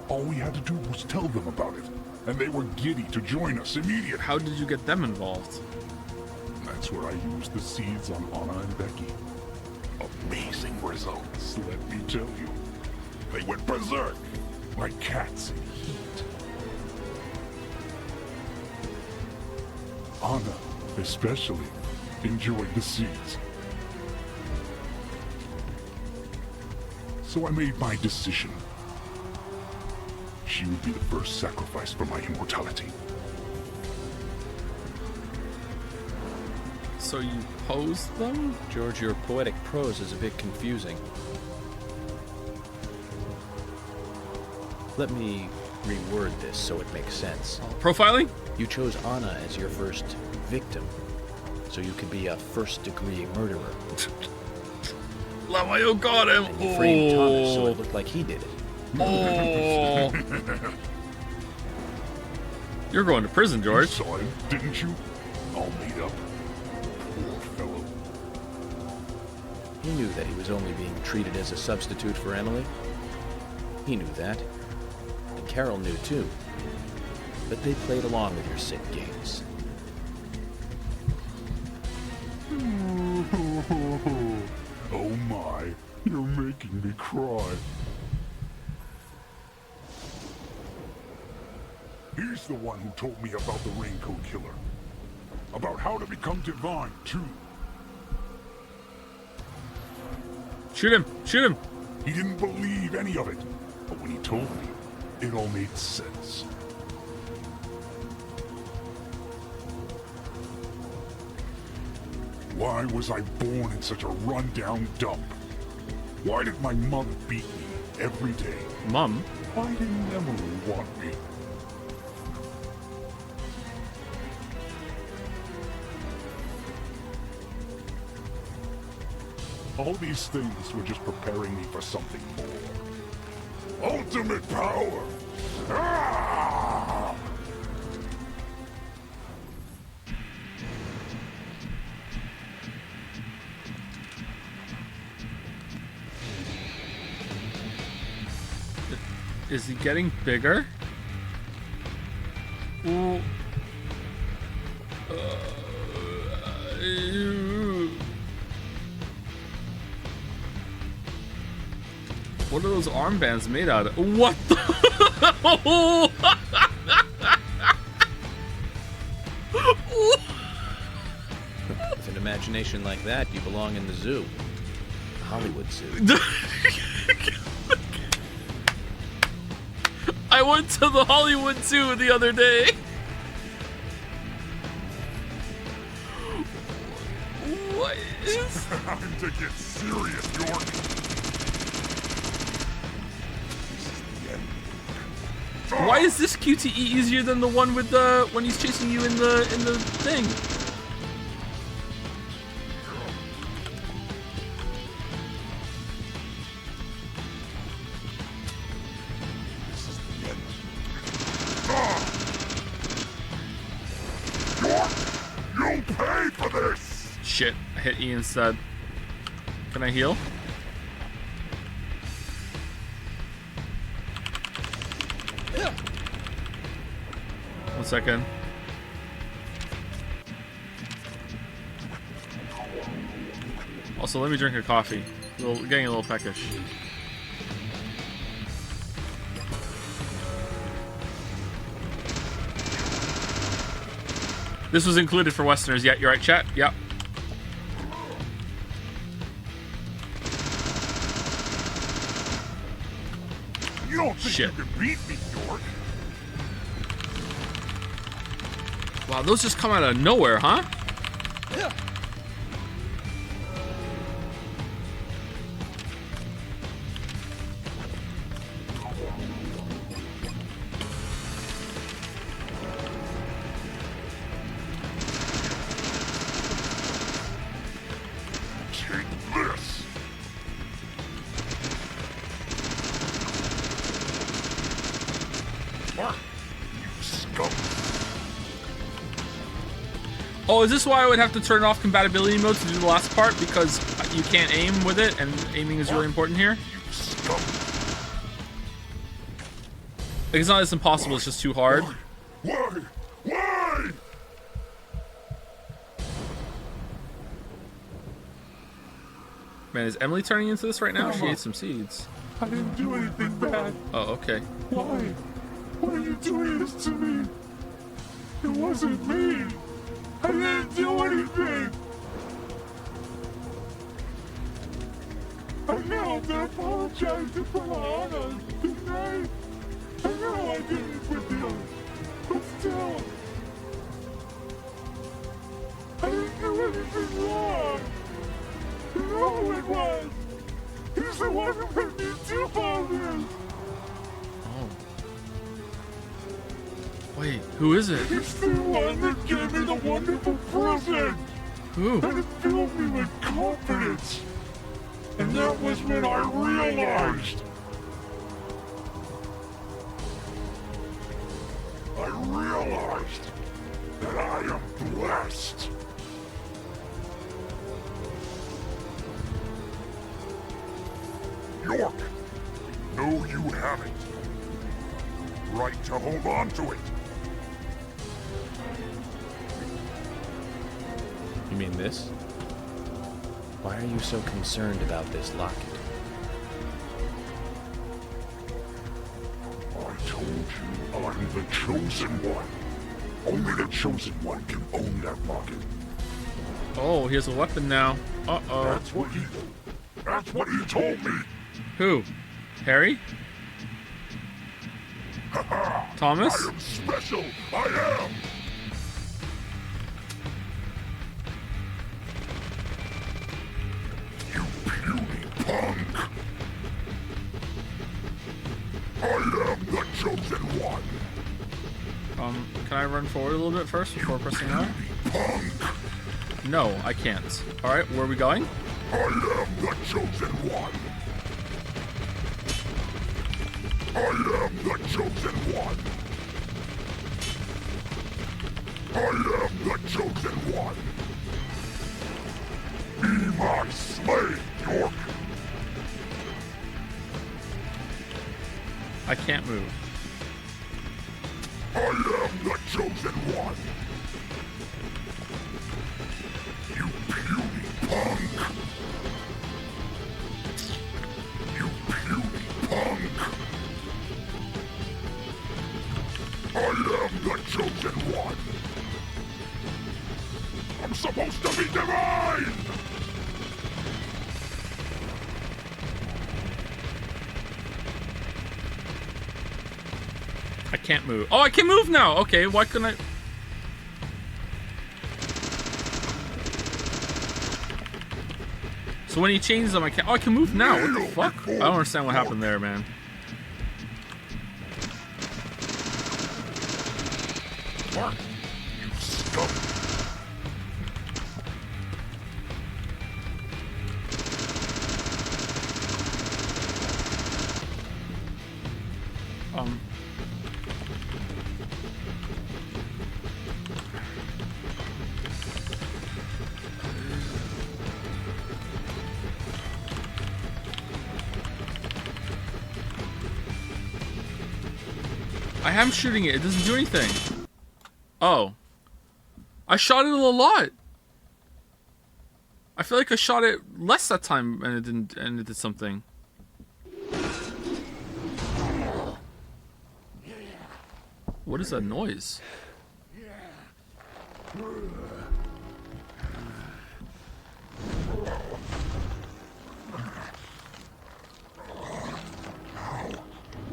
All we had to do was tell them about it, and they were giddy to join us immediately. How did you get them involved? That's where I used the seeds on Anna and Becky. Amazing results, let me tell you. They went berserk, like cats in heat. Anna, especially, enjoyed the seeds. So I made my decision. She would be the first sacrifice for my immortality. So you posed them? George, your poetic prose is a bit confusing. Let me reword this so it makes sense. Profiling? You chose Anna as your first victim, so you could be a first-degree murderer. Lamayo got him. And you framed Thomas so it looked like he did it. Oh. You're going to prison, George. You saw him, didn't you? All made up. Poor fellow. He knew that he was only being treated as a substitute for Emily. He knew that. And Carol knew too. But they played along with your sick games. Oh my, you're making me cry. He's the one who told me about the Raincoat Killer. About how to become divine, too. Shoot him! Shoot him! He didn't believe any of it. But when he told me, It all made sense. Why was I born in such a rundown dump? Why did my mother beat me every day? Mom? Why didn't Emily want me? All these things were just preparing me for something more. Ultimate power! Ah! Is he getting bigger? Ooh. What are those armbands made out of? What the? With an imagination like that, you belong in the zoo. Hollywood Zoo. I went to the Hollywood Zoo the other day. What is... Time to get serious, York. Why is this QTE easier than the one with the when he's chasing you in the thing? You'll pay for this! Shit, I hit E instead. Can I heal? One second. Also, let me drink a coffee. Getting a little peckish. This was included for Westerners. Yeah, you're right, chat. Yep. You don't think Shit. you can beat me, York? Wow, those just come out of nowhere, huh? Yeah. Take this. Mark, you scum. Oh, is this why I would have to turn off compatibility mode to do the last part? Because you can't aim with it, and aiming is really important here? Like, it's not as impossible, it's just too hard. Why? Why? Man, is Emily turning into this right now? She ate some seeds. I didn't do anything bad. Oh, okay. Why? Why are you doing this to me? It wasn't me. I didn't do anything. I know I'm gonna apologize to Piranha, didn't I? I know I did it with you, but still, I didn't do anything wrong. You know who it was. He's the one who made me do all this. Oh. Wait, who is it? He's the one that gave me the wonderful present. Who? And it filled me with confidence. And that was when I realized. That I am blessed. York, no, you haven't. Right to hold on to it. You mean this? Why are you so concerned about this locket? I told you I'm the chosen one. Only the chosen one can own that locket. Oh, he has a weapon now. Uh-oh. That's what he told me. Who? Harry? Thomas? I am special. I am. You puny punk. I am the chosen one. Can I run forward a little bit first before pressing R? No, I can't. Alright, where are we going? I am the chosen one. I am the chosen one. I am the chosen one. Be my slave, York. I can't move. I am the chosen one. You puny punk. You puny punk. I am the chosen one. I'm supposed to be divine. I can't move. Oh, I can move now! Okay, why couldn't I... So when he changes them, I can't... Oh, I can move now! What the fuck? I don't understand what happened there, man. Mark, you scum. I am shooting it. It doesn't do anything. Oh. I shot it a lot. I feel like I shot it less that time and it didn't, and it did something. What is that noise?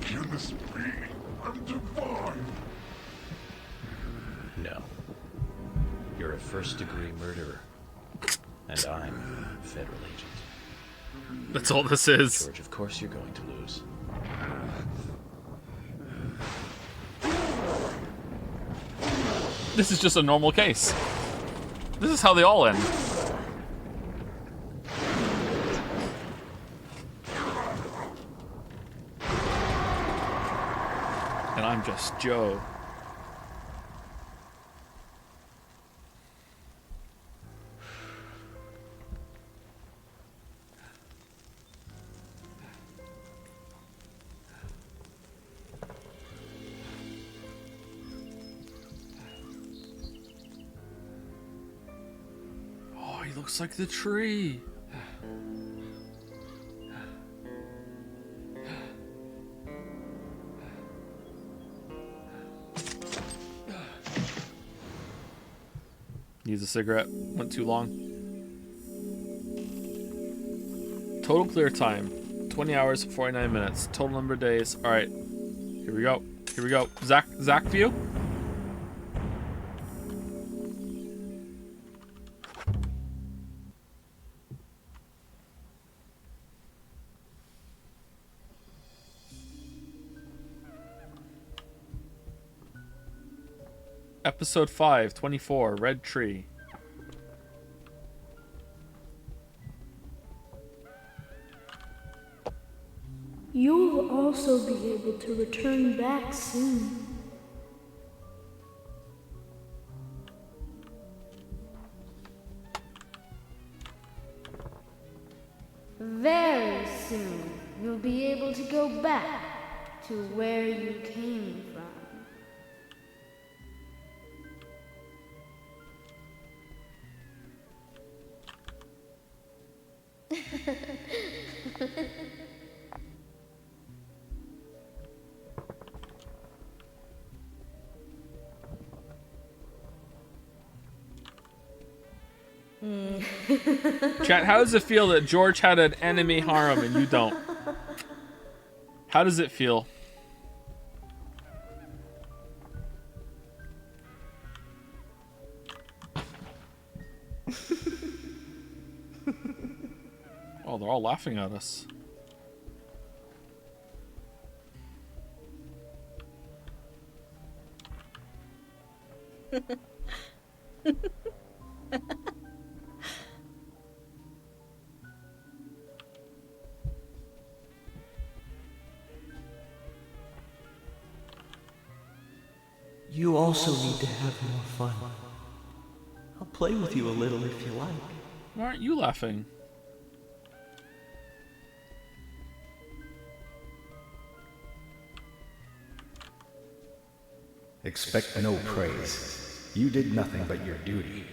Can this be? I'm divine. No. You're a first-degree murderer. And I'm a federal agent. That's all this is. George, of course you're going to lose. This is just a normal case. This is how they all end. And I'm just Joe. Oh, he looks like the tree. Needs a cigarette. Went too long. Total clear time. 20 hours, 49 minutes. Total number of days. Alright. Here we go. Here we go. Zach view? Episode 5, 24, Red Tree. You will also be able to return back soon. Very soon, you'll be able to go back to where you came from. Chat, how does it feel that George had an enemy harem and you don't? How does it feel? Oh, they're all laughing at us. You also need to have more fun. I'll play with you a little if you like. Why aren't you laughing? Expect no praise. You did nothing but your duty.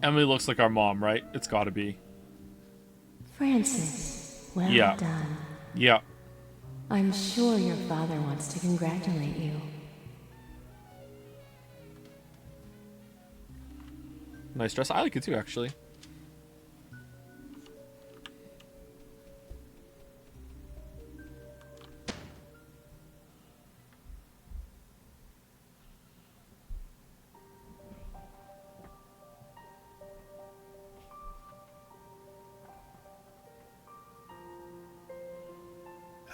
Emily looks like our mom, right? It's gotta be. Francis, well Yeah. done. Yeah. I'm sure your father wants to congratulate you. Nice dress. I like it too, actually.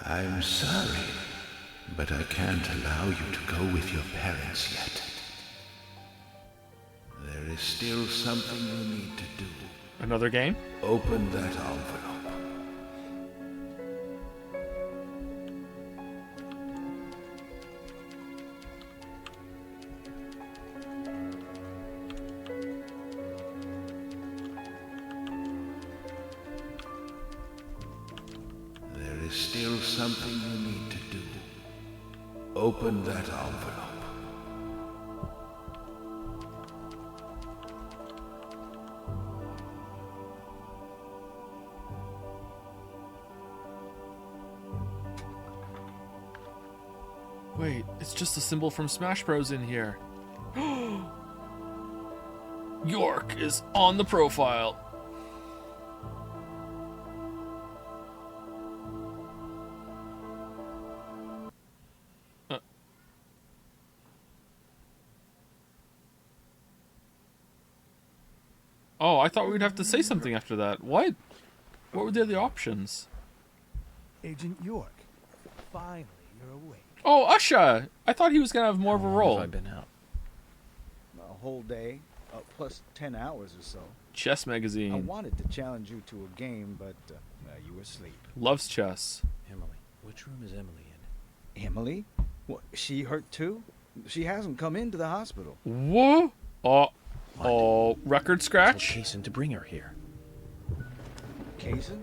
I'm sorry, but I can't allow you to go with your parents yet. There is still something you need to do. Another game? Open that envelope. There is still something you need to do. Open that envelope. Wait, it's just a symbol from Smash Bros in here. York is on the profile. Oh, I thought we'd have to say something after that. What? What were the other options? Agent York, finally you're awake. Oh, Usha! I thought he was gonna have more of a role. Have I been out? A whole day, plus 10 hours or so. Chess magazine. I wanted to challenge you to a game, but you were asleep. Loves chess. Emily. Which room is Emily in? Emily? What, she hurt too? She hasn't come into the hospital. Whoa! Oh, record scratch? Tell Kaysen to bring her here. Kaysen?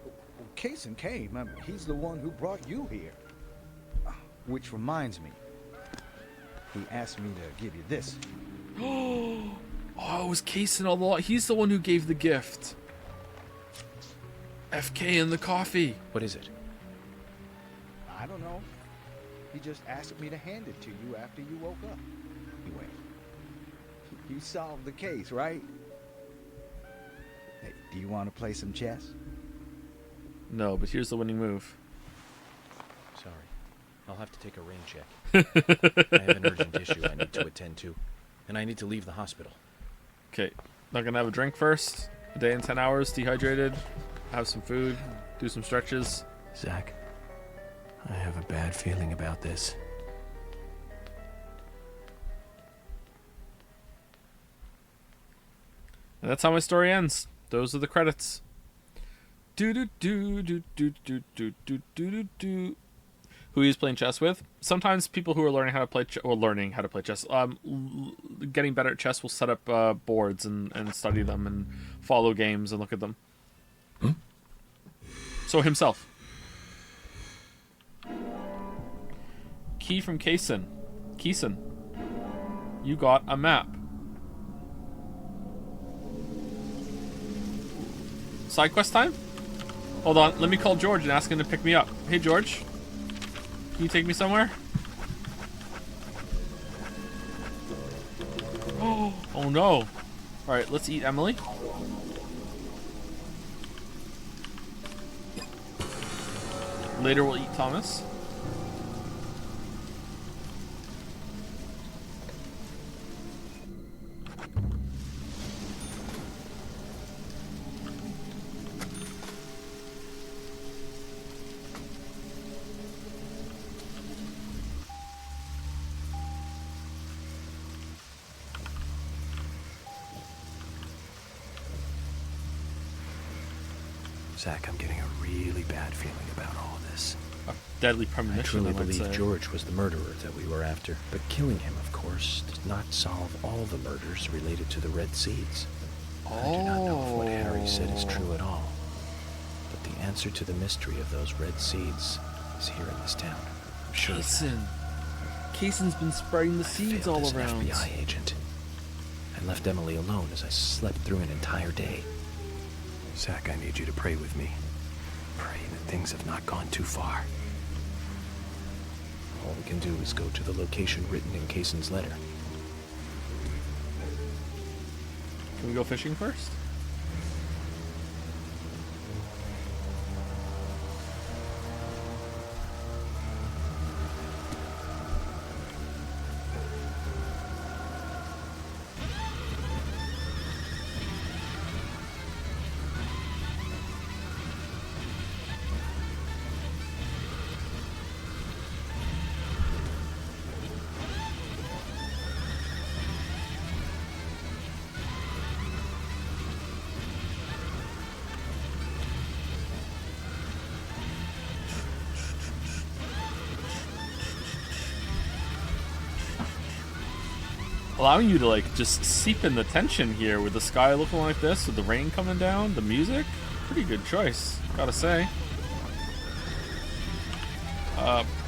Well, Kaysen came. He's the one who brought you here. Which reminds me, he asked me to give you this. Oh, it was Kaysen all along. He's the one who gave the gift. FK in the coffee. What is it? I don't know. He just asked me to hand it to you after you woke up. Anyway, you solved the case, right? Hey, do you want to play some chess? No, but here's the winning move. Sorry. I'll have to take a rain check. I have an urgent issue I need to attend to, and I need to leave the hospital. Okay, not gonna have a drink first. A day in 10 hours, dehydrated. Have some food, do some stretches. Zach, I have a bad feeling about this. And that's how my story ends. Those are the credits. Do do do do do do do do do do. Who he's playing chess with? Sometimes people who are learning how to play chess, getting better at chess will set up boards and study them and follow games and look at them. So himself. Key from Kaysen. Kaysen. You got a map. Side quest time? Hold on, let me call George and ask him to pick me up. Hey George, can you take me somewhere? Oh no. Alright, let's eat Emily. Later we'll eat Thomas. Zach, I'm getting a really bad feeling about all of this. A deadly premonition, I truly might believe say. George was the murderer that we were after. But killing him, of course, does not solve all the murders related to the Red Seeds. I do not know if what Harry said is true at all. But the answer to the mystery of those Red Seeds is here in this town. I'm sure of that. Kaysen's been spreading the seeds all As an around. FBI agent. I left Emily alone as I slept through an entire day. Zach, I need you to pray with me. Pray that things have not gone too far. All we can do is go to the location written in Kaysen's letter. Can we go fishing first? Allowing you to like just seep in the tension here with the sky looking like this, with the rain coming down, the music. Pretty good choice, gotta say.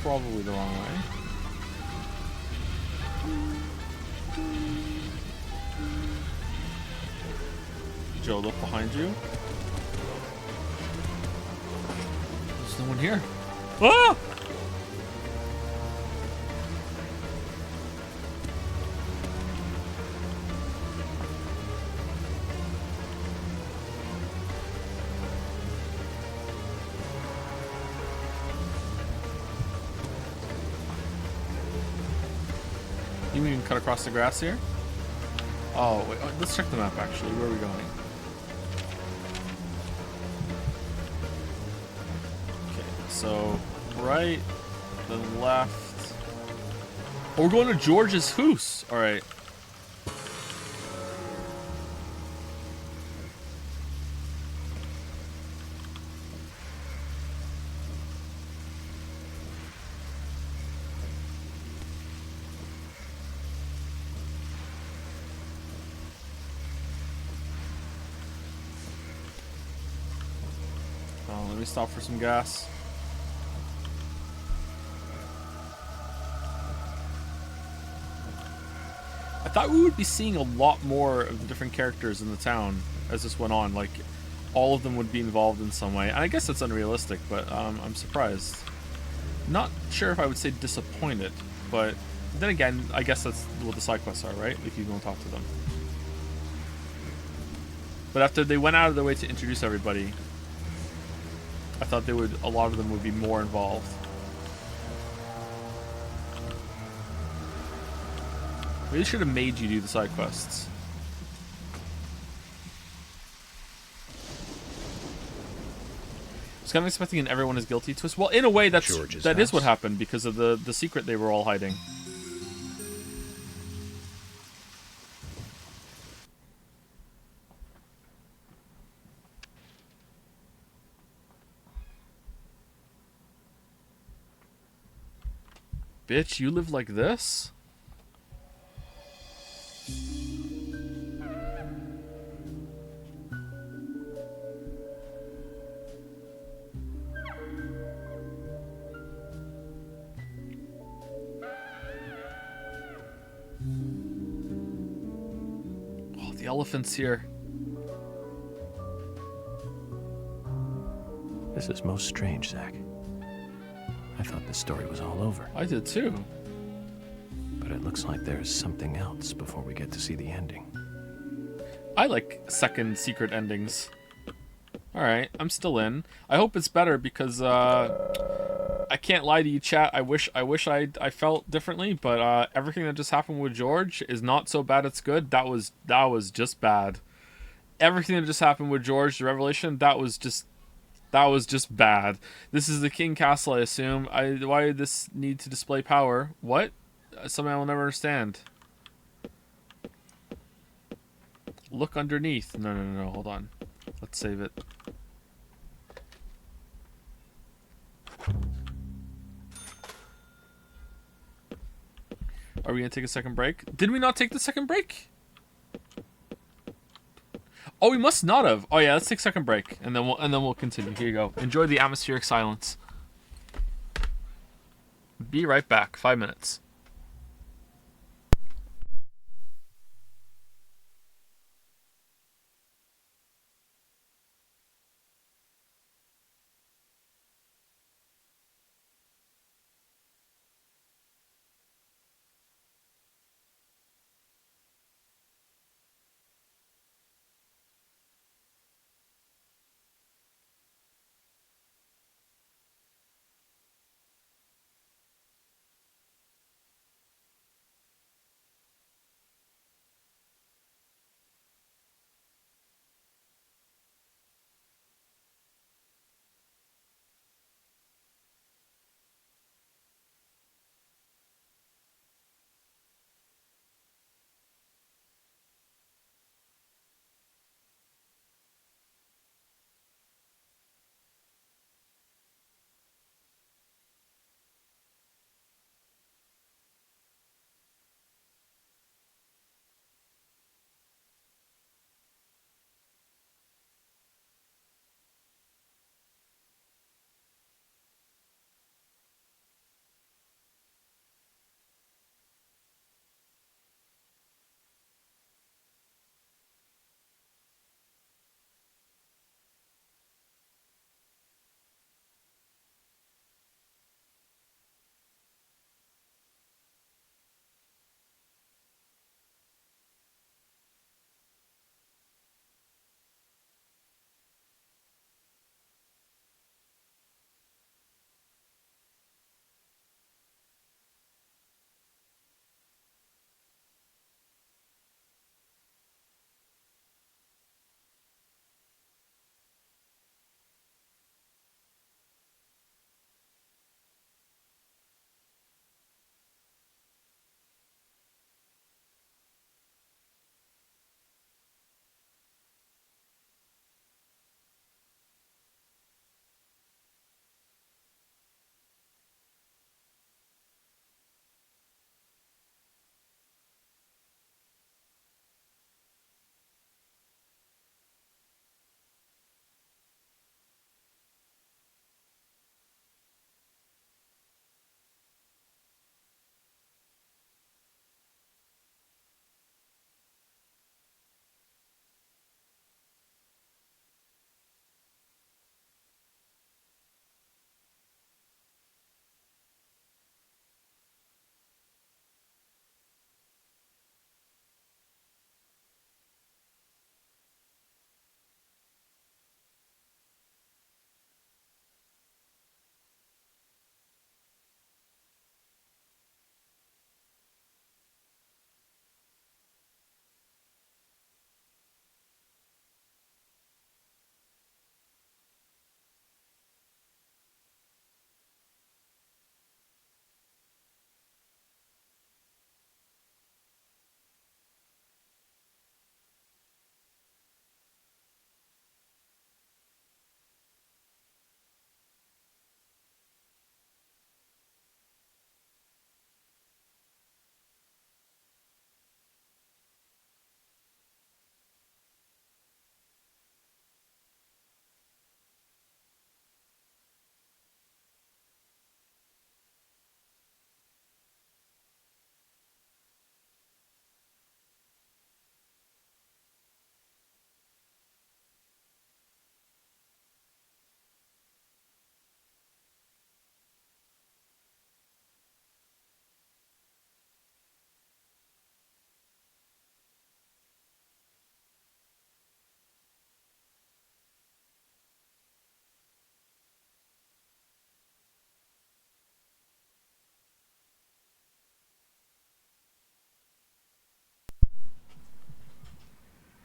Probably the wrong way. Joe, look behind you. There's no one here. Ah! You can cut across the grass here? Oh, wait, let's check the map actually. Where are we going? Okay, so right, then left. Oh, we're going to George's house. All right. Let me stop for some gas. I thought we would be seeing a lot more of the different characters in the town as this went on. Like, all of them would be involved in some way. And I guess that's unrealistic, but I'm surprised. Not sure if I would say disappointed, but then again, I guess that's what the side quests are, right? If you go and talk to them. But after they went out of their way to introduce everybody, I thought a lot of them would be more involved. Maybe they should have made you do the side quests. I was kind of expecting an everyone is guilty twist. Well, in a way, that is what happened because of the secret they were all hiding. Bitch, you live like this? Oh, the elephant's here. This is most strange, Zach. I thought this story was all over. I did too. But it looks like there's something else before we get to see the ending. I like second secret endings. Alright, I'm still in. I hope it's better because I can't lie to you, chat. I wish I felt differently, but everything that just happened with George is not so bad it's good. That was just bad. Everything that just happened with George, the revelation, that was just bad. This is the King Castle, I assume. Why did this need to display power? What? Something I will never understand. Look underneath. No, hold on. Let's save it. Are we gonna take a second break? Did we not take the second break? Oh, we must not have. Oh yeah, let's take a second break, and then we'll continue. Here you go. Enjoy the atmospheric silence. Be right back. 5 minutes.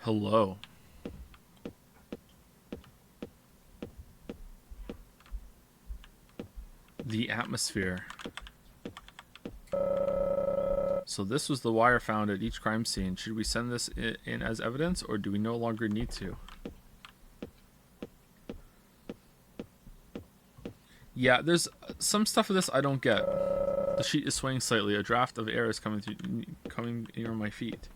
Hello. The atmosphere. So this was the wire found at each crime scene. Should we send this in as evidence, or do we no longer need to? Yeah, there's some stuff of this I don't get. The sheet is swaying slightly. A draft of air is coming near my feet.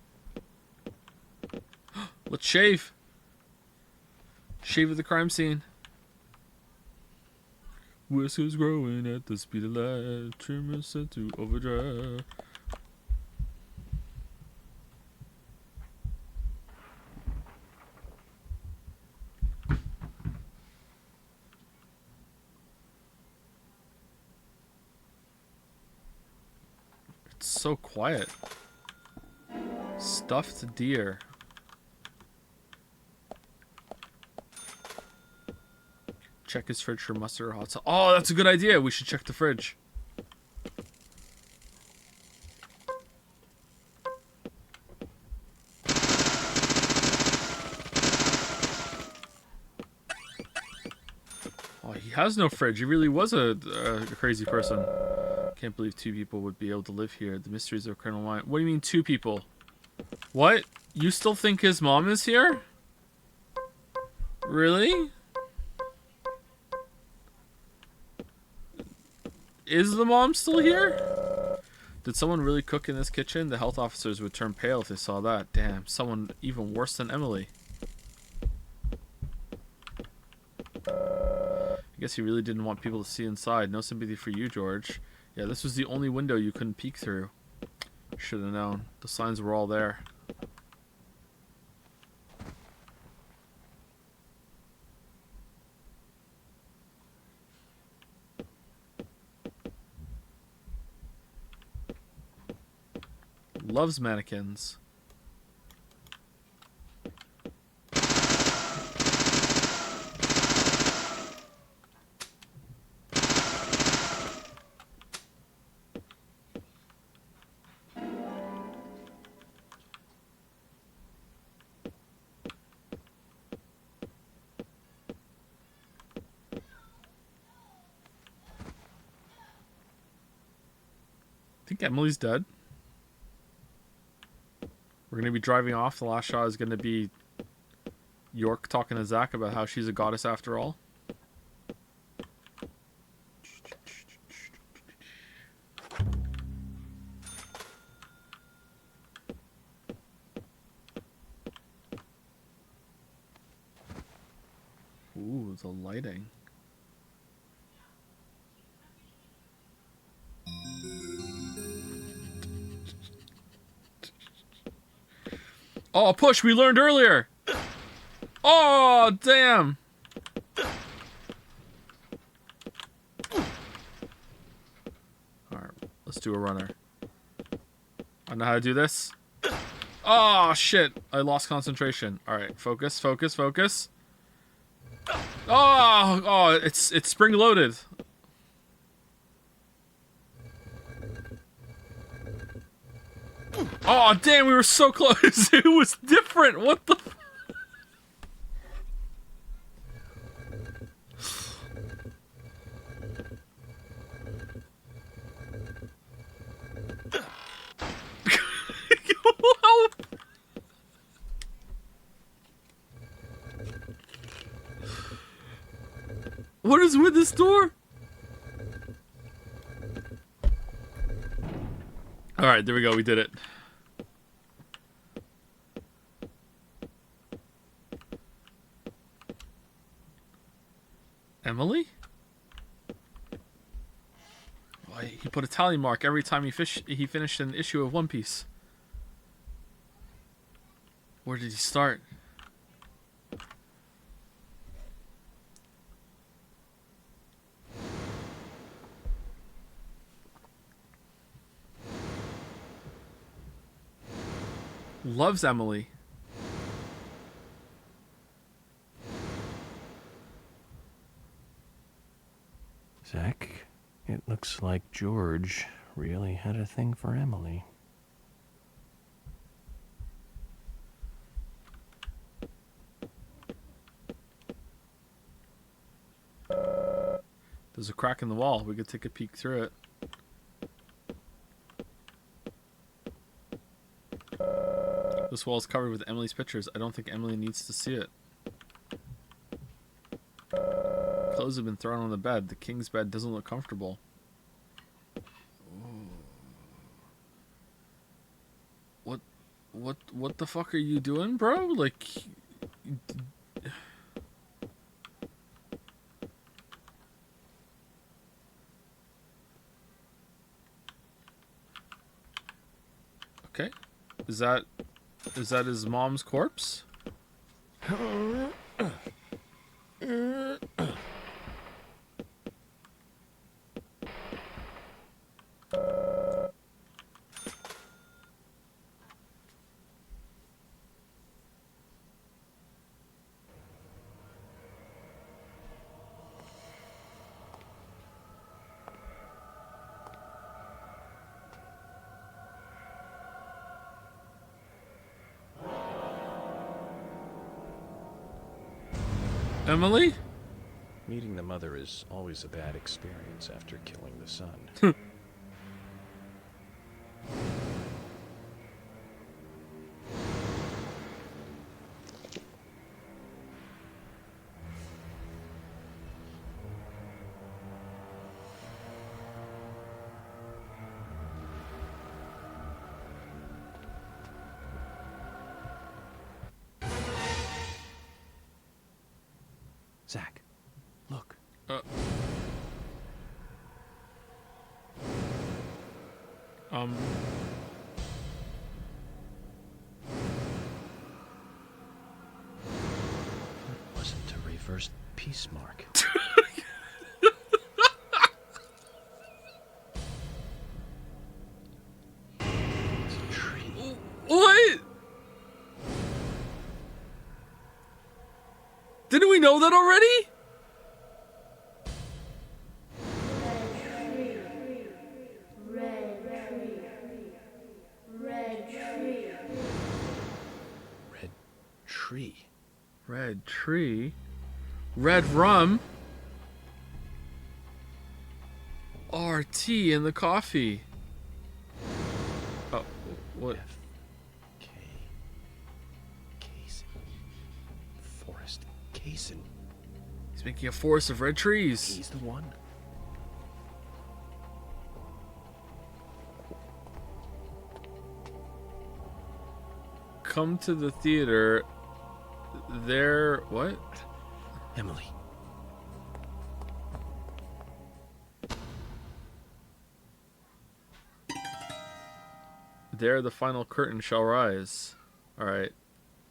Let's shave. Shave at the crime scene. Whiskers growing at the speed of light. Trimmer set to overdrive. It's so quiet. Stuffed deer. Check his fridge for mustard or hot sauce. Oh, that's a good idea. We should check the fridge. Oh, he has no fridge. He really was a crazy person. Can't believe two people would be able to live here. The mysteries of Colonel Wine. What do you mean two people? What? You still think his mom is here? Really? Is the mom still here? Did someone really cook in this kitchen? The health officers would turn pale if they saw that. Damn, someone even worse than Emily. I guess he really didn't want people to see inside. No sympathy for you, George. Yeah, this was the only window you couldn't peek through. Should have known. The signs were all there. Loves mannequins. I think Emily's dead. We're going to be driving off. The last shot is going to be York talking to Zach about how she's a goddess after all. Ooh, the lighting. Oh, push, we learned earlier. Oh, damn. Alright, let's do a runner. I know how to do this. Oh, shit. I lost concentration. Alright, focus, focus, focus. Oh, it's spring-loaded. Oh, damn, we were so close. It was different. What the... What is with this door? Alright, there we go. We did it. Emily? Why, he put a tally mark every time he finished an issue of One Piece. Where did he start? Loves Emily. Zach, it looks like George really had a thing for Emily. There's a crack in the wall. We could take a peek through it. This wall is covered with Emily's pictures. I don't think Emily needs to see it. Clothes have been thrown on the bed. The king's bed doesn't look comfortable. What the fuck are you doing, bro? Like... Okay. Is that his mom's corpse? Emily? Meeting the mother is always a bad experience after killing the son. Zach, look. What wasn't a reversed peace mark? It's a tree. What? Didn't we know that already? Red tree. Red tree. Red rum. RT in the coffee. Oh, what? Forest Kaysen. He's making a forest of red trees. He's the one. Come to the theater. There. What? Emily. There, the final curtain shall rise. All right.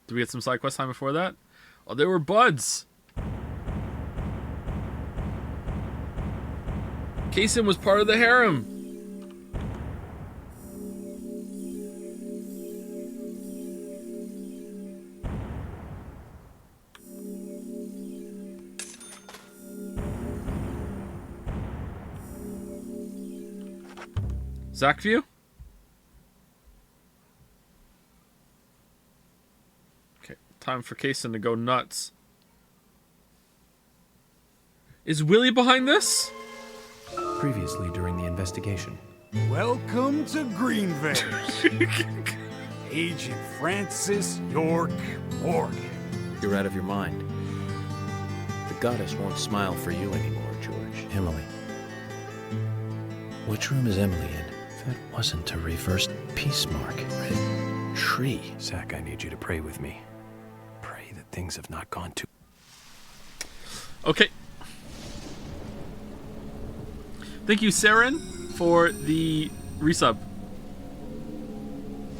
Do we get some side quest time before that? Oh, they were buds. Kaysen was part of the harem. Zach view? Okay, time for Kaysen to go nuts. Is Willie behind this? Previously during the investigation. Welcome to Greenvale. Agent Francis York Morgan. You're out of your mind. The goddess won't smile for you anymore, George. Emily. Which room is Emily in? That wasn't a reversed peace mark. Red tree. Zach, I need you to pray with me. Pray that things have not gone too... Okay. Thank you, Saren, for the resub.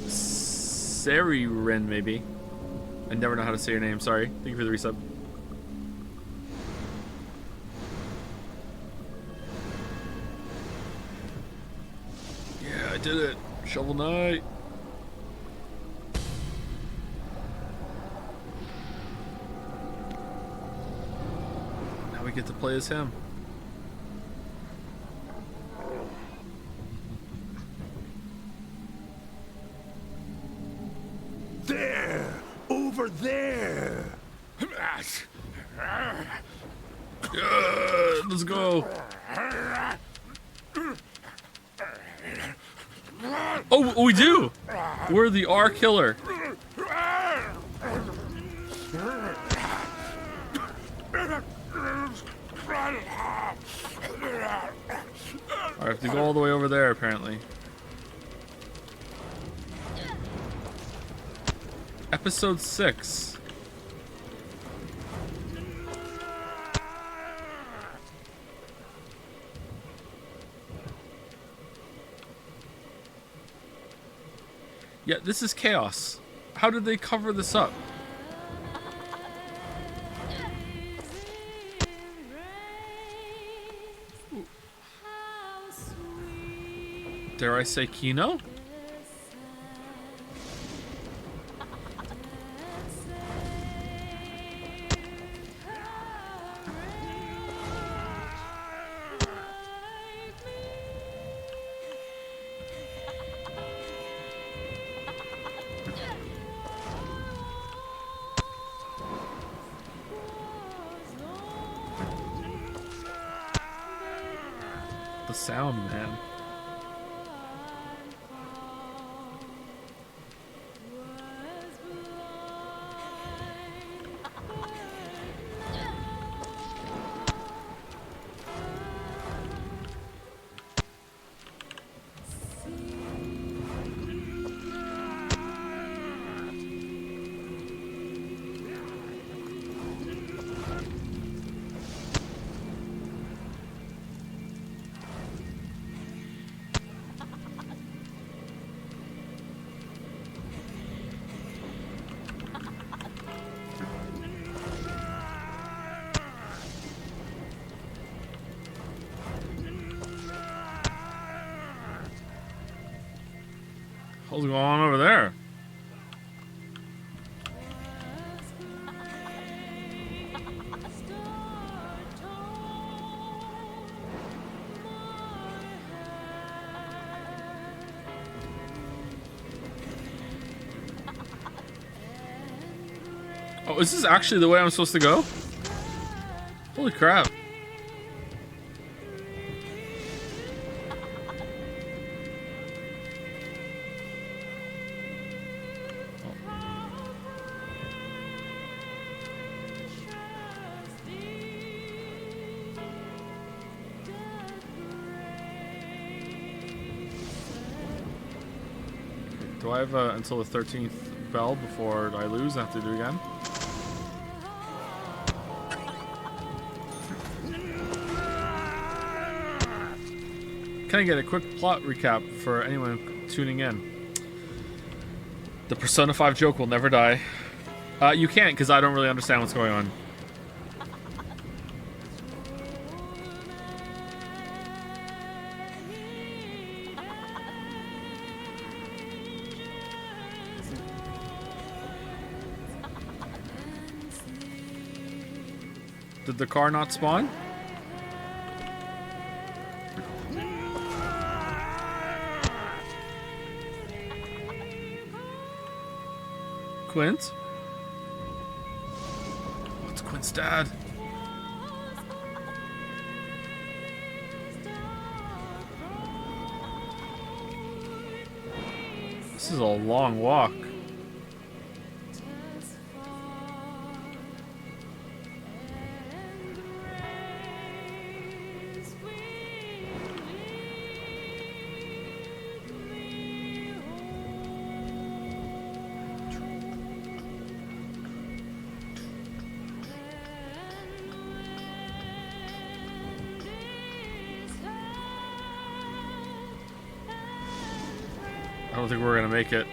Sariren, maybe. I never know how to say your name, sorry. Thank you for the resub. Yeah, I did it. Shovel Knight. Now we get to play as him. There! Over there! Yeah, let's go. Oh, we do! We're the R killer. I have to go all the way over there, apparently. Episode 6. Yeah, this is chaos. How did they cover this up? Dare I say Kino? The sound, man. What's going on over there? Oh, is this actually the way I'm supposed to go? Holy crap. Do I have until the 13th bell before I lose? I have to do it again? Can I get a quick plot recap for anyone tuning in? The Persona 5 joke will never die. You can't, because I don't really understand what's going on. Did the car not spawn? Quint? What's Quint's dad? This is a long walk. I don't think we're gonna make it.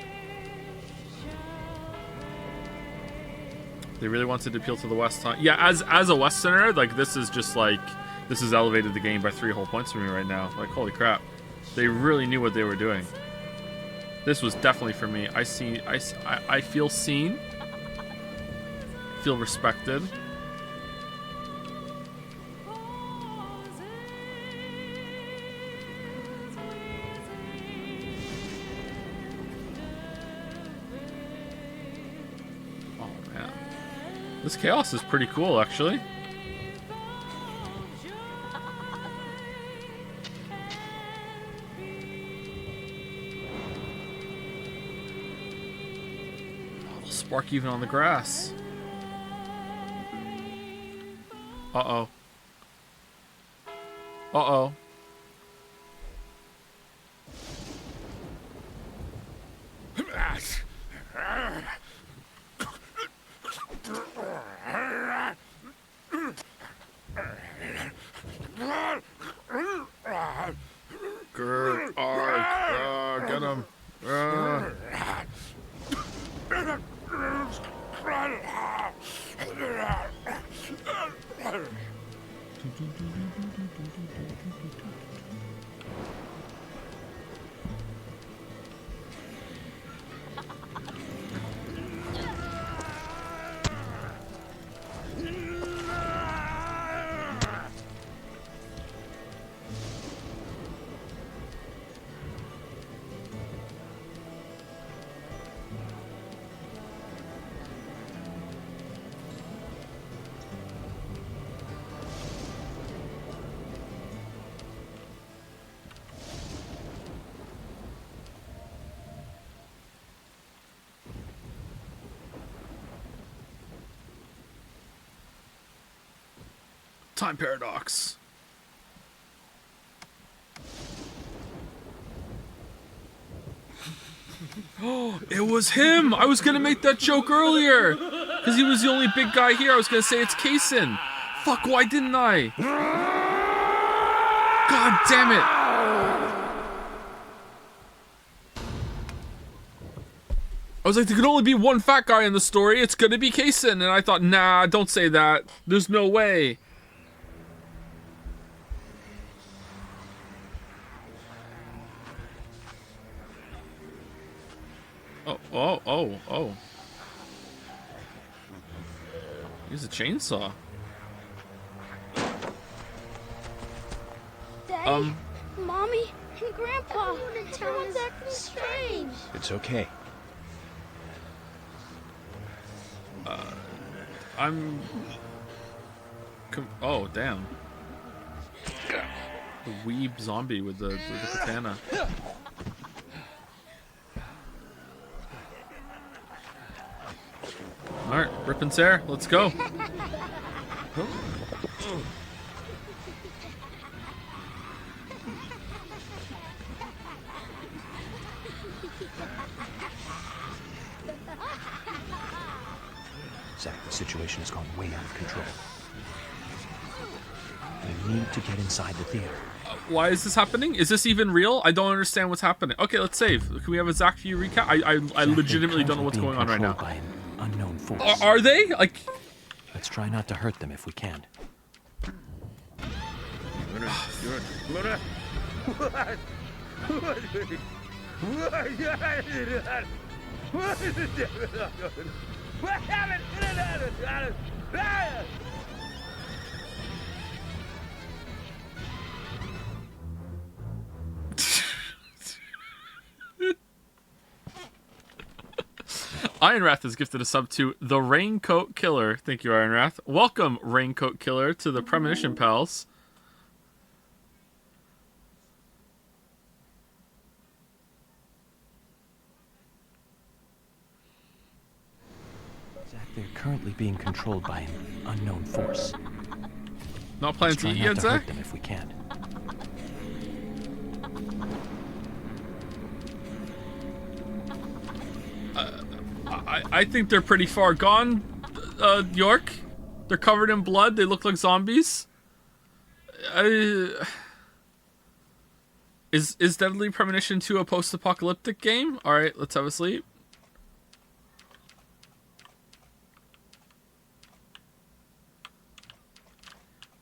They really wanted to appeal to the West, huh? Yeah, as a Westerner, like this is just like this has elevated the game by 3 whole points for me right now. Like holy crap, they really knew what they were doing. This was definitely for me. I feel seen, feel respected. This chaos is pretty cool, actually. Bark even on the grass. Uh-oh. Uh-oh. Grr, get him. Time paradox. Oh, it was him! I was gonna make that joke earlier! Because he was the only big guy here. I was gonna say it's Kaysen. Fuck, why didn't I? God damn it! I was like, there could only be one fat guy in the story. It's gonna be Kaysen. And I thought, nah, don't say that. There's no way. Oh. Use a chainsaw. Daddy, Mommy, and Grandpa, everyone's acting strange. It's okay. Oh, damn. The weeb zombie with the katana. Alright, rip and tear, let's go. Zach, the situation has gone way out of control. We need to get inside the theater. Why is this happening? Is this even real? I don't understand what's happening. Okay, let's save. Can we have a Zach view recap? I legitimately don't know what's going on right now. By an unknown force. Are they? Like, let's try not to hurt them if we can. Ironwrath has gifted a sub to the Raincoat Killer. Thank you, Ironwrath. Welcome, Raincoat Killer, to the Premonition Pals. Zach, they're currently being controlled by an unknown force. Not planning to eat yet, Zach? Hurt them if we can. I think they're pretty far gone, York. They're covered in blood. They look like zombies. Is Deadly Premonition 2 a post-apocalyptic game? Alright, let's have a sleep.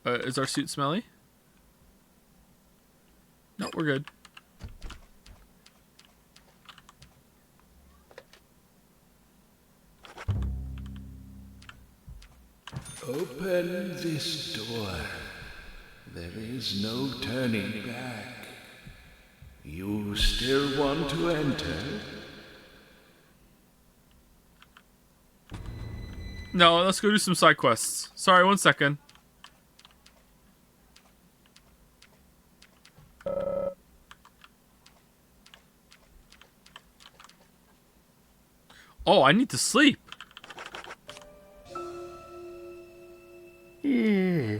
Is our suit smelly? No, we're good. Open this door. There is no turning back. You still want to enter? No, let's go do some side quests. Sorry, 1 second. Oh, I need to sleep. See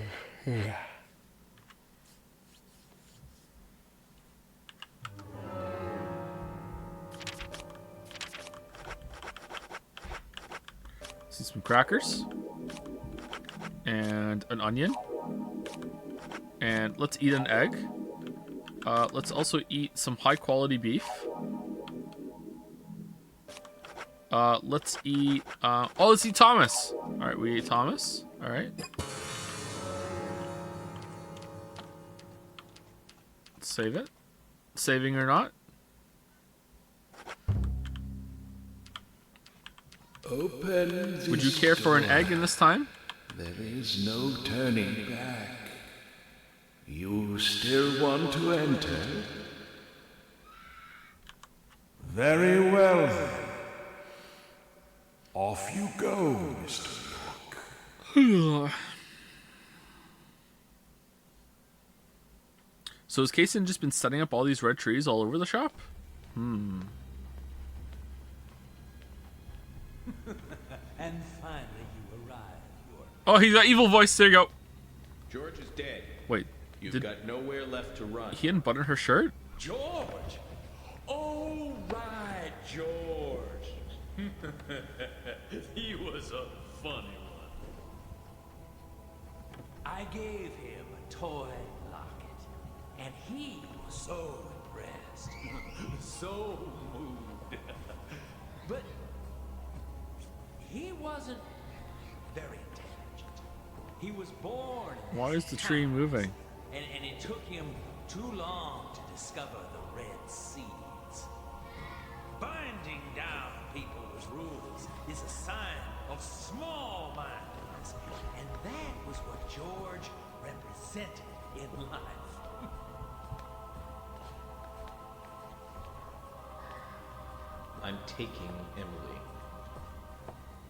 some crackers. And an onion. And let's eat an egg. Let's also eat some high quality beef. Let's eat, let's eat Thomas. Alright, we ate Thomas. Alright. Save it. Saving or not. Open. Would you care for an egg in this time? There is no turning back. You still want to enter? Very well then. Off you go, Mr. York. So has Kaysen just been setting up all these red trees all over the shop? And finally you arrived, York. Oh, he's got evil voice. There you go. George is dead. Wait. You've got nowhere left to run. He unbuttoned her shirt? George! Oh, right, George. He was a funny one. I gave him a toy locket, and he was so impressed, so moved. But he wasn't very intelligent. He was born in Why is the tree moving? and it took him too long to discover the red seeds. Binding down people's rules is a sign of small-mindedness, and that was what George represented in life. I'm taking Emily.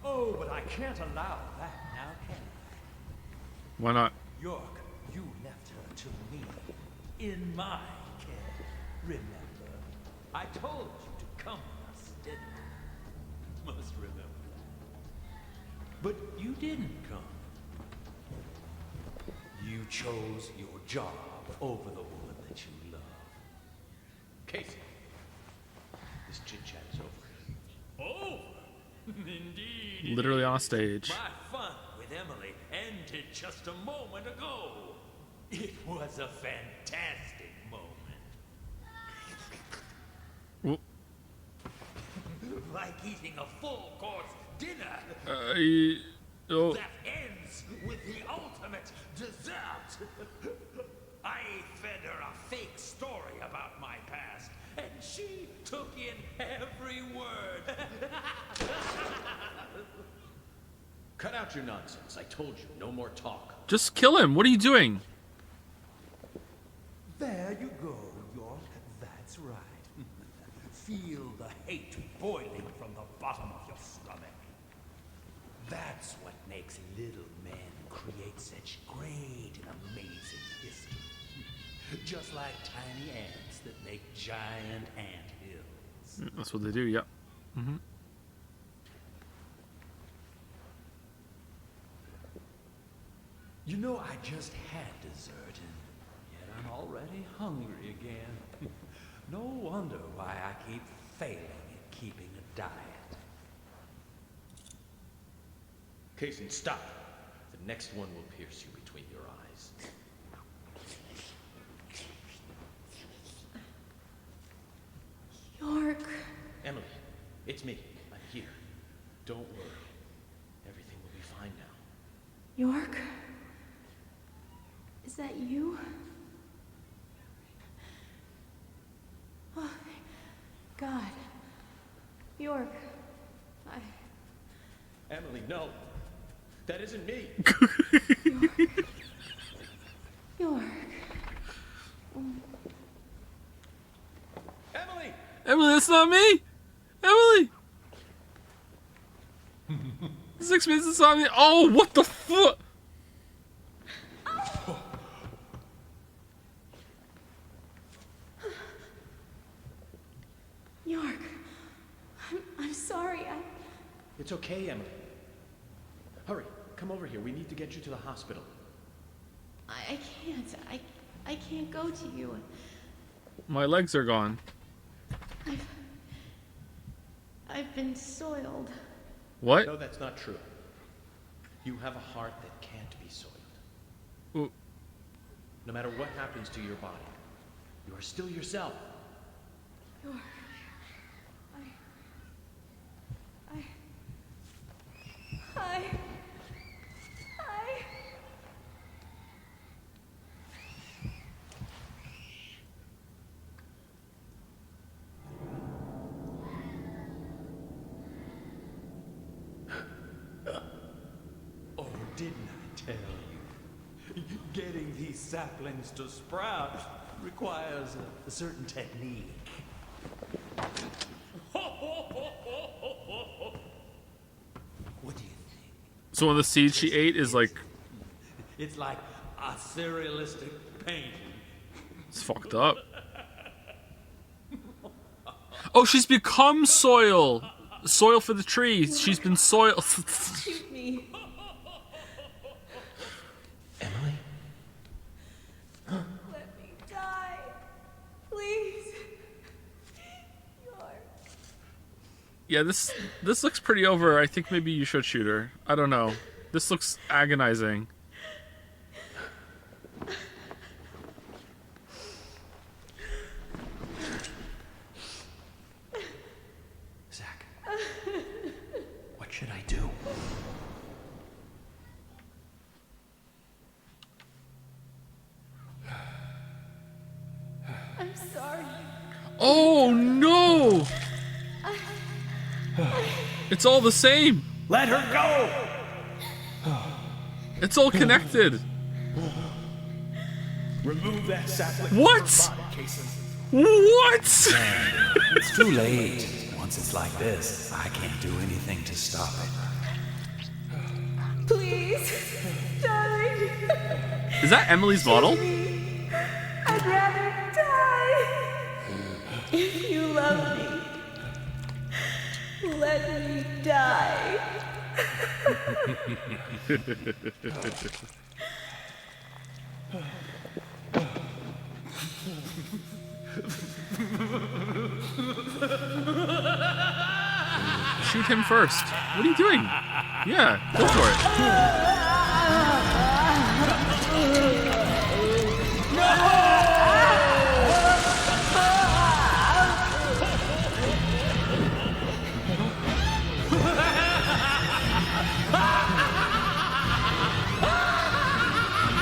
Oh, but I can't allow that now, can I? Why not? York, you left her to me, in my care. Remember, I told you to come with us, didn't I? Must remember that. But you didn't come. You chose your job over the woman that you love. Casey, this chit-chat is over. Oh, indeed. Literally on stage. My fun with Emily ended just a moment ago. It was a fantastic moment. Whoop. Like eating a full-course dinner. Oh. That ends with the ultimate dessert. I fed her a fake story about my past, and she took in every word. Cut out your nonsense. I told you, no more talk. Just kill him. What are you doing? There you go, York. That's right. Feel the hate boiling from the bottom of your stomach. That's what makes little men create such great and amazing history. Just like tiny ants that make giant ant hills. That's what they do, yep. Mm-hmm. You know, I just had dessert, and yet I'm already hungry again. No wonder why I keep failing at keeping a diet. Kaysen, stop. The next one will pierce you between your eyes. York. Emily, it's me. I'm here. Don't worry. Everything will be fine now. York? Is that you? Oh, God. York. Emily, no. That isn't me. York. Emily! Emily, that's not me! Emily! 6 minutes inside me. Oh, what the fuck? York. I'm sorry. It's okay, Emily. Hurry, come over here. We need to get you to the hospital. I can't. I can't go to you. My legs are gone. I've been soiled. What? No, that's not true. You have a heart that can't be soiled. Ooh. No matter what happens to your body, you are still yourself. Oh, didn't I tell you? Getting these saplings to sprout requires a certain technique. What do you think? So one of the seeds she ate is like... It's like a surrealistic painting. It's fucked up. Oh, she's become soil. Soil for the trees. She's been soil. Shoot me. Emily? Let me die. Please. Yeah, this looks pretty over. I think maybe you should shoot her. I don't know. This looks agonizing. Zach, what should I do? I'm sorry. Oh no! It's all the same. Let her go! It's all connected. Remove that sapling. What? from her body, Kason. What? It's too late. Once it's like this, I can't do anything to stop it. Please, darling. Is that Emily's bottle? I'd rather die. If you love me, let me die. Shoot him first. What are you doing? Yeah, go for it.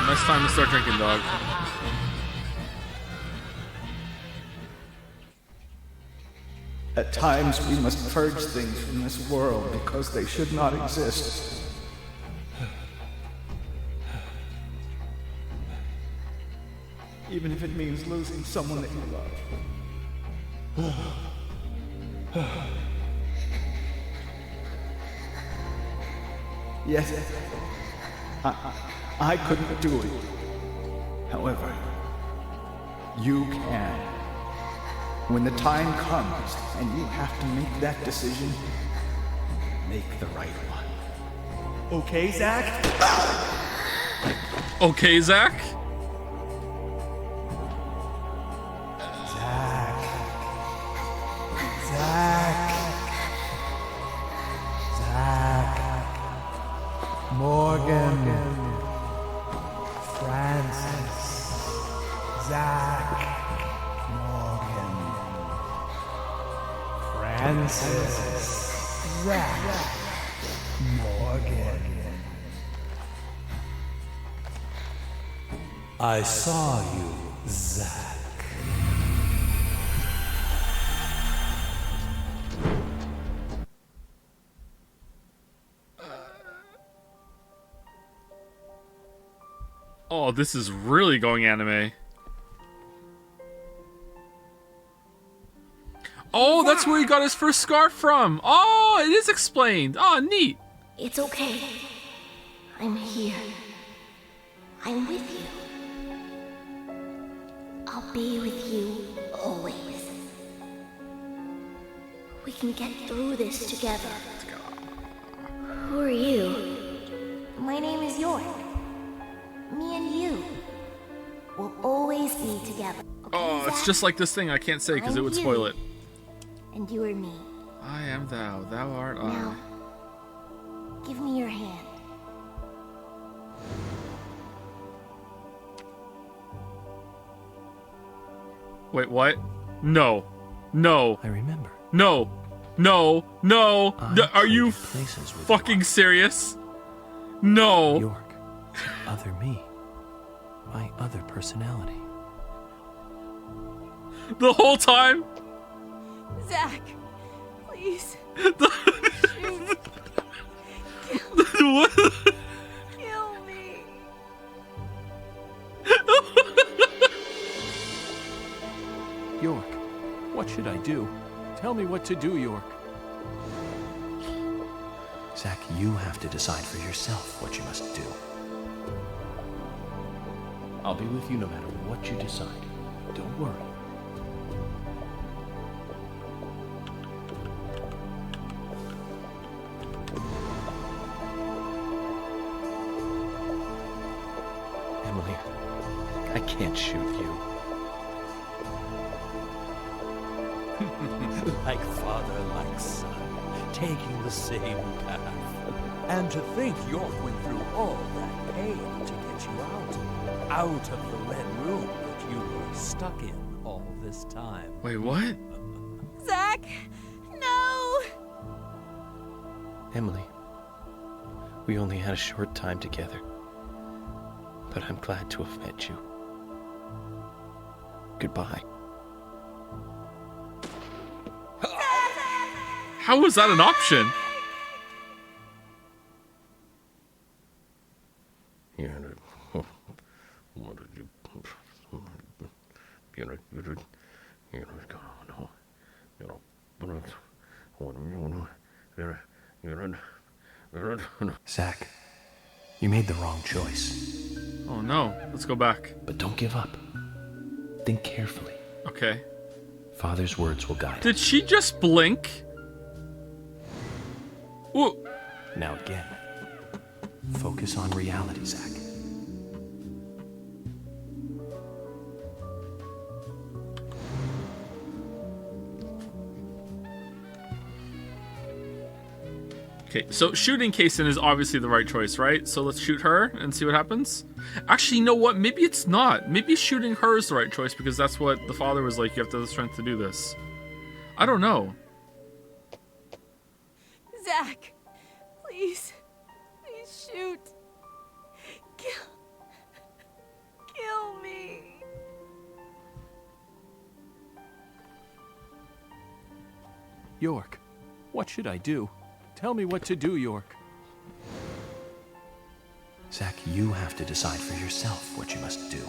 Nice time to start drinking, dog. At times we must purge things from this world because they should not exist. Even if it means losing someone that you love. Yes, I couldn't do it. However, you can. When the time comes and you have to make that decision, make the right one. Okay, Zach? Okay, Zach? Morgan, Francis, Zach, Morgan, Francis, Zach, Morgan. I saw you, Zach. Oh, this is really going anime. Oh, that's where he got his first scarf from. Oh, it is explained. Oh, neat. It's okay. I'm here. I'm with you. I'll be with you always. We can get through this together. Who are you? My We'll always be together. Okay, Oh, it's Zack? just like this thing I can't say because it I'm would you, spoil it. And you are me. I am thou, thou art I. Now, give me your hand. Wait, what? No. No. I remember. No. No. No. Are you places with fucking serious? No. York. Other me. My other personality. The whole time? Zack, please. What? Kill me. York, what should I do? Tell me what to do, York. Zack, you have to decide for yourself what you must do. I'll be with you no matter what you decide. Don't worry. Emily, I can't shoot you. Like father, like son, taking the same path. And to think York went through all that pain to get you out of the red room that you were stuck in all this time. Wait, what? Zack, no! Emily, we only had a short time together, but I'm glad to have met you. Goodbye. How was that an option? Zack, you made the wrong choice. Oh no, let's go back. But don't give up. Think carefully. Okay. Father's words will guide us. Did she just blink? Ooh. Now again, focus on reality, Zack. Okay, so shooting Kaysen is obviously the right choice, right? So let's shoot her and see what happens. Actually, you know what? Maybe it's not. Maybe shooting her is the right choice because that's what the father was like. You have to have the strength to do this. I don't know. Zack, please shoot. Kill me. York, what should I do? Tell me what to do, York. Zack, you have to decide for yourself what you must do.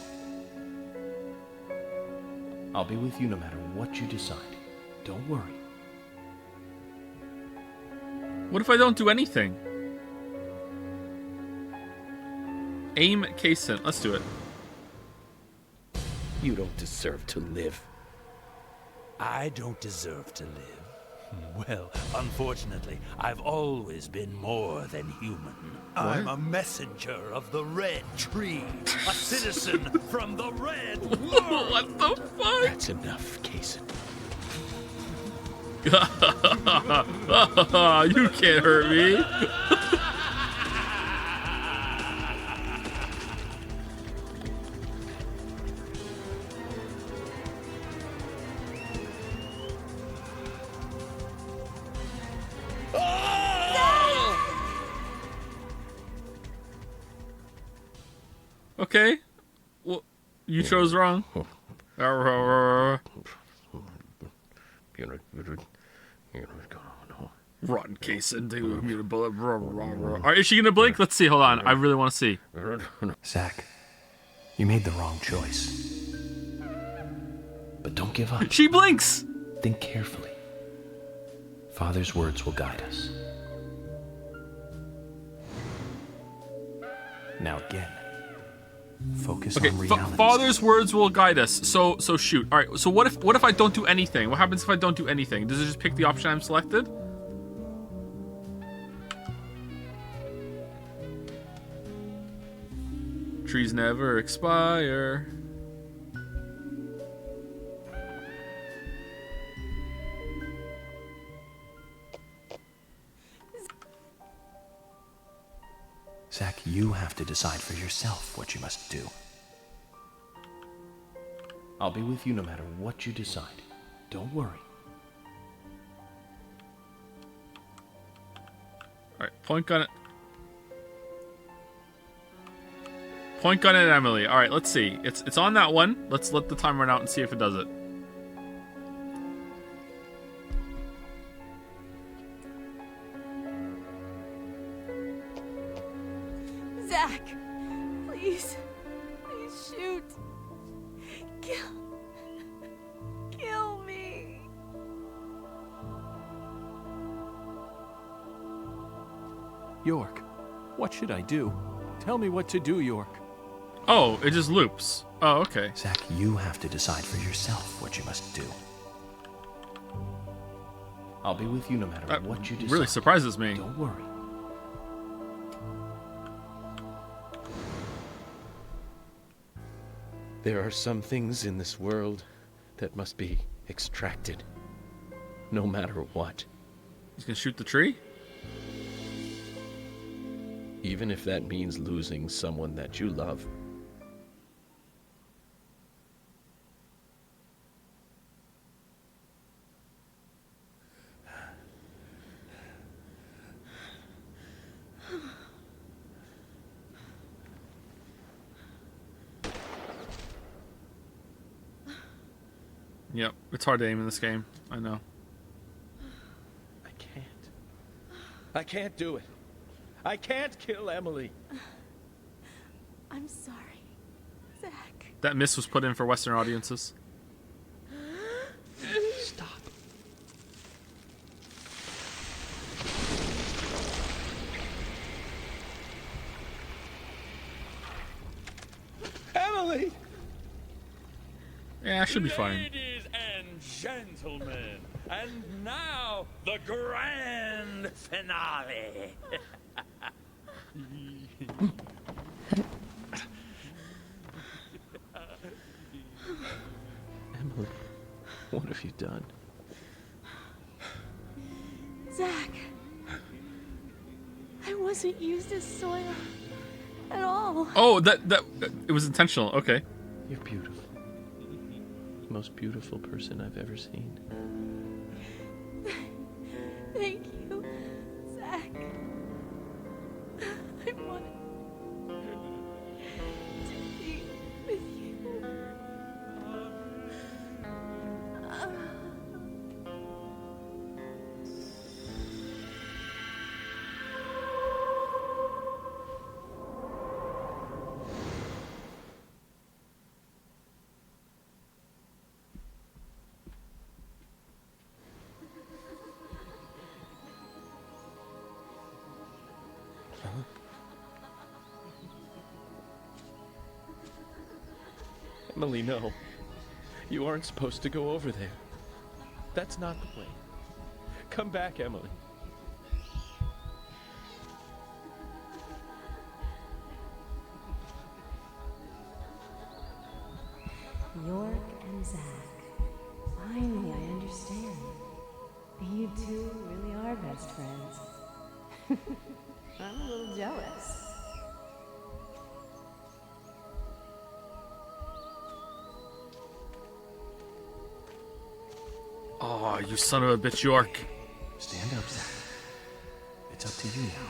I'll be with you no matter what you decide. Don't worry. What if I don't do anything? Aim at Kaysen. Let's do it. You don't deserve to live. I don't deserve to live. Well, unfortunately, I've always been more than human. I'm a messenger of the Red Tree, a citizen from the Red World. What the fuck? That's enough, Kaysen. You can't hurt me. Okay. Well, you chose wrong. Rotten Kaysen. Alright, is she gonna blink? Let's see. Hold on. I really want to see. Zack, you made the wrong choice. But don't give up. She blinks! Think carefully. Father's words will guide us. Now again, focus Okay, on reality. Father's words will guide us. So shoot. All right. So what if I don't do anything? What happens if I don't do anything? Does it just pick the option I'm selected? Trees never expire. you have to decide for yourself what you must do. I'll be with you no matter what you decide. Don't worry. Alright, point gun it. Point gun at Emily. Alright, let's see. It's on that one. Let's let the time run out and see if it does it. Zach, please. Please shoot. Kill me. York, what should I do? Tell me what to do, York. Oh, it just loops. Oh, okay. Zach, you have to decide for yourself what you must do. I'll be with you no matter what you decide. Really surprises me. Don't worry. There are some things in this world that must be extracted, no matter what. He's gonna shoot the tree? Even if that means losing someone that you love. Yep, it's hard to aim in this game. I know. I can't do it. I can't kill Emily. I'm sorry, Zach. That miss was put in for Western audiences. Stop. Emily! Yeah, I should be fine. Ladies and gentlemen, and now the grand finale. Emily, what have you done? Zach, I wasn't used as soil at all. Oh, that it was intentional. Okay. You're beautiful. Most beautiful person I've ever seen. Thank you, Zach. I wanted to be with you. Emily, no. You aren't supposed to go over there. That's not the way. Come back, Emily. York and Zach. Finally, I understand. You two really are best friends. I'm a little jealous. Oh, you son of a bitch, York. Stand up, Zach. It's up to you now.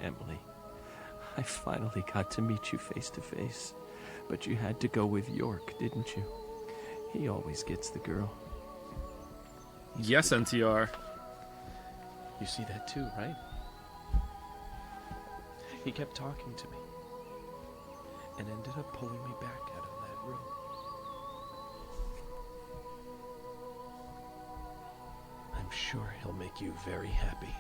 Emily, I finally got to meet you face to face. But you had to go with York, didn't you? He always gets the girl. Yes, NTR. You see that too, right? He kept talking to me. And ended up pulling me back out of that room. I'm sure he'll make you very happy.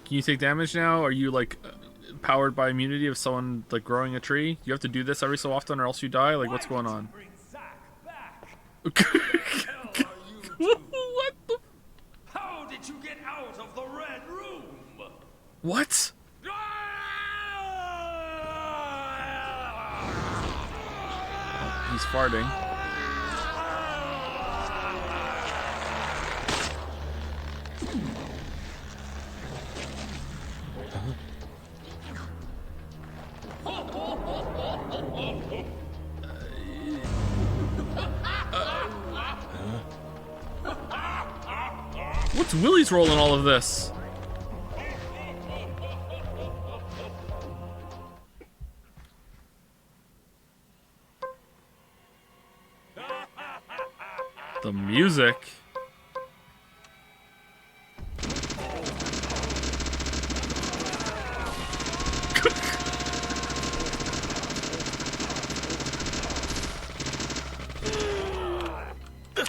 Can you take damage now? Are you like powered by immunity of someone like growing a tree? You have to do this every so often or else you die? Like what's going on? What the? How did you get out of the red room? What? He's farting. What's Willie's role in all of this? The music.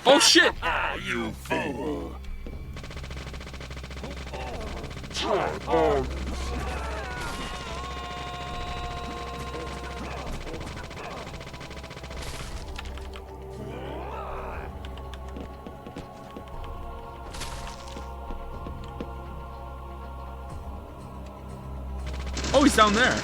Oh shit! You fool! Oh, he's down there.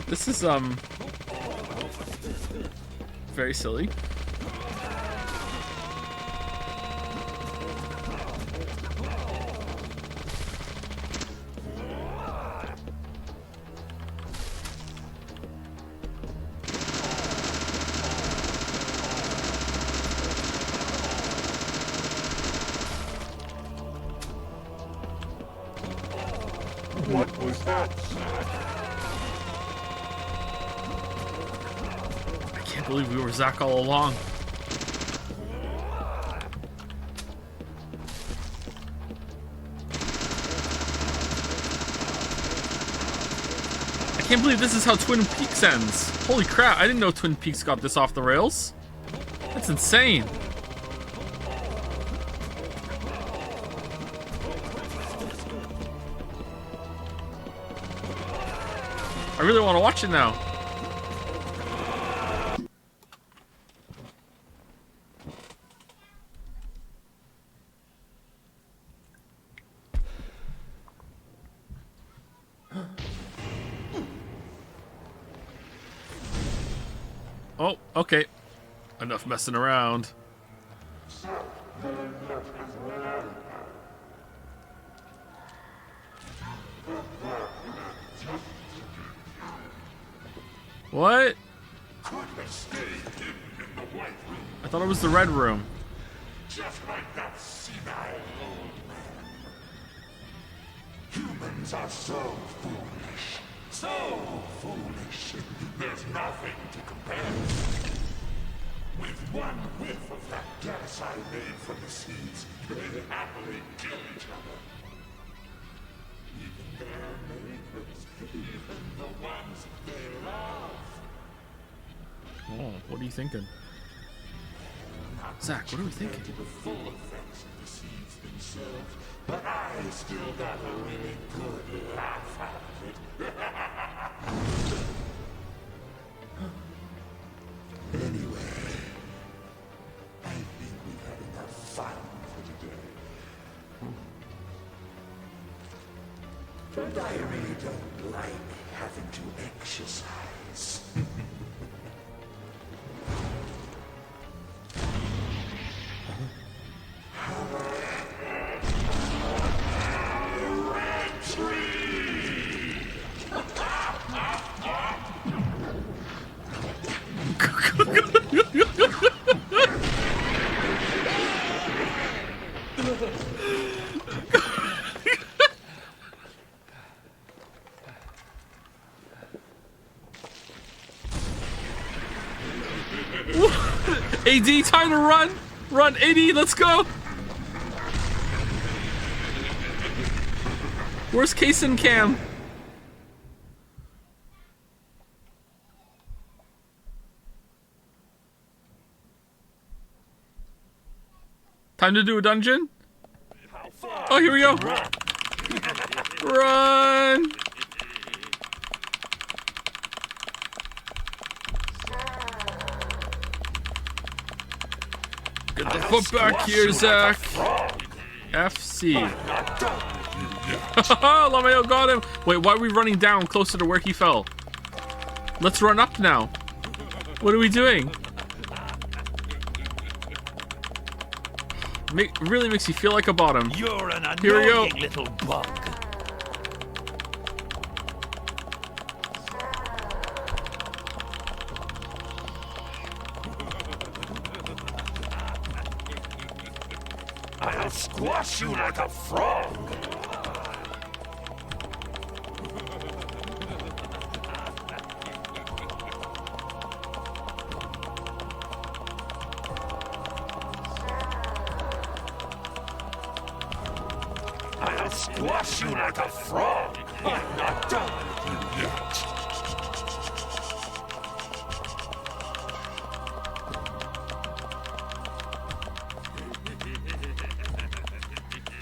This is very silly. What was that? I can't believe we were Zach all along. I can't believe this is how Twin Peaks ends. Holy crap, I didn't know Twin Peaks got this off the rails. That's insane. I really want to watch it now. Oh, okay. Enough messing around. What? I thought it was the red room. Just like that senile old man. Humans are so foolish. So foolish. There's nothing to compare. With one whiff of that gas I made from the seeds, they happily kill each other. Even their neighbors, even the ones they love. Oh, what are you thinking? Zach, what are we thinking? The full effects of the seeds themselves, but I still got a really good laugh out of it. Anyway, I think we've had enough fun for today. But I really don't like having to exercise. AD, time to run! Run, AD, let's go! Where's Case and Cam? Time to do a dungeon? Oh, here we go! Run! Get the foot back here, Zach! FC. Lameo got him! Wait, why are we running down closer to where he fell? Let's run up now. What are we doing? Really makes you feel like a bottom. You're an Here we go. annoying little bug. I'll squash you like a frog. I'll squash you like a frog. I'm not done with you yet.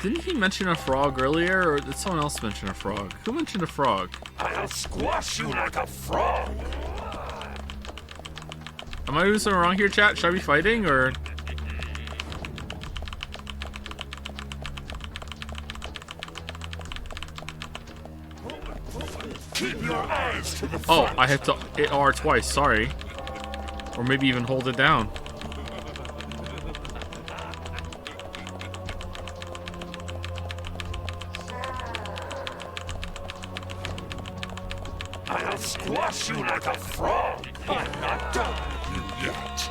Didn't he mention a frog earlier, or did someone else mention a frog? Who mentioned a frog? I'll squash you like a frog. Am I doing something wrong here, chat? Should I be fighting, or...? Keep your eyes to the Oh, front. I have to hit R twice, sorry. Or maybe even hold it down. I'll squash you like a frog. I'm not done with you yet.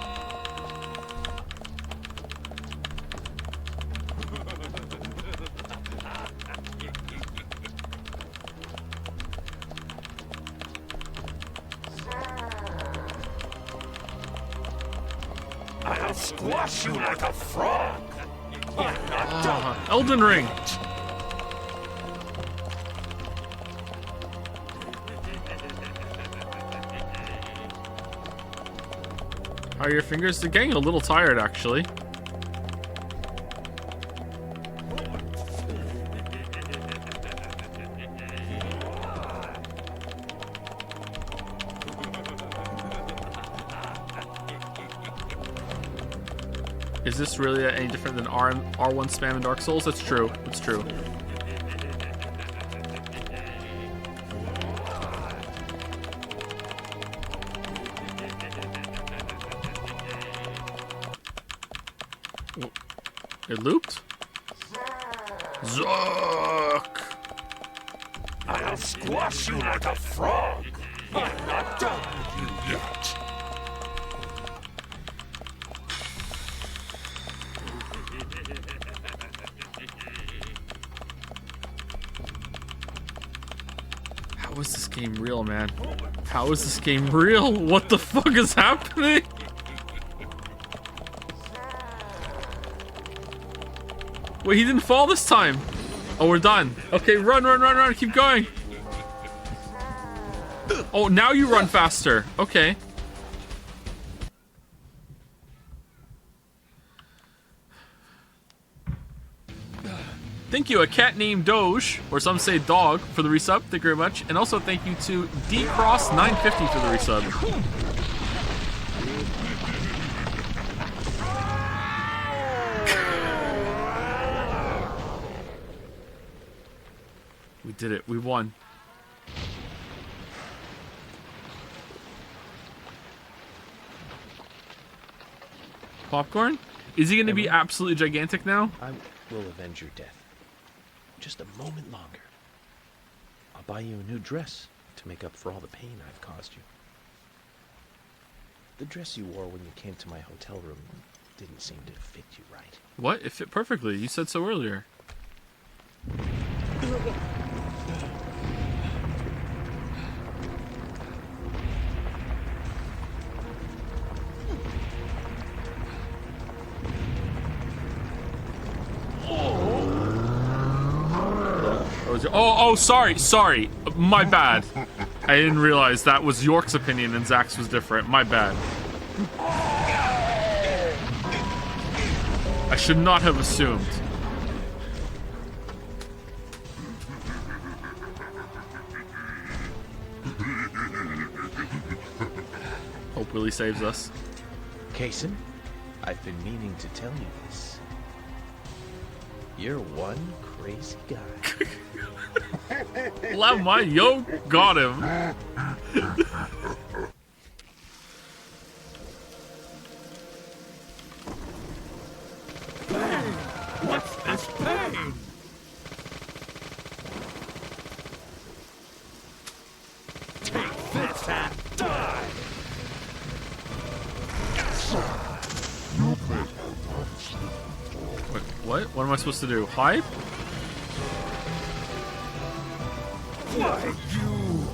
I'll squash you like a frog. I'm not done. Elden Ring! How are your fingers? They're getting a little tired, actually. Is this really any different than R1 spam in Dark Souls? That's true. That's true. It looped? Zuck! I'll squash you like a frog. I'm not done with you yet. How is this game real, man? How is this game real? What the fuck is happening? Wait, he didn't fall this time. Oh, we're done. Okay, run, run, run, run. Keep going. Oh, now you run faster. Okay. Thank you, a cat named Doge, or some say Dog, for the resub. Thank you very much. And also thank you to DCross950 for the resub. We did it. We won. Popcorn? Is he going to be absolutely gigantic now? I will avenge your death. Just a moment longer. I'll buy you a new dress to make up for all the pain I've caused you. The dress you wore when you came to my hotel room didn't seem to fit you right. What? It fit perfectly. You said so earlier. was your... Oh, sorry. My bad. I didn't realize that was York's opinion and Zach's was different. My bad. I should not have assumed. Hope Willie saves us. Kaysen, I've been meaning to tell you this. You're one crazy guy. Lamma, yo, got him. What's this pain? Take this and die! Wait, what? What am I supposed to do? Hide? Why, you...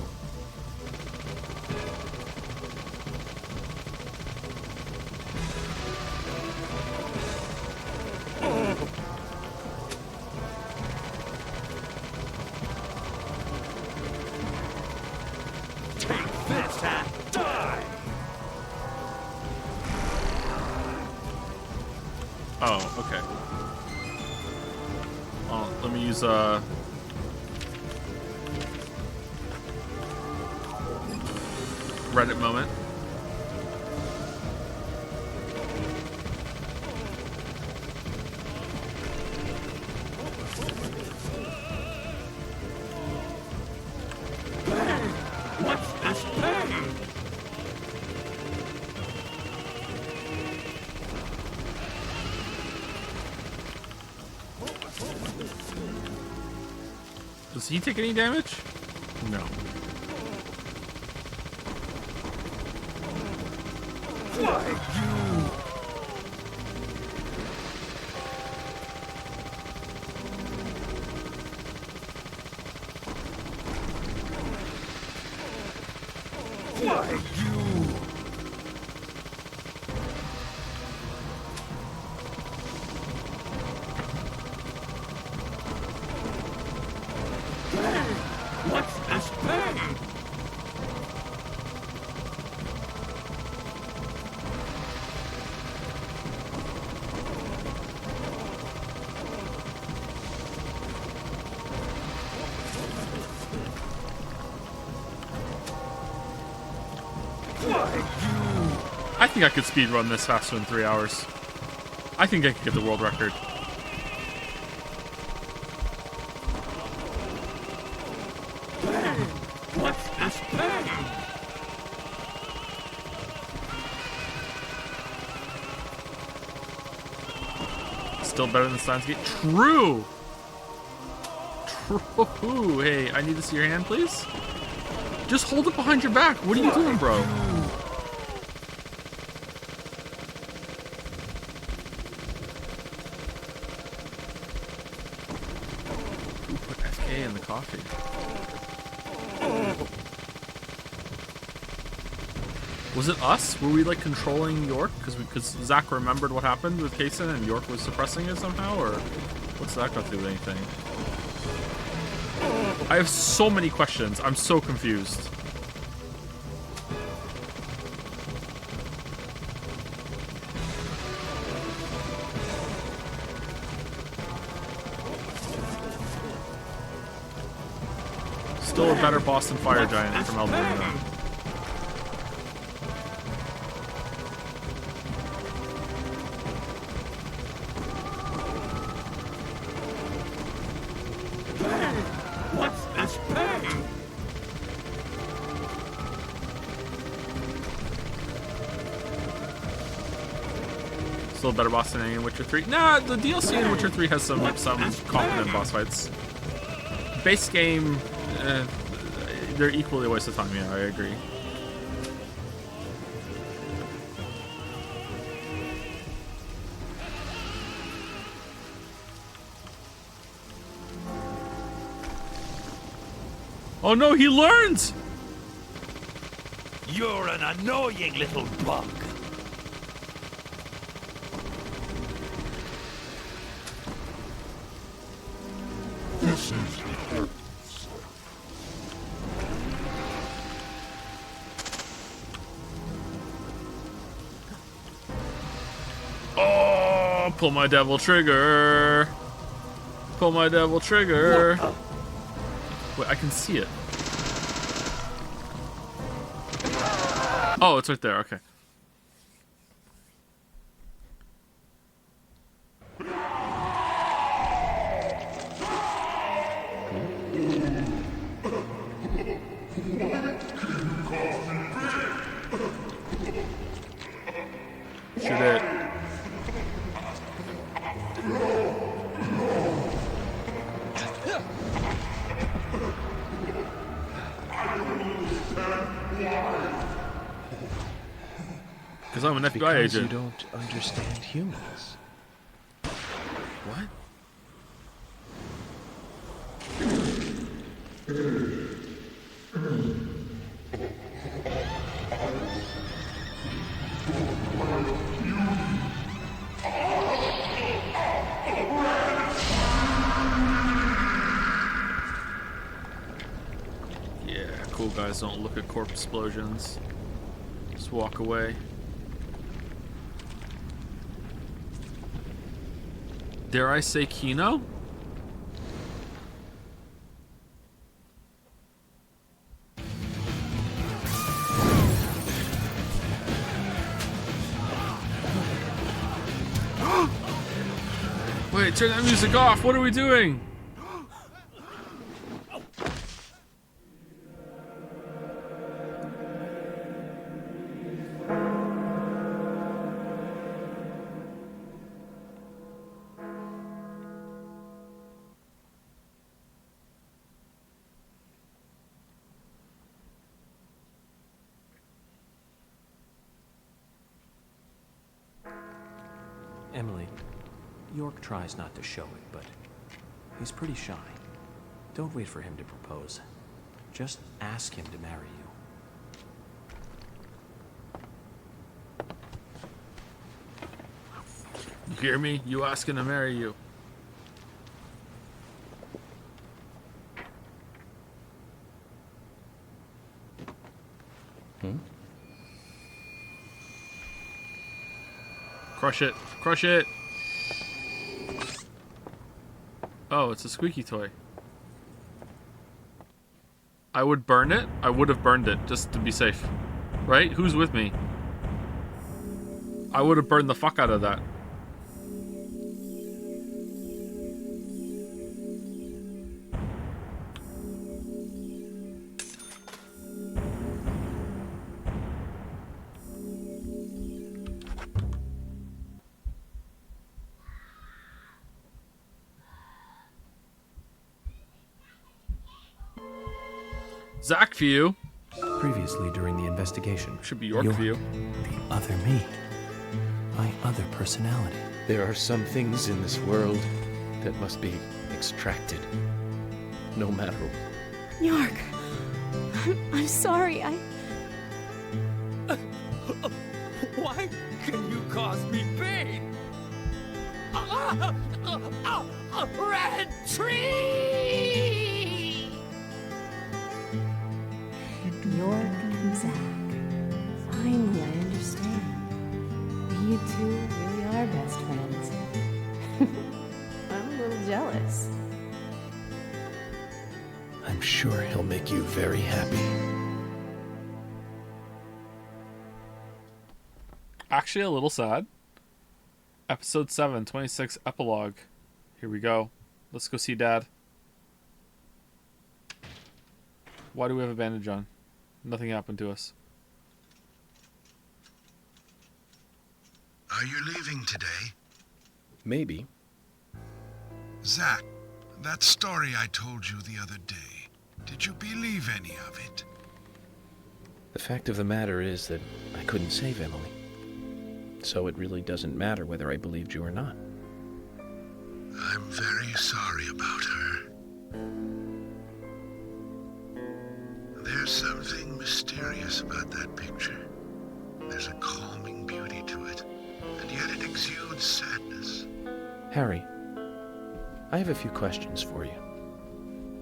Take this and die! Oh, okay. Oh, let me use Reddit moment. What's this pain? Does he take any damage? No. Why, you... Why, you... What's this pain? I think I could speedrun this faster than 3 hours. I think I could get the world record. What's this pain? Still better than Steins Gate. True! True! Hey, I need to see your hand, please. Just hold it behind your back. What are you doing, bro? Ooh, put FK in the coffee. Was it us? Were we like controlling York? Because Zach remembered what happened with Kaysen and York was suppressing it somehow? Or what's that got to do with anything? I have so many questions. I'm so confused. Still a better boss than Fire Giant from Elden Ring, though. What's this pain? Still a better boss than any in Witcher 3. Nah, the DLC in Witcher 3 has some competent boss fights. Base game, they're equally a waste of time. Yeah, I agree. Oh no, he learns! You're an annoying little bug. This is Oh, pull my devil trigger. Pull my devil trigger. Wait, I can see it. Oh, it's right there. Okay. Shoot it. Because I'm an FBI agent. You don't understand humans. What? Yeah, cool guys don't look at corpse explosions. Just walk away. Dare I say Kino? Wait, turn that music off. What are we doing? Emily, York tries not to show it, but he's pretty shy. Don't wait for him to propose. Just ask him to marry you. You hear me? You asking to marry you. Crush it. Crush it. Oh, it's a squeaky toy. I would burn it. I would have burned it just to be safe. Right? Who's with me? I would have burned the fuck out of that. Zach view. Previously during the investigation. Should be York view. The other me. My other personality. There are some things in this world that must be extracted. No matter. York, I'm sorry. Why can you cause me pain? A red tree! York and Zach. Finally, I understand. You two really are best friends. I'm a little jealous. I'm sure he'll make you very happy. Actually, a little sad. Episode 7, 26 epilogue. Here we go. Let's go see Dad. Why do we have a bandage on? Nothing happened to us. Are you leaving today? Maybe. Zach, that story I told you the other day, did you believe any of it? The fact of the matter is that I couldn't save Emily. So it really doesn't matter whether I believed you or not. I'm very sorry about her. There's something mysterious about that picture. There's a calming beauty to it, and yet it exudes sadness. Harry, I have a few questions for you.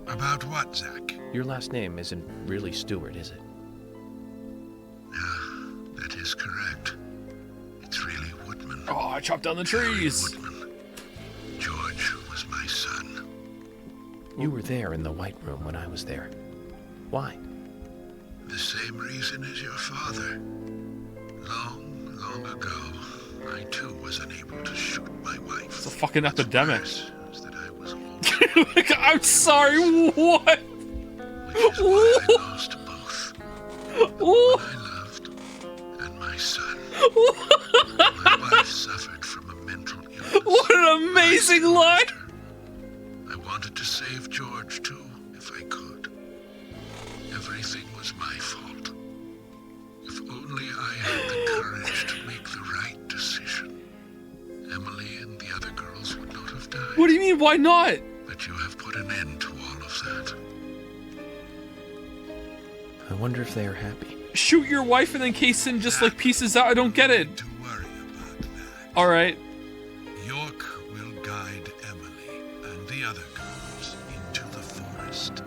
About what, Zach? Your last name isn't really Stewart, is it? Yeah, that is correct. It's really Woodman. Oh, I chopped down the trees. George was my son. You were there in the White Room when I was there. Why? The same reason as your father. Long, long ago, I too was unable to shoot my wife. It's a fucking epidemic. That I was I'm sorry, what? Which is why I lost both. The woman I loved and my son. My wife suffered from a mental illness. What an amazing line! I wanted to save George too, if I could. Everything was my fault. If only I had the courage to make the right decision, Emily and the other girls would not have died. What do you mean, why not? But you have put an end to all of that. I wonder if they are happy. Shoot your wife and then Kaysen just like pieces out. I don't get it. To worry about that. All right. York will guide Emily and the other girls into the forest.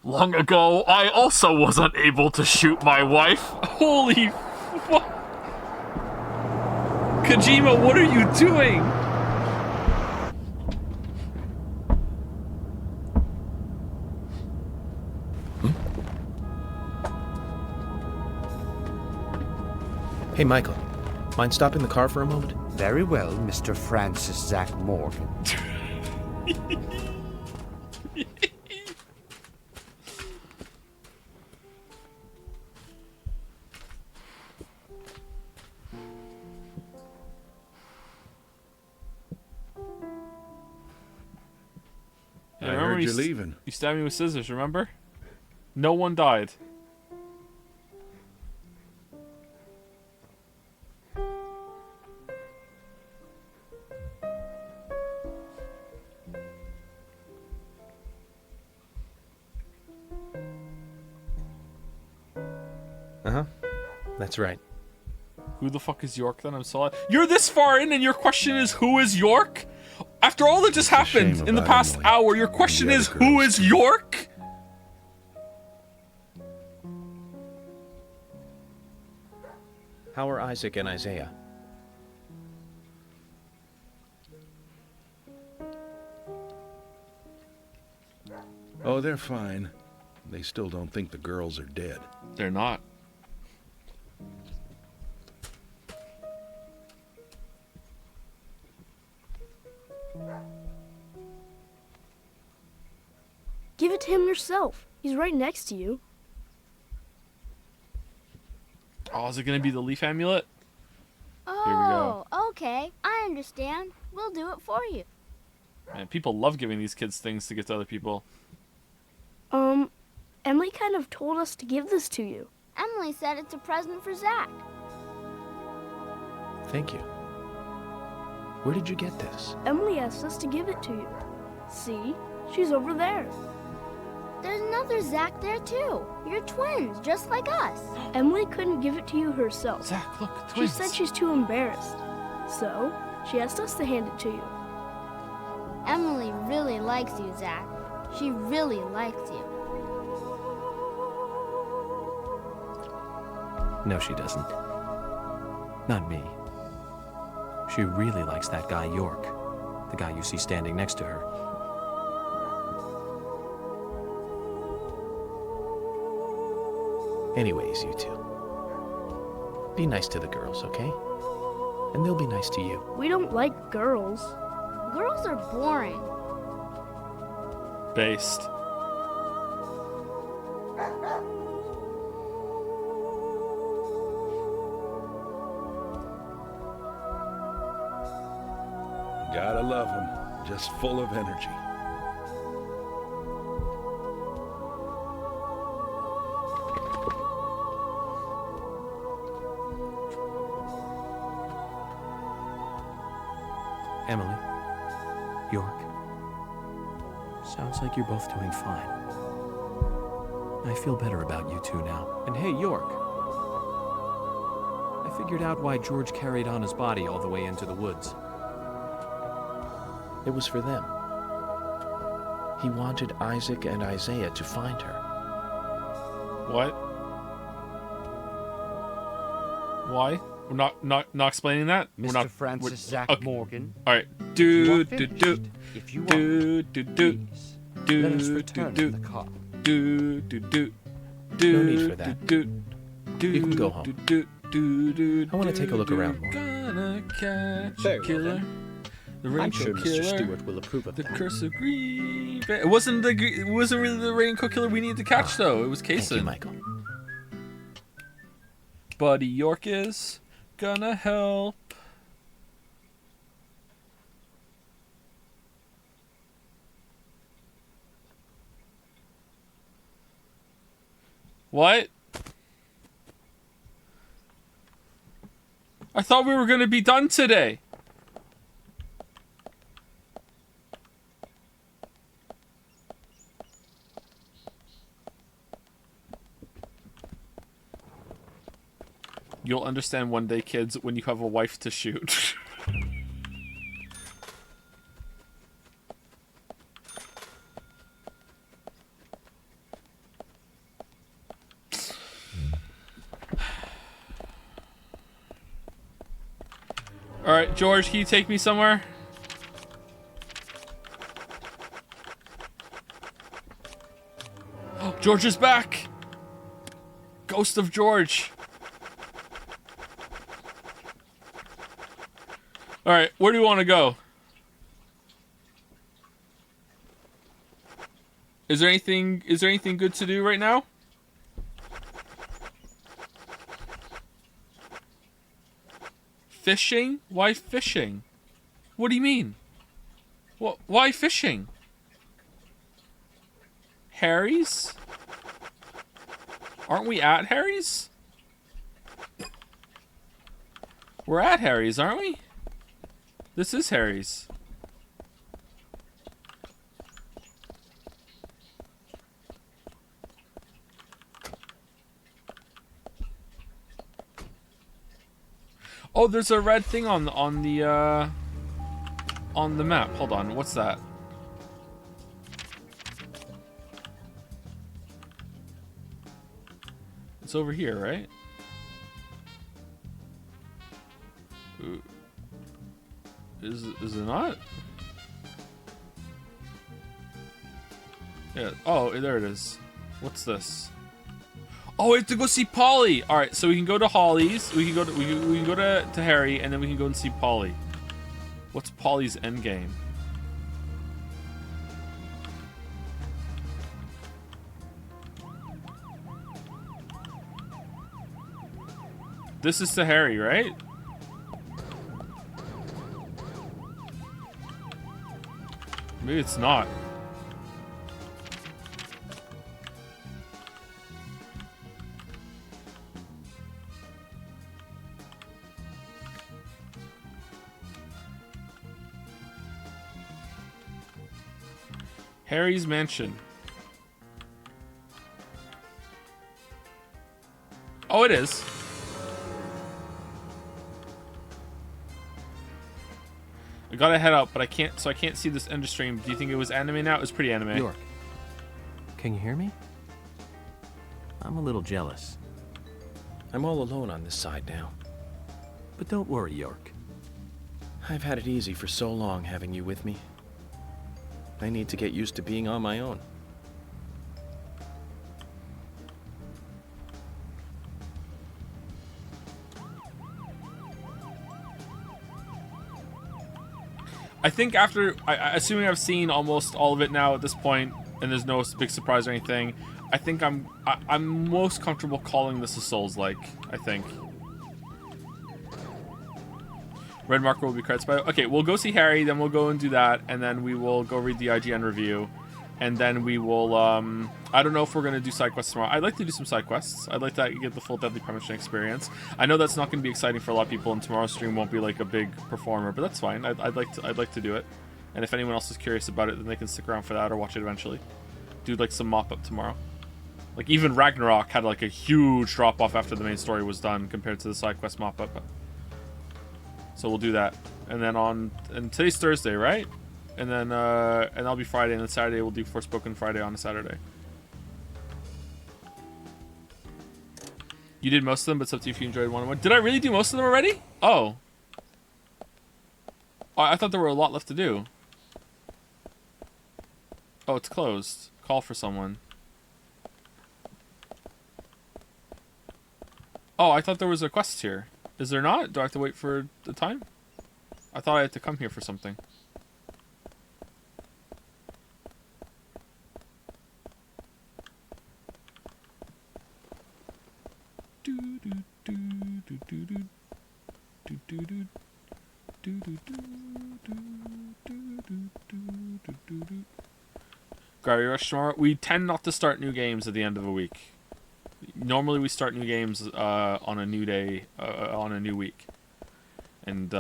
Long ago, I also wasn't able to shoot my wife. Holy fuck. Kojima, what are you doing? Hey, Michael. Mind stopping the car for a moment? Very well, Mr. Francis Zach Morgan. Yeah, I heard you're leaving. You stabbed me with scissors, remember? No one died. Uh-huh. That's right. Who the fuck is York then? I'm sorry. You're this far in and your question is who is York? After all that just happened in the past hour, your question is who is York? How are Isaac and Isaiah? Oh, they're fine. They still don't think the girls are dead. They're not. Give it to him yourself. He's right next to you. Oh, is it gonna be the leaf amulet? Oh, okay. I understand. We'll do it for you. Man, people love giving these kids things to give to other people. Emily kind of told us to give this to you. Emily said it's a present for Zach. Thank you. Where did you get this? Emily asked us to give it to you. See? She's over there. There's another Zach there too. You're twins, just like us. Emily couldn't give it to you herself. Zach, look, She twins. said she's too embarrassed. So, she asked us to hand it to you. Emily really likes you, Zach. She really likes you. No, she doesn't. Not me. She really likes that guy York, the guy you see standing next to her. Anyways, you two. Be nice to the girls, okay? And they'll be nice to you. We don't like girls. Girls are boring. Based. Gotta love them. Just full of energy. Emily, York, sounds like you're both doing fine. I feel better about you two now. And hey, York, I figured out why George carried on his body all the way into the woods. It was for them. He wanted Isaac and Isaiah to find her. What? Why? We're not explaining that. We're Mr. not. Francis Zach okay. Morgan. All right. If you are Do finished, if you are, please, let us return to the car. No need for that. You can go home. I want to take a look around more. Gonna catch Very a well, killer. then. The I'm Raincoat sure Killer. Mr. Stewart will approve of The that. Curse of Green. It wasn't really the Raincoat Killer we needed to catch though. It was Kaysen. Thank you, Michael. Buddy York is gonna help. What? I thought we were gonna be done today. You'll understand one day, kids, when you have a wife to shoot. Alright, George, can you take me somewhere? George is back! Ghost of George. Alright, where do you want to go? Is there anything good to do right now? Fishing? Why fishing? What do you mean? What? Why fishing? Harry's? Aren't we at Harry's? We're at Harry's, aren't we? This is Harry's. Oh, there's a red thing on the map. Hold on, what's that? It's over here, right? Ooh. Is it not? Yeah. Oh, there it is. What's this? Oh, we have to go see Polly. All right, so we can go to Holly's. We can go to Harry, and then we can go and see Polly. What's Polly's end game? This is to Harry, right? Maybe it's not. Harry's mansion. Oh, it is. I gotta head out, but I can't see this end stream. Do you think it was anime now? It was pretty anime. York, can you hear me? I'm a little jealous. I'm all alone on this side now. But don't worry, York. I've had it easy for so long having you with me. I need to get used to being on my own. I think after, assuming I've seen almost all of it now at this point, and there's no big surprise or anything, I think I'm most comfortable calling this a Souls-like, I think. Red marker will be credits by... Okay, we'll go see Harry, then we'll go and do that, and then we will go read the IGN review, and then we will, I don't know if we're going to do side quests tomorrow. I'd like to do some side quests. I'd like to get the full Deadly Premonition experience. I know that's not going to be exciting for a lot of people, and tomorrow's stream won't be like a big performer, but that's fine. I'd like to do it. And if anyone else is curious about it, then they can stick around for that or watch it eventually. Do like some mop-up tomorrow. Like even Ragnarok had like a huge drop-off after the main story was done compared to the side quest mop-up. So we'll do that. And then and today's Thursday, right? and then that'll be Friday, and then Saturday we'll do Forspoken Friday on a Saturday. You did most of them, but it's up to you if you enjoyed one of them. Did I really do most of them already? Oh. I thought there were a lot left to do. Oh, it's closed. Call for someone. Oh, I thought there was a quest here. Is there not? Do I have to wait for the time? I thought I had to come here for something. Gravity Rush tomorrow. We tend not to start new games at the end of a week. Normally we start new games on a new day, on a new week. And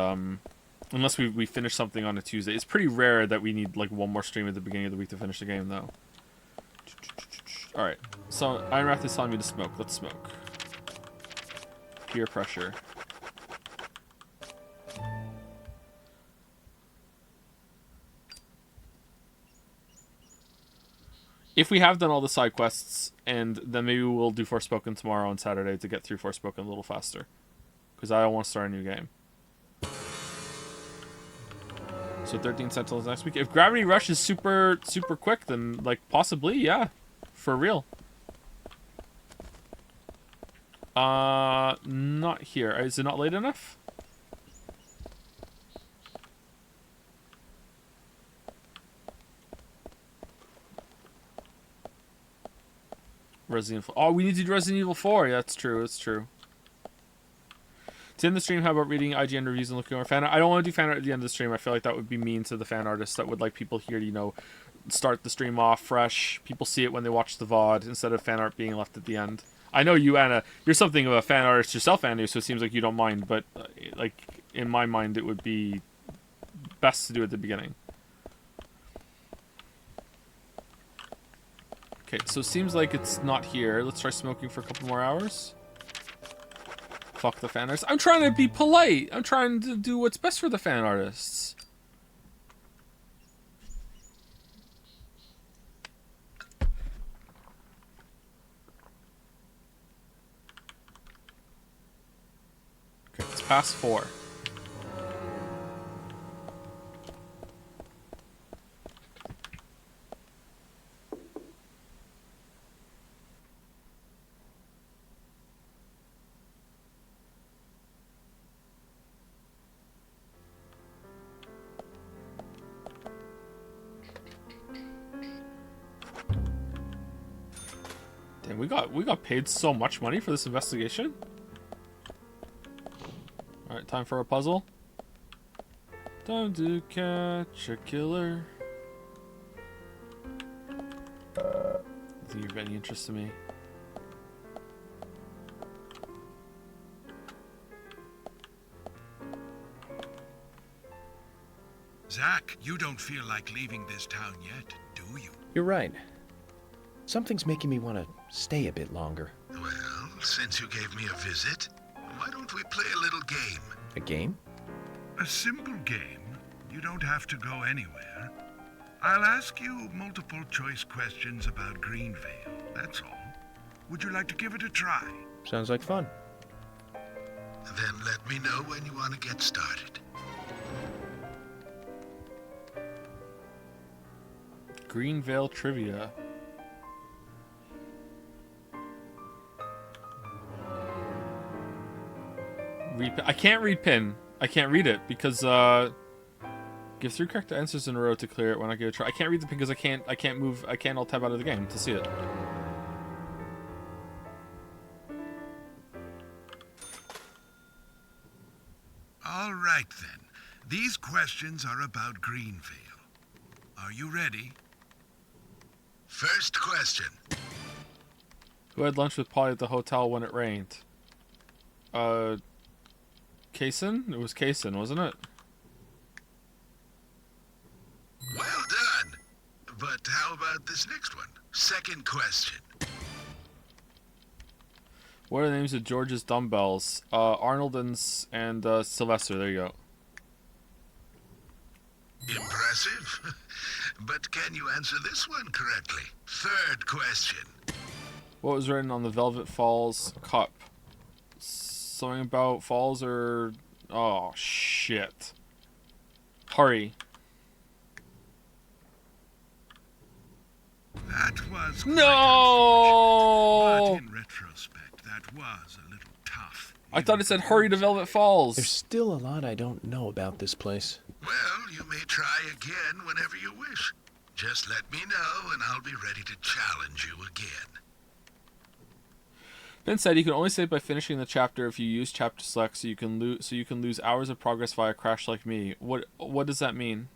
unless we finish something on a Tuesday. It's pretty rare that we need like one more stream at the beginning of the week to finish the game though. Alright, so Iron Wrath is telling me to smoke. Let's smoke. Peer pressure. If we have done all the side quests, and then maybe we'll do Forspoken tomorrow on Saturday to get through Forspoken a little faster. Because I don't want to start a new game. So 13 Sentinels next week. If Gravity Rush is super quick, then like possibly, yeah. For real. Not here. Is it not late enough? Resident Evil. Oh, we need to do Resident Evil 4. Yeah, that's true. That's true. To end the stream, how about reading IGN reviews and looking over fan art? I don't want to do fan art at the end of the stream. I feel like that would be mean to the fan artists that would like people here to, you know, start the stream off fresh. People see it when they watch the VOD instead of fan art being left at the end. I know you, Anna, you're something of a fan artist yourself, Anna, so it seems like you don't mind, but like in my mind it would be best to do it at the beginning. Okay, so it seems like it's not here. Let's try smoking for a couple more hours. Fuck the fan artists. I'm trying to be polite. I'm trying to do what's best for the fan artists. Okay, it's past 4. Damn, we got paid so much money for this investigation. Alright, time for a puzzle. Time to catch a killer. I think you're of any interest to me. Zach, you don't feel like leaving this town yet, do you? You're right. Something's making me want to stay a bit longer. Well, since you gave me a visit, why don't we play a little game? A game? A simple game. You don't have to go anywhere. I'll ask you multiple choice questions about Greenvale, that's all. Would you like to give it a try? Sounds like fun. Then let me know when you want to get started. Greenvale trivia. I can't read pin. I can't read it because give 3 correct answers in a row to clear it when I give it a try. I can't read the pin because I can't move. I can't alt tab out of the game to see it. All right then. These questions are about Greenvale. Are you ready? First question. Who had lunch with Polly at the hotel when it rained? Kaysen? It was Kaysen, wasn't it? Well done. But how about this next one? Second question. What are the names of George's dumbbells? Arnold and Sylvester. There you go. Impressive. but can you answer this one correctly? Third question. What was written on the Velvet Falls cup? Something about falls or... Oh, shit. Hurry. That was No! but in retrospect, that was a little tough. I thought it said hurry to Velvet Falls. There's still a lot I don't know about this place. Well, you may try again whenever you wish. Just let me know, and I'll be ready to challenge you again. Ben said you can only save by finishing the chapter if you use chapter select, so you can lose hours of progress via crash like me. What does that mean?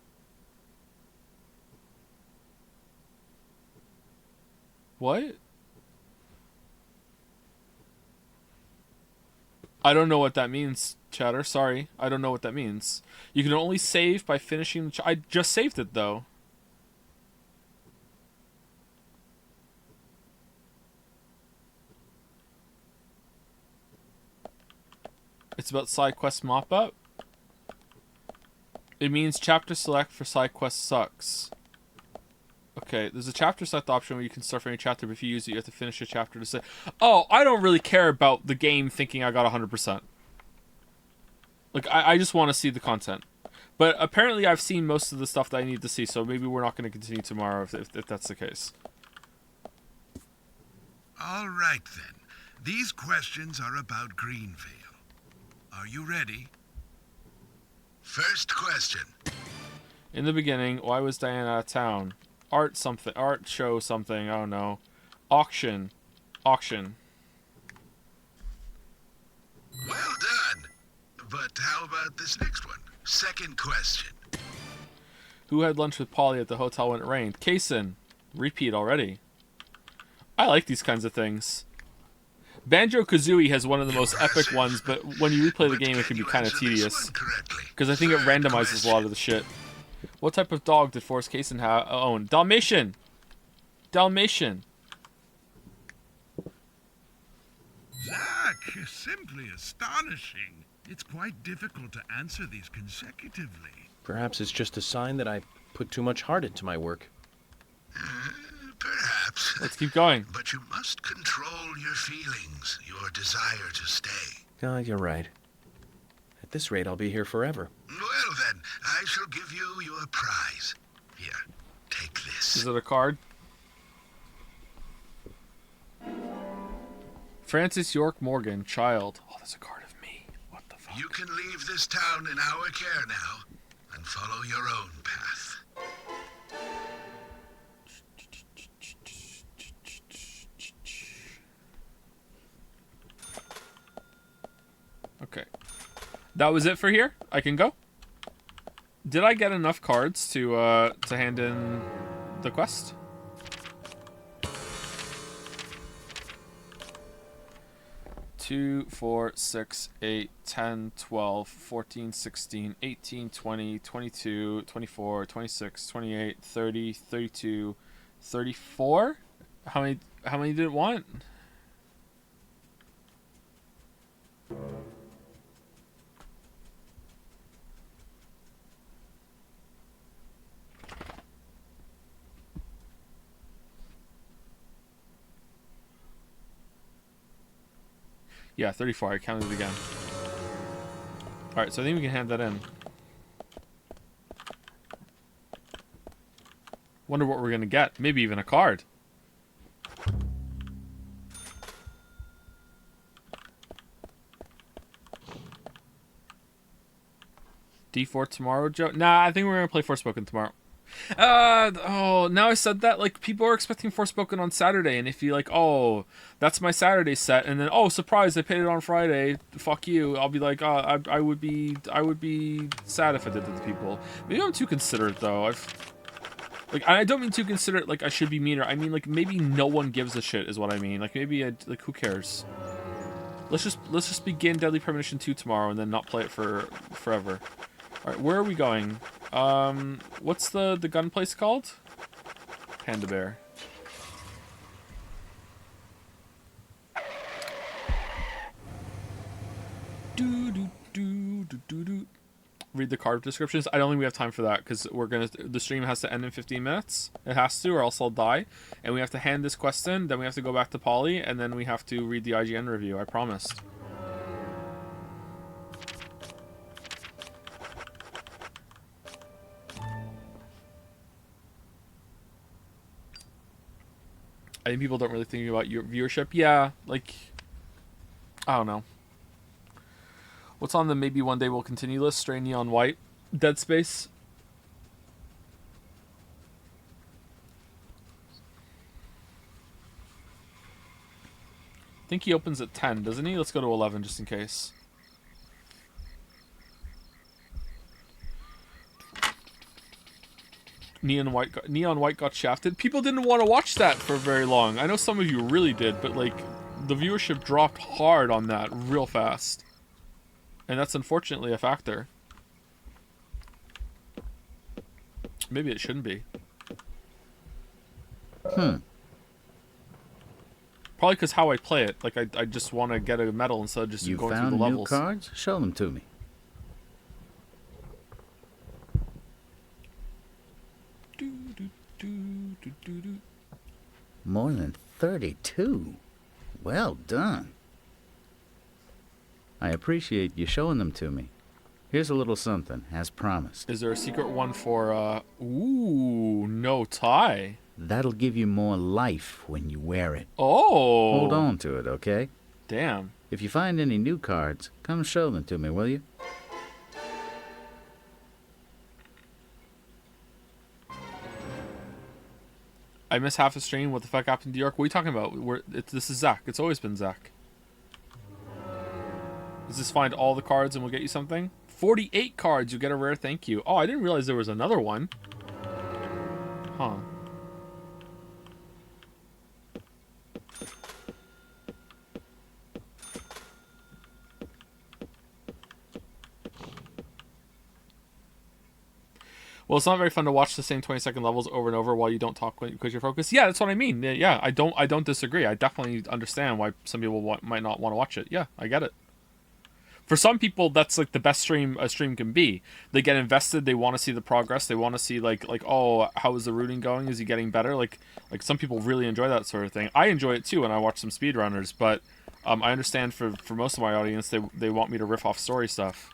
What? I don't know what that means, chatter. Sorry, I don't know what that means. You can only save by finishing the I just saved it though. It's about side quest mop up. It means chapter select for side quest sucks. Okay, there's a chapter select option where you can start from any chapter, but if you use it, you have to finish a chapter to say, oh, I don't really care about the game thinking I got 100%. Like, I just want to see the content. But apparently I've seen most of the stuff that I need to see, so maybe we're not going to continue tomorrow if that's the case. All right, then. These questions are about Greenvale. Are you ready? First question. In the beginning, why was Diane out of town? Art show something, I don't know. Auction. Well done. But how about this next one? Second question. Who had lunch with Polly at the hotel when it rained? Kaysen. Repeat already. I like these kinds of things. Banjo-Kazooie has one of the most epic ones, but when you replay the game, it can be kind of tedious. Because I think it randomizes a lot of the shit. What type of dog did Forrest Kaysen own? Dalmatian! Dalmatian! Zack, simply astonishing. It's quite difficult to answer these consecutively. Perhaps it's just a sign that I put too much heart into my work. Perhaps. Let's keep going. But you must control your feelings, your desire to stay. You're right. At this rate, I'll be here forever. Well then, I shall give you your prize. Here, take this. Is it a card? Francis York Morgan, child. Oh, there's a card of me. What the fuck? You can leave this town in our care now, and follow your own path. Okay. That was it for here? I can go? Did I get enough cards to hand in the quest? Two, 4, 6, 8, 10, 12, 14, 16, 18, 20, 22, 24, 26, 28, 30, 32, 34? How many did it want? Yeah, 34. I counted it again. Alright, so I think we can hand that in. Wonder what we're going to get. Maybe even a card. D4 tomorrow, Joe? Nah, I think we're going to play Forspoken tomorrow. Oh, now I said that, like, people are expecting Forspoken on Saturday, and if you like, oh, that's my Saturday set, and then, oh, surprise, I paid it on Friday, fuck you, I'll be like, oh, I would be sad if I did that to people. Maybe I'm too considerate, though. I don't mean too considerate, like, I should be meaner. I mean, like, maybe no one gives a shit, is what I mean. Like, maybe, who cares? Let's just begin Deadly Premonition 2 tomorrow, and then not play it for forever. Alright, where are we going? What's the gun place called? Panda Bear. read the card descriptions. I don't think we have time for that because the stream has to end in 15 minutes. It has to, or else I'll die. And we have to hand this quest in, then we have to go back to Polly, and then we have to read the IGN review. I promised. I think people don't really think about your viewership. Yeah, like, I don't know. What's on the maybe one day we'll continue list? Stray Neon White. Dead Space. I think he opens at 10, doesn't he? Let's go to 11 just in case. Neon White got shafted. People didn't want to watch that for very long. I know some of you really did, but like the viewership dropped hard on that real fast. And that's unfortunately a factor. Maybe it shouldn't be. Probably because how I play it. Like I just want to get a medal instead of just going through the levels. You found new cards? Show them to me. More than 32. Well done. I appreciate you showing them to me. Here's a little something, as promised. Is there a secret one for, ooh, no tie? That'll give you more life when you wear it. Oh! Hold on to it, okay? Damn. If you find any new cards, come show them to me, will you? I missed half a stream. What the fuck happened to York? What are you talking about? This is Zach. It's always been Zach. Does this find all the cards and we'll get you something? 48 cards. You get a rare thank you. Oh, I didn't realize there was another one. Huh. Well, it's not very fun to watch the same 20-second levels over and over while you don't talk because you're focused. Yeah, that's what I mean. Yeah, I don't disagree. I definitely understand why some people might not want to watch it. Yeah, I get it. For some people, that's like the best stream a stream can be. They get invested. They want to see the progress. They want to see like oh, how is the rooting going? Is he getting better? Like some people really enjoy that sort of thing. I enjoy it too when I watch some speedrunners. But I understand for most of my audience, they want me to riff off story stuff.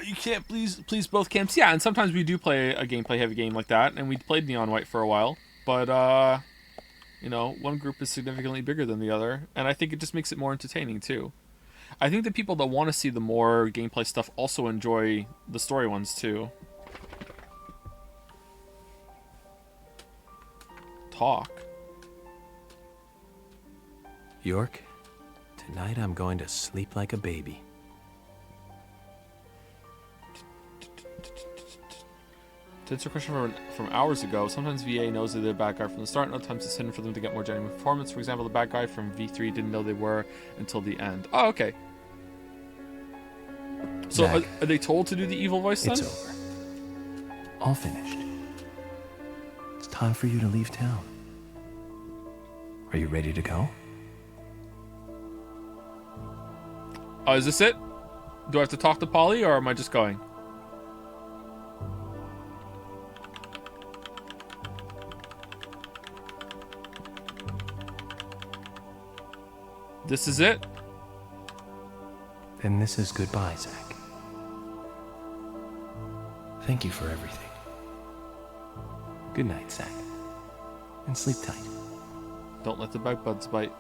You can't please both camps. Yeah, and sometimes we do play a gameplay heavy game like that, and we played Neon White for a while, but you know, one group is significantly bigger than the other, and I think it just makes it more entertaining too. I think the people that want to see the more gameplay stuff also enjoy the story ones too. Talk. York, tonight I'm going to sleep like a baby. To answer a question from hours ago, sometimes VA knows that they're a bad guy from the start, and other times it's hidden for them to get more genuine performance. For example, the bad guy from V3 didn't know they were until the end. Oh, okay. So are they told to do the evil voice then? It's over. All finished. It's time for you to leave town. Are you ready to go? Oh, is this it? Do I have to talk to Polly, or am I just going? This is it? Then this is goodbye, Zach. Thank you for everything. Good night, Zach. And sleep tight. Don't let the bed bugs bite.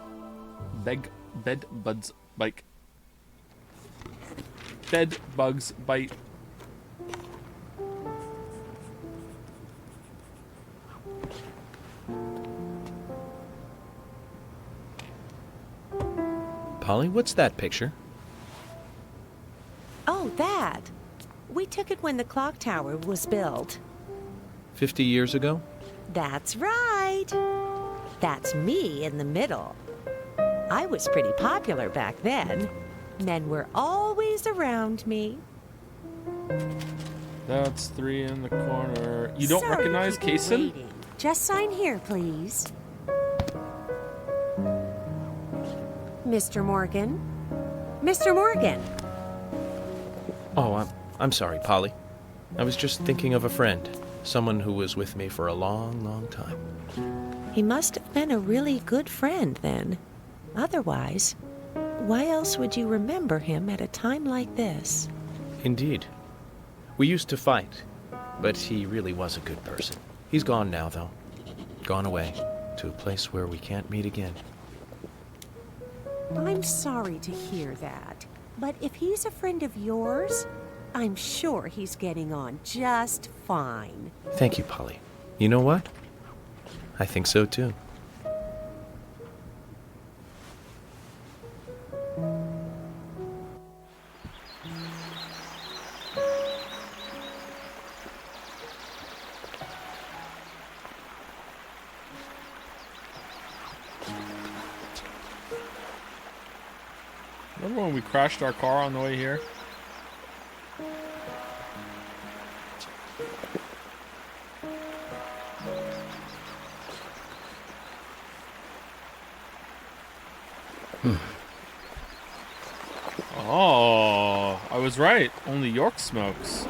Bed bugs bite. Bed bugs bite. Polly, what's that picture? Oh, that. We took it when the clock tower was built. 50 years ago? That's right. That's me in the middle. I was pretty popular back then. Men were always around me. That's 3 in the corner. You don't Sorry recognize to keep you Kaysen? waiting. Just sign here, please. Mr. Morgan. Mr. Morgan. Oh, I'm sorry, Polly. I was just thinking of a friend. Someone who was with me for a long, long time. He must have been a really good friend then. Otherwise, why else would you remember him at a time like this? Indeed. We used to fight, but he really was a good person. He's gone now, though. Gone away to a place where we can't meet again. I'm sorry to hear that, but if he's a friend of yours, I'm sure he's getting on just fine. Thank you, Polly. You know what? I think so, too. Remember when we crashed our car on the way here? Oh, I was right. Only York smokes.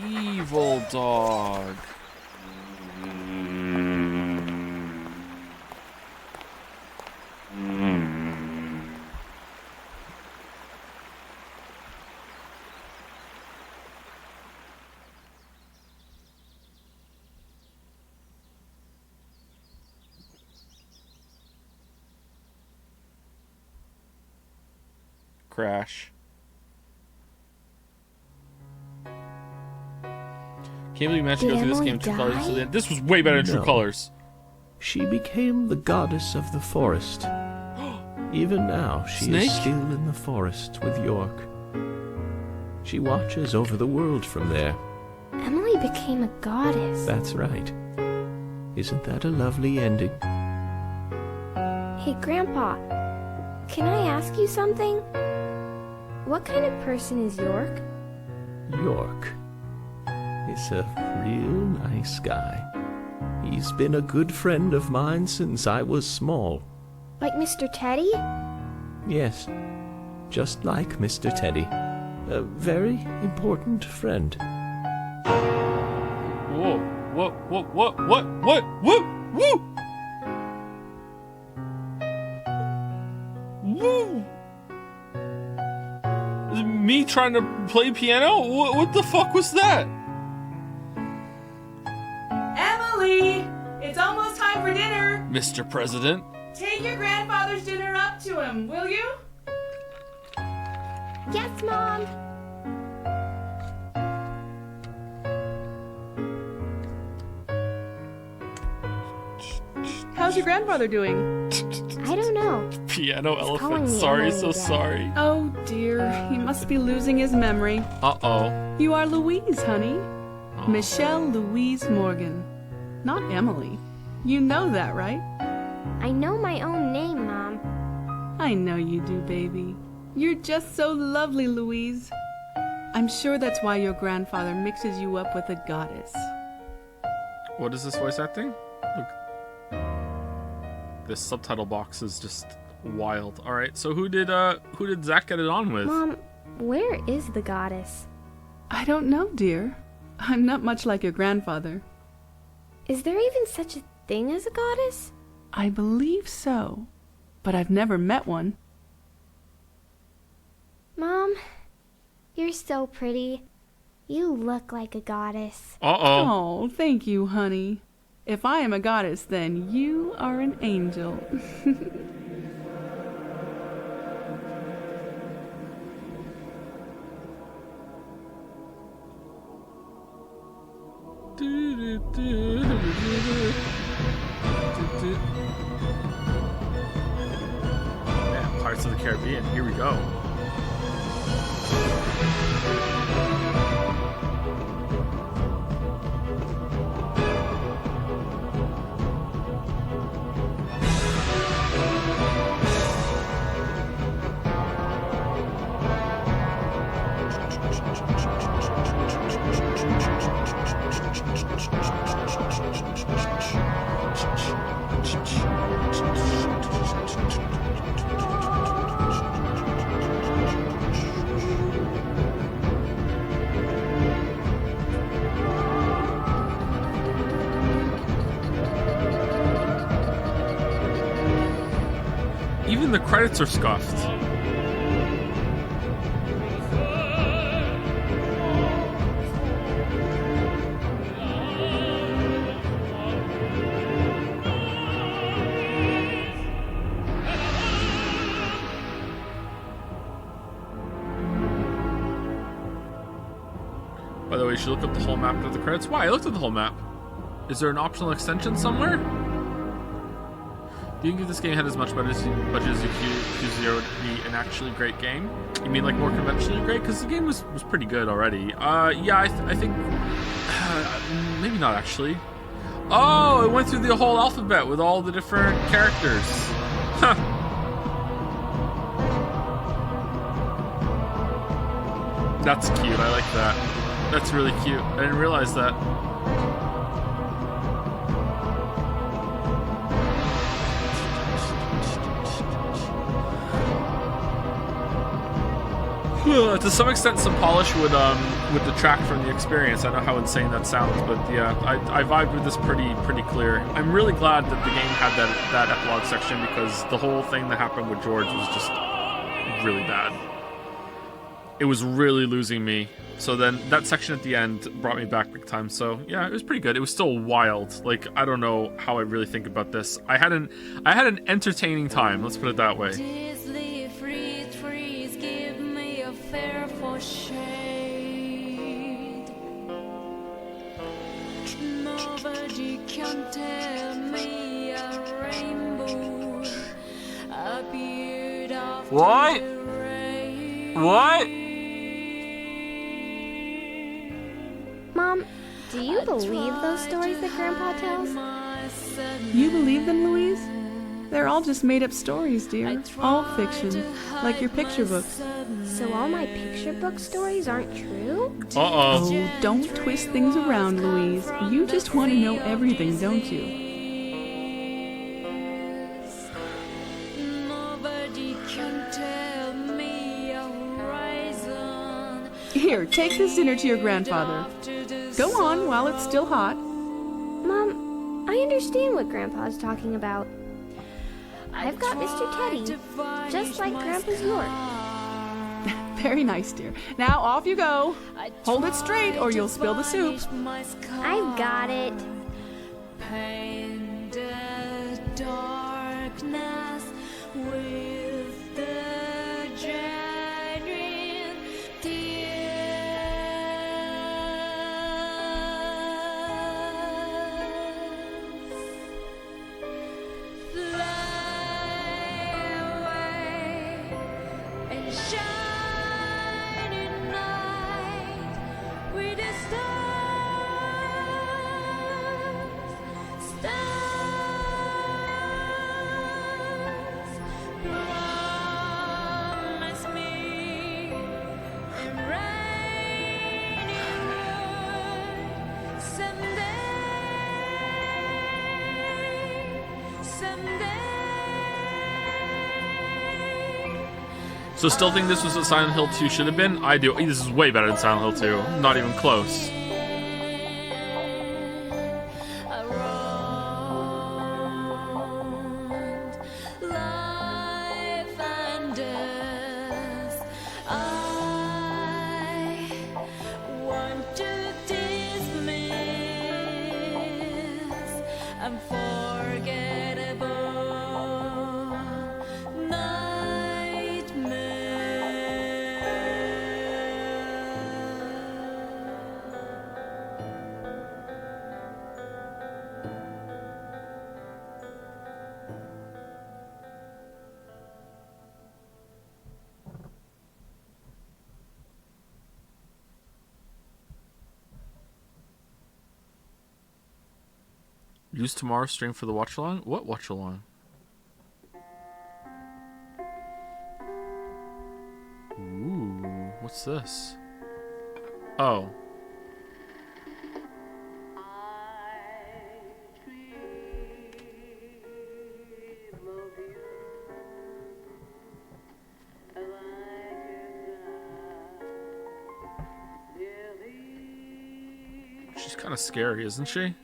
Evil dog. Crash. Can't believe you managed to go through this game in True Colors. So this was way better in True No. Colors. She became the goddess of the forest. Even now, she Snake? is still in the forest with York. She watches over the world from there. Emily became a goddess. That's right. Isn't that a lovely ending? Hey, Grandpa, can I ask you something? What kind of person is York? York is a real nice guy. He's been a good friend of mine since I was small. Like Mr. Teddy? Yes, just like Mr. Teddy. A very important friend. Whoa, what, woo! Woo! Is it me trying to play piano? What the fuck was that? Emily! It's almost time for dinner! Mr. President? Take your grandfather's dinner up to him, will you? Yes, Mom! How's your grandfather doing? I don't know. Piano calling elephant. me Sorry, Emily so again. sorry. Oh dear, he must be losing his memory. Uh-oh. You are Louise, honey. Michelle Louise Morgan. Not Emily. You know that, right? I know my own name, Mom. I know you do, baby. You're just so lovely, Louise. I'm sure that's why your grandfather mixes you up with a goddess. What is this voice acting? Look. This subtitle box is just wild. Alright, so who did Zach get it on with? Mom, where is the goddess? I don't know, dear. I'm not much like your grandfather. Is there even such a thing as a goddess? I believe so, but I've never met one. Mom, you're so pretty. You look like a goddess. Uh-oh. Oh, thank you, honey. If I am a goddess, then you are an angel. Pirates of the Caribbean. Here we go. Even the credits are scuffed. By the way, you should look up the whole map after the credits. Why? I looked at the whole map. Is there an optional extension somewhere? Do you think if this game had as much budget as Q0 would be an actually great game? You mean like more conventionally great? Because the game was pretty good already. Yeah, I think... maybe not actually. Oh, it went through the whole alphabet with all the different characters. Huh. That's cute, I like that. That's really cute. I didn't realize that. To some extent, some polish would detract from the experience. I know how insane that sounds, but yeah, I vibed with this pretty clear. I'm really glad that the game had that epilogue section, because the whole thing that happened with George was just really bad. It was really losing me. So then that section at the end brought me back big time. So yeah, it was pretty good. It was still wild. Like, I don't know how I really think about this. I had an entertaining time. Let's put it that way. Nobody can tell me a rainbow appeared after What? What? Mom, do you believe those stories that Grandpa tells? You believe them, Louise? They're all just made-up stories, dear. All fiction, like your picture books. So all my picture book stories aren't true? Uh-oh. Oh, don't twist things around, Louise. You just want to know everything, don't you? Nobody can tell me a horizon. Here, take this dinner to your grandfather. Go on while it's still hot. Mom, I understand what Grandpa's talking about. I've got Mr. Teddy, just like Grandpa's York. Very nice, dear. Now off you go. Hold it straight or you'll spill the soup. I've got it. Paint the darkness with the genuine tears. Fly away and shine in night with the stars. Promise me in rainy wood someday. So still think this was what Silent Hill 2 should have been? I do. This is way better than Silent Hill 2. Not even close. Life and death. I want to dismiss unforgettable nightmares. Use tomorrow's stream for the watch along. What watch along? Ooh, what's this? Oh. She's kind of scary, isn't she?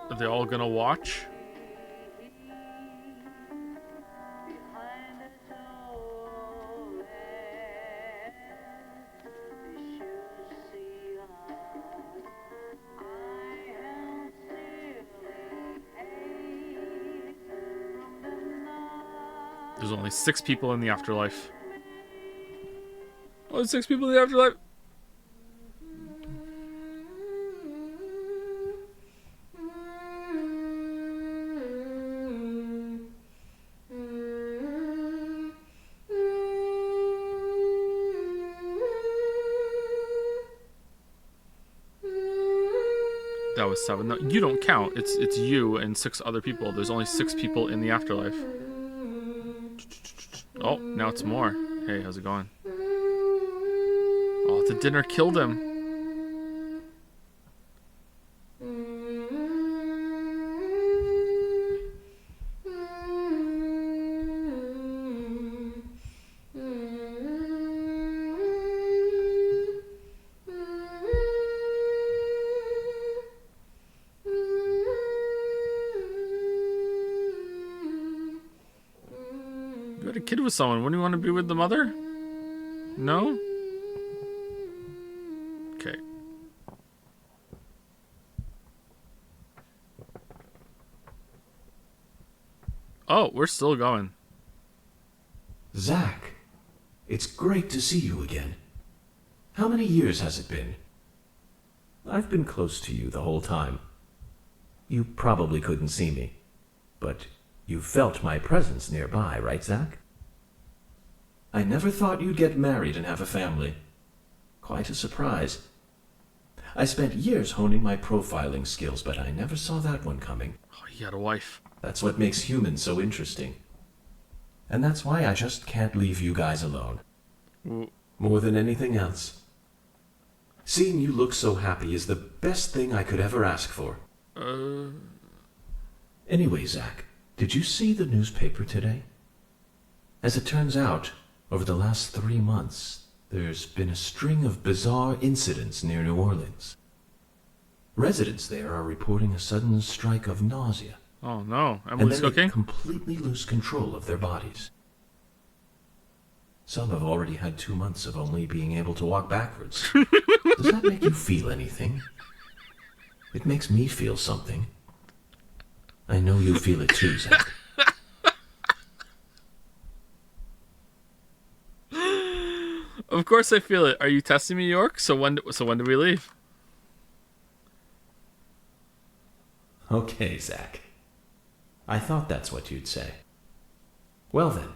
Are they all gonna watch? There's only 6 people in the afterlife. Oh, 6 people in the afterlife. That was 7. No, you don't count. It's you and 6 other people. There's only 6 people in the afterlife. Oh, now it's more. Hey, how's it going? Oh, the dinner killed him. You had a kid with someone. Wouldn't you want to be with the mother? No? Okay. Oh, we're still going. Zach, it's great to see you again. How many years has it been? I've been close to you the whole time. You probably couldn't see me, but you felt my presence nearby, right, Zach? I never thought you'd get married and have a family. Quite a surprise. I spent years honing my profiling skills, but I never saw that one coming. Oh, he had a wife. That's what makes humans so interesting. And that's why I just can't leave you guys alone. More than anything else. Seeing you look so happy is the best thing I could ever ask for. Anyway, Zach, did you see the newspaper today? As it turns out, over the last 3 months, there's been a string of bizarre incidents near New Orleans. Residents there are reporting a sudden strike of nausea. Oh no, And Emily's then they cooking? completely lose control of their bodies. Some have already had 2 months of only being able to walk backwards. Does that make you feel anything? It makes me feel something. I know you feel it too, Zach. Of course I feel it. Are you testing me, York? So when do we leave? Okay, Zach. I thought that's what you'd say. Well then.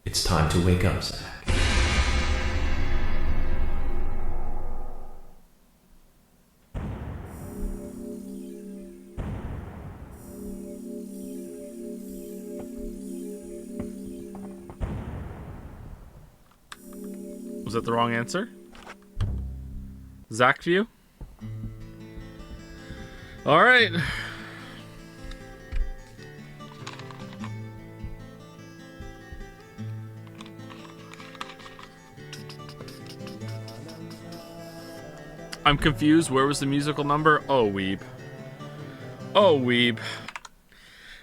It's time to wake up, Zach. Was that the wrong answer? Zach view? Alright. I'm confused. Where was the musical number? Oh, weeb. Oh, weeb.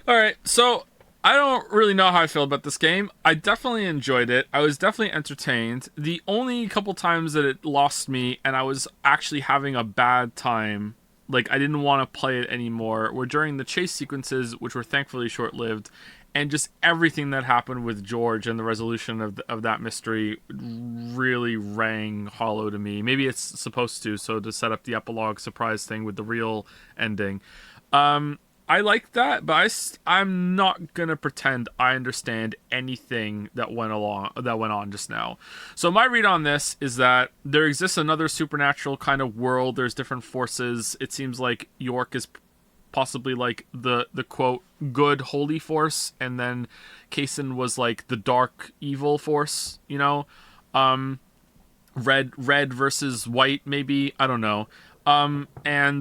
Alright, so I don't really know how I feel about this game. I definitely enjoyed it. I was definitely entertained. The only couple times that it lost me and I was actually having a bad time, like I didn't want to play it anymore, were during the chase sequences, which were thankfully short-lived, and just everything that happened with George and the resolution of that mystery really rang hollow to me. Maybe it's supposed to, so to set up the epilogue surprise thing with the real ending. I like that, but I'm not gonna pretend I understand anything that went on just now. So my read on this is that there exists another supernatural kind of world. There's different forces. It seems like York is possibly like the quote good holy force, and then Kaysen was like the dark evil force. You know, red versus white, maybe, I don't know. And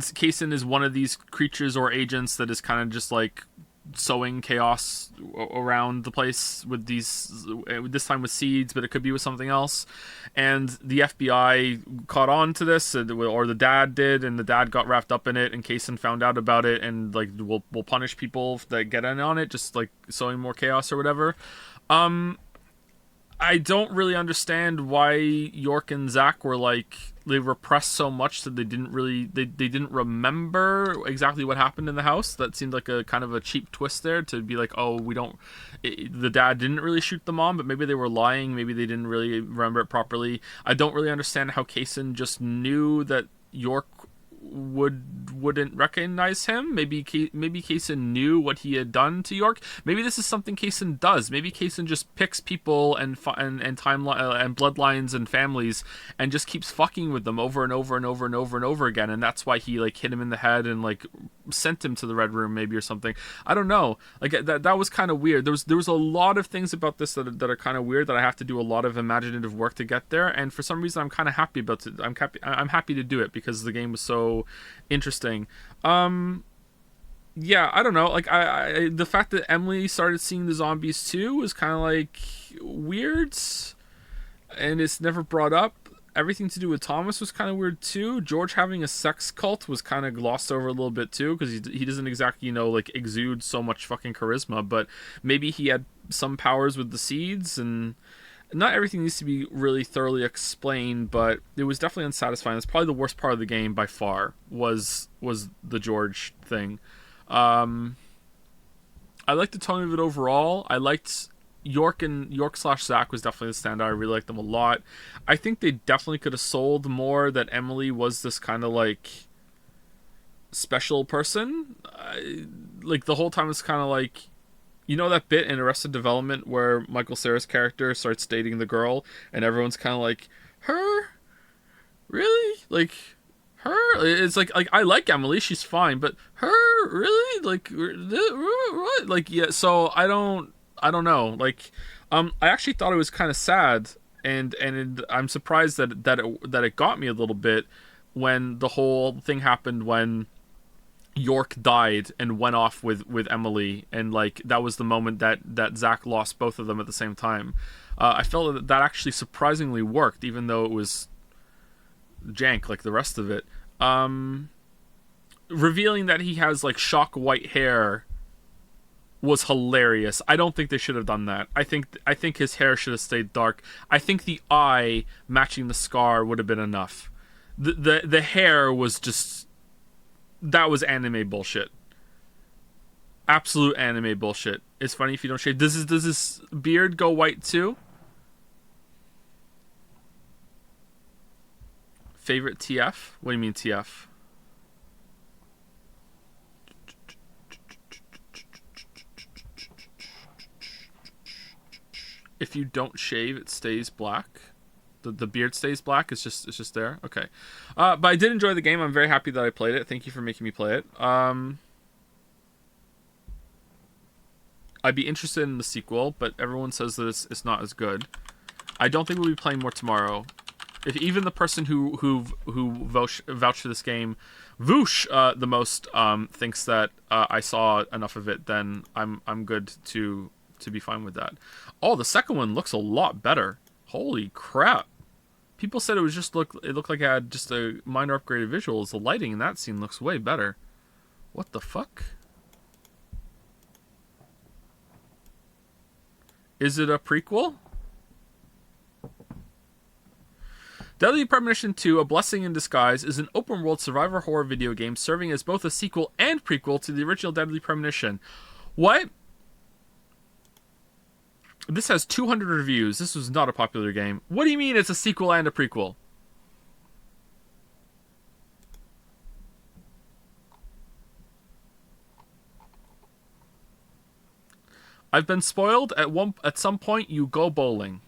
Kaysen is one of these creatures or agents that is kind of just like sowing chaos around the place with these, this time with seeds, but it could be with something else. And the FBI caught on to this, or the dad did, and the dad got wrapped up in it, and Kaysen found out about it, and like will punish people that get in on it, just like sowing more chaos or whatever. I don't really understand why York and Zach were like, they repressed so much that they didn't remember exactly what happened in the house. That seemed like a kind of a cheap twist there, to be like, oh, the dad didn't really shoot the mom, but maybe they were lying. Maybe they didn't really remember it properly. I don't really understand how Kaysen just knew that York wouldn't recognize him. Maybe Kaysen knew what he had done to York. Maybe this is something Kaysen does. Maybe Kaysen just picks people and timeline and bloodlines and families and just keeps fucking with them over and over and over and over and over again, and that's why he like hit him in the head and like sent him to the Red Room, maybe, or something. I don't know. Like that was kind of weird. There was a lot of things about this that are kind of weird, that I have to do a lot of imaginative work to get there, and for some reason I'm kind of happy about it. I'm happy to do it because the game was so interesting. Yeah, I don't know. Like I the fact that Emily started seeing the zombies too was kind of like weird, and it's never brought up. Everything to do with Thomas was kind of weird too. George having a sex cult was kind of glossed over a little bit too, because he doesn't exactly, like exude so much fucking charisma, but maybe he had some powers with the seeds, and not everything needs to be really thoroughly explained, but it was definitely unsatisfying. It's probably the worst part of the game by far, was the George thing. I liked the tone of it overall. I liked York / Zach was definitely the standout. I really liked them a lot. I think they definitely could have sold more that Emily was this kind of like special person. Like the whole time it's kind of like, that bit in Arrested Development where Michael Cera's character starts dating the girl and everyone's kind of like, her? Really? Like, her? It's like I like Emily, she's fine, but her? Really? Like, what? Like, yeah, so I don't know. Like, I actually thought it was kind of sad, and I'm surprised that it got me a little bit when the whole thing happened, when York died and went off with Emily, and like that was the moment that Zach lost both of them at the same time. I felt that actually surprisingly worked, even though it was jank like the rest of it. Revealing that he has like shock white hair was hilarious. I don't think they should have done that. I think his hair should have stayed dark. I think the eye matching the scar would have been enough. The hair was just, that was anime bullshit. Absolute anime bullshit. It's funny if you don't shave. Does this beard go white too? Favorite TF? What do you mean TF? If you don't shave, it stays black. The beard stays black. It's just there. Okay. But I did enjoy the game. I'm very happy that I played it. Thank you for making me play it. I'd be interested in the sequel, but everyone says that it's not as good. I don't think we'll be playing more tomorrow. If even the person who vouched for this game, Voosh, the most, thinks that I saw enough of it, then I'm good to be fine with that. Oh, the second one looks a lot better. Holy crap. People said it looked like it had just a minor upgraded visuals. The lighting in that scene looks way better. What the fuck? Is it a prequel? Deadly Premonition 2, A Blessing in Disguise, is an open-world survivor horror video game serving as both a sequel and prequel to the original Deadly Premonition. What? This has 200 reviews. This was not a popular game. What do you mean it's a sequel and a prequel? I've been spoiled. At some point, you go bowling.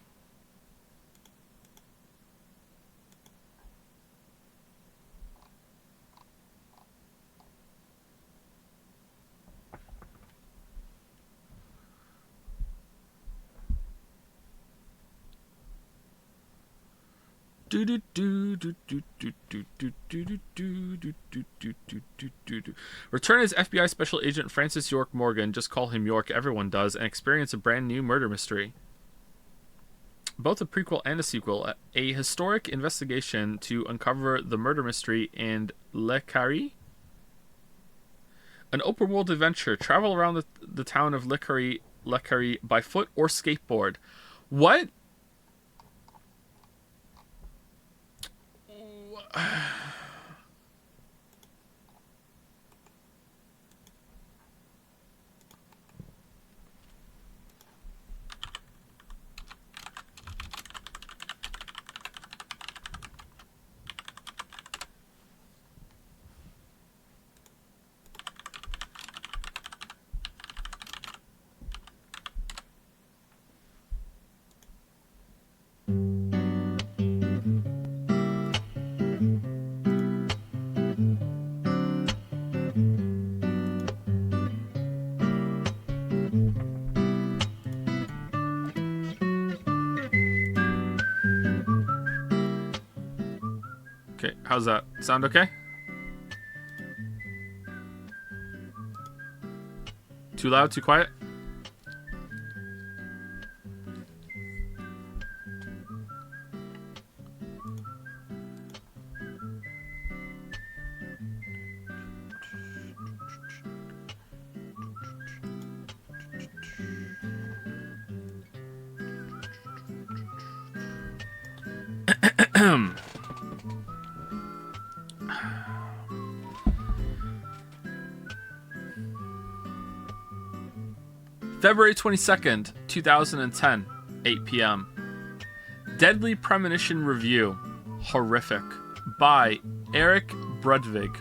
Return as FBI Special Agent Francis York Morgan, just call him York, everyone does, and experience a brand new murder mystery. Both a prequel and a sequel, a historic investigation to uncover the murder mystery in Le Carré. An open world adventure, travel around the town of Le Carré by foot or skateboard. What? Okay, how's that? Sound okay? Too loud? Too quiet? February 22nd, 2010, 8 p.m. Deadly Premonition Review. Horrific. By Eric Brudvig.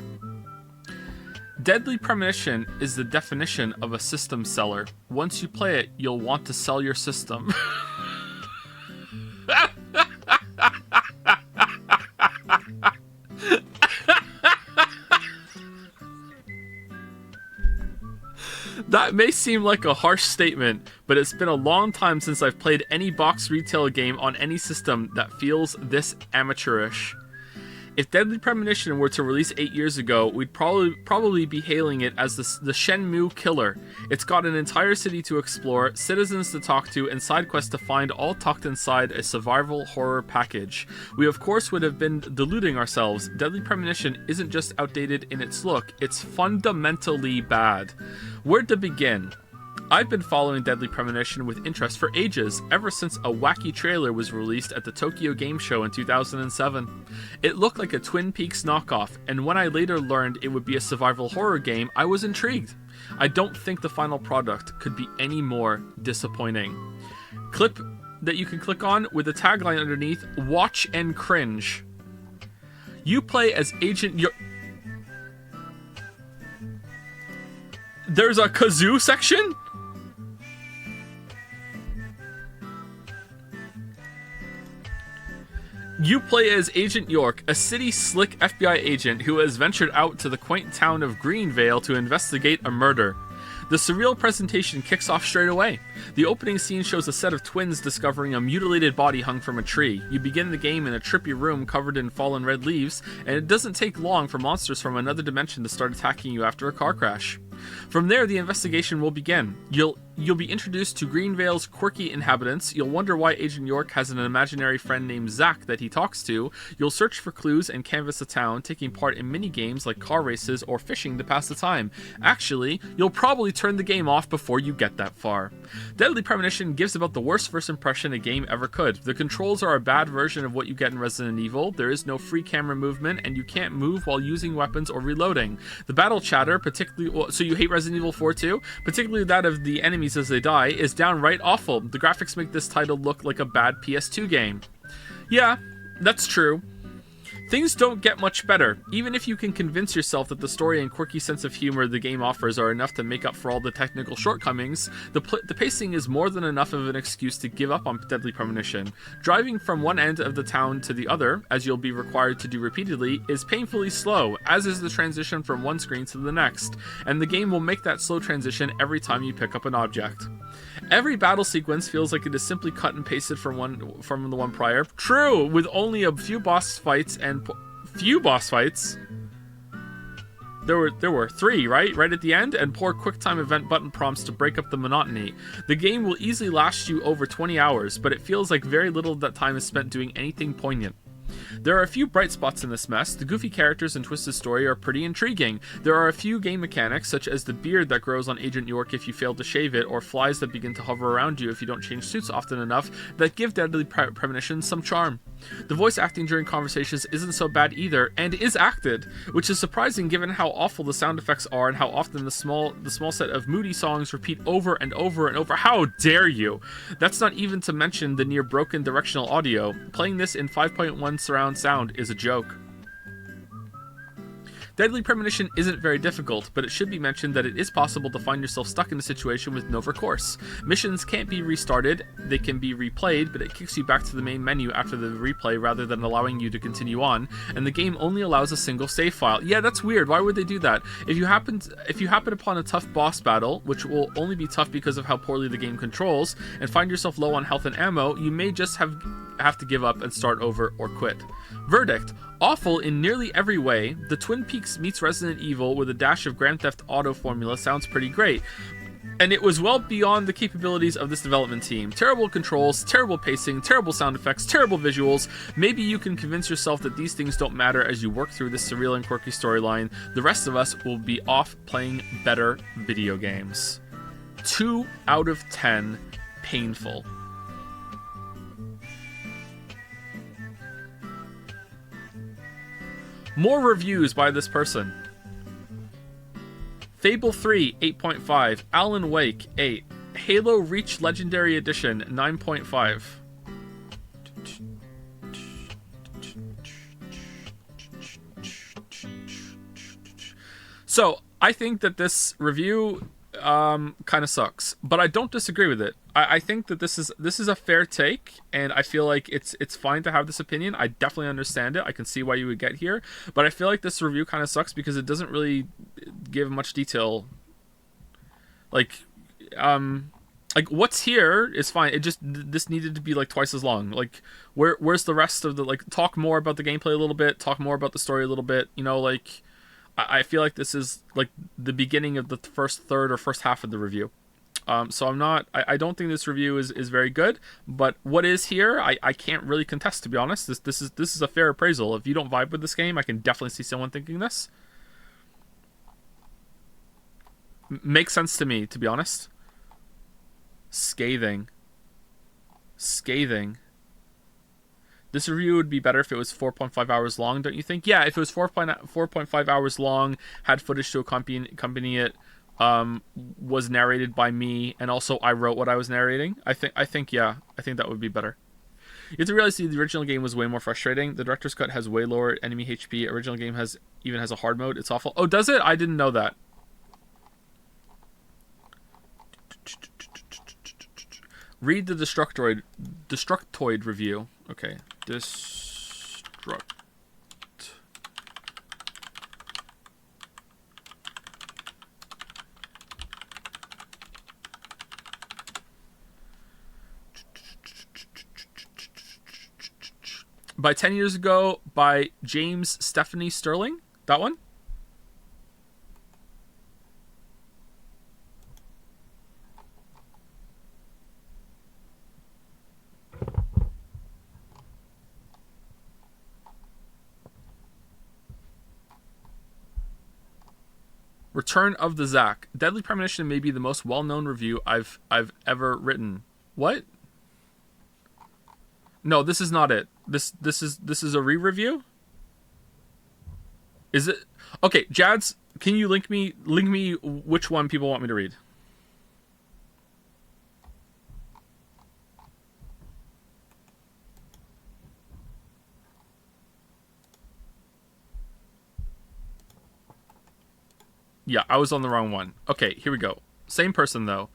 Deadly Premonition is the definition of a system seller. Once you play it, you'll want to sell your system. That may seem like a harsh statement, but it's been a long time since I've played any box retail game on any system that feels this amateurish. If Deadly Premonition were to release 8 years ago, we'd probably be hailing it as the Shenmue killer. It's got an entire city to explore, citizens to talk to, and side quests to find, all tucked inside a survival horror package. We of course would have been deluding ourselves. Deadly Premonition isn't just outdated in its look, it's fundamentally bad. Where to begin? I've been following Deadly Premonition with interest for ages, ever since a wacky trailer was released at the Tokyo Game Show in 2007. It looked like a Twin Peaks knockoff, and when I later learned it would be a survival horror game, I was intrigued. I don't think the final product could be any more disappointing. Clip that you can click on with a tagline underneath, watch and cringe. You play as Agent York. There's a kazoo section? You play as Agent York, a city-slick FBI agent who has ventured out to the quaint town of Greenvale to investigate a murder. The surreal presentation kicks off straight away. The opening scene shows a set of twins discovering a mutilated body hung from a tree. You begin the game in a trippy room covered in fallen red leaves, and it doesn't take long for monsters from another dimension to start attacking you after a car crash. From there, the investigation will begin. You'll be introduced to Greenvale's quirky inhabitants. You'll wonder why Agent York has an imaginary friend named Zach that he talks to. You'll search for clues and canvass the town, taking part in mini-games like car races or fishing to pass the time. Actually, you'll probably turn the game off before you get that far. Deadly Premonition gives about the worst first impression a game ever could. The controls are a bad version of what you get in Resident Evil. There is no free camera movement, and you can't move while using weapons or reloading. The battle chatter, particularly... So you hate Resident Evil 4 too? Particularly that of the enemies as they die, is downright awful. The graphics make this title look like a bad PS2 game. Yeah, that's true. Things don't get much better. Even if you can convince yourself that the story and quirky sense of humor the game offers are enough to make up for all the technical shortcomings, the pacing is more than enough of an excuse to give up on Deadly Premonition. Driving from one end of the town to the other, as you'll be required to do repeatedly, is painfully slow, as is the transition from one screen to the next, and the game will make that slow transition every time you pick up an object. Every battle sequence feels like it is simply cut and pasted from the one prior. True, with only a few boss fights and There were 3, right? Right at the end, and poor QuickTime event button prompts to break up the monotony. The game will easily last you over 20 hours, but it feels like very little of that time is spent doing anything poignant. There are a few bright spots in this mess. The goofy characters and twisted story are pretty intriguing. There are a few game mechanics, such as the beard that grows on Agent York if you fail to shave it, or flies that begin to hover around you if you don't change suits often enough, that give Deadly Premonition some charm. The voice acting during conversations isn't so bad either, and is acted, which is surprising given how awful the sound effects are and how often the small set of moody songs repeat over and over and over. How dare you! That's not even to mention the near broken directional audio. Playing this in 5.1 surround sound is a joke. Deadly Premonition isn't very difficult, but it should be mentioned that it is possible to find yourself stuck in a situation with no recourse. Missions can't be restarted, they can be replayed, but it kicks you back to the main menu after the replay rather than allowing you to continue on, and the game only allows a single save file. Yeah, that's weird. Why would they do that? If you happen upon a tough boss battle, which will only be tough because of how poorly the game controls, and find yourself low on health and ammo, you may just have to give up and start over or quit. Verdict: awful in nearly every way. The Twin Peaks meets Resident Evil with a dash of Grand Theft Auto formula sounds pretty great, and it was well beyond the capabilities of this development team. Terrible controls, terrible pacing, terrible sound effects, terrible visuals. Maybe you can convince yourself that these things don't matter as you work through this surreal and quirky storyline. The rest of us will be off playing better video games. 2 out of 10. Painful. More reviews by this person. Fable 3, 8.5. Alan Wake, 8. Halo Reach Legendary Edition, 9.5. So, I think that this review kind of sucks, but I don't disagree with it. I think that this is a fair take, and I feel like it's fine to have this opinion. I definitely understand it. I can see why you would get here, but I feel like this review kind of sucks because it doesn't really give much detail. Like what's here is fine. It just, this needed to be like twice as long. Like where's the rest of the, like, talk more about the gameplay a little bit, talk more about the story a little bit. You know, like I feel like this is like the beginning of the first third or first half of the review. So I don't think this review is very good, but what is here, I can't really contest, to be honest. This is a fair appraisal. If you don't vibe with this game, I can definitely see someone thinking this. Makes sense to me, to be honest. Scathing. This review would be better if it was 4.5 hours long, don't you think? Yeah, if it was 4.5 hours long, had footage to accompany it, was narrated by me, and also I wrote what I was narrating, I think that would be better. You have to realize the original game was way more frustrating. The director's cut has way lower enemy HP. Original game even has a hard mode. It's awful. Oh, does it? I didn't know that. Read the Destructoid review. Okay. By 10 Years Ago by James Stephanie Sterling. That one? Return of the Zack. Deadly Premonition may be the most well-known review I've ever written. What? No, this is not it. This is a re-review? Is it? Okay, Jads, can you link me which one people want me to read? Yeah, I was on the wrong one. Okay, here we go. Same person, though.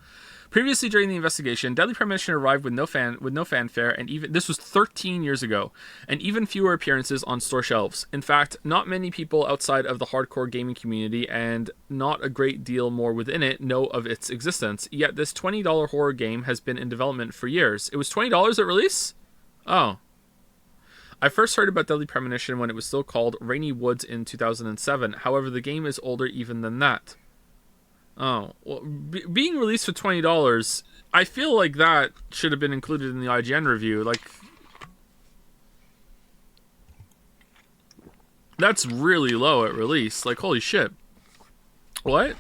Previously during the investigation, Deadly Premonition arrived with no fanfare, and even this was 13 years ago, and even fewer appearances on store shelves. In fact, not many people outside of the hardcore gaming community, and not a great deal more within it, know of its existence. Yet this $20 horror game has been in development for years. It was $20 at release? Oh. I first heard about Deadly Premonition when it was still called Rainy Woods in 2007. However, the game is older even than that. Oh, well, being released for $20, I feel like that should have been included in the IGN review. Like, that's really low at release. Like, holy shit. What?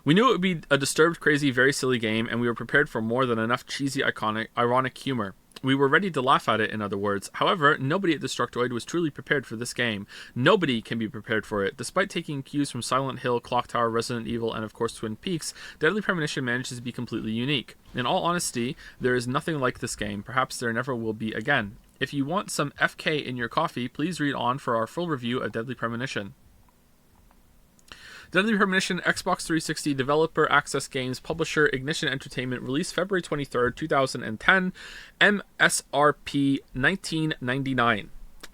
We knew it would be a disturbed, crazy, very silly game, and we were prepared for more than enough cheesy, ironic humor. We were ready to laugh at it, in other words. However, nobody at Destructoid was truly prepared for this game. Nobody can be prepared for it. Despite taking cues from Silent Hill, Clock Tower, Resident Evil, and of course Twin Peaks, Deadly Premonition manages to be completely unique. In all honesty, there is nothing like this game. Perhaps there never will be again. If you want some FK in your coffee, please read on for our full review of Deadly Premonition. Deadly Premonition, Xbox 360 developer, Access Games, publisher, Ignition Entertainment, released February 23rd, 2010, MSRP $19.99.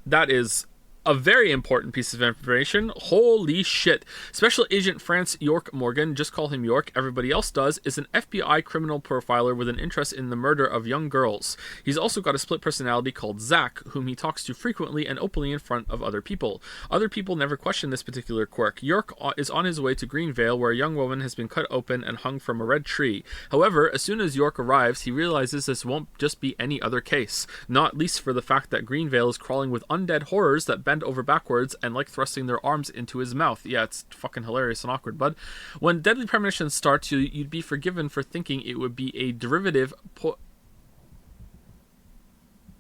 That is a very important piece of information. Holy shit. Special Agent France York Morgan, just call him York, everybody else does, is an FBI criminal profiler with an interest in the murder of young girls. He's also got a split personality called Zach, whom he talks to frequently and openly in front of other people. Other people never question this particular quirk. York is on his way to Greenvale, where a young woman has been cut open and hung from a red tree. However, as soon as York arrives, he realizes this won't just be any other case, not least for the fact that Greenvale is crawling with undead horrors that bend over backwards and like thrusting their arms into his mouth. Yeah, it's fucking hilarious and awkward, bud. When Deadly Premonition starts, you'd be forgiven for thinking it would be a derivative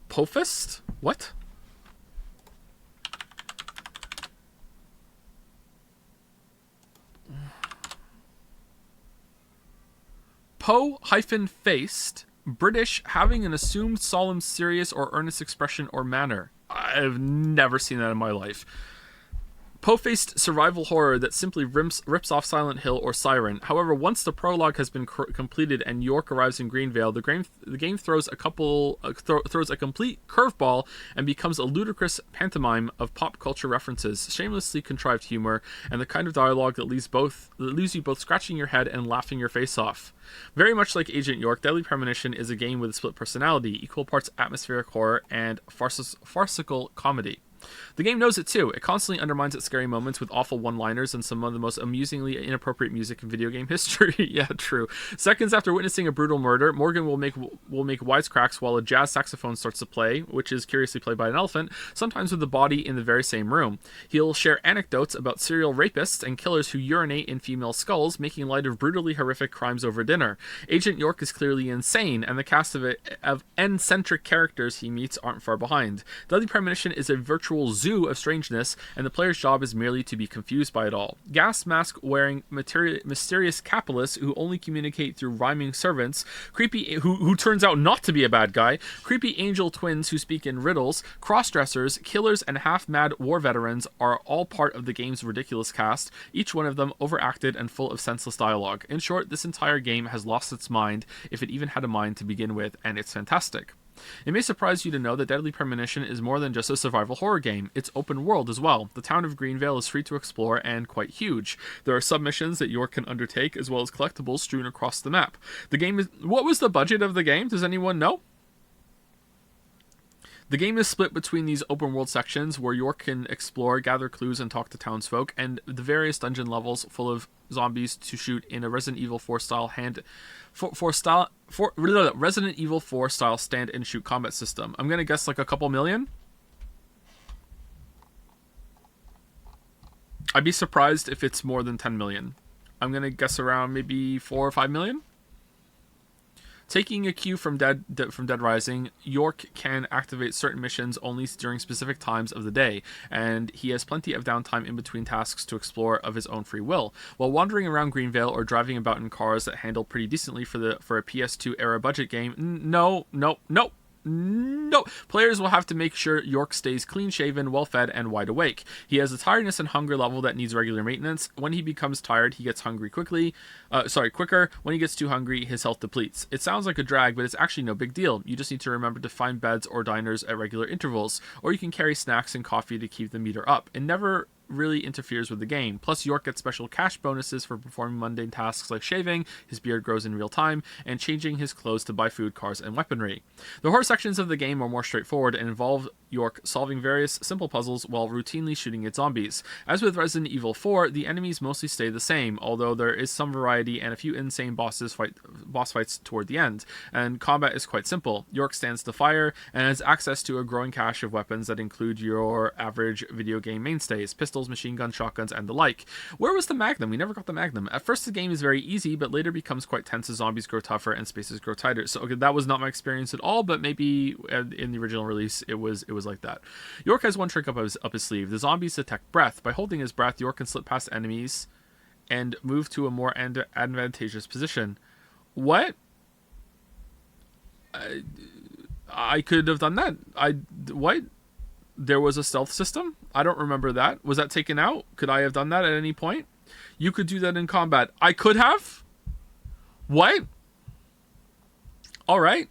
Pofist? What? Po-faced, British, having an assumed solemn, serious, or earnest expression or manner. I've never seen that in my life. Po-faced survival horror that simply rips off Silent Hill or Siren. However, once the prologue has been completed and York arrives in Greenvale, the game throws a complete curveball and becomes a ludicrous pantomime of pop culture references, shamelessly contrived humor, and the kind of dialogue that leaves you both scratching your head and laughing your face off. Very much like Agent York, Deadly Premonition is a game with a split personality, equal parts atmospheric horror and farcical comedy. The game knows it too. It constantly undermines its scary moments with awful one-liners and some of the most amusingly inappropriate music in video game history. Yeah, true. Seconds after witnessing a brutal murder, Morgan will make wisecracks while a jazz saxophone starts to play, which is curiously played by an elephant, sometimes with the body in the very same room. He'll share anecdotes about serial rapists and killers who urinate in female skulls, making light of brutally horrific crimes over dinner. Agent York is clearly insane, and the cast of eccentric characters he meets aren't far behind. Deadly Premonition is a virtual zoo of strangeness, and the player's job is merely to be confused by it all. Gas mask wearing mysterious capitalists who only communicate through rhyming servants, creepy who turns out not to be a bad guy, creepy angel twins who speak in riddles, cross-dressers, killers, and half-mad war veterans are all part of the game's ridiculous cast, each one of them overacted and full of senseless dialogue. In short, this entire game has lost its mind, if it even had a mind to begin with, and it's fantastic. It may surprise you to know that Deadly Premonition is more than just a survival horror game. It's open world as well. The town of Greenvale is free to explore and quite huge. There are submissions that York can undertake, as well as collectibles strewn across the map. The game is... What was the budget of the game? Does anyone know? The game is split between these open world sections where York can explore, gather clues, and talk to townsfolk, and the various dungeon levels full of zombies to shoot in a Resident Evil 4 style Resident Evil 4 style stand and shoot combat system. I'm gonna guess like a couple million. I'd be surprised if it's more than 10 million. I'm gonna guess around maybe 4 or 5 million. Taking a cue from Dead Rising, York can activate certain missions only during specific times of the day, and he has plenty of downtime in between tasks to explore of his own free will. While wandering around Greenvale or driving about in cars that handle pretty decently for a PS2 era budget game, no. No. Players will have to make sure York stays clean-shaven, well-fed, and wide awake. He has a tiredness and hunger level that needs regular maintenance. When he becomes tired, he gets hungry quicker. When he gets too hungry, his health depletes. It sounds like a drag, but it's actually no big deal. You just need to remember to find beds or diners at regular intervals, or you can carry snacks and coffee to keep the meter up. It never really interferes with the game. Plus, York gets special cash bonuses for performing mundane tasks like shaving, his beard grows in real time, and changing his clothes to buy food, cars, and weaponry. The horror sections of the game are more straightforward and involve York solving various simple puzzles while routinely shooting at zombies. As with Resident Evil 4, the enemies mostly stay the same, although there is some variety and a few insane boss fights toward the end, and combat is quite simple. York stands to fire and has access to a growing cache of weapons that include your average video game mainstays, pistols, machine guns, shotguns, and the like. Where was the Magnum? We never got the Magnum. At first the game is very easy, but later becomes quite tense as zombies grow tougher and spaces grow tighter. So okay, that was not my experience at all, but maybe in the original release it was like that. York has one trick up his sleeve. The zombies detect breath. By holding his breath, York can slip past enemies and move to a more advantageous position. What? I could have done that. What? There was a stealth system? I don't remember that. Was that taken out? Could I have done that at any point? You could do that in combat. I could have? What? Alright.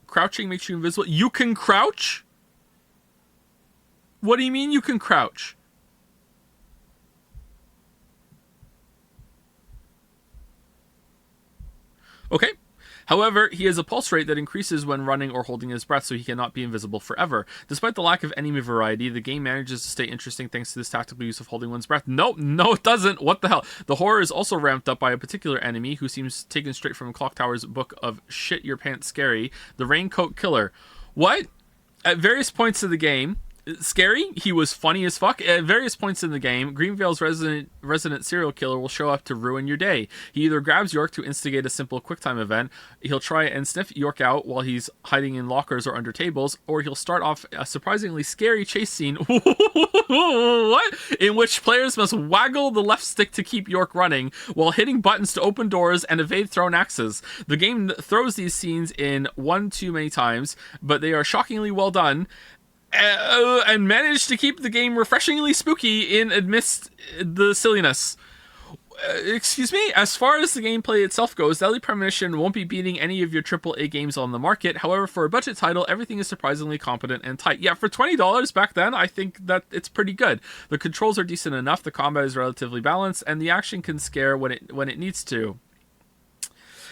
Crouching makes you invisible. You can crouch? What do you mean you can crouch? Okay. However, he has a pulse rate that increases when running or holding his breath, so he cannot be invisible forever. Despite the lack of enemy variety, the game manages to stay interesting thanks to this tactical use of holding one's breath. No, it doesn't. What the hell? The horror is also ramped up by a particular enemy who seems taken straight from Clock Tower's book of Shit Your Pants Scary, the Raincoat Killer. What? At various points of the game, scary, he was funny as fuck. At various points in the game, Greenvale's resident serial killer will show up to ruin your day. He either grabs York to instigate a simple QuickTime event, he'll try and sniff York out while he's hiding in lockers or under tables, or he'll start off a surprisingly scary chase scene what? In which players must waggle the left stick to keep York running while hitting buttons to open doors and evade thrown axes. The game throws these scenes in one too many times, but they are shockingly well done. And managed to keep the game refreshingly spooky amidst the silliness. Excuse me? As far as the gameplay itself goes, Deadly Premonition won't be beating any of your AAA games on the market. However, for a budget title, everything is surprisingly competent and tight. Yeah, for $20 back then, I think that it's pretty good. The controls are decent enough, the combat is relatively balanced, and the action can scare when it needs to.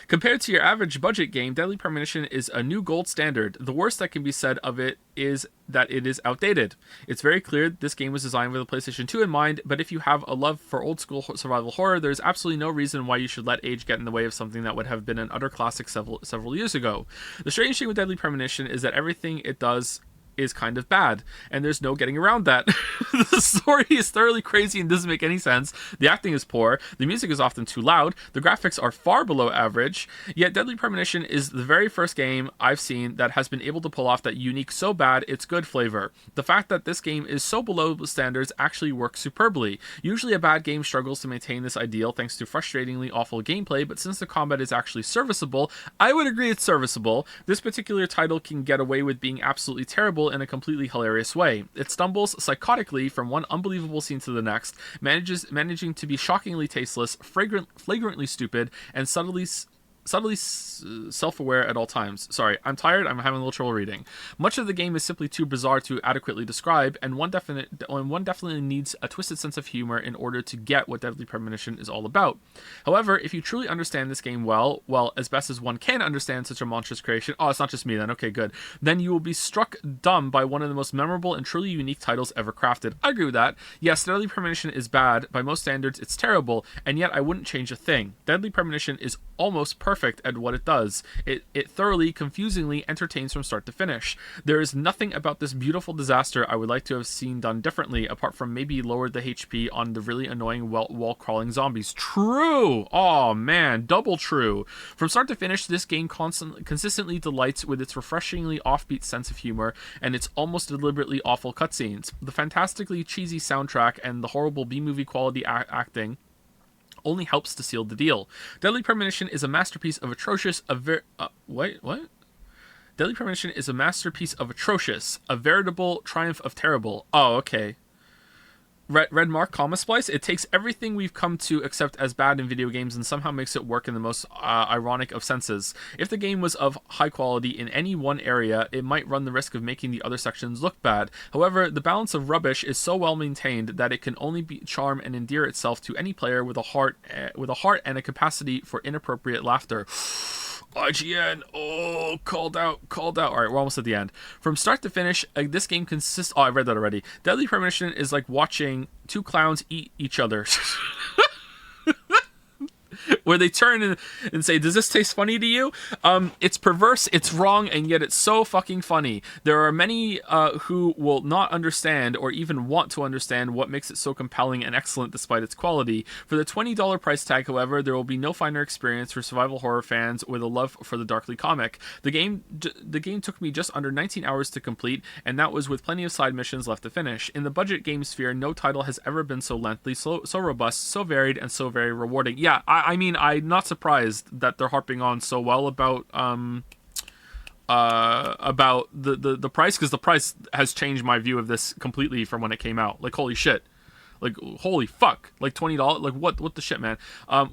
Compared to your average budget game, Deadly Premonition is a new gold standard. The worst that can be said of it is that it is outdated. It's very clear this game was designed with a PlayStation 2 in mind, but if you have a love for old school survival horror, there's absolutely no reason why you should let age get in the way of something that would have been an utter classic several years ago. The strange thing with Deadly Premonition is that everything it does is kind of bad, and there's no getting around that. The story is thoroughly crazy and doesn't make any sense. The acting is poor. The music is often too loud. The graphics are far below average. Yet Deadly Premonition is the very first game I've seen that has been able to pull off that unique so bad it's good flavor. The fact that this game is so below standards actually works superbly. Usually a bad game struggles to maintain this ideal thanks to frustratingly awful gameplay, but since the combat is actually serviceable, I would agree it's serviceable. This particular title can get away with being absolutely terrible in a completely hilarious way. It stumbles psychotically from one unbelievable scene to the next, managing to be shockingly tasteless, flagrantly stupid, and subtly self-aware at all times. Sorry, I'm tired, I'm having a little trouble reading. Much of the game is simply too bizarre to adequately describe, and one definitely needs a twisted sense of humor in order to get what Deadly Premonition is all about. However, if you truly understand this game well, as best as one can understand such a monstrous creation, oh, it's not just me then, okay, good, then you will be struck dumb by one of the most memorable and truly unique titles ever crafted. I agree with that. Yes, Deadly Premonition is bad, by most standards it's terrible, and yet I wouldn't change a thing. Deadly Premonition is almost perfect at what it does. It thoroughly, confusingly entertains from start to finish. There is nothing about this beautiful disaster I would like to have seen done differently, apart from maybe lowered the HP on the really annoying wall-crawling zombies. True! Oh man, double true. From start to finish, this game consistently delights with its refreshingly offbeat sense of humor and its almost deliberately awful cutscenes. The fantastically cheesy soundtrack and the horrible B-movie quality acting only helps to seal the deal. Deadly Premonition is a masterpiece of atrocious... what? Deadly Premonition is a masterpiece of atrocious, a veritable triumph of terrible. Oh, okay. Red Mark, comma splice. It takes everything we've come to accept as bad in video games and somehow makes it work in the most ironic of senses. If the game was of high quality in any one area, it might run the risk of making the other sections look bad. However, the balance of rubbish is so well maintained that it can only charm and endear itself to any player with a heart and a capacity for inappropriate laughter. IGN, called out. All right, we're almost at the end. From start to finish, this game consists... Oh, I read that already. Deadly Premonition is like watching two clowns eat each other. Where they turn and say, does this taste funny to you? It's perverse, it's wrong, and yet it's so fucking funny. There are many who will not understand or even want to understand what makes it so compelling and excellent despite its quality. For the $20 price tag, however, there will be no finer experience for survival horror fans with a love for the darkly comic. The game took me just under 19 hours to complete, and that was with plenty of side missions left to finish. In the budget game sphere, no title has ever been so lengthy, so robust, so varied, and so very rewarding. Yeah, I mean, I'm not surprised that they're harping on so well about the price, because the price has changed my view of this completely from when it came out. Like, holy shit. Like, holy fuck. Like, $20? Like, what the shit, man?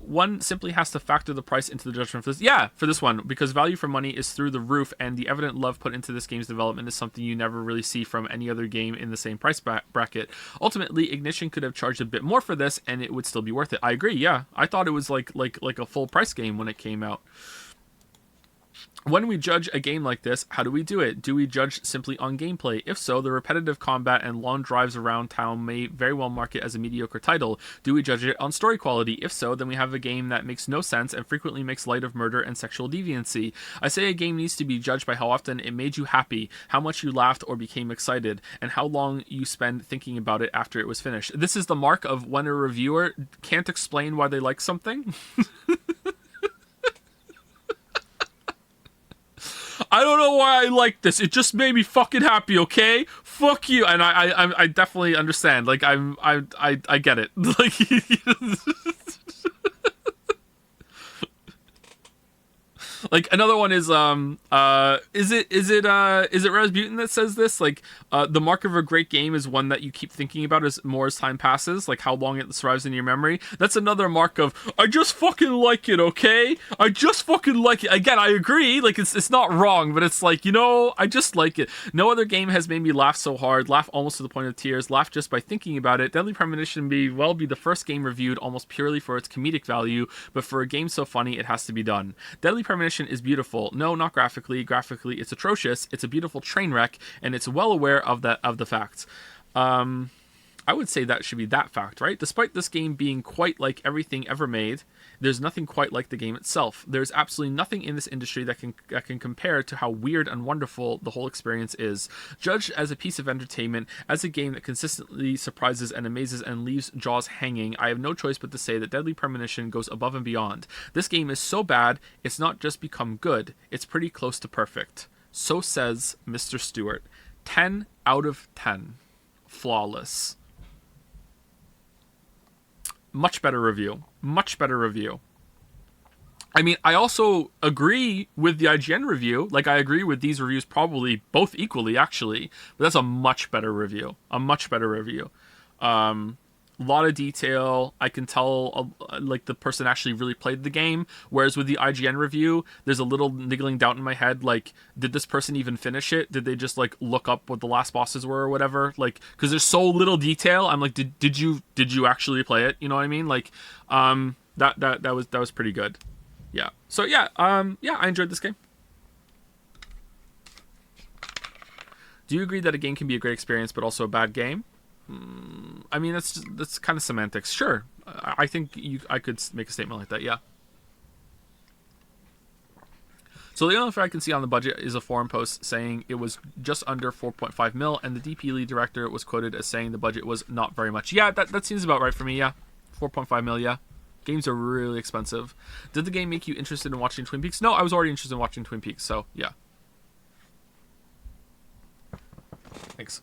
One simply has to factor the price into the judgment for this. Yeah, for this one, because value for money is through the roof, and the evident love put into this game's development is something you never really see from any other game in the same price bracket. Ultimately, Ignition could have charged a bit more for this, and it would still be worth it. I agree, yeah. I thought it was like a full price game when it came out. When we judge a game like this, how do we do it? Do we judge simply on gameplay? If so, the repetitive combat and long drives around town may very well mark it as a mediocre title. Do we judge it on story quality? If so, then we have a game that makes no sense and frequently makes light of murder and sexual deviancy. I say a game needs to be judged by how often it made you happy, how much you laughed or became excited, and how long you spend thinking about it after it was finished. This is the mark of when a reviewer can't explain why they like something. I don't know why I like this. It just made me fucking happy, okay? Fuck you. And I definitely understand. Like, I get it. Like, like, another one is it Rasputin that says this? Like, the mark of a great game is one that you keep thinking about as time passes, like how long it survives in your memory. That's another mark of, I just fucking like it, okay? I just fucking like it. Again, I agree, like, it's not wrong, but it's like, you know, I just like it. No other game has made me laugh so hard, laugh almost to the point of tears, laugh just by thinking about it. Deadly Premonition may well be the first game reviewed almost purely for its comedic value, but for a game so funny, it has to be done. Deadly Premonition is beautiful. No, not graphically. Graphically, it's atrocious. It's a beautiful train wreck, and it's well aware of the facts. I would say that should be that fact, right? Despite this game being quite like everything ever made, there's nothing quite like the game itself. There's absolutely nothing in this industry that can compare to how weird and wonderful the whole experience is. Judged as a piece of entertainment, as a game that consistently surprises and amazes and leaves jaws hanging, I have no choice but to say that Deadly Premonition goes above and beyond. This game is so bad, it's not just become good, it's pretty close to perfect. So says Mr. Stewart. 10 out of 10. Flawless. Much better review. Much better review. I mean, I also agree with the IGN review. Like, I agree with these reviews probably both equally, actually. But that's a much better review. A much better review. A lot of detail. I can tell, like, the person actually really played the game. Whereas with the IGN review, there's a little niggling doubt in my head. Like, did this person even finish it? Did they just, like, look up what the last bosses were or whatever? Like, because there's so little detail. I'm like, did you actually play it? You know what I mean? Like, that was pretty good. Yeah. So yeah, I enjoyed this game. Do you agree that a game can be a great experience but also a bad game? I mean, that's kind of semantics. Sure, I think I could make a statement like that. Yeah. So the only thing I can see on the budget is a forum post saying it was just under 4.5 mil, and the DP lead director was quoted as saying the budget was not very much. Yeah, that seems about right for me. Yeah, 4.5 mil. Yeah, games are really expensive. Did the game make you interested in watching Twin Peaks? No, I was already interested in watching Twin Peaks. So yeah. Thanks.